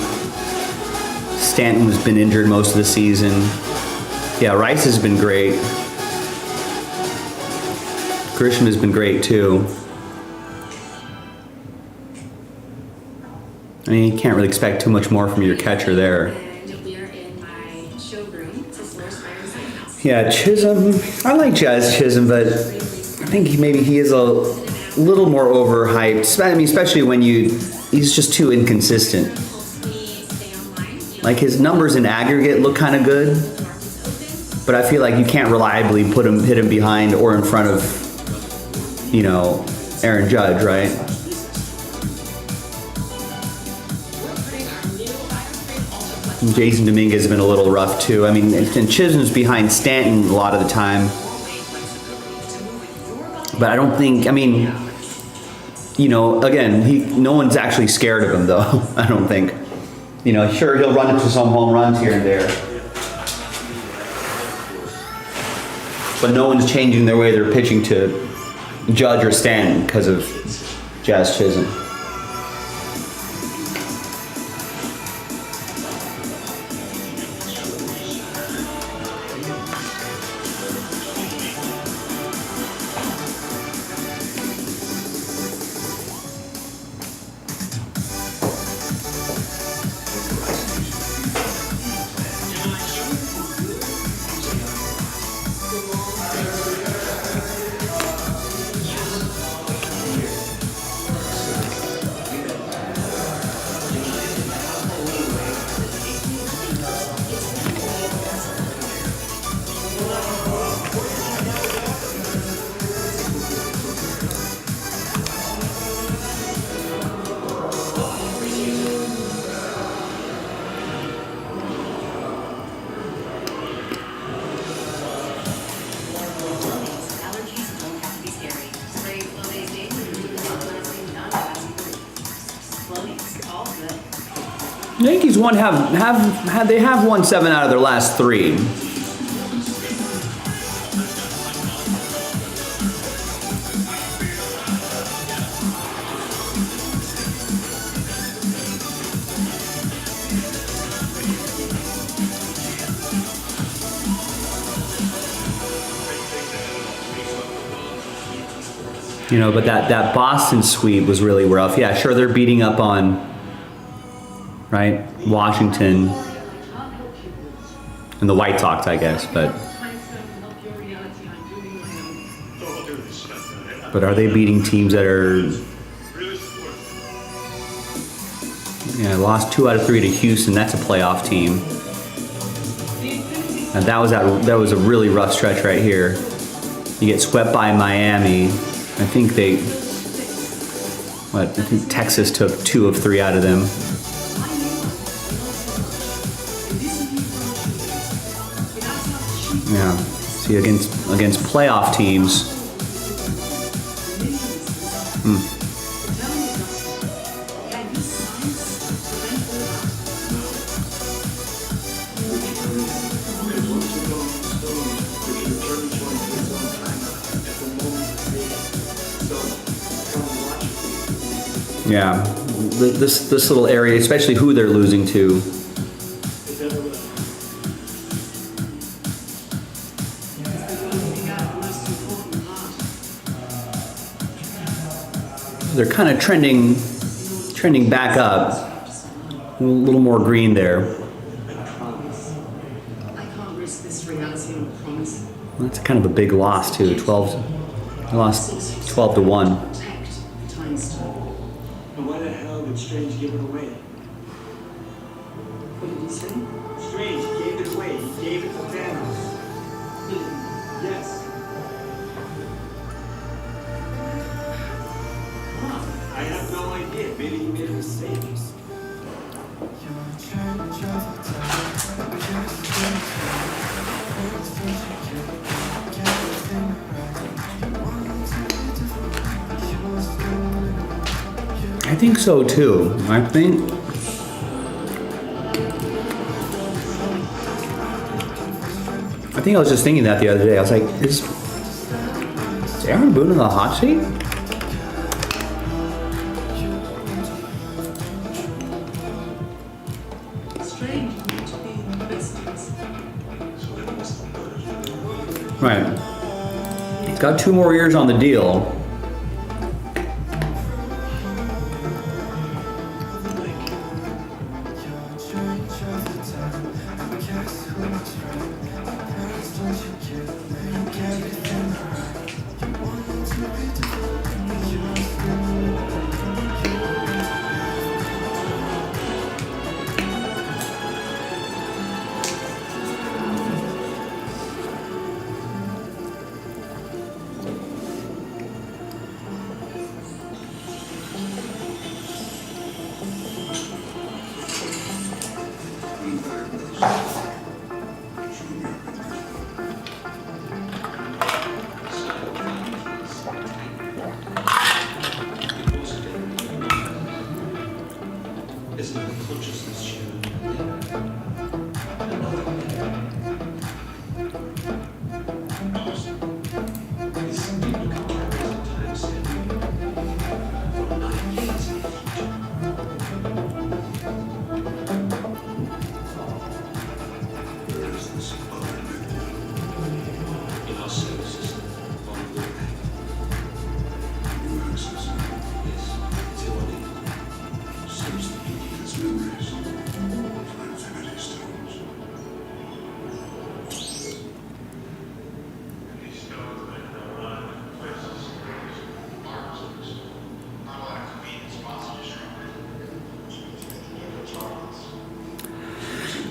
Stanton has been injured most of the season. Yeah, Rice has been great. Grisham has been great too. I mean, you can't really expect too much more from your catcher there. Yeah, Chisholm. I like Jazz Chisholm, but I think maybe he is a little more overhyped. I mean, especially when he's just too inconsistent. Like his numbers in aggregate look kind of good, but I feel like you can't reliably hit him behind or in front of, Aaron Judge, right? Jason Dominguez has been a little rough too. I mean, and Chisholm's behind Stanton a lot of the time. But I don't think, again, no one's actually scared of him though, I don't think. Sure, he'll run into some home runs here and there. But no one's changing their way they're pitching to Judge or Stanton because of Jazz Chisholm. Allergies don't have to be scary. Spray Flow Days Daily removes long-lasting, non-toxic Floaties, all good. The Yankees have won 7 out of their last 3. You know, but that Boston sweep was really rough. Yeah, sure, they're beating up on, right, Washington and the White Sox, I guess, but are they beating teams that are, yeah, lost 2 out of 3 to Houston? That's a playoff team. And that was a really rough stretch right here. You get swept by Miami. I think Texas took 2 of 3 out of them. Yeah. See, against playoff teams. Yeah, this little area, especially who they're losing to. They're kind of trending back up. A little more green there. I can't risk this reality on a promise. That's kind of a big loss too. They lost 12 to 1. And why the hell did Strange give it away? What did you say? Strange gave it away. He gave it to Thanos. Yes. I have no idea. Maybe he made a mistake. I think so too. I think I was just thinking that the other day. I was like, is Aaron Boone in the hot seat? Right. He's got 2 more years on the deal.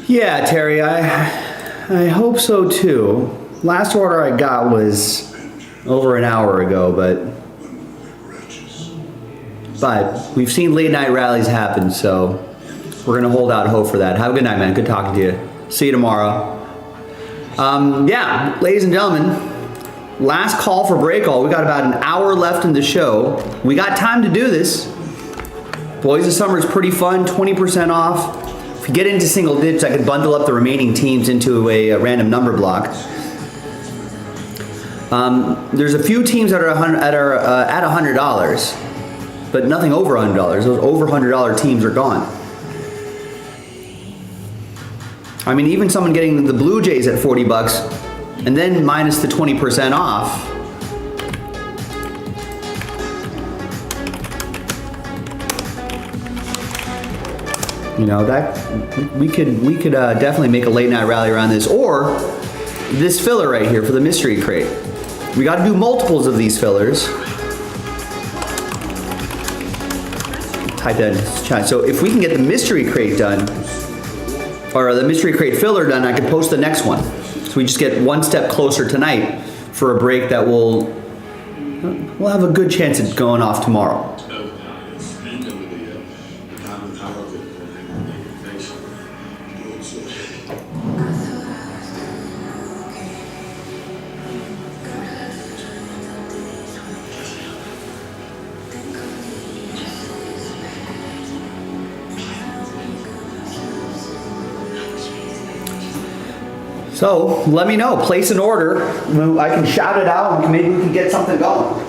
Yeah, Terry, I hope so too. Last order I got was over an hour ago, but we've seen late night rallies happen, so we're gonna hold out hope for that. Have a good night, man. Good talking to you. See you tomorrow. Yeah, ladies and gentlemen, last call for break all. We got about an hour left in the show. We got time to do this. Boys of Summer is pretty fun, 20% off. If you get into single digits, I could bundle up the remaining teams into a random number block. There's a few teams that are at $100, but nothing over $100. Those over $100 teams are gone. I mean, even someone getting the Blue Jays at $40 and then minus the 20% off. You know, that we could definitely make a late night rally around this, or this filler right here for the mystery crate. We got to do multiples of these fillers. Type that in the chat. So if we can get the mystery crate done, or the mystery crate filler done, I can post the next one. So we just get one step closer tonight for a break that we'll have a good chance at going off tomorrow. So let me know, place an order. I can shout it out and maybe we can get something going.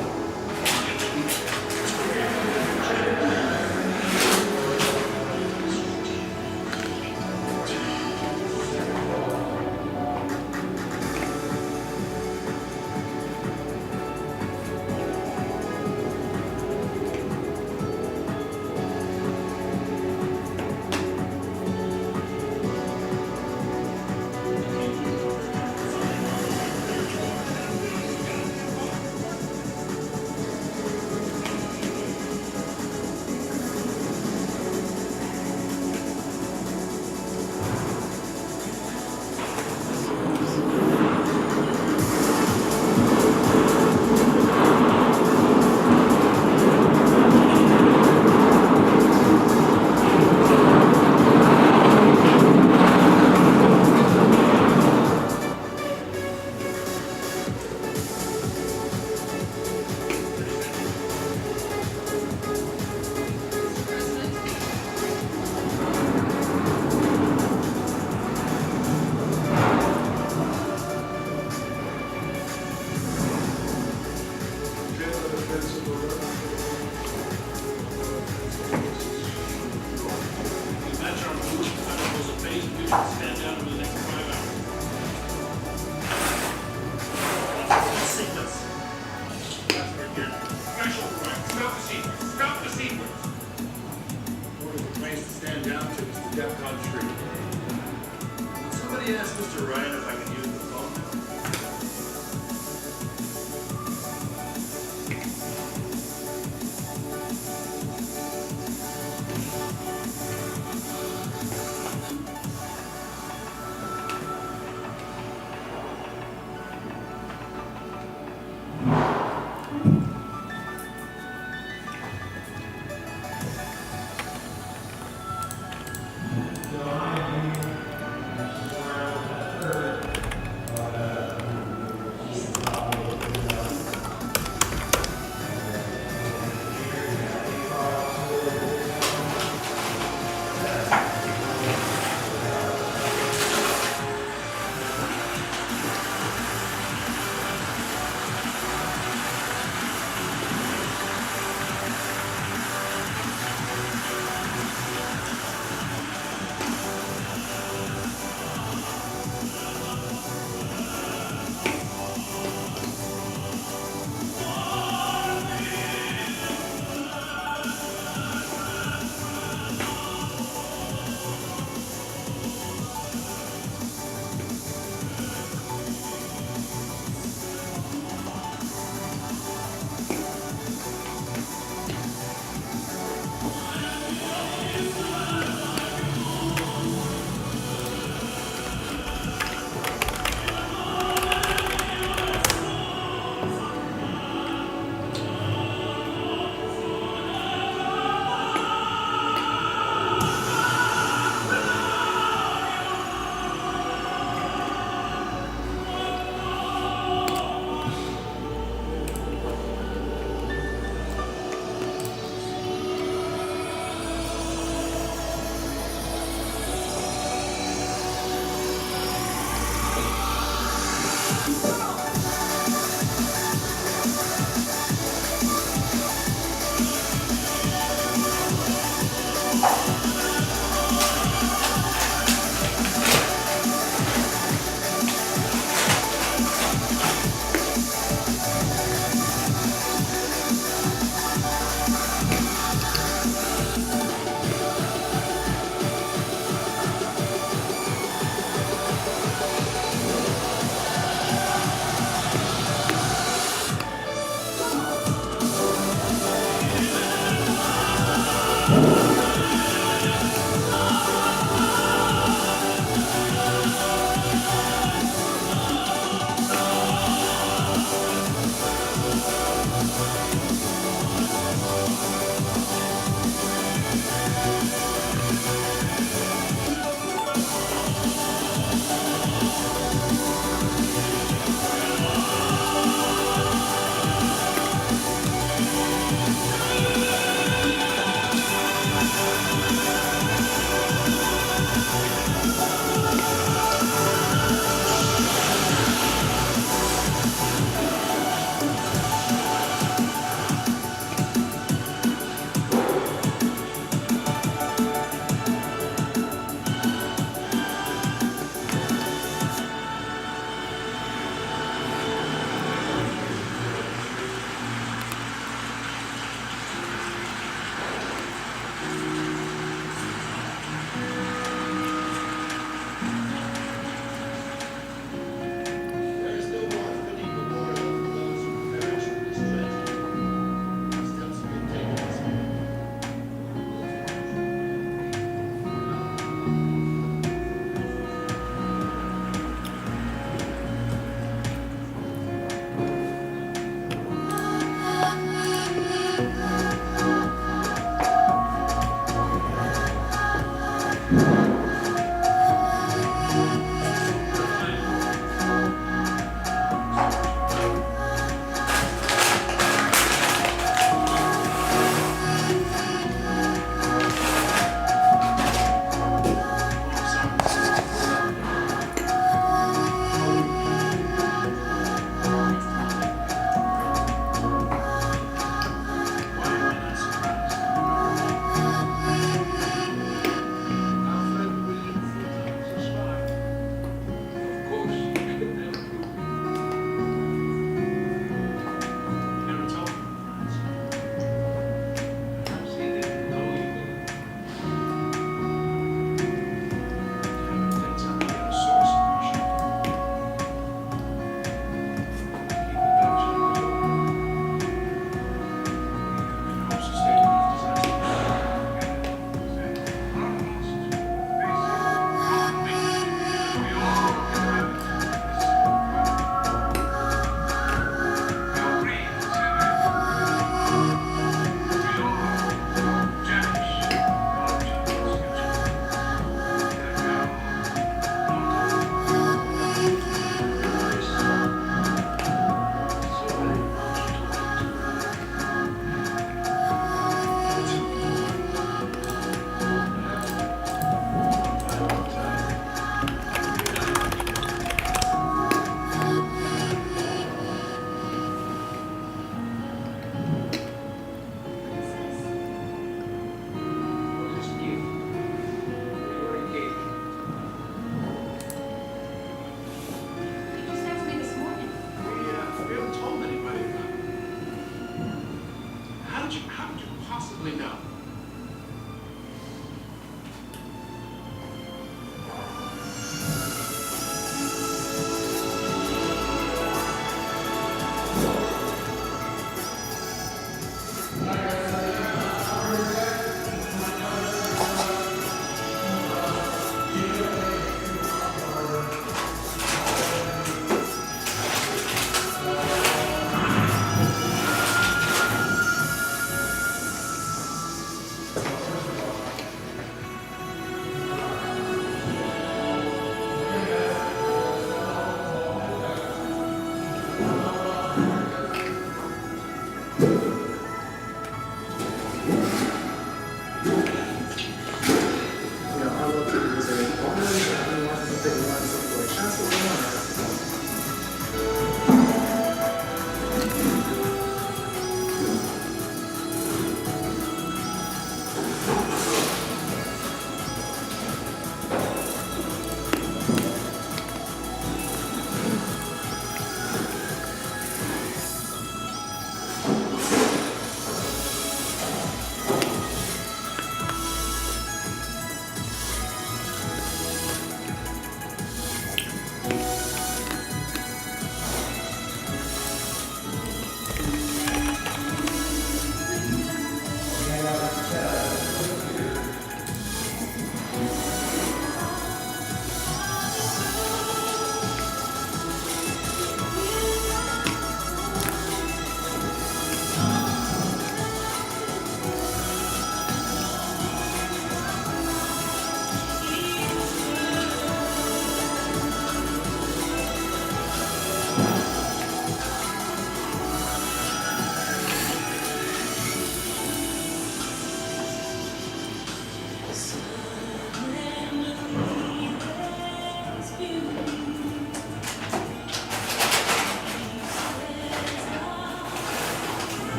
How'd you possibly know?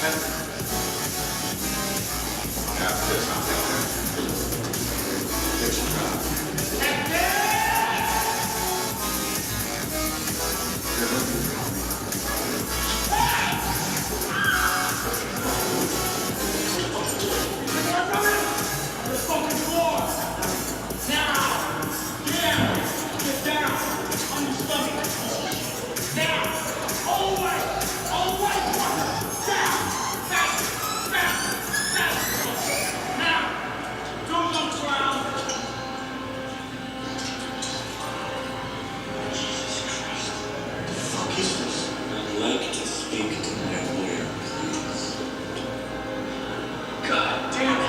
After this, I'm going to get some job. I'd like to speak to my lawyer, please. God damn it!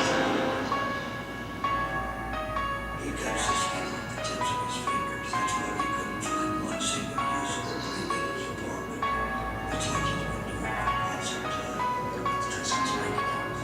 He got suspended at the tips of his fingers. That's why we couldn't find one single usable blade in his apartment. It's like he's been doing that quite some time. Let's try some breakdowns.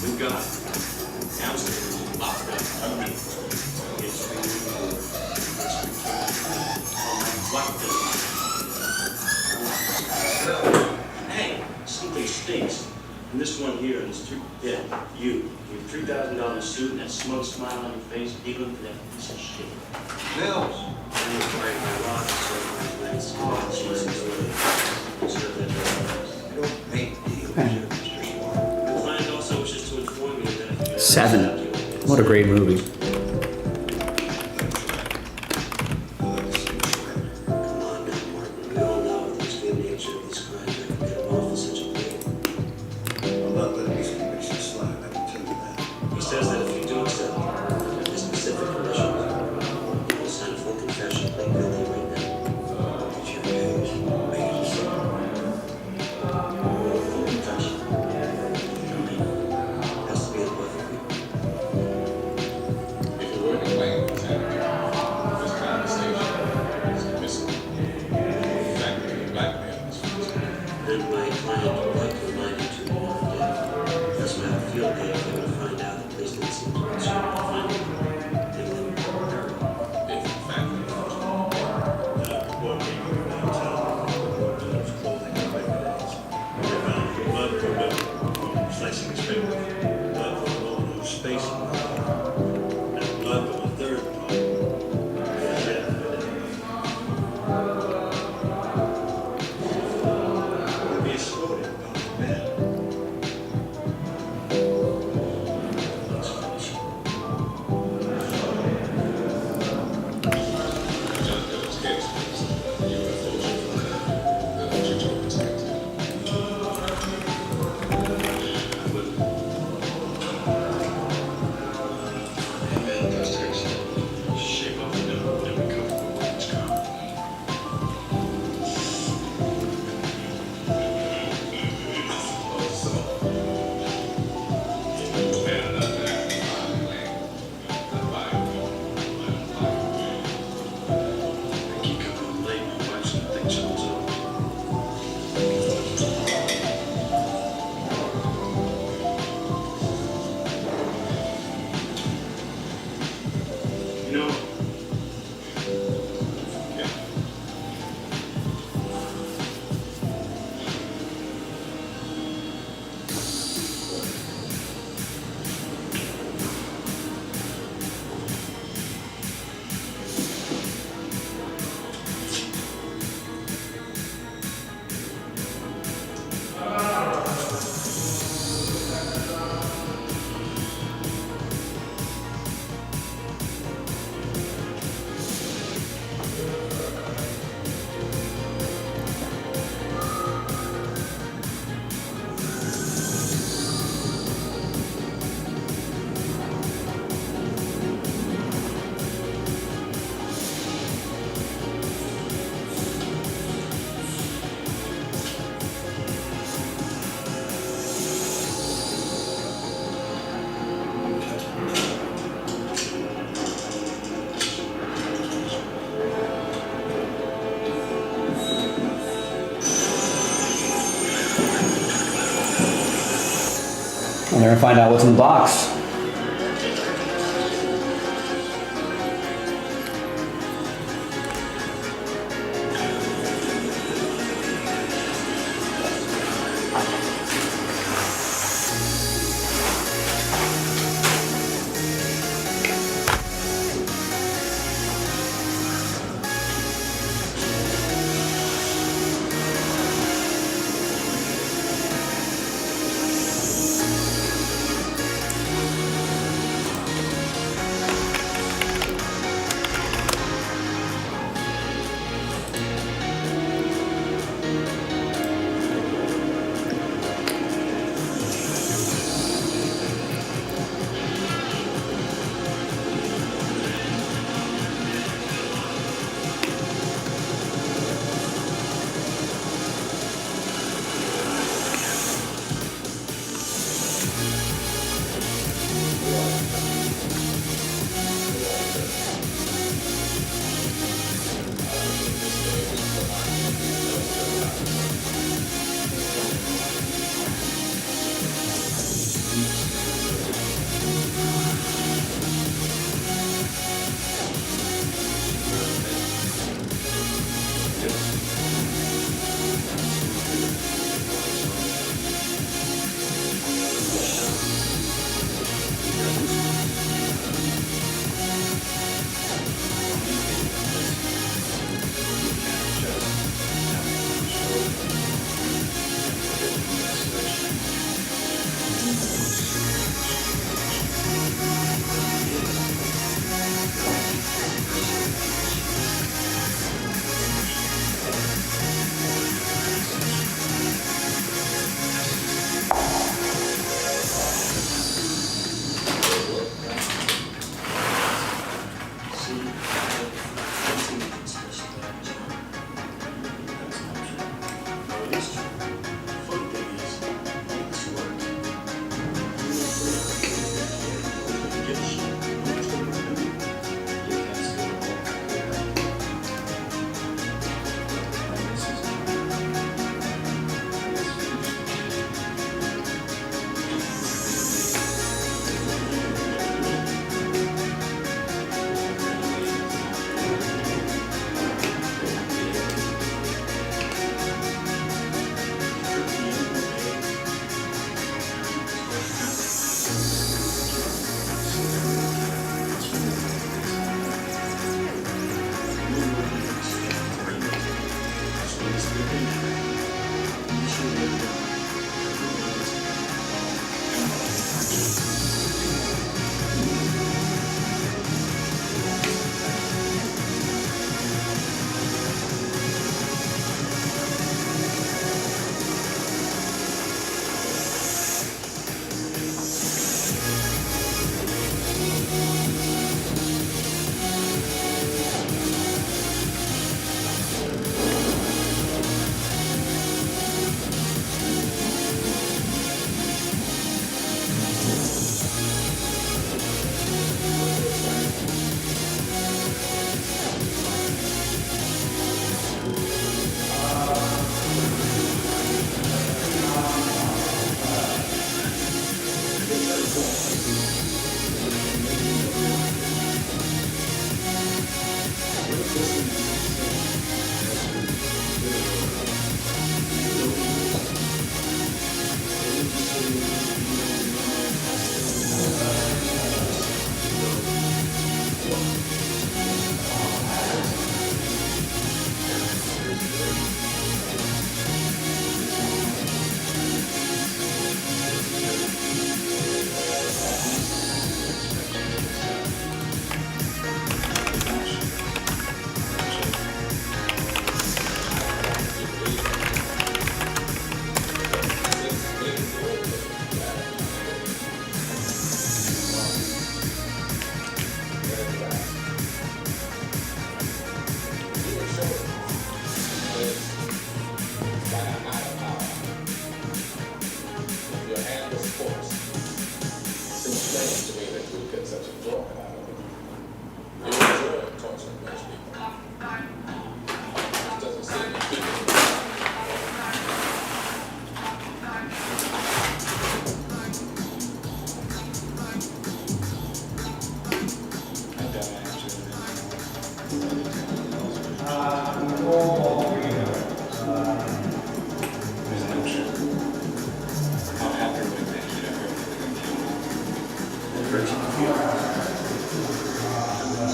We've got downstairs locked up underneath. It's Hey, somebody stinks. And this one here, you $3,000 suit and that smug smile on your face, even for that piece of shit. Mills. Oh, Jesus. I don't make deals, Mr. Smart. The client also wishes to inform you that if you 7. What a great movie. Come on now, Martin. We all know the extreme nature of these crimes that can get him off with such a plea. I'm not letting these convictions slide, I can tell you that. He says that if you do accept the specific conditions, he will sign a full confession, plead guilty right now. It's your case. Make it a secret. Full confession. Has to be a both of you. If you were to claim insanity, this conversation is admissible. In fact, you're blackmail this person. And my client would like to remind you to more of death. That's why I feel that if they would find out the police didn't seem to be concerned with finding them, they would murder. If in fact they were What came up downtown, those clothing and evidence. They found blood from the slicing his finger, blood from all those spaces, and blood from the third part. It'll be exploded on the bed. John Dillon's case was a UFO that you told us. And we're gonna find out what's in the box. hurt you before?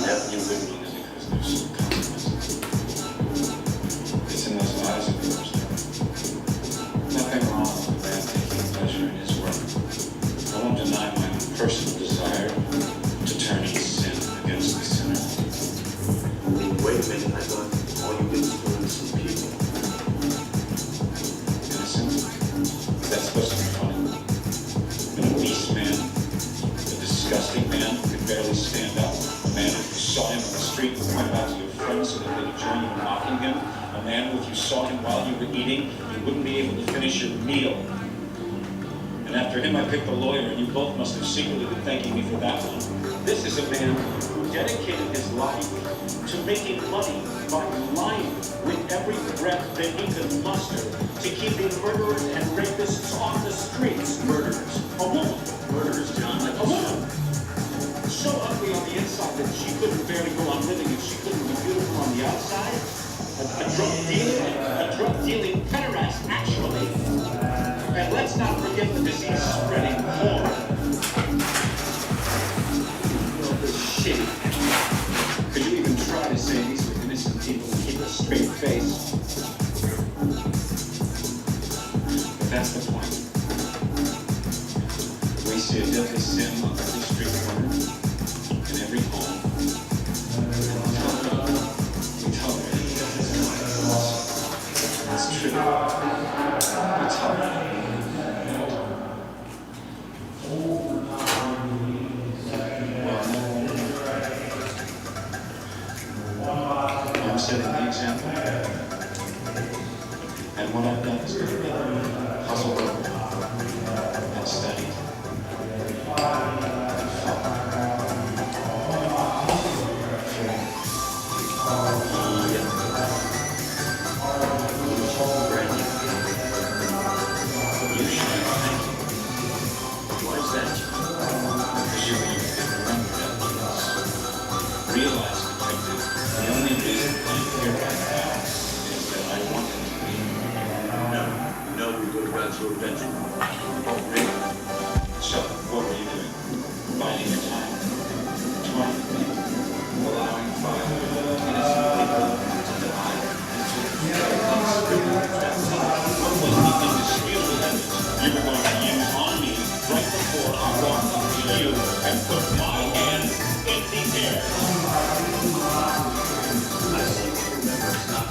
That you wouldn't because there's some consequences. It's in those eyes of yours. Nothing wrong with a man taking pleasure in his work. I won't deny my own personal desire to turn each sin against the sinner. Wait a minute, I thought all you did was do innocent people. Innocent? That's supposed to be funny. An obese man, a disgusting man who could barely stand up, a man who saw him on the street and pointed out to your friends so that they could join you in mocking him, a man who if you saw him while you were eating, you wouldn't be able to finish your meal. And after him, I picked the lawyer, and you both must have secretly been thanking me for that one. This is a man who dedicated his life to making money by lying with every breath that he could muster to keeping murderers and rapists off the streets. Murderers. A woman. Murderers, John. A woman. So ugly on the inside that she couldn't barely go on living if she couldn't be beautiful on the outside. A drug-dealing pederast, actually. And let's not forget the disease-spreading whore. Shitty. Could you even try to say these were innocent people and keep a straight face? But that's the point. We see a deadly sin on every street corner, in every home. We tolerate it. It's true. We tolerate it. I'm setting the example. And what I've done is puzzled over and studied. Why is that? Because you remember that realize, detective, the only reason I'm here right now is that I wanted to be. No, we would have gone through adventure. Oh, really? So, what were you doing? Biding your time? Toying with me? Allowing 5 innocent people to die? What was the indisputable evidence you were going to use on me right before I walked up to you and put my hands in the air? I seem to remember it's not.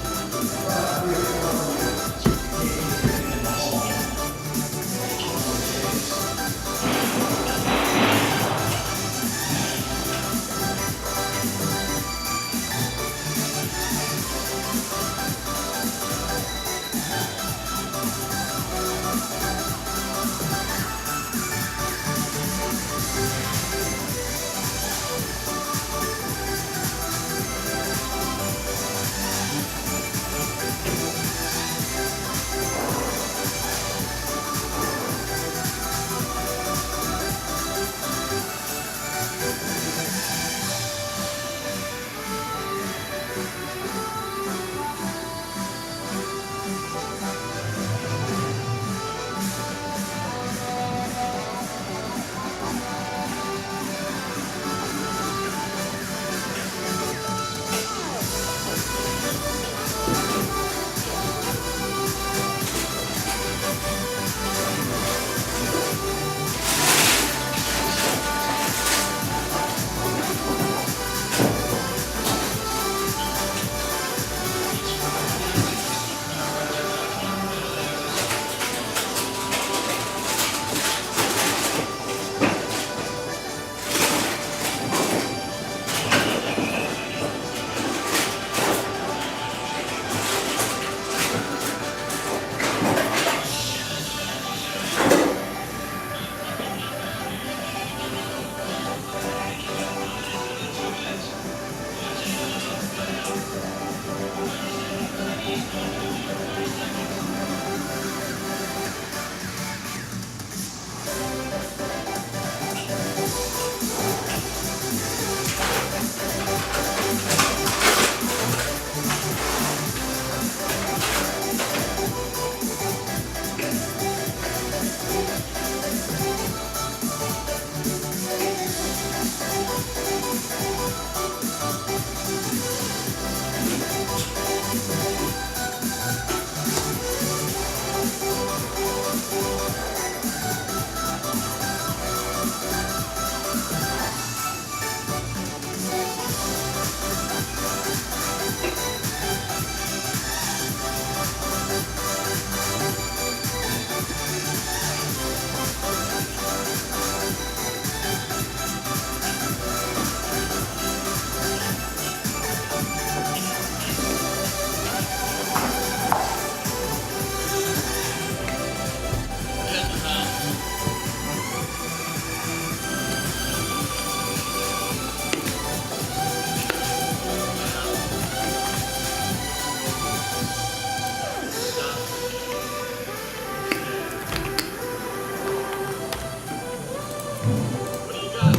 What do you got?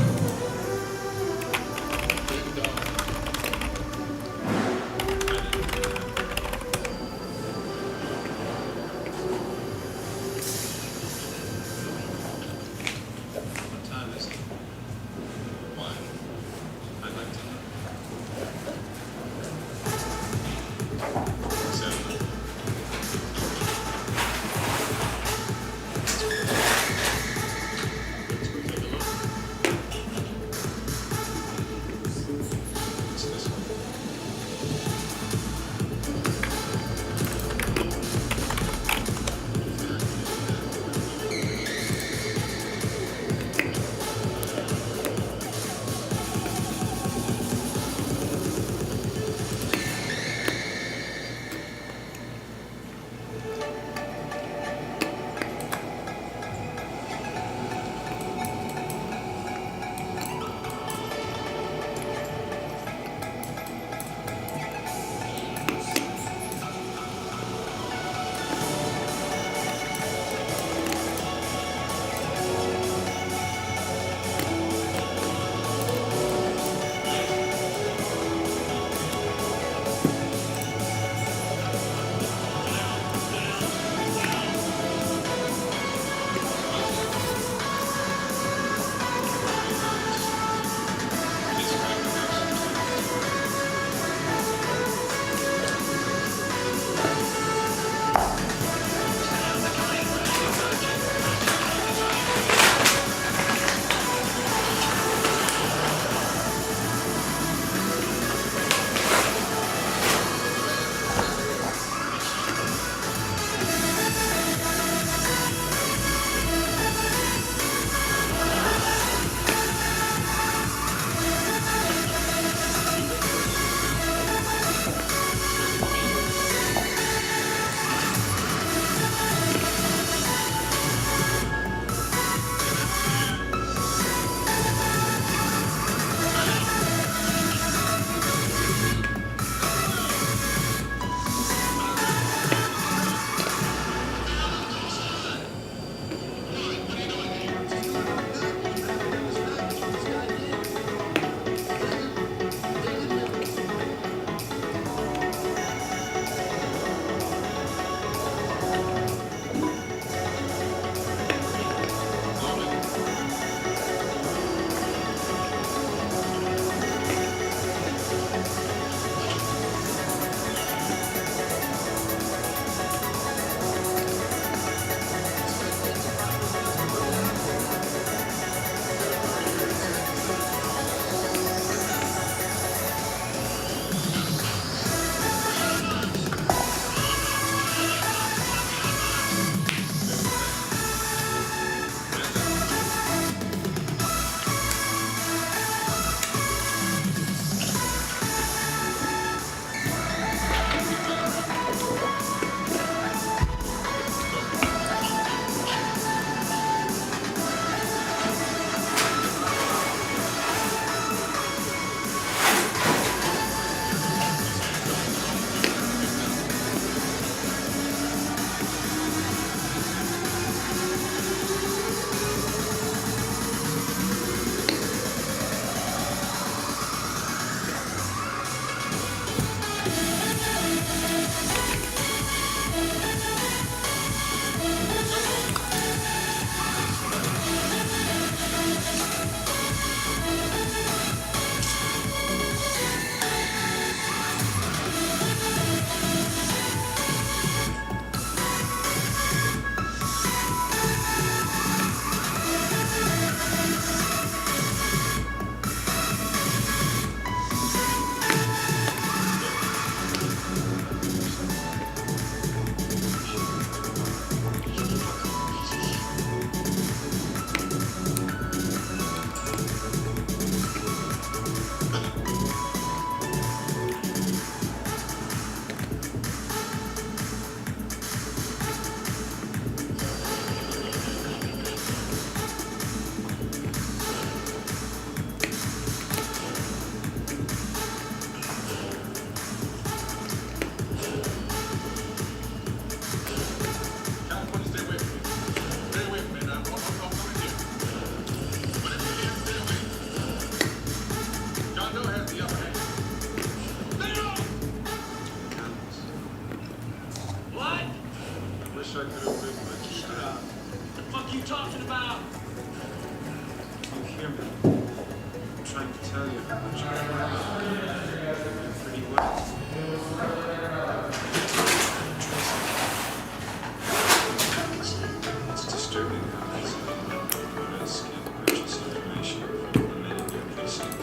Big dog. What time is it? Why? I'd like to know. 7. Let's go take a look. I'm trying to tell you how much I love you. You're pretty wet. It's disturbing how easily motorists can purchase information from the men in your precinct.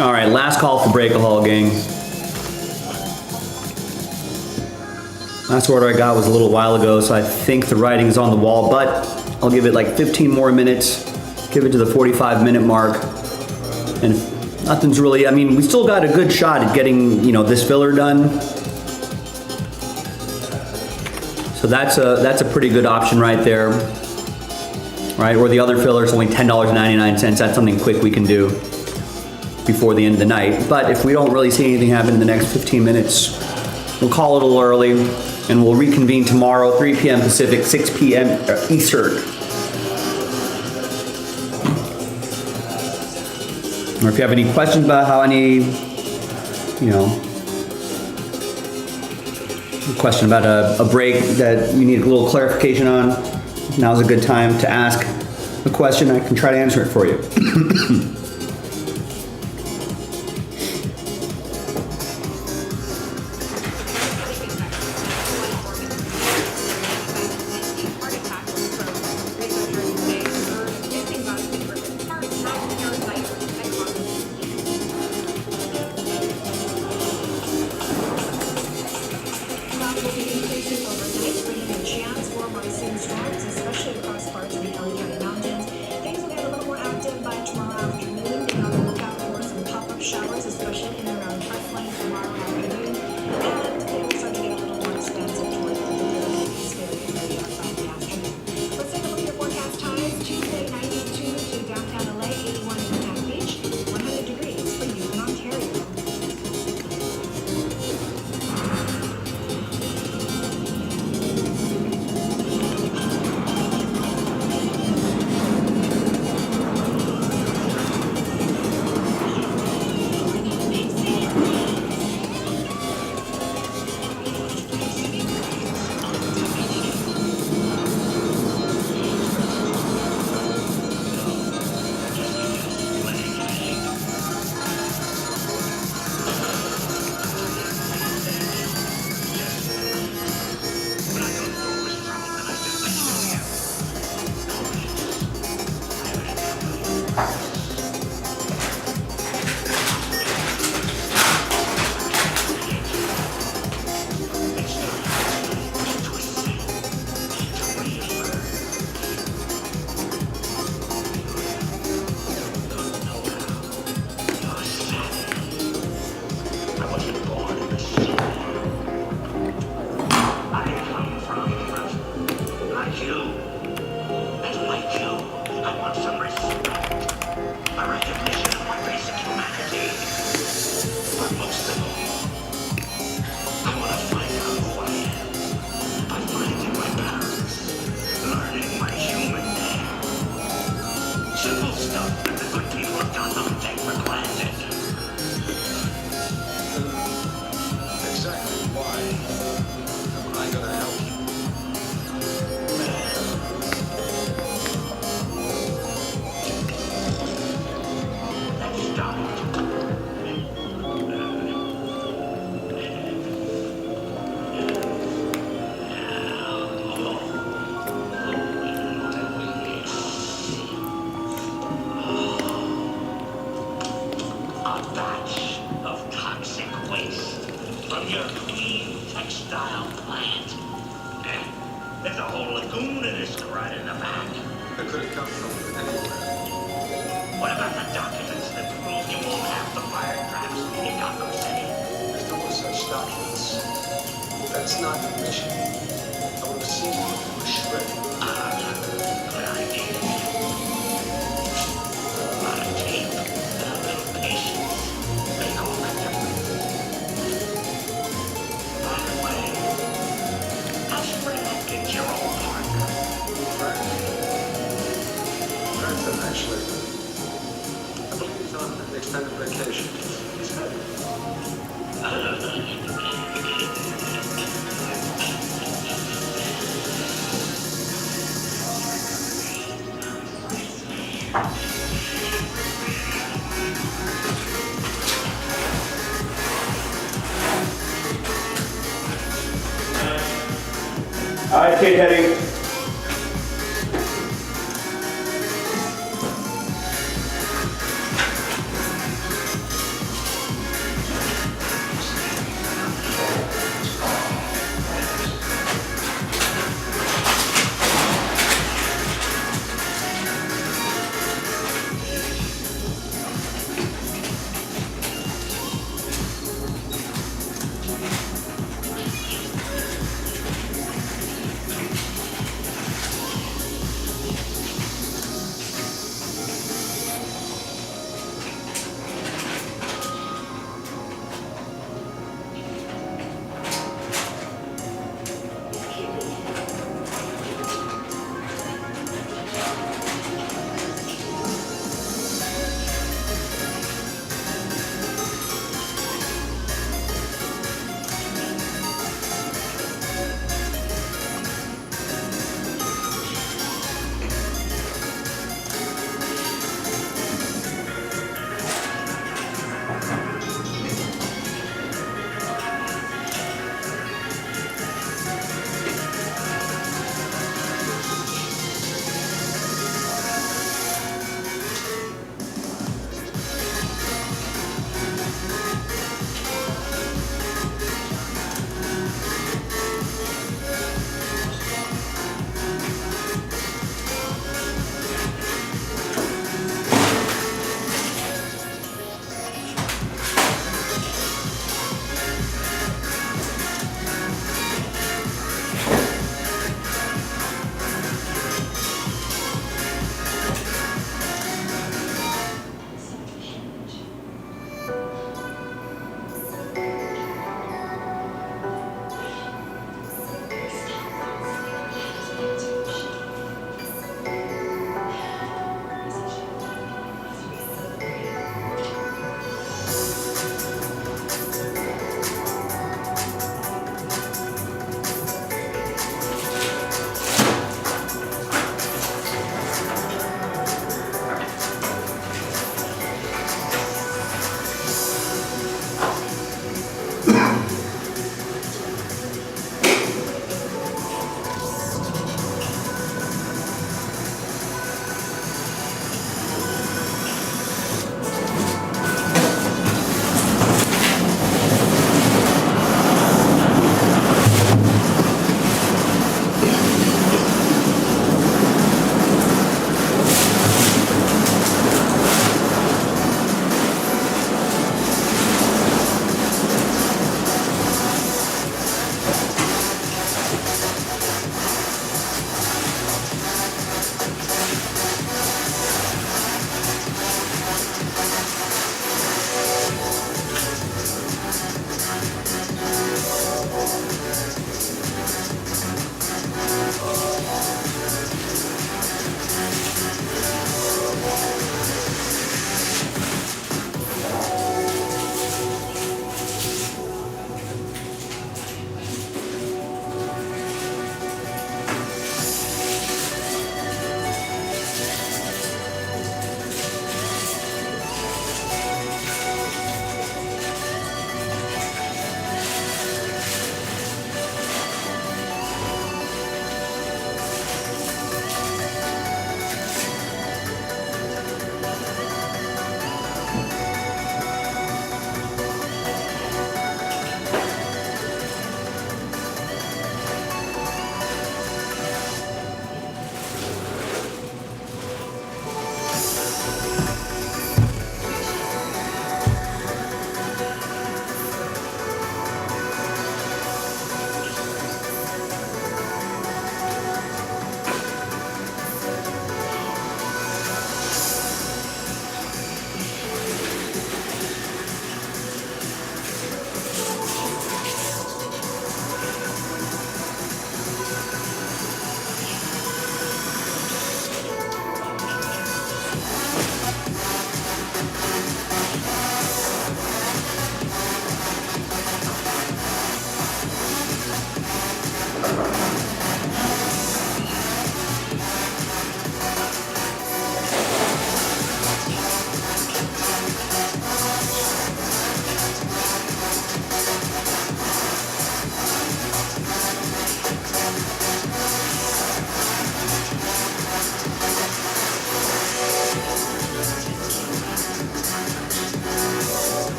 All right, last call for Breakahol, gang. Last order I got was a little while ago, so I think the writing's on the wall, but I'll give it like 15 more minutes, give it to the 45-minute mark, and nothing's really, I mean, we still got a good shot at getting, you know, this filler done. So that's a pretty good option right there, right? Or the other filler is only $10.99. That's something quick we can do before the end of the night. But if we don't really see anything happen in the next 15 minutes, we'll call it a little early, and we'll reconvene tomorrow, 3 p.m. Pacific, 6 p.m. Eastern. Or if you have any questions about how any, question about a break that you need a little clarification on, now's a good time to ask a question. I can try to answer it for you. Especially across parts of the LA County Mountains. Things will get a little more active by tomorrow afternoon. Be on the lookout for some pop-up showers, especially in and around Parkland tomorrow afternoon. And it will start to get a little more expansive towards the East area by the afternoon. Let's take a look at your forecast times. Tuesday, 92 to downtown LA, 81 in Manhattan Beach, 100 degrees for you in Ontario. There's a whole lagoon of this right in the back. It could have come from anywhere. What about the documents that prove you won't have the fire traps in Gotham City? If there were such documents, that's not the mission. I would have seen you if you were shredded. Good idea. A lot of tape and a little patience make all the difference. By the way, how's Fred get your old partner? Fred's actually, I believe he's on an extended vacation. He's good. All right, Kate Hetty.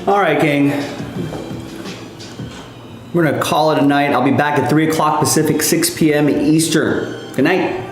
All right, gang. We're gonna call it a night. I'll be back at 3 o'clock Pacific, 6 p.m. Eastern. Good night.